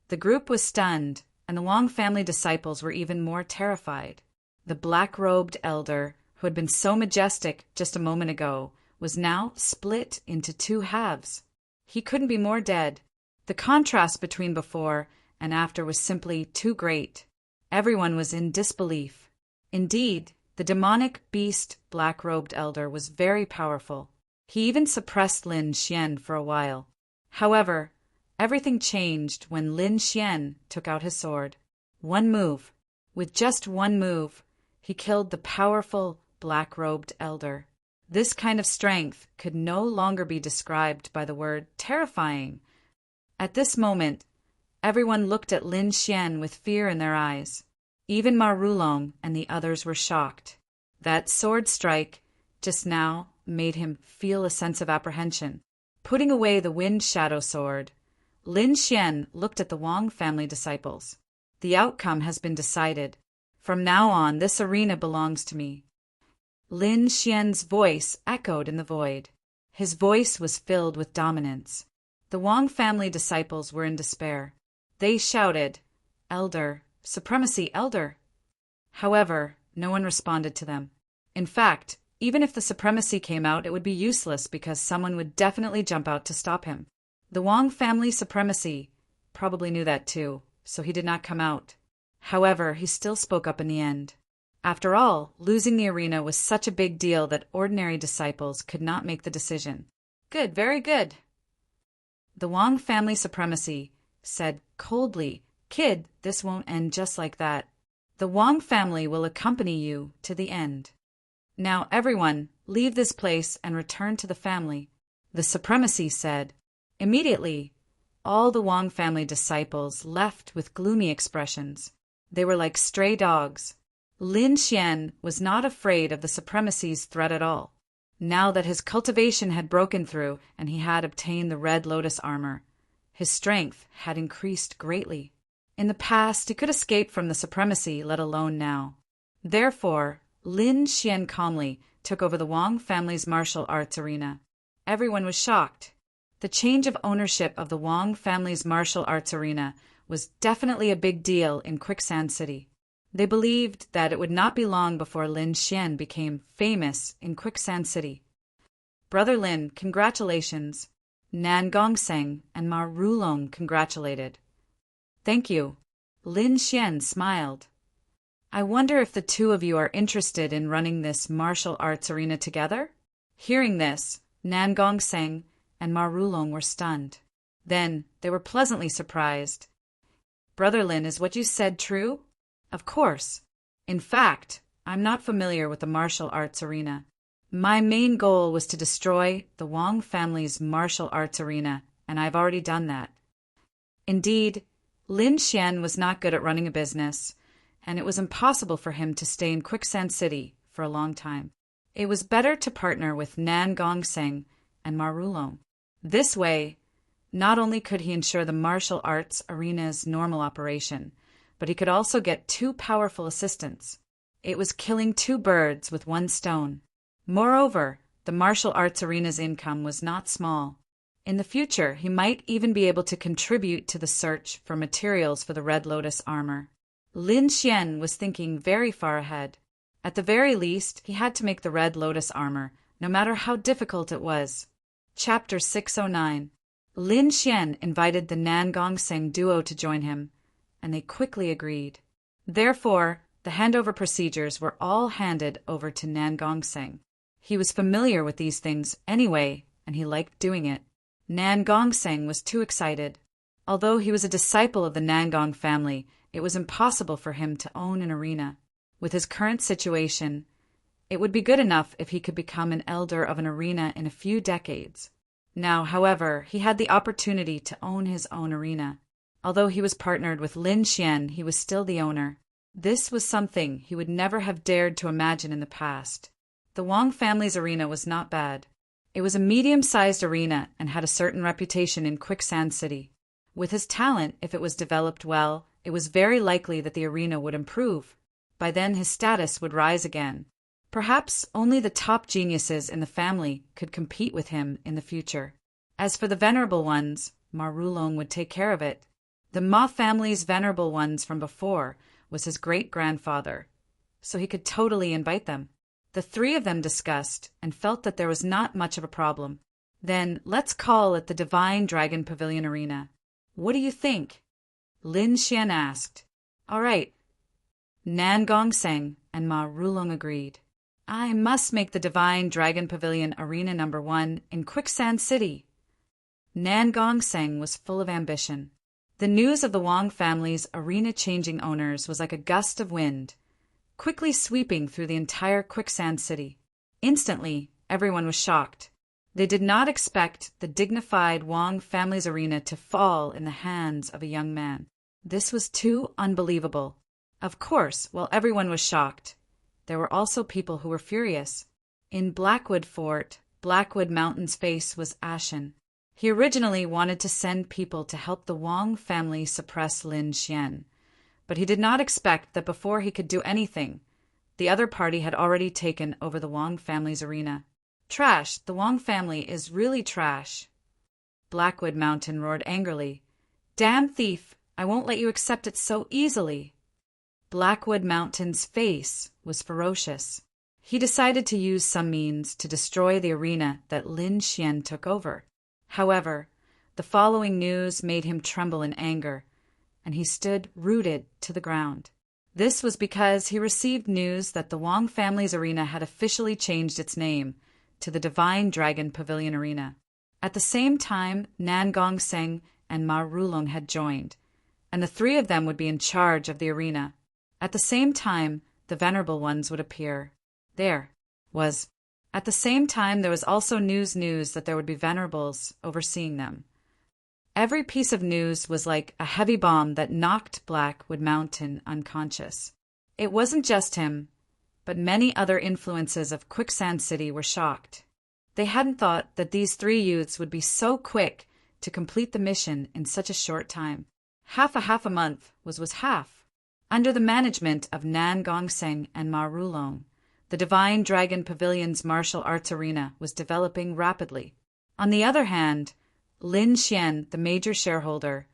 A: The group was stunned, and the Wang family disciples were even more terrified. The black-robed elder, who had been so majestic just a moment ago, was now split into 2 halves. He couldn't be more dead. The contrast between before and after was simply too great. Everyone was in disbelief. Indeed, the demonic beast black-robed elder was very powerful. He even suppressed Lin Xian for a while. However, everything changed when Lin Xian took out his sword. One move. With just one move, he killed the powerful black-robed elder. This kind of strength could no longer be described by the word terrifying. At this moment, everyone looked at Lin Xian with fear in their eyes. Even Ma Rulong and the others were shocked. That sword strike just now made him feel a sense of apprehension. Putting away the wind shadow sword, Lin Xian looked at the Wang family disciples. "The outcome has been decided. From now on, this arena belongs to me." Lin Xian's voice echoed in the void. His voice was filled with dominance. The Wang family disciples were in despair. They shouted, "Elder! Supremacy, Elder!" However, no one responded to them. In fact, even if the supremacy came out, it would be useless because someone would definitely jump out to stop him. The Wang family supremacy probably knew that too, so he did not come out. However, he still spoke up in the end. After all, losing the arena was such a big deal that ordinary disciples could not make the decision. "Good, very good." The Wang family supremacy said coldly, "Kid, this won't end just like that. The Wang family will accompany you to the end. Now everyone, leave this place and return to the family," the supremacy said. Immediately, all the Wang family disciples left with gloomy expressions. They were like stray dogs. Lin Xian was not afraid of the supremacy's threat at all. Now that his cultivation had broken through and he had obtained the Red Lotus armor, his strength had increased greatly. In the past, he could escape from the supremacy, let alone now. Therefore, Lin Xian calmly took over the Wang family's martial arts arena. Everyone was shocked. The change of ownership of the Wang family's martial arts arena was definitely a big deal in Quicksand City. They believed that it would not be long before Lin Xian became famous in Quicksand City. Brother Lin, congratulations. Nan Gongseng and Ma Rulong congratulated. Thank you. Lin Xian smiled. I wonder if the two of you are interested in running this martial arts arena together? Hearing this, Nan Gongseng and Ma Rulong were stunned. Then they were pleasantly surprised. Brother Lin, is what you said true? Of course. In fact, I'm not familiar with the martial arts arena. My main goal was to destroy the Wang family's martial arts arena, and I've already done that. Indeed, Lin Xian was not good at running a business, and it was impossible for him to stay in Quicksand City for a long time. It was better to partner with Nan Gongseng and Ma Rulong. This way, not only could he ensure the martial arts arena's normal operation, but he could also get two powerful assistants. It was killing two birds with one stone. Moreover, the martial arts arena's income was not small. In the future, he might even be able to contribute to the search for materials for the Red Lotus armor. Lin Xian was thinking very far ahead. At the very least, he had to make the Red Lotus armor, no matter how difficult it was. Chapter 609. Lin Xian invited the Nan Gongseng duo to join him, and they quickly agreed. Therefore, the handover procedures were all handed over to Nan Gongseng. He was familiar with these things anyway, and he liked doing it. Nan Gongseng was too excited. Although he was a disciple of the Nangong family, it was impossible for him to own an arena. With his current situation, it would be good enough if he could become an elder of an arena in a few decades. Now, however, he had the opportunity to own his own arena. Although he was partnered with Lin Xian, he was still the owner. This was something he would never have dared to imagine in the past. The Wang family's arena was not bad. It was a medium-sized arena and had a certain reputation in Quicksand City. With his talent, if it was developed well, it was very likely that the arena would improve. By then his status would rise again. Perhaps only the top geniuses in the family could compete with him in the future. As for the venerable ones, Ma Rulong would take care of it. The Ma family's venerable ones from before was his great-grandfather, so he could totally invite them. The three of them discussed and felt that there was not much of a problem. Then let's call it the Divine Dragon Pavilion Arena. What do you think? Lin Xian asked. All right. Nan Gongseng and Ma Rulong agreed. I must make the Divine Dragon Pavilion Arena number 1 in Quicksand City. Nan Gongseng was full of ambition. The news of the Wang family's arena-changing owners was like a gust of wind, quickly sweeping through the entire Quicksand City. Instantly, everyone was shocked. They did not expect the dignified Wang family's arena to fall in the hands of a young man. This was too unbelievable. Of course, while everyone was shocked, there were also people who were furious. In Blackwood Fort, Blackwood Mountain's face was ashen. He originally wanted to send people to help the Wang family suppress Lin Xian, but he did not expect that before he could do anything, the other party had already taken over the Wang family's arena. Trash! The Wang family is really trash. Blackwood Mountain roared angrily. Damn thief! I won't let you accept it so easily. Blackwood Mountain's face was ferocious. He decided to use some means to destroy the arena that Lin Xian took over. However, the following news made him tremble in anger, and he stood rooted to the ground. This was because he received news that the Wang family's arena had officially changed its name to the Divine Dragon Pavilion Arena. At the same time, Nan Gongseng and Ma Rulong had joined, and the three of them would be in charge of the arena. At the same time, the venerable ones would appear. At the same time, there was also news that there would be venerables overseeing them. Every piece of news was like a heavy bomb that knocked Blackwood Mountain unconscious. It wasn't just him, but many other influences of Quicksand City were shocked. They hadn't thought that these three youths would be so quick to complete the mission in such a short time. Half a month was half. Under the management of Nan Gongseng and Ma Rulong, the Divine Dragon Pavilion's martial arts arena was developing rapidly. On the other hand, Lin Xian, the major shareholder,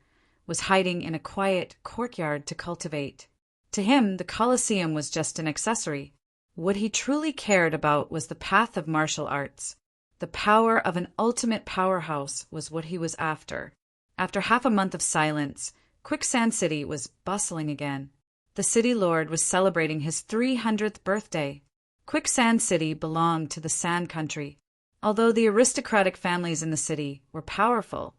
A: was hiding in a quiet courtyard to cultivate. To him, the Colosseum was just an accessory. What he truly cared about was the path of martial arts. The power of an ultimate powerhouse was what he was after. After half a month of silence, Quicksand City was bustling again. The city lord was celebrating his 300th birthday. Quicksand City belonged to the Sand Country. Although the aristocratic families in the city were powerful,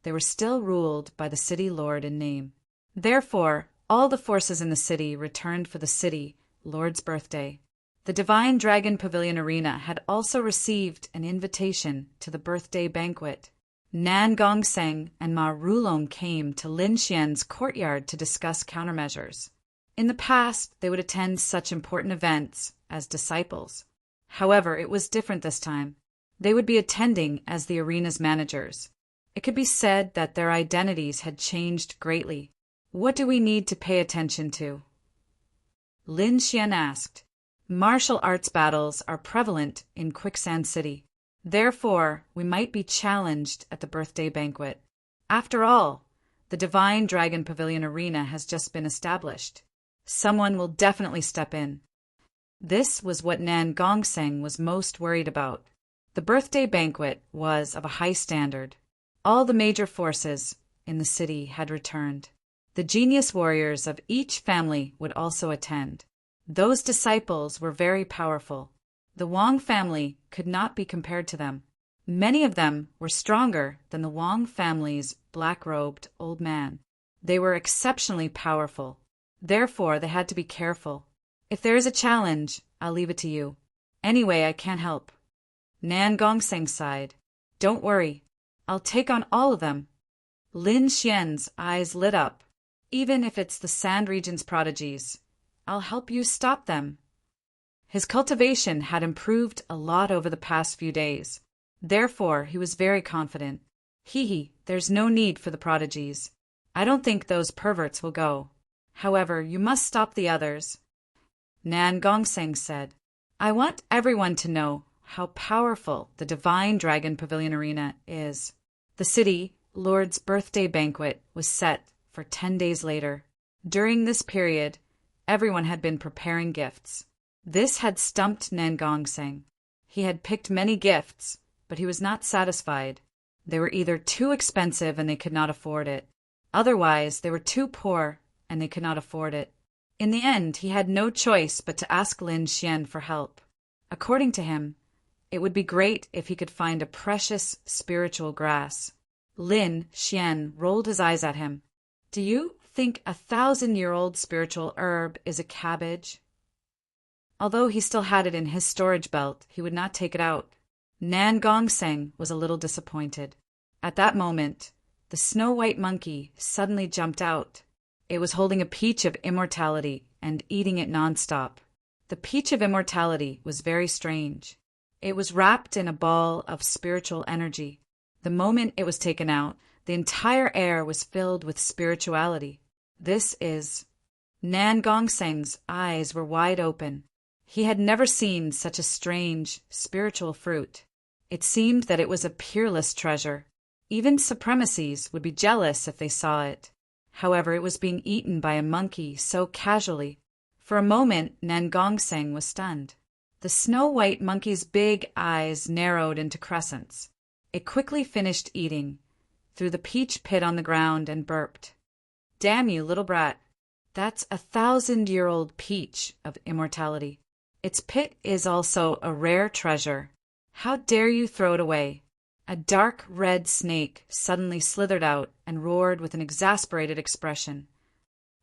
A: they were still ruled by the city lord in name. Therefore, all the forces in the city returned for the city lord's birthday. The Divine Dragon Pavilion Arena had also received an invitation to the birthday banquet. Nan Gongseng and Ma Rulong came to Lin Xian's courtyard to discuss countermeasures. In the past, they would attend such important events as disciples. However, it was different this time. They would be attending as the arena's managers. It could be said that their identities had changed greatly. What do we need to pay attention to? Lin Xian asked. Martial arts battles are prevalent in Quicksand City. Therefore, we might be challenged at the birthday banquet. After all, the Divine Dragon Pavilion Arena has just been established. Someone will definitely step in. This was what Nan Gongseng was most worried about. The birthday banquet was of a high standard. All the major forces in the city had returned. The genius warriors of each family would also attend. Those disciples were very powerful. The Wang family could not be compared to them. Many of them were stronger than the Wang family's black-robed old man. They were exceptionally powerful. Therefore, they had to be careful. If there is a challenge, I'll leave it to you. Anyway, I can't help. Nan Gongseng sighed. Don't worry. I'll take on all of them. Lin Xian's eyes lit up. Even if it's the Sand Region's prodigies, I'll help you stop them. His cultivation had improved a lot over the past few days. Therefore, he was very confident. There's no need for the prodigies. I don't think those perverts will go. However, you must stop the others. Nan Gongseng said, I want everyone to know how powerful the Divine Dragon Pavilion Arena is. The city lord's birthday banquet was set for 10 days later. During this period, everyone had been preparing gifts. This had stumped Nan Gongseng. He had picked many gifts, but he was not satisfied. They were either too expensive and they could not afford it. Otherwise, they were too poor and they could not afford it. In the end, he had no choice but to ask Lin Xian for help. According to him, it would be great if he could find a precious spiritual grass. Lin Xian rolled his eyes at him. Do you think 1,000-year-old spiritual herb is a cabbage? Although he still had it in his storage belt, he would not take it out. Nan Gongseng was a little disappointed. At that moment, the snow-white monkey suddenly jumped out. It was holding a peach of immortality and eating it nonstop. The peach of immortality was very strange. It was wrapped in a ball of spiritual energy. The moment it was taken out, the entire air was filled with spirituality. This is... Nan Gongseng's eyes were wide open. He had never seen such a strange, spiritual fruit. It seemed that it was a peerless treasure. Even supremacies would be jealous if they saw it. However, it was being eaten by a monkey so casually. For a moment, Nan Gongseng was stunned. The snow-white monkey's big eyes narrowed into crescents. It quickly finished eating, threw the peach pit on the ground, and burped. Damn you, little brat. That's 1,000-year-old peach of immortality. Its pit is also a rare treasure. How dare you throw it away? A dark red snake suddenly slithered out and roared with an exasperated expression.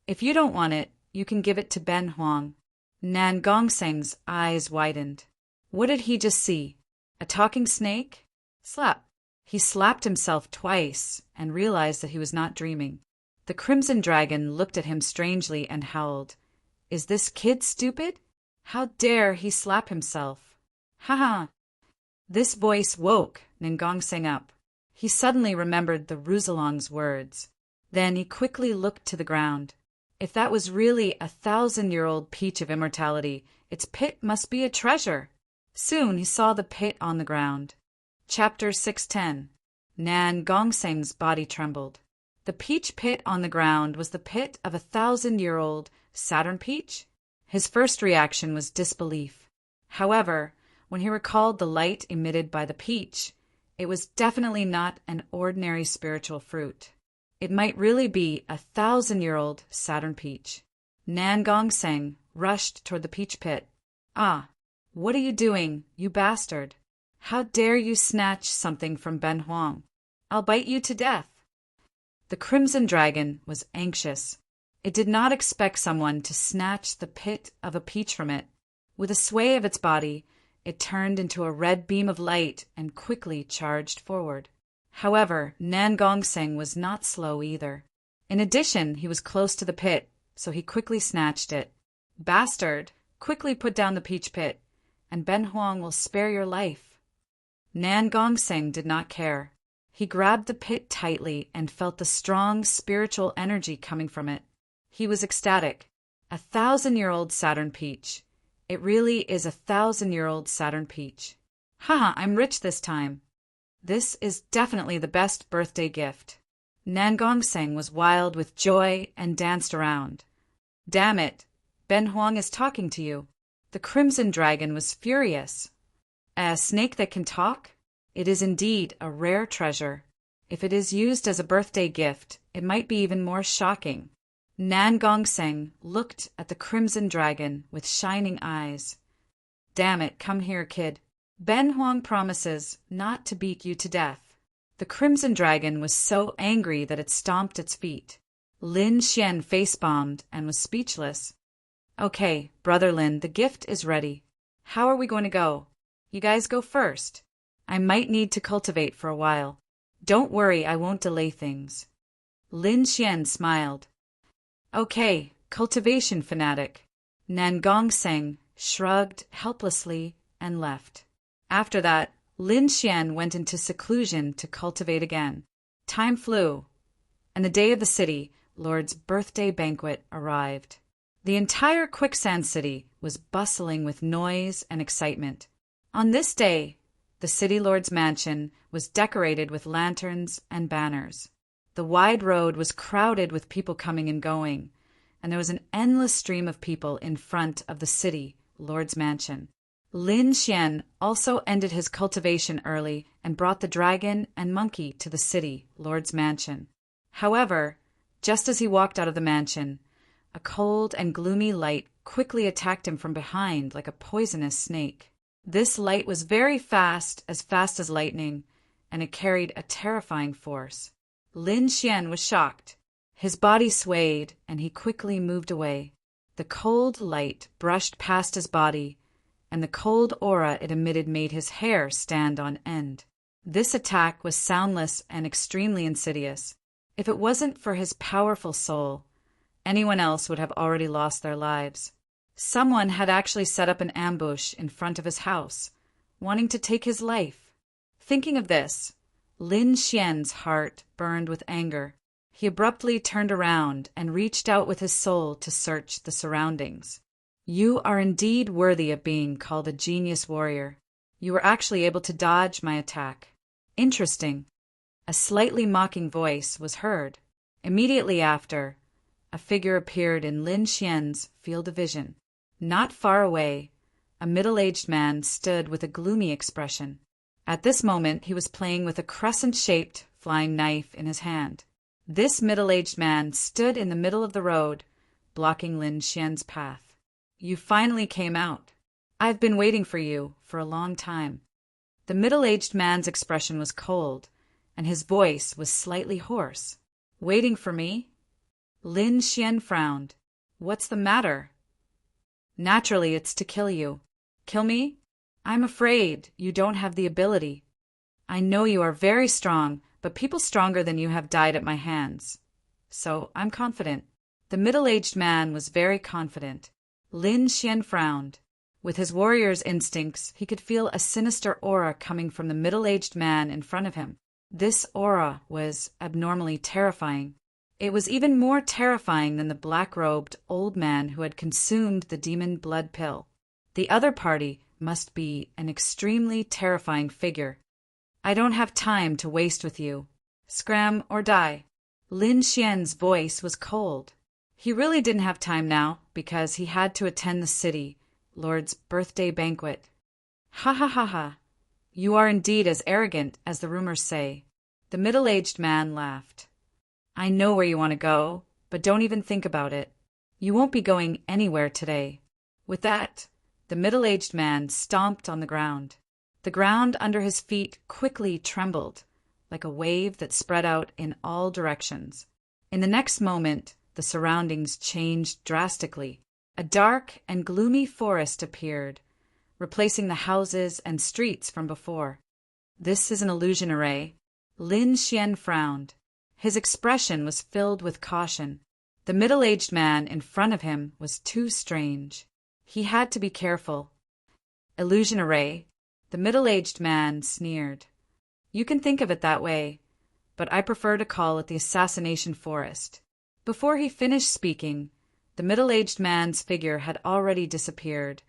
A: If you don't want it, you can give it to Ben Huang. Nan Gongseng's eyes widened. What did he just see? A talking snake? Slap. He slapped himself twice and realized that he was not dreaming. The Crimson Dragon looked at him strangely and howled. Is this kid stupid? How dare he slap himself? Ha ha! This voice woke Nan Gongseng up. He suddenly remembered the Roussillong's words. Then he quickly looked to the ground. If that was really 1,000-year-old peach of immortality, its pit must be a treasure. Soon he saw the pit on the ground. Chapter 610. Nan Gongseng's body trembled. The peach pit on the ground was the pit of 1,000-year-old Saturn peach? His first reaction was disbelief. However, when he recalled the light emitted by the peach. It was definitely not an ordinary spiritual fruit. It might really be a 1,000-year-old Saturn peach. Nan Gongseng rushed toward the peach pit. "Ah, what are you doing, you bastard? How dare you snatch something from Ben Huang? I'll bite you to death." The Crimson Dragon was anxious. It did not expect someone to snatch the pit of a peach from it. With a sway of its body, it turned into a red beam of light and quickly charged forward. However, Nan Gongseng was not slow either. In addition, he was close to the pit, so he quickly snatched it. "Bastard, quickly put down the peach pit, and Ben Huang will spare your life." Nan Gongseng did not care. He grabbed the pit tightly and felt the strong spiritual energy coming from it. He was ecstatic. 1,000-year-old Saturn peach. It really is a 1,000-year-old Saturn peach. Haha, I'm rich this time. This is definitely the best birthday gift. Nan Gongseng was wild with joy and danced around. "Damn it, Ben Huang is talking to you." The Crimson Dragon was furious. "A snake that can talk? It is indeed a rare treasure. If it is used as a birthday gift, it might be even more shocking." Nan Gongseng looked at the Crimson Dragon with shining eyes. "Damn it, come here, kid. Ben Huang promises not to beat you to death." The Crimson Dragon was so angry that it stomped its feet. Lin Xian face-bombed and was speechless. "Okay, Brother Lin, the gift is ready. How are we going to go? You guys go first. I might need to cultivate for a while. Don't worry, I won't delay things." Lin Xian smiled. "Okay, cultivation fanatic." Nan Gongseng shrugged helplessly and left. After that, Lin Xian went into seclusion to cultivate again. Time flew, and the day of the city, Lord's birthday banquet, arrived. The entire Quicksand City was bustling with noise and excitement. On this day, the City Lord's mansion was decorated with lanterns and banners. The wide road was crowded with people coming and going, and there was an endless stream of people in front of the City Lord's mansion. Lin Xian also ended his cultivation early and brought the dragon and monkey to the City Lord's mansion. However, just as he walked out of the mansion, a cold and gloomy light quickly attacked him from behind like a poisonous snake. This light was very fast as lightning, and it carried a terrifying force. Lin Xian was shocked. His body swayed, and he quickly moved away. The cold light brushed past his body, and the cold aura it emitted made his hair stand on end. This attack was soundless and extremely insidious. If it wasn't for his powerful soul, anyone else would have already lost their lives. Someone had actually set up an ambush in front of his house, wanting to take his life. Thinking of this, Lin Xian's heart burned with anger. He abruptly turned around and reached out with his soul to search the surroundings. "You are indeed worthy of being called a genius warrior. You were actually able to dodge my attack. Interesting." A slightly mocking voice was heard. Immediately after, a figure appeared in Lin Xian's field of vision. Not far away, a middle-aged man stood with a gloomy expression. At this moment, he was playing with a crescent-shaped flying knife in his hand. This middle-aged man stood in the middle of the road, blocking Lin Xian's path. "You finally came out. I've been waiting for you for a long time." The middle-aged man's expression was cold, and his voice was slightly hoarse. "Waiting for me?" Lin Xian frowned. "What's the matter?" "Naturally, it's to kill you." "Kill me? I'm afraid you don't have the ability. I know you are very strong, but people stronger than you have died at my hands. So I'm confident." The middle-aged man was very confident. Lin Xian frowned. With his warrior's instincts, he could feel a sinister aura coming from the middle-aged man in front of him. This aura was abnormally terrifying. It was even more terrifying than the black-robed old man who had consumed the demon blood pill. The other party must be an extremely terrifying figure. "I don't have time to waste with you. Scram or die." Lin Xian's voice was cold. He really didn't have time now because he had to attend the City Lord's birthday banquet. Ha ha ha ha. You are indeed as arrogant as the rumors say. The middle-aged man laughed. I know where you want to go, but don't even think about it. You won't be going anywhere today. With that, the middle-aged man stomped on the ground. The ground under his feet quickly trembled, like a wave that spread out in all directions. In the next moment, the surroundings changed drastically. A dark and gloomy forest appeared, replacing the houses and streets from before. This is an illusion array. Lin Xian frowned. His expression was filled with caution. The middle-aged man in front of him was too strange. He had to be careful. Illusion array. The middle-aged man sneered. You can think of it that way, but I prefer to call it the assassination forest. Before he finished speaking, the middle-aged man's figure had already disappeared,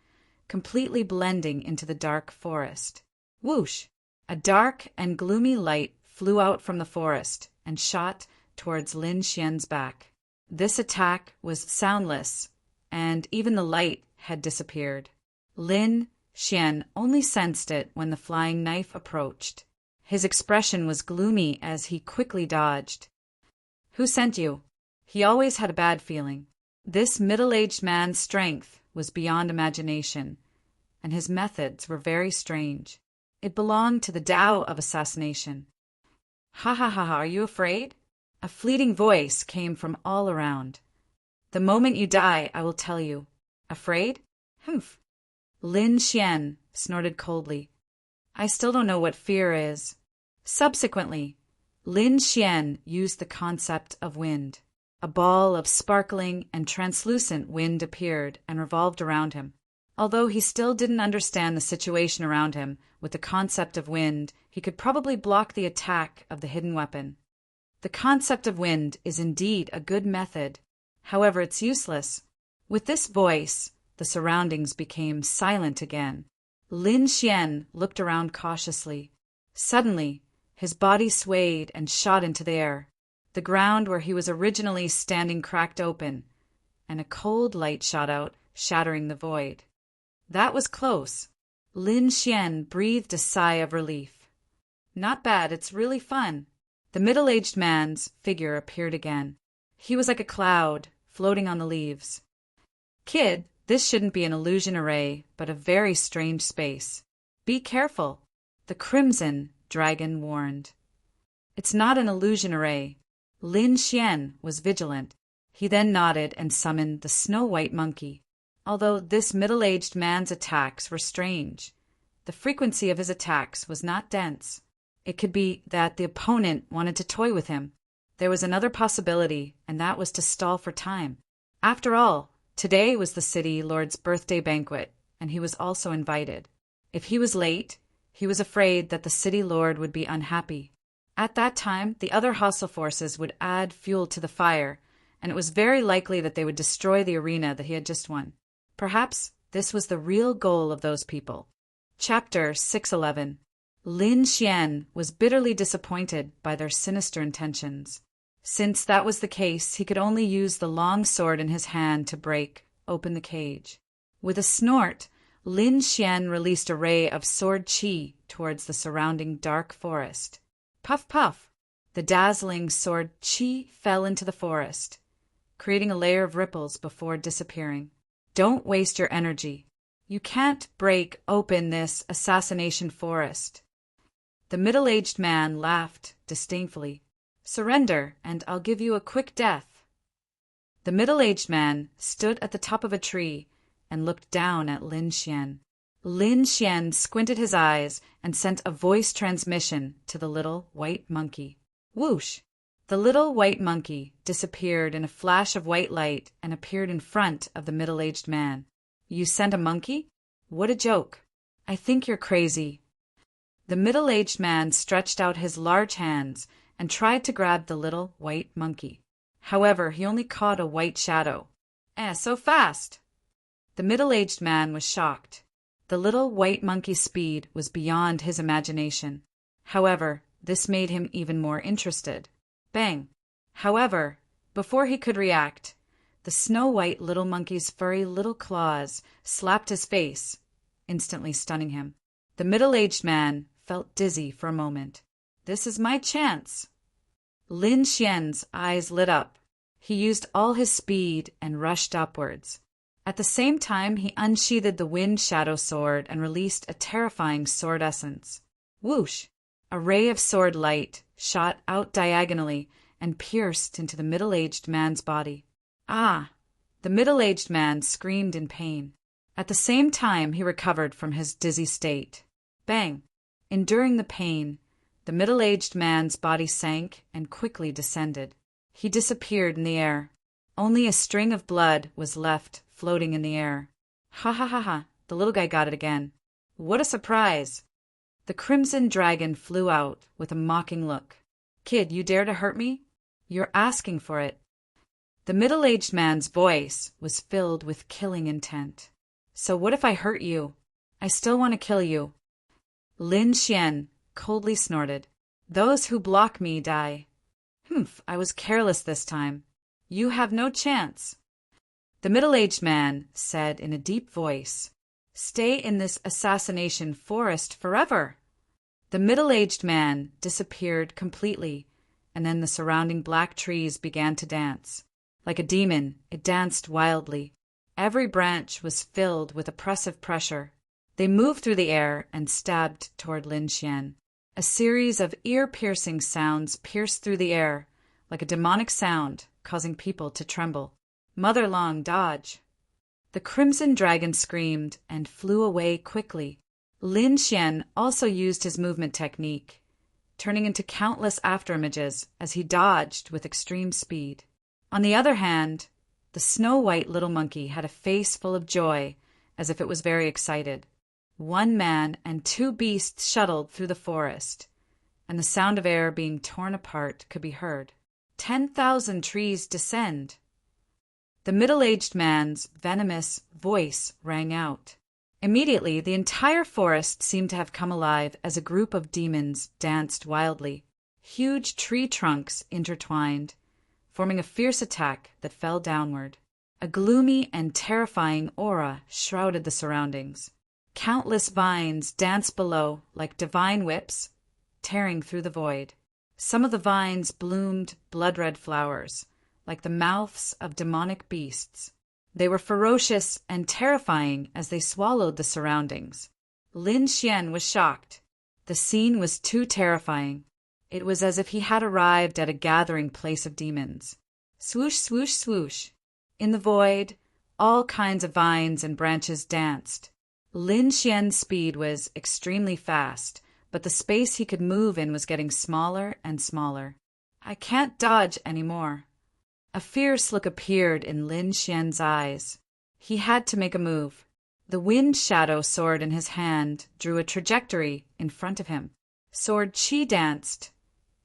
A: completely blending into the dark forest. Whoosh! A dark and gloomy light flew out from the forest and shot towards Lin Xian's back. This attack was soundless, and even the light had disappeared. Lin Xian only sensed it when the flying knife approached. His expression was gloomy as he quickly dodged. Who sent you? He always had a bad feeling. This middle-aged man's strength was beyond imagination, and his methods were very strange. It belonged to the Tao of assassination. Ha ha ha ha, are you afraid? A fleeting voice came from all around. The moment you die, I will tell you. Afraid? Humph. Lin Xian snorted coldly. I still don't know what fear is. Subsequently, Lin Xian used the concept of wind. A ball of sparkling and translucent wind appeared and revolved around him. Although he still didn't understand the situation around him, with the concept of wind, he could probably block the attack of the hidden weapon. The concept of wind is indeed a good method. However, it's useless. With this voice, the surroundings became silent again. Lin Xian looked around cautiously. Suddenly, his body swayed and shot into the air. The ground where he was originally standing cracked open, and a cold light shot out, shattering the void. That was close. Lin Xian breathed a sigh of relief. Not bad, it's really fun. The middle-aged man's figure appeared again. He was like a cloud, floating on the leaves. Kid, this shouldn't be an illusion array, but a very strange space. Be careful, the Crimson Dragon warned. It's not an illusion array. Lin Xian was vigilant. He then nodded and summoned the Snow-White Monkey. Although this middle-aged man's attacks were strange, the frequency of his attacks was not dense. It could be that the opponent wanted to toy with him. There was another possibility, and that was to stall for time. After all, today was the city lord's birthday banquet, and he was also invited. If he was late, he was afraid that the city lord would be unhappy. At that time, the other hostile forces would add fuel to the fire, and it was very likely that they would destroy the arena that he had just won. Perhaps this was the real goal of those people. Chapter 611. Lin Xian was bitterly disappointed by their sinister intentions. Since that was the case, he could only use the long sword in his hand to break open the cage. With a snort, Lin Xian released a ray of sword qi towards the surrounding dark forest. Puff, puff! The dazzling sword qi fell into the forest, creating a layer of ripples before disappearing. Don't waste your energy. You can't break open this assassination forest. The middle-aged man laughed disdainfully. Surrender, and I'll give you a quick death. The middle-aged man stood at the top of a tree and looked down at Lin Xian. Lin Xian squinted his eyes and sent a voice transmission to the little white monkey. Whoosh! The little white monkey disappeared in a flash of white light and appeared in front of the middle-aged man. You sent a monkey? What a joke. I think you're crazy. The middle-aged man stretched out his large hands and tried to grab the little white monkey. However, he only caught a white shadow. So fast! The middle-aged man was shocked. The little white monkey's speed was beyond his imagination. However, this made him even more interested. Bang! However, before he could react, the snow-white little monkey's furry little claws slapped his face, instantly stunning him. The middle-aged man felt dizzy for a moment. This is my chance. Lin Xian's eyes lit up. He used all his speed and rushed upwards. At the same time, he unsheathed the wind shadow sword and released a terrifying sword essence. Whoosh! A ray of sword light shot out diagonally and pierced into the middle-aged man's body. Ah! The middle-aged man screamed in pain. At the same time, he recovered from his dizzy state. Bang! Enduring the pain, the middle-aged man's body sank and quickly descended. He disappeared in the air. Only a string of blood was left floating in the air. Ha ha ha ha, the little guy got it again. What a surprise! The crimson dragon flew out with a mocking look. Kid, you dare to hurt me? You're asking for it. The middle-aged man's voice was filled with killing intent. So what if I hurt you? I still want to kill you. Lin Xian coldly snorted. Those who block me die. Humph, I was careless this time. You have no chance. The middle-aged man said in a deep voice, Stay in this assassination forest forever. The middle-aged man disappeared completely, and then the surrounding black trees began to dance. Like a demon, it danced wildly. Every branch was filled with oppressive pressure. They moved through the air and stabbed toward Lin Xian. A series of ear-piercing sounds pierced through the air, like a demonic sound, causing people to tremble. Mother Long, dodge! The crimson dragon screamed and flew away quickly. Lin Xian also used his movement technique, turning into countless afterimages as he dodged with extreme speed. On the other hand, the snow-white little monkey had a face full of joy, as if it was very excited. One man and two beasts shuttled through the forest, and the sound of air being torn apart could be heard. 10,000 trees descend. The middle-aged man's venomous voice rang out. Immediately, the entire forest seemed to have come alive as a group of demons danced wildly. Huge tree trunks intertwined, forming a fierce attack that fell downward. A gloomy and terrifying aura shrouded the surroundings. Countless vines danced below like divine whips, tearing through the void. Some of the vines bloomed blood-red flowers, like the mouths of demonic beasts. They were ferocious and terrifying as they swallowed the surroundings. Lin Xian was shocked. The scene was too terrifying. It was as if he had arrived at a gathering place of demons. Swoosh, swoosh, swoosh. In the void, all kinds of vines and branches danced. Lin Xian's speed was extremely fast, but the space he could move in was getting smaller and smaller. I can't dodge anymore. A fierce look appeared in Lin Xian's eyes. He had to make a move. The wind shadow sword in his hand drew a trajectory in front of him. Sword chi danced,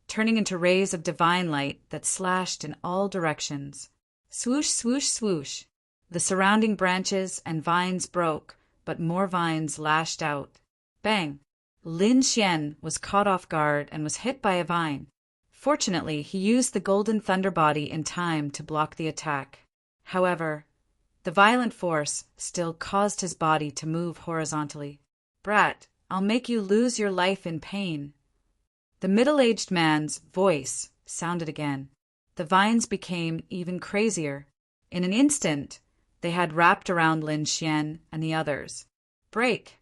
A: turning into rays of divine light that slashed in all directions. Swoosh, swoosh, swoosh. The surrounding branches and vines broke, but more vines lashed out. Bang! Lin Xian was caught off guard and was hit by a vine. Fortunately, he used the golden thunder body in time to block the attack. However, the violent force still caused his body to move horizontally. Brat, I'll make you lose your life in pain. The middle-aged man's voice sounded again. The vines became even crazier. In an instant, they had wrapped around Lin Xian and the others. Break!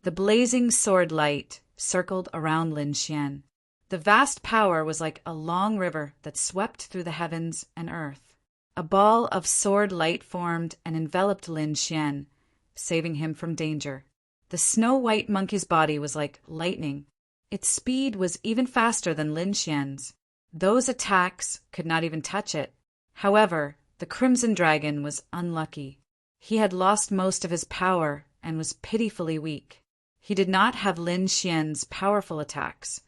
A: The blazing sword light circled around Lin Xian. The vast power was like a long river that swept through the heavens and earth. A ball of sword light formed and enveloped Lin Xian, saving him from danger. The snow-white monkey's body was like lightning. Its speed was even faster than Lin Xian's. Those attacks could not even touch it. However, the crimson dragon was unlucky. He had lost most of his power and was pitifully weak. He did not have Lin Xian's powerful attacks,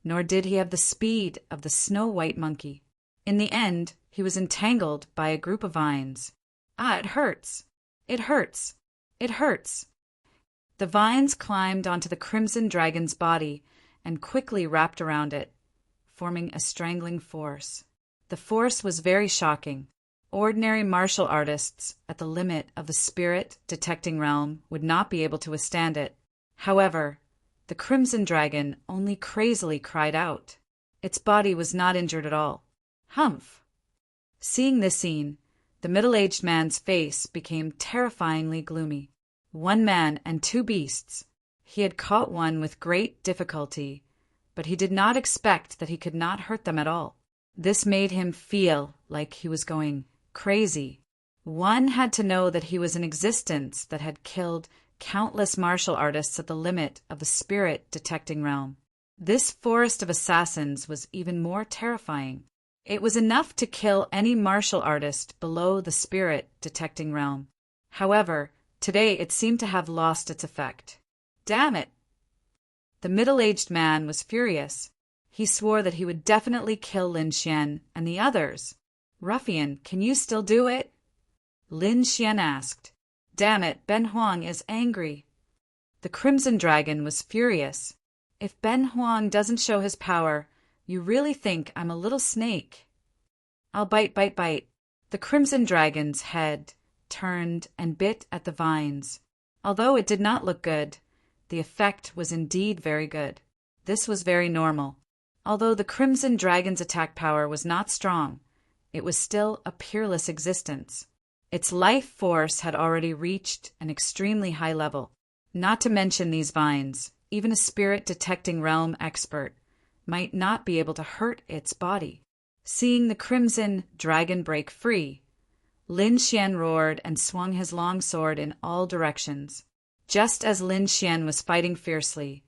A: nor did he have the speed of the snow-white monkey. In the end, he was entangled by a group of vines. Ah, it hurts! It hurts! It hurts! The vines climbed onto the crimson dragon's body and quickly wrapped around it, forming a strangling force. The force was very shocking. Ordinary martial artists at the limit of the spirit-detecting realm would not be able to withstand it. However, The crimson dragon only crazily cried out. Its body was not injured at all. Humph! Seeing this scene, the middle-aged man's face became terrifyingly gloomy. One man and two beasts. He had caught one with great difficulty, but he did not expect that he could not hurt them at all. This made him feel like he was going crazy. One had to know that he was an existence that had killed countless martial artists at the limit of the spirit-detecting realm. This forest of assassins was even more terrifying. It was enough to kill any martial artist below the spirit-detecting realm. However, today it seemed to have lost its effect. Damn it! The middle-aged man was furious. He swore that he would definitely kill Lin Xian and the others. Ruffian, can you still do it? Lin Xian asked. Damn it, Ben Huang is angry. The Crimson Dragon was furious. If Ben Huang doesn't show his power, you really think I'm a little snake? I'll bite, bite, bite. The Crimson Dragon's head turned and bit at the vines. Although it did not look good, the effect was indeed very good. This was very normal. Although the Crimson Dragon's attack power was not strong, it was still a peerless existence. Its life force had already reached an extremely high level. Not to mention these vines, even a spirit-detecting realm expert might not be able to hurt its body. Seeing the Crimson Dragon break free, Lin Xian roared and swung his long sword in all directions. Just as Lin Xian was fighting fiercely,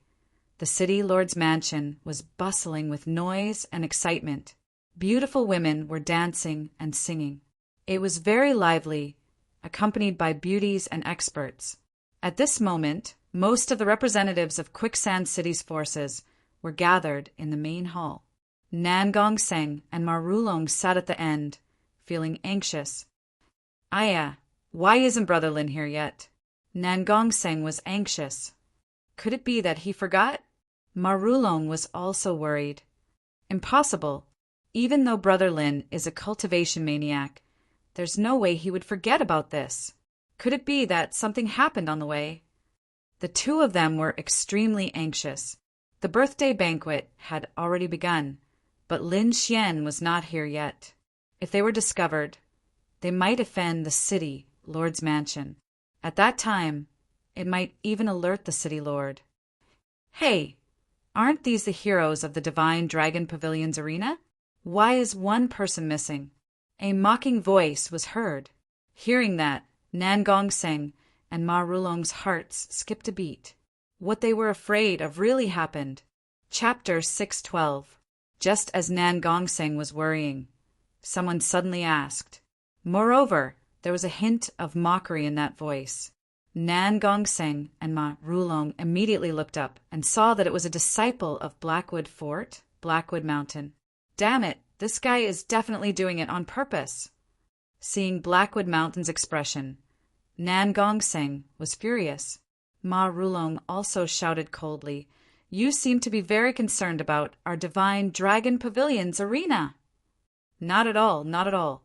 A: the city lord's mansion was bustling with noise and excitement. Beautiful women were dancing and singing. It was very lively, accompanied by beauties and experts. At this moment, most of the representatives of Quicksand City's forces were gathered in the main hall. Nan Gongseng and Ma Rulong sat at the end, feeling anxious. Aya, why isn't Brother Lin here yet? Nan Gongseng was anxious. Could it be that he forgot? Ma Rulong was also worried. Impossible. Even though Brother Lin is a cultivation maniac, there's no way he would forget about this. Could it be that something happened on the way? The two of them were extremely anxious. The birthday banquet had already begun, but Lin Xian was not here yet. If they were discovered, they might offend the city lord's mansion. At that time, it might even alert the city lord. Hey, aren't these the heroes of the Divine Dragon Pavilion's arena? Why is one person missing? A mocking voice was heard. Hearing that, Nan Gongseng and Ma Rulong's hearts skipped a beat. What they were afraid of really happened. Chapter 612. Just as Nan Gongseng was worrying, someone suddenly asked. Moreover, there was a hint of mockery in that voice. Nan Gongseng and Ma Rulong immediately looked up and saw that it was a disciple of Blackwood Fort, Blackwood Mountain. Damn it, this guy is definitely doing it on purpose. Seeing Blackwood Mountain's expression, Nan Gongseng was furious. Ma Rulong also shouted coldly, You seem to be very concerned about our Divine Dragon Pavilion's arena. Not at all, not at all,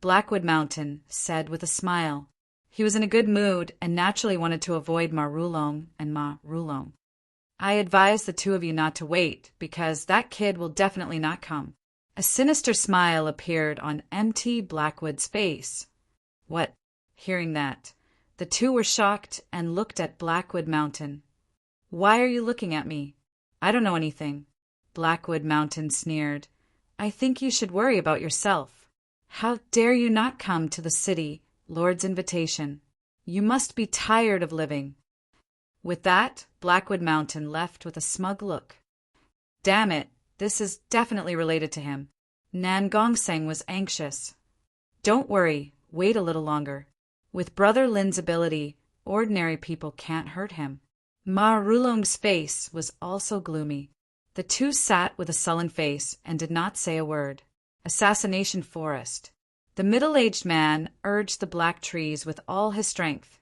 A: Blackwood Mountain said with a smile. He was in a good mood and naturally wanted to avoid Ma Rulong and Ma Rulong. I advise the two of you not to wait, because that kid will definitely not come. A sinister smile appeared on empty Blackwood's face. What? Hearing that, the two were shocked and looked at Blackwood Mountain. Why are you looking at me? I don't know anything. Blackwood Mountain sneered. I think you should worry about yourself. How dare you not come to the city lord's invitation? You must be tired of living. With that, Blackwood Mountain left with a smug look. Damn it, this is definitely related to him. Nan Gongseng was anxious. Don't worry, wait a little longer. With Brother Lin's ability, ordinary people can't hurt him. Ma Rulong's face was also gloomy. The two sat with a sullen face and did not say a word. Assassination Forest. The middle-aged man urged the black trees with all his strength,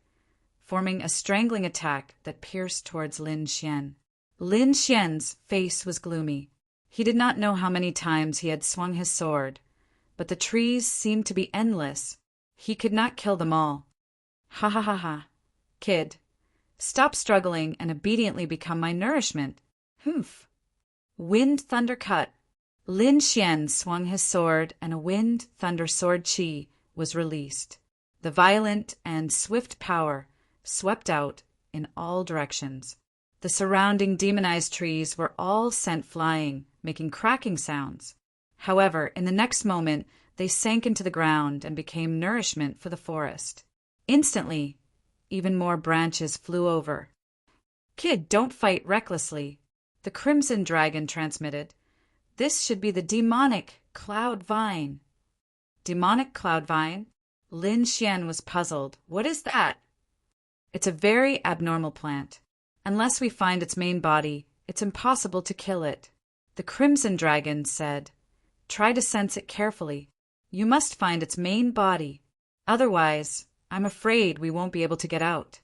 A: forming a strangling attack that pierced towards Lin Xian. Lin Xian's face was gloomy. He did not know how many times he had swung his sword, but the trees seemed to be endless. He could not kill them all. Ha ha ha ha. Kid, Stop struggling and obediently become my nourishment. Humph. Wind Thunder Cut. Lin Xian swung his sword, and a wind thunder sword chi was released. The violent and swift power swept out in all directions. The surrounding demonized trees were all sent flying, making cracking sounds. However, in the next moment, they sank into the ground and became nourishment for the forest. Instantly, even more branches flew over. Kid, don't fight recklessly. The Crimson Dragon transmitted. This should be the demonic cloud vine. Demonic cloud vine? Lin Xian was puzzled. What is that? It's a very abnormal plant. Unless we find its main body, it's impossible to kill it. The Crimson Dragon said, try to sense it carefully. You must find its main body. Otherwise, I'm afraid we won't be able to get out.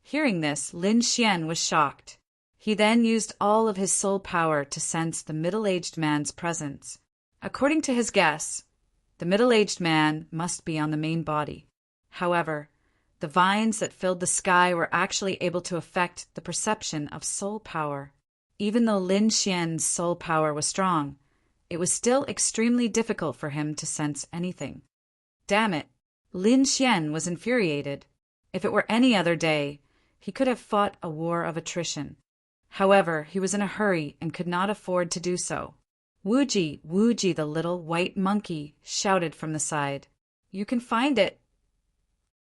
A: Hearing this, Lin Xian was shocked. He then used all of his soul power to sense the middle-aged man's presence. According to his guess, the middle-aged man must be on the main body. However, the vines that filled the sky were actually able to affect the perception of soul power. Even though Lin Xian's soul power was strong, it was still extremely difficult for him to sense anything. Damn it! Lin Xian was infuriated. If it were any other day, he could have fought a war of attrition. However, he was in a hurry and could not afford to do so. Wuji, Wuji, the little white monkey, shouted from the side. You can find it.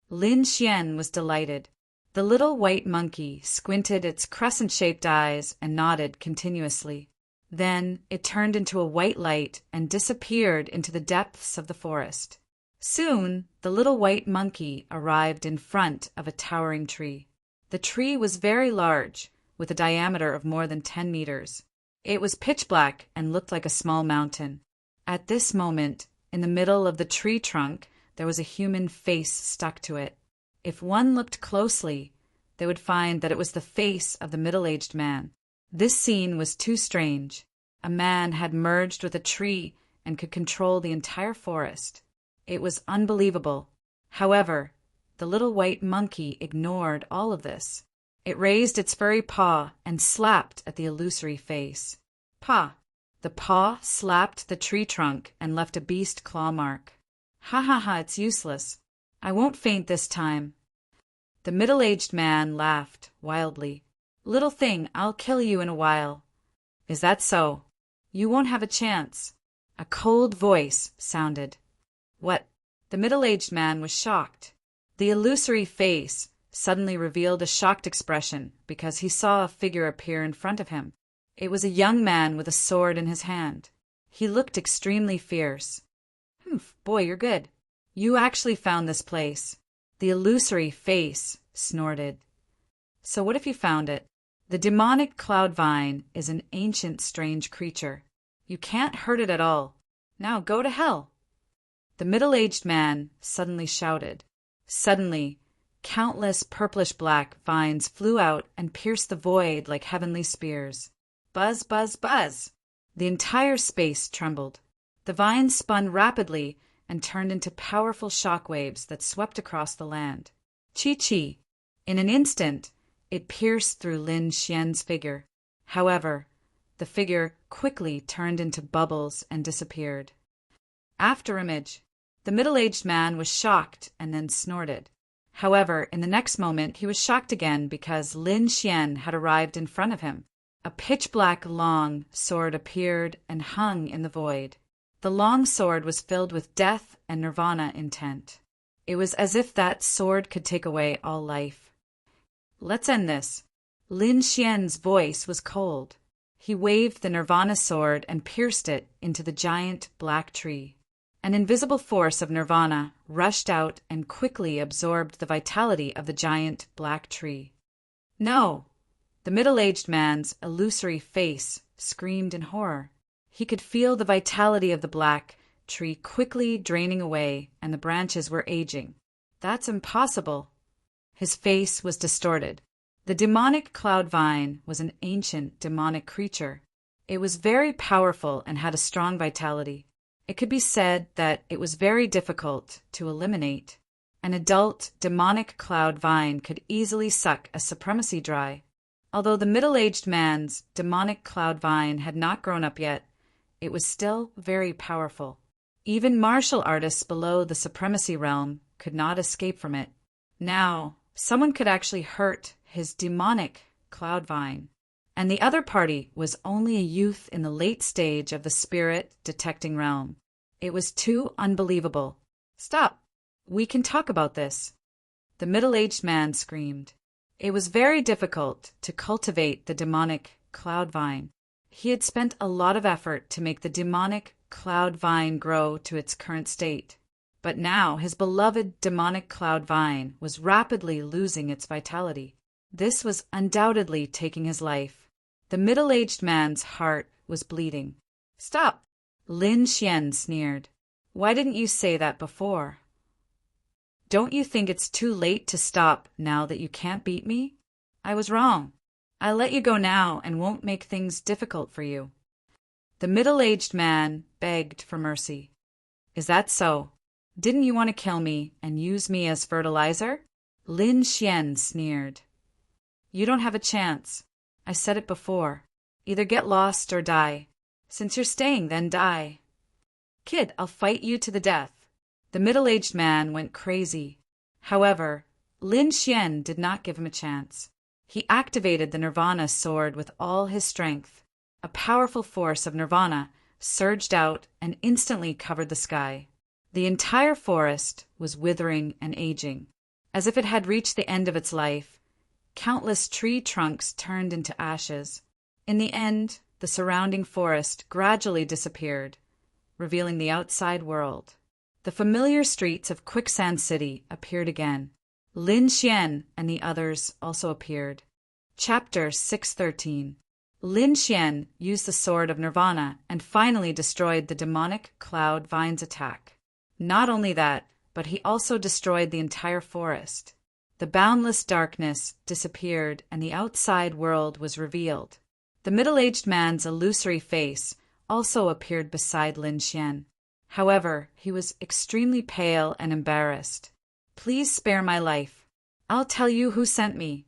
A: Lin Xian was delighted. The little white monkey squinted its crescent-shaped eyes and nodded continuously. Then it turned into a white light and disappeared into the depths of the forest. Soon, the little white monkey arrived in front of a towering tree. The tree was very large, with a diameter of more than 10 meters. It was pitch black and looked like a small mountain. At this moment, in the middle of the tree trunk, there was a human face stuck to it. If one looked closely, they would find that it was the face of the middle-aged man. This scene was too strange. A man had merged with a tree and could control the entire forest. It was unbelievable. However, the little white monkey ignored all of this. It raised its furry paw and slapped at the illusory face. Paw! The paw slapped the tree trunk and left a beast claw mark. Ha ha ha, it's useless. I won't faint this time. The middle-aged man laughed wildly. Little thing, I'll kill you in a while. Is that so? You won't have a chance. A cold voice sounded. What? The middle-aged man was shocked. The illusory face suddenly revealed a shocked expression because he saw a figure appear in front of him. It was a young man with a sword in his hand. He looked extremely fierce. Humph, boy, you're good. You actually found this place. The illusory face snorted. So what if you found it? The demonic cloud vine is an ancient, strange creature. You can't hurt it at all. Now go to hell. The middle-aged man suddenly shouted. Suddenly, countless purplish-black vines flew out and pierced the void like heavenly spears. Buzz, buzz, buzz! The entire space trembled. The vines spun rapidly and turned into powerful shock waves that swept across the land. Chi-chi! In an instant, it pierced through Lin Xian's figure. However, the figure quickly turned into bubbles and disappeared. After image. The middle-aged man was shocked and then snorted. However, in the next moment, he was shocked again because Lin Xian had arrived in front of him. A pitch-black long sword appeared and hung in the void. The long sword was filled with death and nirvana intent. It was as if that sword could take away all life. Let's end this. Lin Xian's voice was cold. He waved the nirvana sword and pierced it into the giant black tree. An invisible force of nirvana rushed out and quickly absorbed the vitality of the giant black tree. No! The middle-aged man's illusory face screamed in horror. He could feel the vitality of the black tree quickly draining away, and the branches were aging. That's impossible. His face was distorted. The demonic cloud vine was an ancient demonic creature. It was very powerful and had a strong vitality. It could be said that it was very difficult to eliminate. An adult, demonic cloud vine could easily suck a supremacy dry. Although the middle-aged man's demonic cloud vine had not grown up yet, it was still very powerful. Even martial artists below the supremacy realm could not escape from it. Now, someone could actually hurt his demonic cloud vine. And the other party was only a youth in the late stage of the spirit-detecting realm. It was too unbelievable. "Stop! We can talk about this," the middle-aged man screamed. It was very difficult to cultivate the demonic cloud vine. He had spent a lot of effort to make the demonic cloud vine grow to its current state. But now his beloved demonic cloud vine was rapidly losing its vitality. This was undoubtedly taking his life. The middle-aged man's heart was bleeding. "Stop!" Lin Xian sneered. "Why didn't you say that before? Don't you think it's too late to stop now that you can't beat me? I was wrong. I'll let you go now and won't make things difficult for you." The middle-aged man begged for mercy. "Is that so? Didn't you want to kill me and use me as fertilizer?" Lin Xian sneered. "You don't have a chance. I said it before. Either get lost or die. Since you're staying, then die." "Kid, I'll fight you to the death." The middle-aged man went crazy. However, Lin Xian did not give him a chance. He activated the Nirvana sword with all his strength. A powerful force of Nirvana surged out and instantly covered the sky. The entire forest was withering and aging. As if it had reached the end of its life, countless tree trunks turned into ashes. In the end, the surrounding forest gradually disappeared, revealing the outside world. The familiar streets of Quicksand City appeared again. Lin Xian and the others also appeared. Chapter 613. Lin Xian used the Sword of Nirvana and finally destroyed the demonic cloud vine's attack. Not only that, but he also destroyed the entire forest. The boundless darkness disappeared and the outside world was revealed. The middle-aged man's illusory face also appeared beside Lin Xian. However, he was extremely pale and embarrassed. "Please spare my life. I'll tell you who sent me."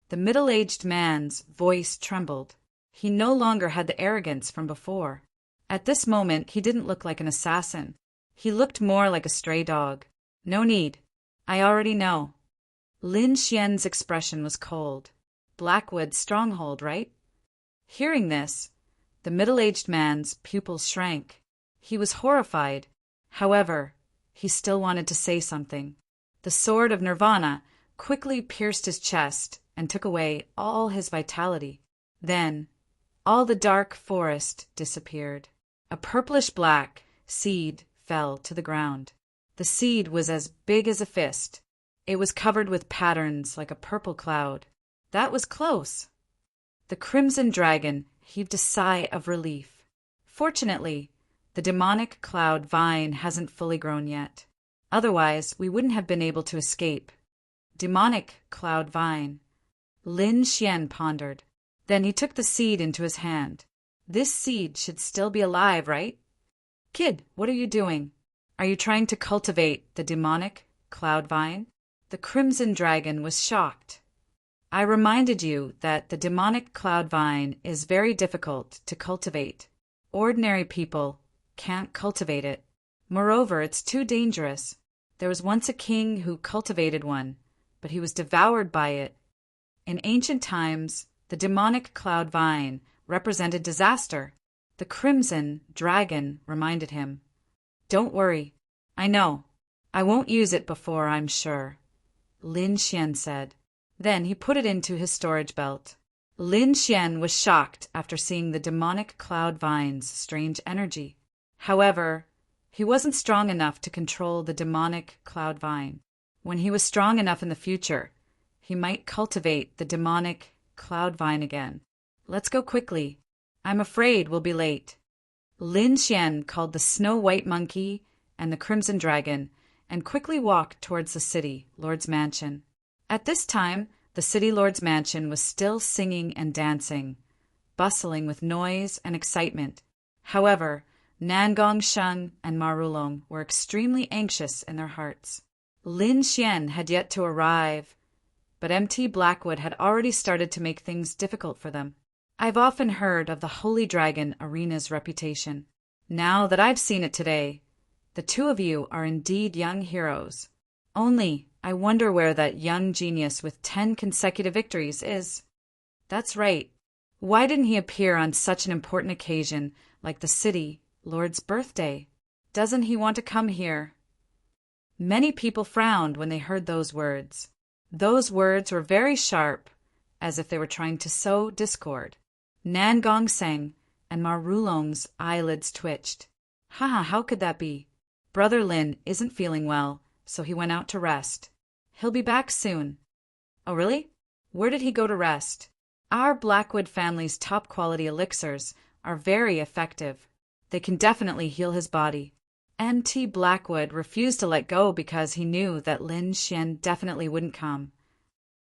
A: The middle-aged man's voice trembled. He no longer had the arrogance from before. At this moment, he didn't look like an assassin. He looked more like a stray dog. "No need. I already know." Lin Xian's expression was cold. "Blackwood's stronghold, right?" Hearing this, the middle-aged man's pupils shrank. He was horrified. However, he still wanted to say something. The sword of Nirvana quickly pierced his chest and took away all his vitality. Then, all the dark forest disappeared. A purplish-black seed fell to the ground. The seed was as big as a fist. It was covered with patterns like a purple cloud. That was close. The crimson dragon heaved a sigh of relief. Fortunately, the demonic cloud vine hasn't fully grown yet. Otherwise, we wouldn't have been able to escape. Demonic cloud vine. Lin Xian pondered. Then he took the seed into his hand. This seed should still be alive, right? "Kid, what are you doing? Are you trying to cultivate the demonic cloud vine?" The crimson dragon was shocked. "I reminded you that the demonic cloud vine is very difficult to cultivate. Ordinary people can't cultivate it. Moreover, it's too dangerous. There was once a king who cultivated one, but he was devoured by it. In ancient times, the demonic cloud vine represented disaster." The crimson dragon reminded him. "Don't worry. I know. I won't use it before I'm sure," Lin Xian said. Then he put it into his storage belt. Lin Xian was shocked after seeing the demonic cloud vine's strange energy. However, he wasn't strong enough to control the demonic cloud vine. When he was strong enough in the future, he might cultivate the demonic cloud vine again. "Let's go quickly. I'm afraid we'll be late." Lin Xian called the snow-white monkey and the crimson dragon and quickly walked towards the city lord's mansion. At this time, the city lord's mansion was still singing and dancing, bustling with noise and excitement. However, Nangong Sheng and Marulong were extremely anxious in their hearts. Lin Xian had yet to arrive, but MT Blackwood had already started to make things difficult for them. I've often heard of the Holy Dragon Arena's reputation. Now that I've seen it today, the two of you are indeed young heroes. Only, I wonder where that young genius with 10 consecutive victories is. That's right. Why didn't he appear on such an important occasion like the City Lord's birthday? Doesn't he want to come here? Many people frowned when they heard those words. Those words were very sharp, as if they were trying to sow discord. Nan Gongseng and Ma Rulong's eyelids twitched. How could that be? Brother Lin isn't feeling well, so he went out to rest. He'll be back soon. Oh, really? Where did he go to rest? Our Blackwood family's top-quality elixirs are very effective. They can definitely heal his body. MT Blackwood refused to let go because he knew that Lin Xian definitely wouldn't come.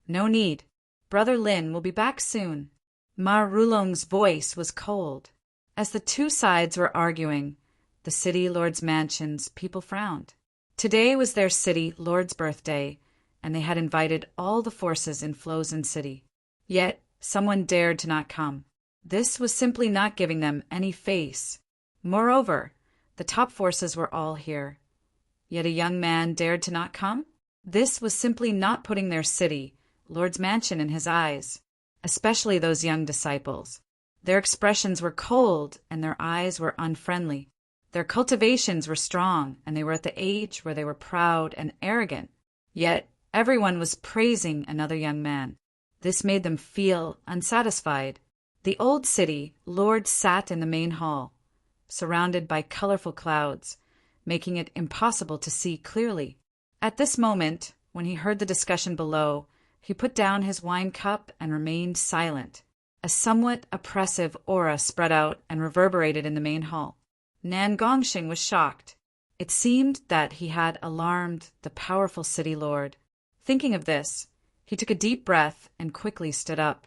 A: No need. Brother Lin will be back soon. Ma Rulong's voice was cold. As the two sides were arguing, the City Lord's mansions, people frowned. Today was their City Lord's birthday, and they had invited all the forces in Flozen City. Yet, someone dared to not come. This was simply not giving them any face. Moreover, the top forces were all here. Yet a young man dared to not come? This was simply not putting their city, Lord's mansion, in his eyes, especially those young disciples. Their expressions were cold, and their eyes were unfriendly. Their cultivations were strong, and they were at the age where they were proud and arrogant. Yet everyone was praising another young man. This made them feel unsatisfied. The old city Lord sat in the main hall, surrounded by colorful clouds, making it impossible to see clearly. At this moment, when he heard the discussion below, he put down his wine cup and remained silent. A somewhat oppressive aura spread out and reverberated in the main hall. Nan Gongxing was shocked. It seemed that he had alarmed the powerful city lord. Thinking of this, he took a deep breath and quickly stood up.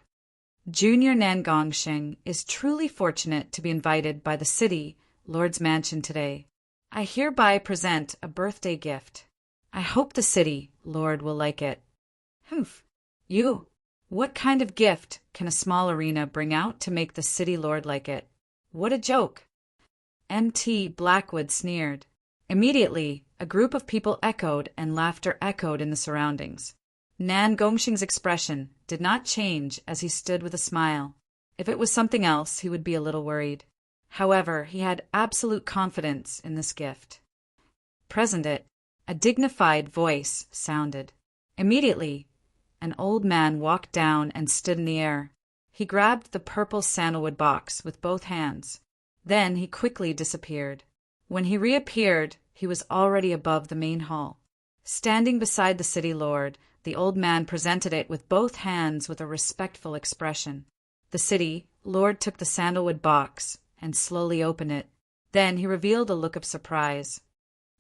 A: Junior Nan Gongxing is truly fortunate to be invited by the city Lord's mansion today. I hereby present a birthday gift. I hope the city lord will like it. Humph. You. What kind of gift can a small arena bring out to make the city lord like it? What a joke. MT Blackwood sneered. Immediately, a group of people echoed and laughter echoed in the surroundings. Nan Gongxing's expression did not change as he stood with a smile. If it was something else, he would be a little worried. However, he had absolute confidence in this gift. Present it, a dignified voice sounded. Immediately, an old man walked down and stood in the air. He grabbed the purple sandalwood box with both hands. Then he quickly disappeared. When he reappeared, he was already above the main hall. Standing beside the city lord, the old man presented it with both hands with a respectful expression. The city lord took the sandalwood box and slowly opened it. Then he revealed a look of surprise.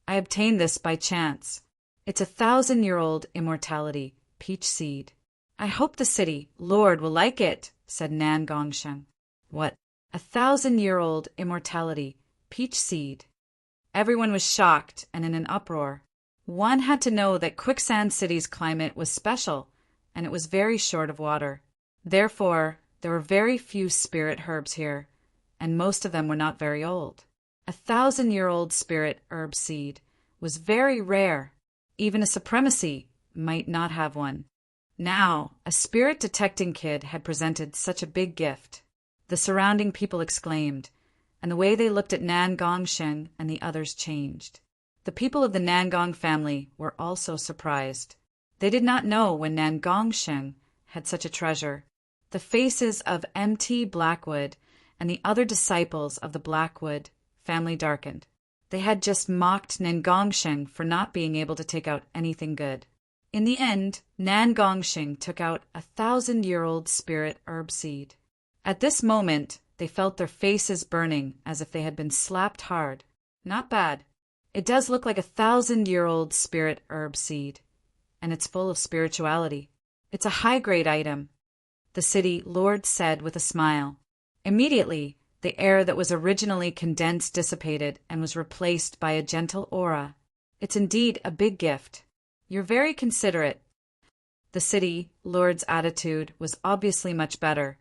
A: I obtained this by chance. It's 1,000-year-old immortality, peach seed. I hope the city lord will like it, said Nan Gongsheng. What? 1,000-year-old immortality, peach seed. Everyone was shocked and in an uproar. One had to know that Quicksand City's climate was special, and it was very short of water. Therefore, there were very few spirit herbs here, and most of them were not very old. 1,000-year-old spirit herb seed was very rare. Even a supremacy might not have one. Now, a spirit-detecting kid had presented such a big gift. The surrounding people exclaimed, and the way they looked at Nan Gongsheng and the others changed. The people of the Nangong family were also surprised. They did not know when Nan Gongsheng had such a treasure. The faces of MT Blackwood and the other disciples of the Blackwood family darkened. They had just mocked Nan Gongsheng for not being able to take out anything good. In the end, Nan Gongsheng took out 1,000-year-old spirit herb seed. At this moment, they felt their faces burning as if they had been slapped hard. Not bad. It does look like 1,000-year-old spirit herb seed, and it's full of spirituality. It's a high-grade item, the city lord said with a smile. Immediately, the air that was originally condensed dissipated and was replaced by a gentle aura. It's indeed a big gift. You're very considerate. The city lord's attitude was obviously much better,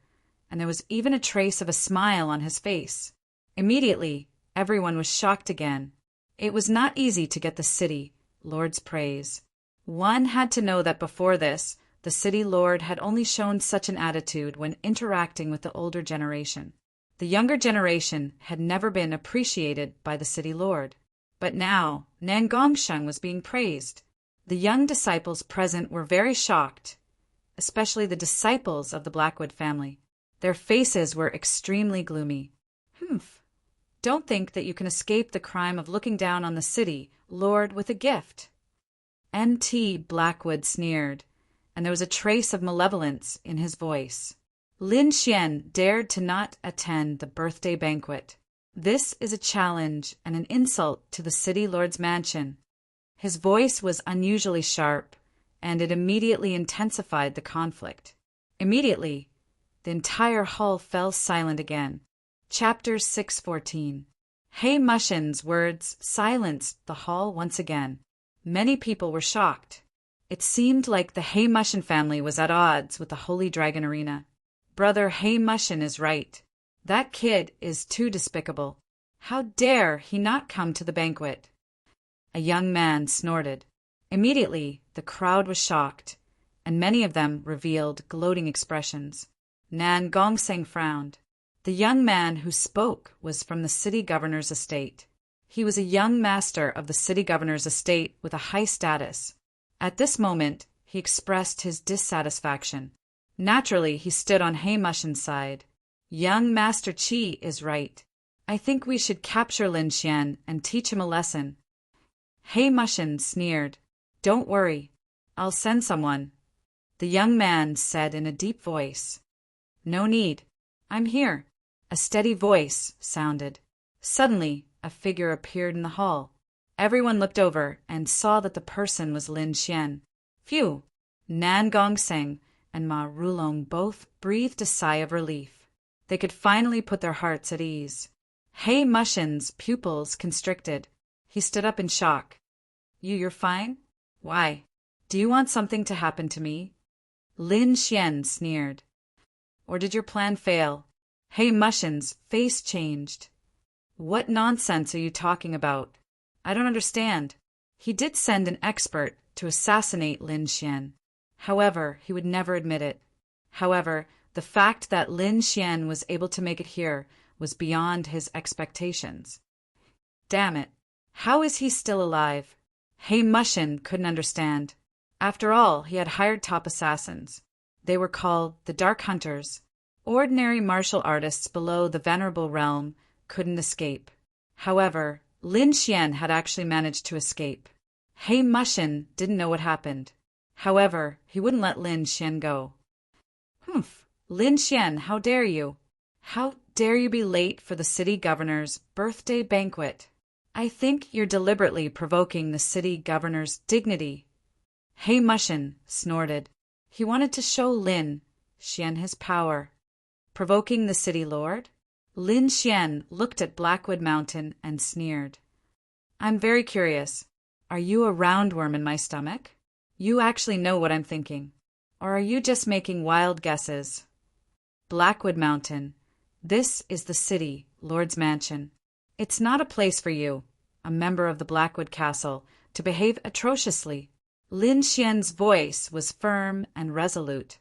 A: and there was even a trace of a smile on his face. Immediately, everyone was shocked again. It was not easy to get the city lord's praise. One had to know that before this, the city lord had only shown such an attitude when interacting with the older generation. The younger generation had never been appreciated by the city lord. But now, Nan Gongsheng was being praised. The young disciples present were very shocked, especially the disciples of the Blackwood family. Their faces were extremely gloomy. Don't think that you can escape the crime of looking down on the city lord with a gift. N.T. Blackwood sneered, and there was a trace of malevolence in his voice. Lin Xian dared to not attend the birthday banquet. This is a challenge and an insult to the city lord's mansion. His voice was unusually sharp, and it immediately intensified the conflict. Immediately, the entire hall fell silent again. Chapter 614. Hei Mushin's words silenced the hall once again. Many people were shocked. It seemed like the Hei Mushin family was at odds with the Holy Dragon Arena. Brother Hei Mushin is right. That kid is too despicable. How dare he not come to the banquet? A young man snorted. Immediately, the crowd was shocked, and many of them revealed gloating expressions. Nan Gongsheng frowned. The young man who spoke was from the city governor's estate. He was a young master of the city governor's estate with a high status. At this moment, he expressed his dissatisfaction. Naturally, he stood on Hei Mushin's side. Young Master Qi is right. I think we should capture Lin Xian and teach him a lesson. Hei Mushin sneered. Don't worry. I'll send someone. The young man said in a deep voice. No need. I'm here. A steady voice sounded. Suddenly, a figure appeared in the hall. Everyone looked over and saw that the person was Lin Xian. Phew! Nan Gongsheng and Ma Rulong both breathed a sigh of relief. They could finally put their hearts at ease. Hei Mushin's pupils constricted. He stood up in shock. You're fine? Why? Do you want something to happen to me? Lin Xian sneered. Or did your plan fail? Hei Mushin's face changed. What nonsense are you talking about? I don't understand. He did send an expert to assassinate Lin Xian. However, he would never admit it. However, the fact that Lin Xian was able to make it here was beyond his expectations. Damn it. How is he still alive? Hei Mushin couldn't understand. After all, he had hired top assassins. They were called the Dark Hunters. Ordinary martial artists below the Venerable Realm couldn't escape. However, Lin Xian had actually managed to escape. Hei Mushin didn't know what happened. However, he wouldn't let Lin Xian go. Lin Xian, how dare you? How dare you be late for the city governor's birthday banquet? I think you're deliberately provoking the city governor's dignity. Hei Mushin snorted. He wanted to show Lin Xian his power. Provoking the city lord? Lin Xian looked at Blackwood Mountain and sneered. I'm very curious. Are you a roundworm in my stomach? You actually know what I'm thinking. Or are you just making wild guesses? Blackwood Mountain. This is the city lord's mansion. It's not a place for you, a member of the Blackwood Castle, to behave atrociously. Lin Xian's voice was firm and resolute.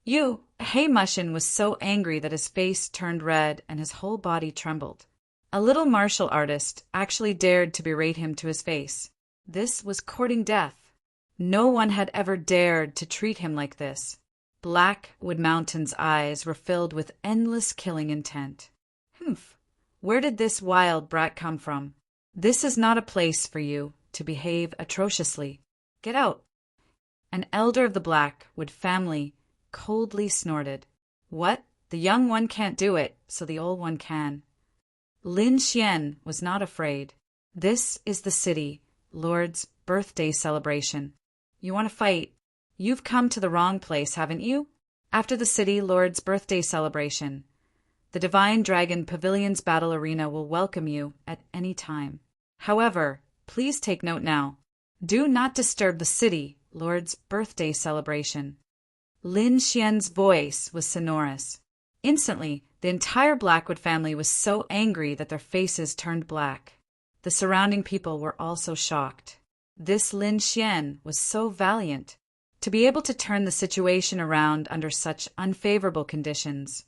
A: Hei Mushin was so angry that his face turned red and his whole body trembled. A little martial artist actually dared to berate him to his face. This was courting death. No one had ever dared to treat him like this. Blackwood Mountain's eyes were filled with endless killing intent. Where did this wild brat come from? This is not a place for you to behave atrociously. Get out. An elder of the Blackwood family coldly snorted. What? The young one can't do it, so the old one can. Lin Xian was not afraid. This is the city lord's birthday celebration. You want to fight? You've come to the wrong place, haven't you? After the city lord's birthday celebration, the Divine Dragon Pavilion's battle arena will welcome you at any time. However, please take note now. Do not disturb the city lord's birthday celebration. Lin Xian's voice was sonorous. Instantly, the entire Blackwood family was so angry that their faces turned black. The surrounding people were also shocked. This Lin Xian was so valiant. To be able to turn the situation around under such unfavorable conditions,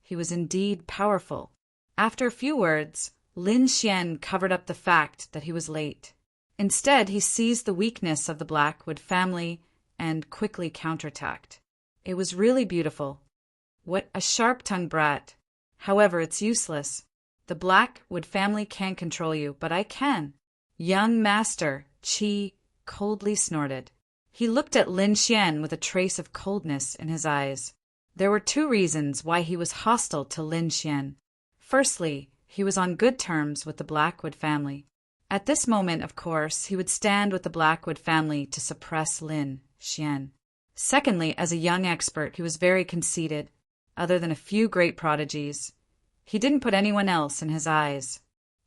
A: he was indeed powerful. After a few words, Lin Xian covered up the fact that he was late. Instead, he seized the weakness of the Blackwood family and quickly counterattacked. It was really beautiful. What a sharp-tongued brat. However, it's useless. The Blackwood family can't control you, but I can. Young Master Qi coldly snorted. He looked at Lin Xian with a trace of coldness in his eyes. There were two reasons why he was hostile to Lin Xian. Firstly, he was on good terms with the Blackwood family. At this moment, of course, he would stand with the Blackwood family to suppress Lin Xian. Secondly, as a young expert, he was very conceited. Other than a few great prodigies, he didn't put anyone else in his eyes.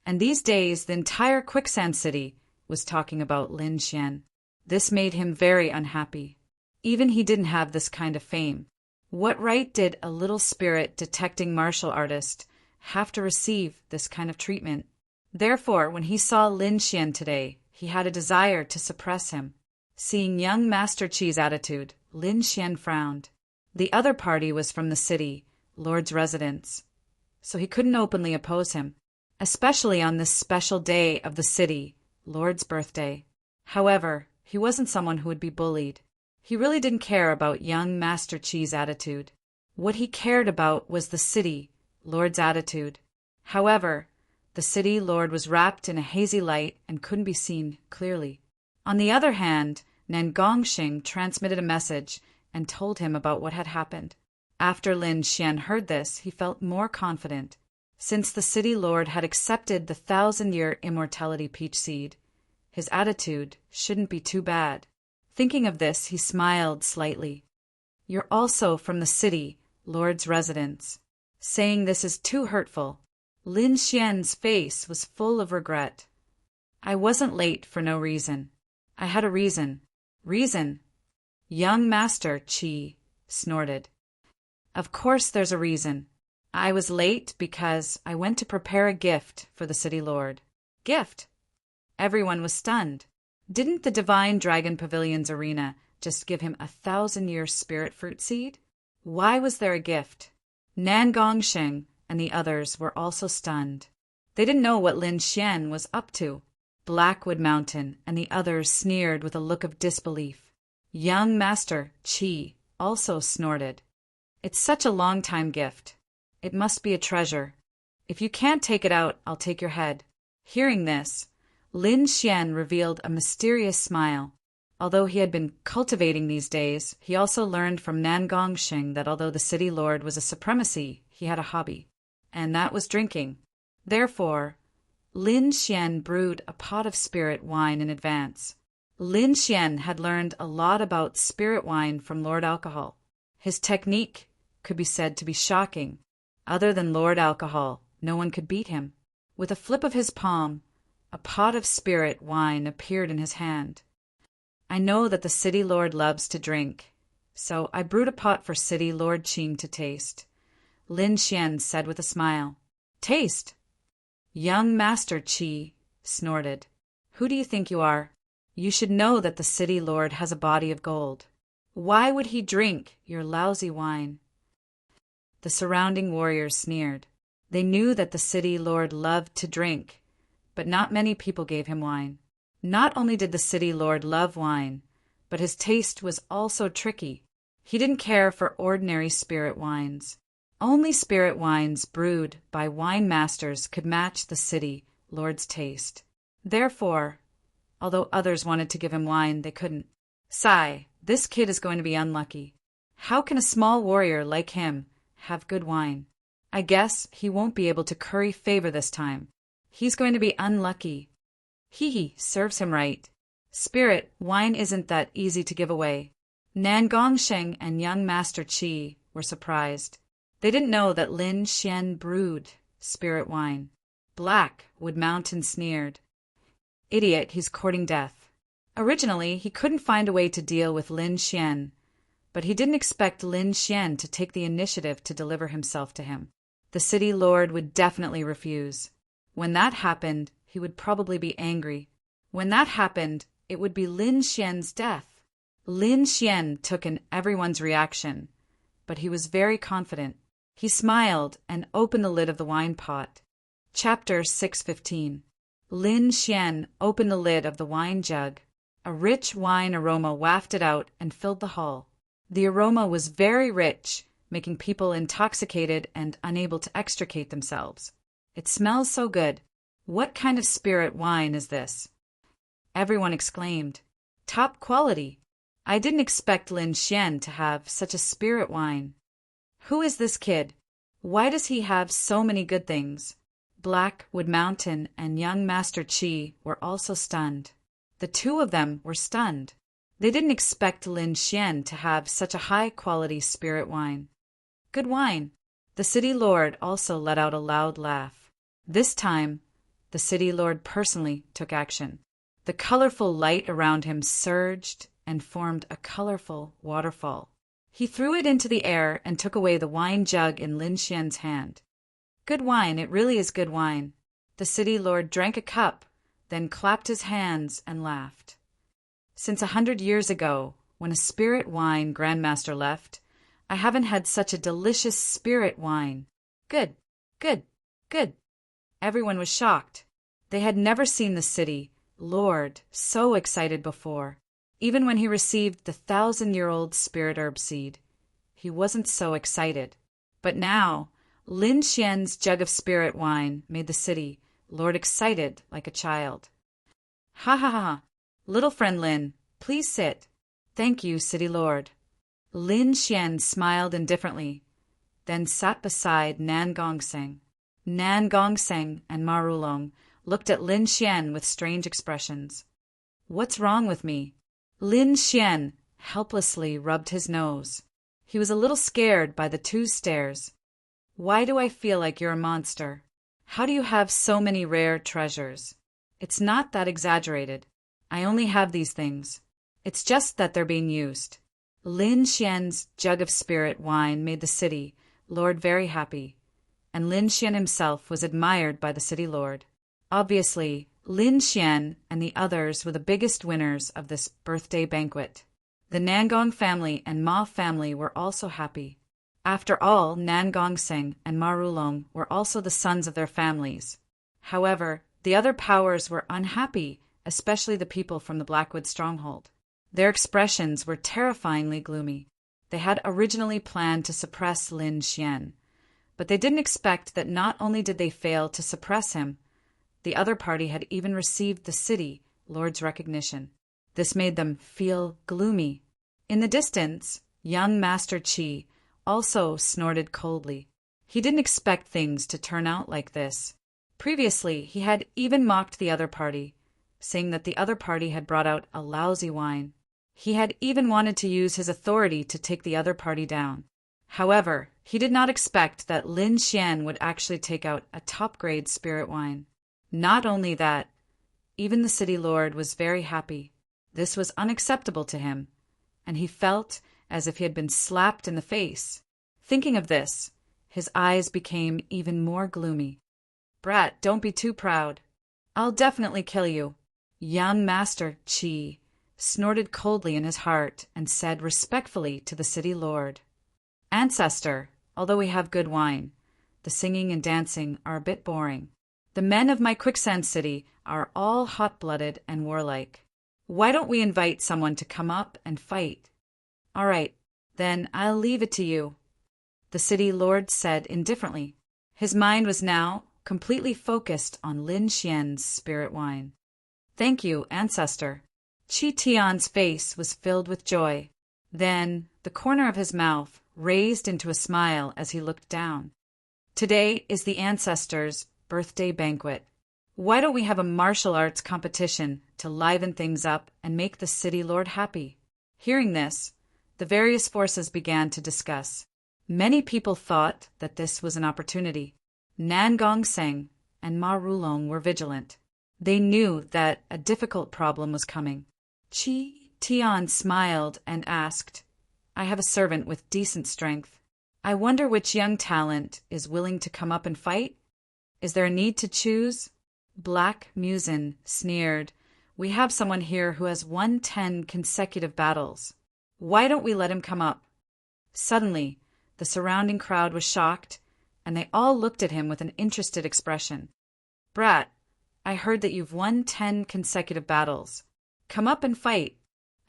A: And these days, the entire Quicksand City was talking about Lin Xian. This made him very unhappy. Even he didn't have this kind of fame. What right did a little spirit detecting martial artist have to receive this kind of treatment? Therefore, when he saw Lin Xian today, he had a desire to suppress him. Seeing young Master Qi's attitude, Lin Xian frowned. The other party was from the city, Lord's residence, so he couldn't openly oppose him, especially on this special day of the city, Lord's birthday. However, he wasn't someone who would be bullied. He really didn't care about young Master Qi's attitude. What he cared about was the city, Lord's attitude. However, the city lord was wrapped in a hazy light and couldn't be seen clearly. On the other hand, Nangongxing transmitted a message and told him about what had happened. After Lin Xian heard this, he felt more confident. Since the city lord had accepted the 1,000-year immortality peach seed, his attitude shouldn't be too bad. Thinking of this, he smiled slightly. You're also from the city, lord's residence. Saying this is too hurtful. Lin Xian's face was full of regret. I wasn't late for no reason. I had a reason. Reason? Young Master Qi snorted. Of course there's a reason. I was late because I went to prepare a gift for the city lord. Gift? Everyone was stunned. Didn't the Divine Dragon Pavilion's arena just give him 1,000-year spirit fruit seed? Why was there a gift? Nangongxing and the others were also stunned. They didn't know what Lin Xian was up to. Blackwood Mountain and the others sneered with a look of disbelief. Young Master Qi also snorted. It's such a long-time gift. It must be a treasure. If you can't take it out, I'll take your head. Hearing this, Lin Xian revealed a mysterious smile. Although he had been cultivating these days, he also learned from Nangongxing that although the city lord was a supremacy, he had a hobby, and that was drinking. Therefore, Lin Xian brewed a pot of spirit wine in advance. Lin Xian had learned a lot about spirit wine from Lord Alcohol. His technique could be said to be shocking. Other than Lord Alcohol, no one could beat him. With a flip of his palm, a pot of spirit wine appeared in his hand. I know that the city lord loves to drink, so I brewed a pot for city lord Qing to taste. Lin Xian said with a smile. Taste? Young Master Qi snorted. Who do you think you are? You should know that the city lord has a body of gold. Why would he drink your lousy wine? The surrounding warriors sneered. They knew that the city lord loved to drink, but not many people gave him wine. Not only did the city lord love wine, but his taste was also tricky. He didn't care for ordinary spirit wines. Only spirit wines brewed by wine masters could match the city lord's taste. Therefore, although others wanted to give him wine, they couldn't. Sigh, this kid is going to be unlucky. How can a small warrior like him have good wine? I guess he won't be able to curry favor this time. He's going to be unlucky. Hee, serves him right. Spirit wine isn't that easy to give away. Nangongxing and young Master Qi were surprised. They didn't know that Lin Xian brewed spirit wine. Blackwood Mountain sneered. Idiot, he's courting death. Originally, he couldn't find a way to deal with Lin Xian, but he didn't expect Lin Xian to take the initiative to deliver himself to him. The city lord would definitely refuse. When that happened, he would probably be angry. When that happened, it would be Lin Xian's death. Lin Xian took in everyone's reaction, but he was very confident. He smiled and opened the lid of the wine pot. Chapter 6:15. Lin Xian opened the lid of the wine jug. A rich wine aroma wafted out and filled the hall. The aroma was very rich, making people intoxicated and unable to extricate themselves. It smells so good. What kind of spirit wine is this? Everyone exclaimed. Top quality. I didn't expect Lin Xian to have such a spirit wine. Who is this kid? Why does he have so many good things? Blackwood Mountain and young Master Qi were also stunned. The two of them were stunned. They didn't expect Lin Xian to have such a high-quality spirit wine. Good wine. The city lord also let out a loud laugh. This time, the city lord personally took action. The colorful light around him surged and formed a colorful waterfall. He threw it into the air and took away the wine jug in Lin Xian's hand. Good wine, it really is good wine. The city lord drank a cup, then clapped his hands and laughed. Since 100 years ago, when a spirit wine grandmaster left, I haven't had such a delicious spirit wine. Good, good, good. Everyone was shocked. They had never seen the city lord so excited before. Even when he received the 1,000-year-old spirit herb seed, he wasn't so excited. But now, Lin Xian's jug of spirit wine made the city lord excited like a child. Ha ha ha! Little friend Lin, please sit. Thank you, city lord. Lin Xian smiled indifferently, then sat beside Nan Gongseng. Nan Gongseng and Ma Rulong looked at Lin Xian with strange expressions. What's wrong with me? Lin Xian helplessly rubbed his nose. He was a little scared by the two stares. Why do I feel like you're a monster? How do you have so many rare treasures? It's not that exaggerated. I only have these things. It's just that they're being used. Lin Xian's jug of spirit wine made the city lord very happy, and Lin Xian himself was admired by the city lord. Obviously, Lin Xian and the others were the biggest winners of this birthday banquet. The Nangong family and Ma family were also happy. After all, Nan Gongseng and Ma Rulong were also the sons of their families. However, the other powers were unhappy, especially the people from the Blackwood stronghold. Their expressions were terrifyingly gloomy. They had originally planned to suppress Lin Xian, but they didn't expect that not only did they fail to suppress him, the other party had even received the city lord's recognition. This made them feel gloomy. In the distance, young Master Qi also snorted coldly. He didn't expect things to turn out like this. Previously, he had even mocked the other party, saying that the other party had brought out a lousy wine. He had even wanted to use his authority to take the other party down. However, he did not expect that Lin Xian would actually take out a top-grade spirit wine. Not only that, even the city lord was very happy. This was unacceptable to him, and he felt as if he had been slapped in the face. Thinking of this, his eyes became even more gloomy. Brat, don't be too proud. I'll definitely kill you. Young Master Qi snorted coldly in his heart and said respectfully to the city lord, Ancestor, although we have good wine, the singing and dancing are a bit boring. The men of my quicksand city are all hot-blooded and warlike. Why don't we invite someone to come up and fight? All right, then I'll leave it to you, the city lord said indifferently. His mind was now completely focused on Lin Xian's spirit wine. Thank you, Ancestor. Qi Tian's face was filled with joy. Then the corner of his mouth raised into a smile as he looked down. Today is the Ancestor's birthday banquet. Why don't we have a martial arts competition to liven things up and make the city lord happy? Hearing this, the various forces began to discuss. Many people thought that this was an opportunity. Nan Gongseng and Ma Rulong were vigilant. They knew that a difficult problem was coming. Chi Tian smiled and asked, I have a servant with decent strength. I wonder which young talent is willing to come up and fight? Is there a need to choose? Black Musin sneered, We have someone here who has won 10 consecutive battles. Why don't we let him come up? Suddenly, the surrounding crowd was shocked, and they all looked at him with an interested expression. Brat, I heard that you've won 10 consecutive battles. Come up and fight.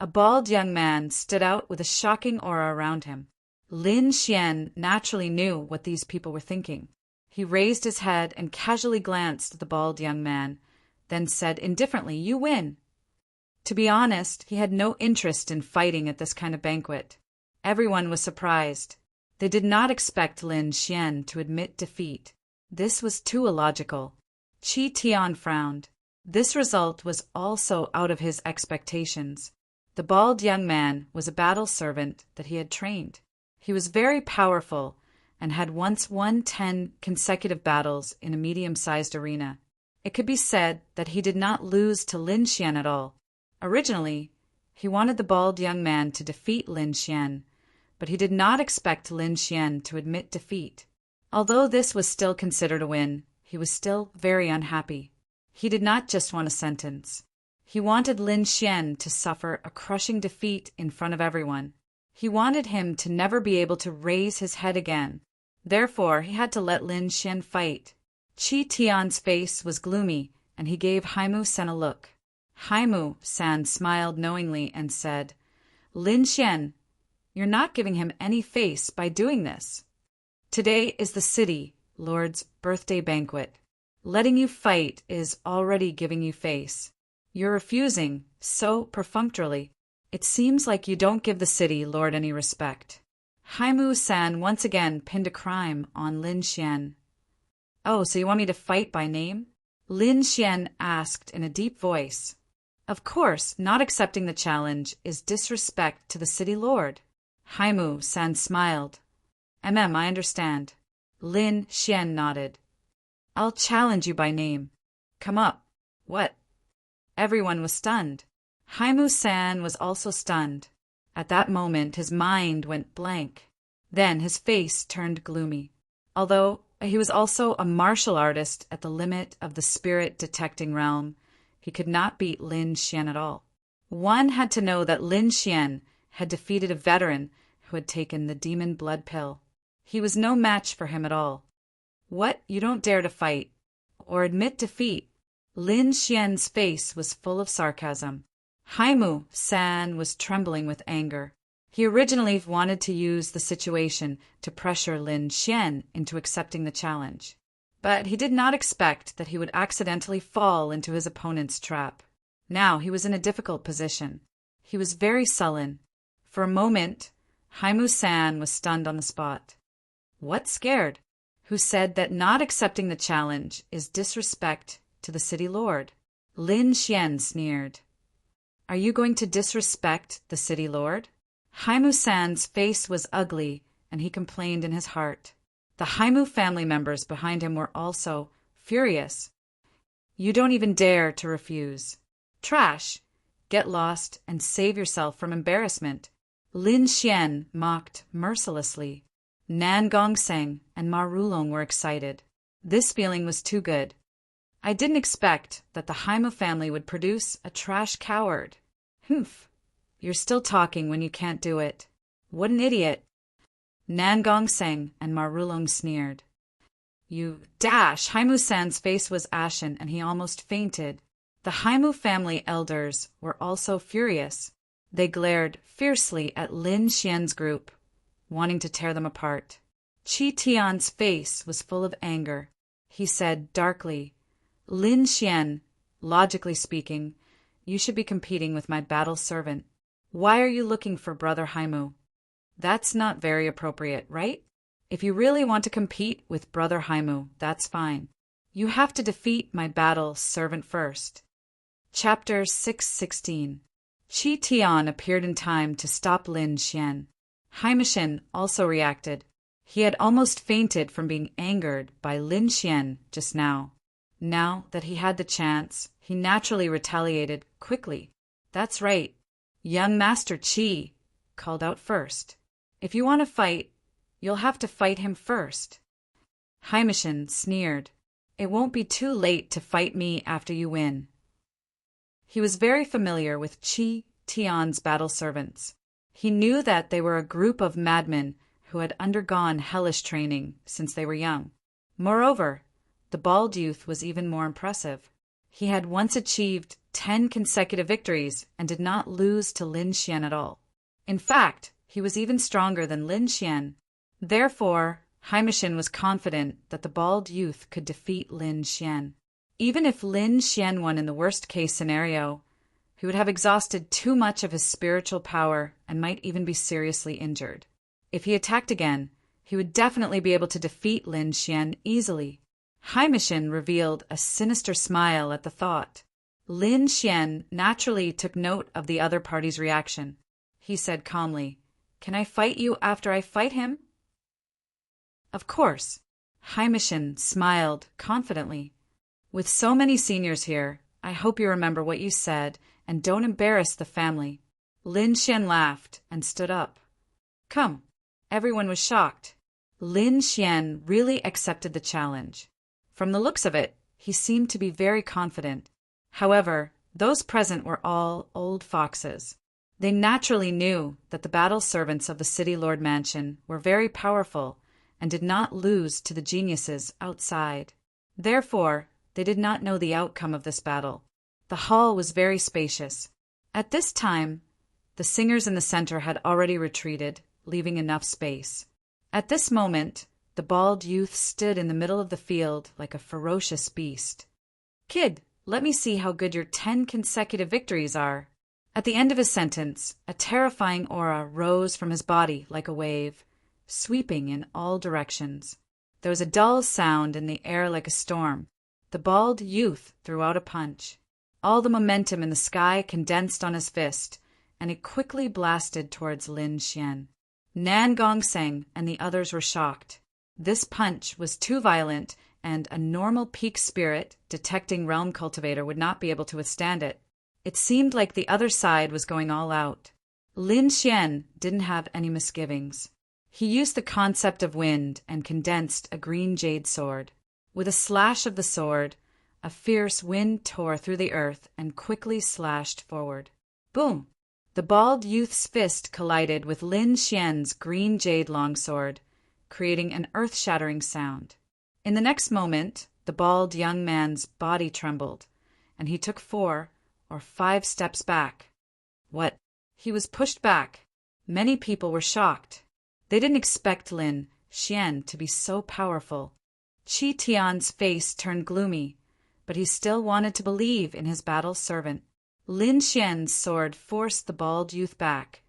A: A bald young man stood out with a shocking aura around him. Lin Xian naturally knew what these people were thinking. He raised his head and casually glanced at the bald young man, then said indifferently, You win. To be honest, he had no interest in fighting at this kind of banquet. Everyone was surprised. They did not expect Lin Xian to admit defeat. This was too illogical. Chi Tian frowned. This result was also out of his expectations. The bald young man was a battle servant that he had trained. He was very powerful and had once won 10 consecutive battles in a medium-sized arena. It could be said that he did not lose to Lin Xian at all. Originally, he wanted the bald young man to defeat Lin Xian, but he did not expect Lin Xian to admit defeat. Although this was still considered a win, he was still very unhappy. He did not just want a sentence. He wanted Lin Xian to suffer a crushing defeat in front of everyone. He wanted him to never be able to raise his head again. Therefore, he had to let Lin Xian fight. Chi Tian's face was gloomy, and he gave Haimu-san a look. Haimu-san smiled knowingly and said, Lin Xian, you're not giving him any face by doing this. Today is the city lord's birthday banquet. Letting you fight is already giving you face. You're refusing so perfunctorily. It seems like you don't give the city lord any respect. Haimu-san once again pinned a crime on Lin Xian. Oh, so you want me to fight by name? Lin Xian asked in a deep voice. Of course, not accepting the challenge is disrespect to the city lord. Haimu-san smiled. I understand. Lin Xian nodded. I'll challenge you by name. Come up. What? Everyone was stunned. Haimu-san was also stunned. At that moment, his mind went blank. Then his face turned gloomy. Although he was also a martial artist at the limit of the spirit-detecting realm, he could not beat Lin Xian at all. One had to know that Lin Xian had defeated a veteran who had taken the demon blood pill. He was no match for him at all. What? You don't dare to fight or admit defeat? Lin Xian's face was full of sarcasm. Haimu-san was trembling with anger. He originally wanted to use the situation to pressure Lin Xian into accepting the challenge. But he did not expect that he would accidentally fall into his opponent's trap. Now he was in a difficult position. He was very sullen. For a moment, Haimu-san was stunned on the spot. What scared? Who said that not accepting the challenge is disrespect to the city lord? Lin Xian sneered. Are you going to disrespect the city lord? Haimu-san's face was ugly, and he complained in his heart. The Haimu family members behind him were also furious. You don't even dare to refuse. Trash! Get lost and save yourself from embarrassment. Lin Xian mocked mercilessly. Nan Gongseng and Ma Rulong were excited. This feeling was too good. I didn't expect that the Haimu family would produce a trash coward. Humph! You're still talking when you can't do it. What an idiot! Nan Gongseng and Ma Rulong sneered. You dash! Haimu-san's face was ashen and he almost fainted. The Haimu family elders were also furious. They glared fiercely at Lin Xian's group, wanting to tear them apart. Chi Tian's face was full of anger. He said darkly, Lin Xian, logically speaking, you should be competing with my battle servant. Why are you looking for Brother Haimu? That's not very appropriate, right? If you really want to compete with Brother Haimu, that's fine. You have to defeat my battle servant first. Chapter 616. Chi Tian appeared in time to stop Lin Xian. Haimushin also reacted. He had almost fainted from being angered by Lin Xian just now. Now that he had the chance, he naturally retaliated quickly. That's right. Young Master Qi called out first. If you want to fight, you'll have to fight him first. Haimishin sneered. It won't be too late to fight me after you win. He was very familiar with Qi Tian's battle servants. He knew that they were a group of madmen who had undergone hellish training since they were young. Moreover, the bald youth was even more impressive. He had once achieved 10 consecutive victories and did not lose to Lin Xian at all. In fact, he was even stronger than Lin Xian. Therefore, Haimishin was confident that the bald youth could defeat Lin Xian. Even if Lin Xian won in the worst-case scenario, he would have exhausted too much of his spiritual power and might even be seriously injured. If he attacked again, he would definitely be able to defeat Lin Xian easily. Haimishin revealed a sinister smile at the thought. Lin Xian naturally took note of the other party's reaction. He said calmly, "Can I fight you after I fight him?" Of course. Haimishin smiled confidently. With so many seniors here, I hope you remember what you said and don't embarrass the family. Lin Xian laughed and stood up. Come. Everyone was shocked. Lin Xian really accepted the challenge. From the looks of it, he seemed to be very confident. However, those present were all old foxes. They naturally knew that the battle servants of the City Lord Mansion were very powerful and did not lose to the geniuses outside. Therefore, they did not know the outcome of this battle. The hall was very spacious. At this time, the singers in the center had already retreated, leaving enough space. At this moment, the bald youth stood in the middle of the field like a ferocious beast. "Kid, let me see how good your 10 consecutive victories are." At the end of his sentence, a terrifying aura rose from his body like a wave, sweeping in all directions. There was a dull sound in the air like a storm. The bald youth threw out a punch. All the momentum in the sky condensed on his fist, and it quickly blasted towards Lin Xian. Nan Gongseng and the others were shocked. This punch was too violent, and a normal peak spirit detecting realm cultivator would not be able to withstand it. It seemed like the other side was going all out. Lin Xian didn't have any misgivings. He used the concept of wind and condensed a green jade sword. With a slash of the sword, a fierce wind tore through the earth and quickly slashed forward. Boom! The bald youth's fist collided with Lin Xian's green jade longsword, creating an earth-shattering sound. In the next moment, the bald young man's body trembled, and he took 4 or 5 steps back. What? He was pushed back. Many people were shocked. They didn't expect Lin Xian to be so powerful. Qi Tian's face turned gloomy, but he still wanted to believe in his battle servant. Lin Xian's sword forced the bald youth back,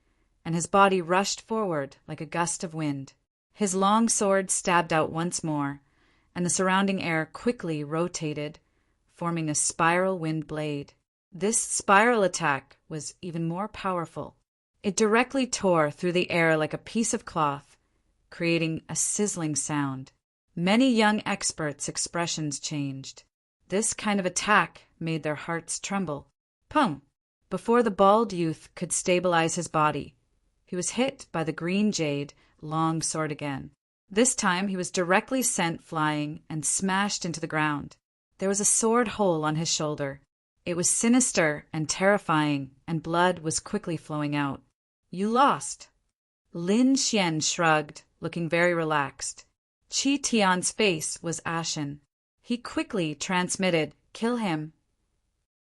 A: and his body rushed forward like a gust of wind. His long sword stabbed out once more, and the surrounding air quickly rotated, forming a spiral wind blade. This spiral attack was even more powerful. It directly tore through the air like a piece of cloth, creating a sizzling sound. Many young experts' expressions changed. This kind of attack made their hearts tremble. Pum! Before the bald youth could stabilize his body, he was hit by the green jade long sword again. This time he was directly sent flying and smashed into the ground. There was a sword hole on his shoulder. It was sinister and terrifying, and blood was quickly flowing out. "You lost." Lin Xian shrugged, looking very relaxed. Qi Tian's face was ashen. He quickly transmitted, "Kill him."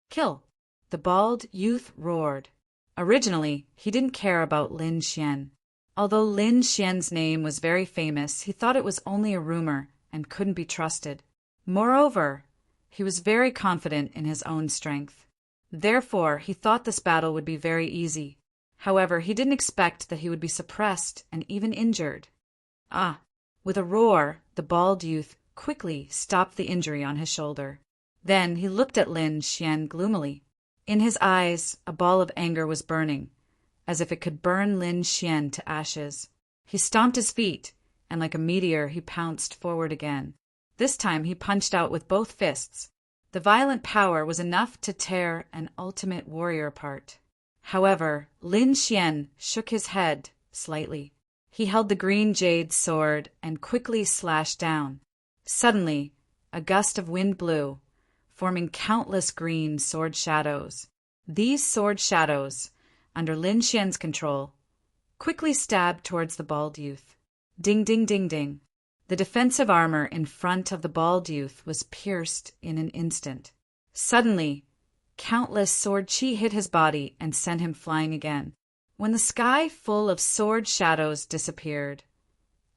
A: "Kill." The bald youth roared. Originally, he didn't care about Lin Xian. Although Lin Xian's name was very famous, he thought it was only a rumor and couldn't be trusted. Moreover, he was very confident in his own strength. Therefore, he thought this battle would be very easy. However, he didn't expect that he would be suppressed and even injured. Ah! With a roar, the bald youth quickly stopped the injury on his shoulder. Then he looked at Lin Xian gloomily. In his eyes, a ball of anger was burning, as if it could burn Lin Xian to ashes. He stomped his feet, and like a meteor he pounced forward again. This time he punched out with both fists. The violent power was enough to tear an ultimate warrior apart. However, Lin Xian shook his head slightly. He held the green jade sword and quickly slashed down. Suddenly, a gust of wind blew, forming countless green sword shadows. These sword shadows, under Lin Xian's control, quickly stabbed towards the bald youth. Ding, ding, ding, ding. The defensive armor in front of the bald youth was pierced in an instant. Suddenly, countless sword chi hit his body and sent him flying again. When the sky full of sword shadows disappeared,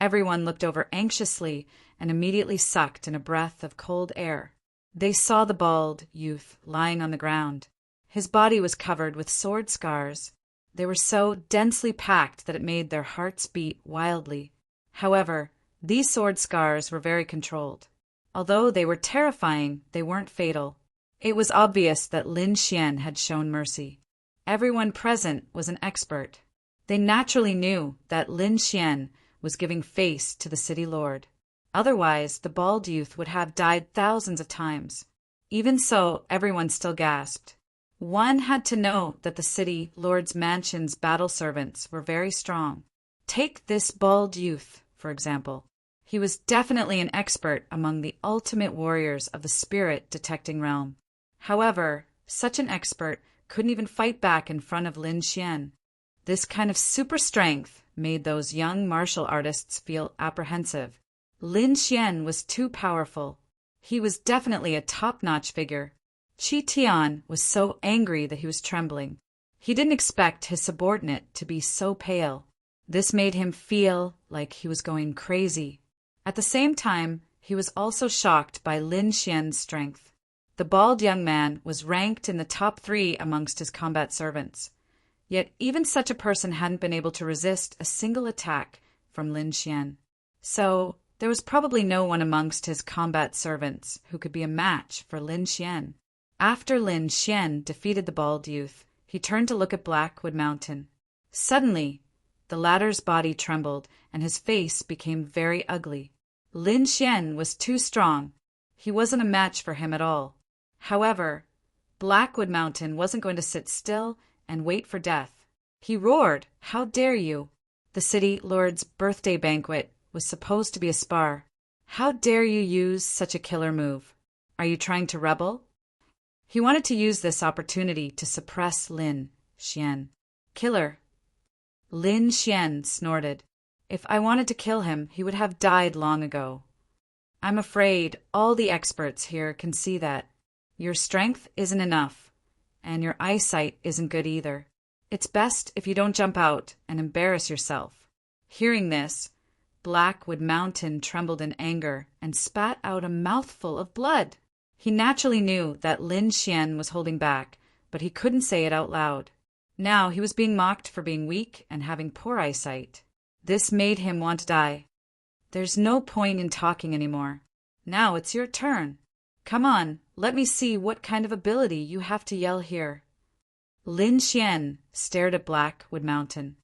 A: everyone looked over anxiously and immediately sucked in a breath of cold air. They saw the bald youth lying on the ground. His body was covered with sword scars. They were so densely packed that it made their hearts beat wildly. However, these sword scars were very controlled. Although they were terrifying, they weren't fatal. It was obvious that Lin Xian had shown mercy. Everyone present was an expert. They naturally knew that Lin Xian was giving face to the city lord. Otherwise, the bald youth would have died thousands of times. Even so, everyone still gasped. One had to know that the city lord's mansion's battle servants were very strong. Take this bald youth, for example. He was definitely an expert among the ultimate warriors of the spirit-detecting realm. However, such an expert couldn't even fight back in front of Lin Xian. This kind of super strength made those young martial artists feel apprehensive. Lin Xian was too powerful. He was definitely a top-notch figure. Qi Tian was so angry that he was trembling. He didn't expect his subordinate to be so pale. This made him feel like he was going crazy. At the same time, he was also shocked by Lin Xian's strength. The bald young man was ranked in the top 3 amongst his combat servants. Yet even such a person hadn't been able to resist a single attack from Lin Xian. So there was probably no one amongst his combat servants who could be a match for Lin Xian. After Lin Xian defeated the bald youth, he turned to look at Blackwood Mountain. Suddenly, the latter's body trembled and his face became very ugly. Lin Xian was too strong. He wasn't a match for him at all. However, Blackwood Mountain wasn't going to sit still and wait for death. He roared, "How dare you! The city lord's birthday banquet was supposed to be a spar. How dare you use such a killer move? Are you trying to rebel?" He wanted to use this opportunity to suppress Lin Xian. "Killer." Lin Xian snorted. "If I wanted to kill him, he would have died long ago. I'm afraid all the experts here can see that. Your strength isn't enough, and your eyesight isn't good either. It's best if you don't jump out and embarrass yourself." Hearing this, Blackwood Mountain trembled in anger and spat out a mouthful of blood. He naturally knew that Lin Xian was holding back, but he couldn't say it out loud. Now he was being mocked for being weak and having poor eyesight. This made him want to die. "There's no point in talking anymore. Now it's your turn. Come on, let me see what kind of ability you have to yell here." Lin Xian stared at Blackwood Mountain.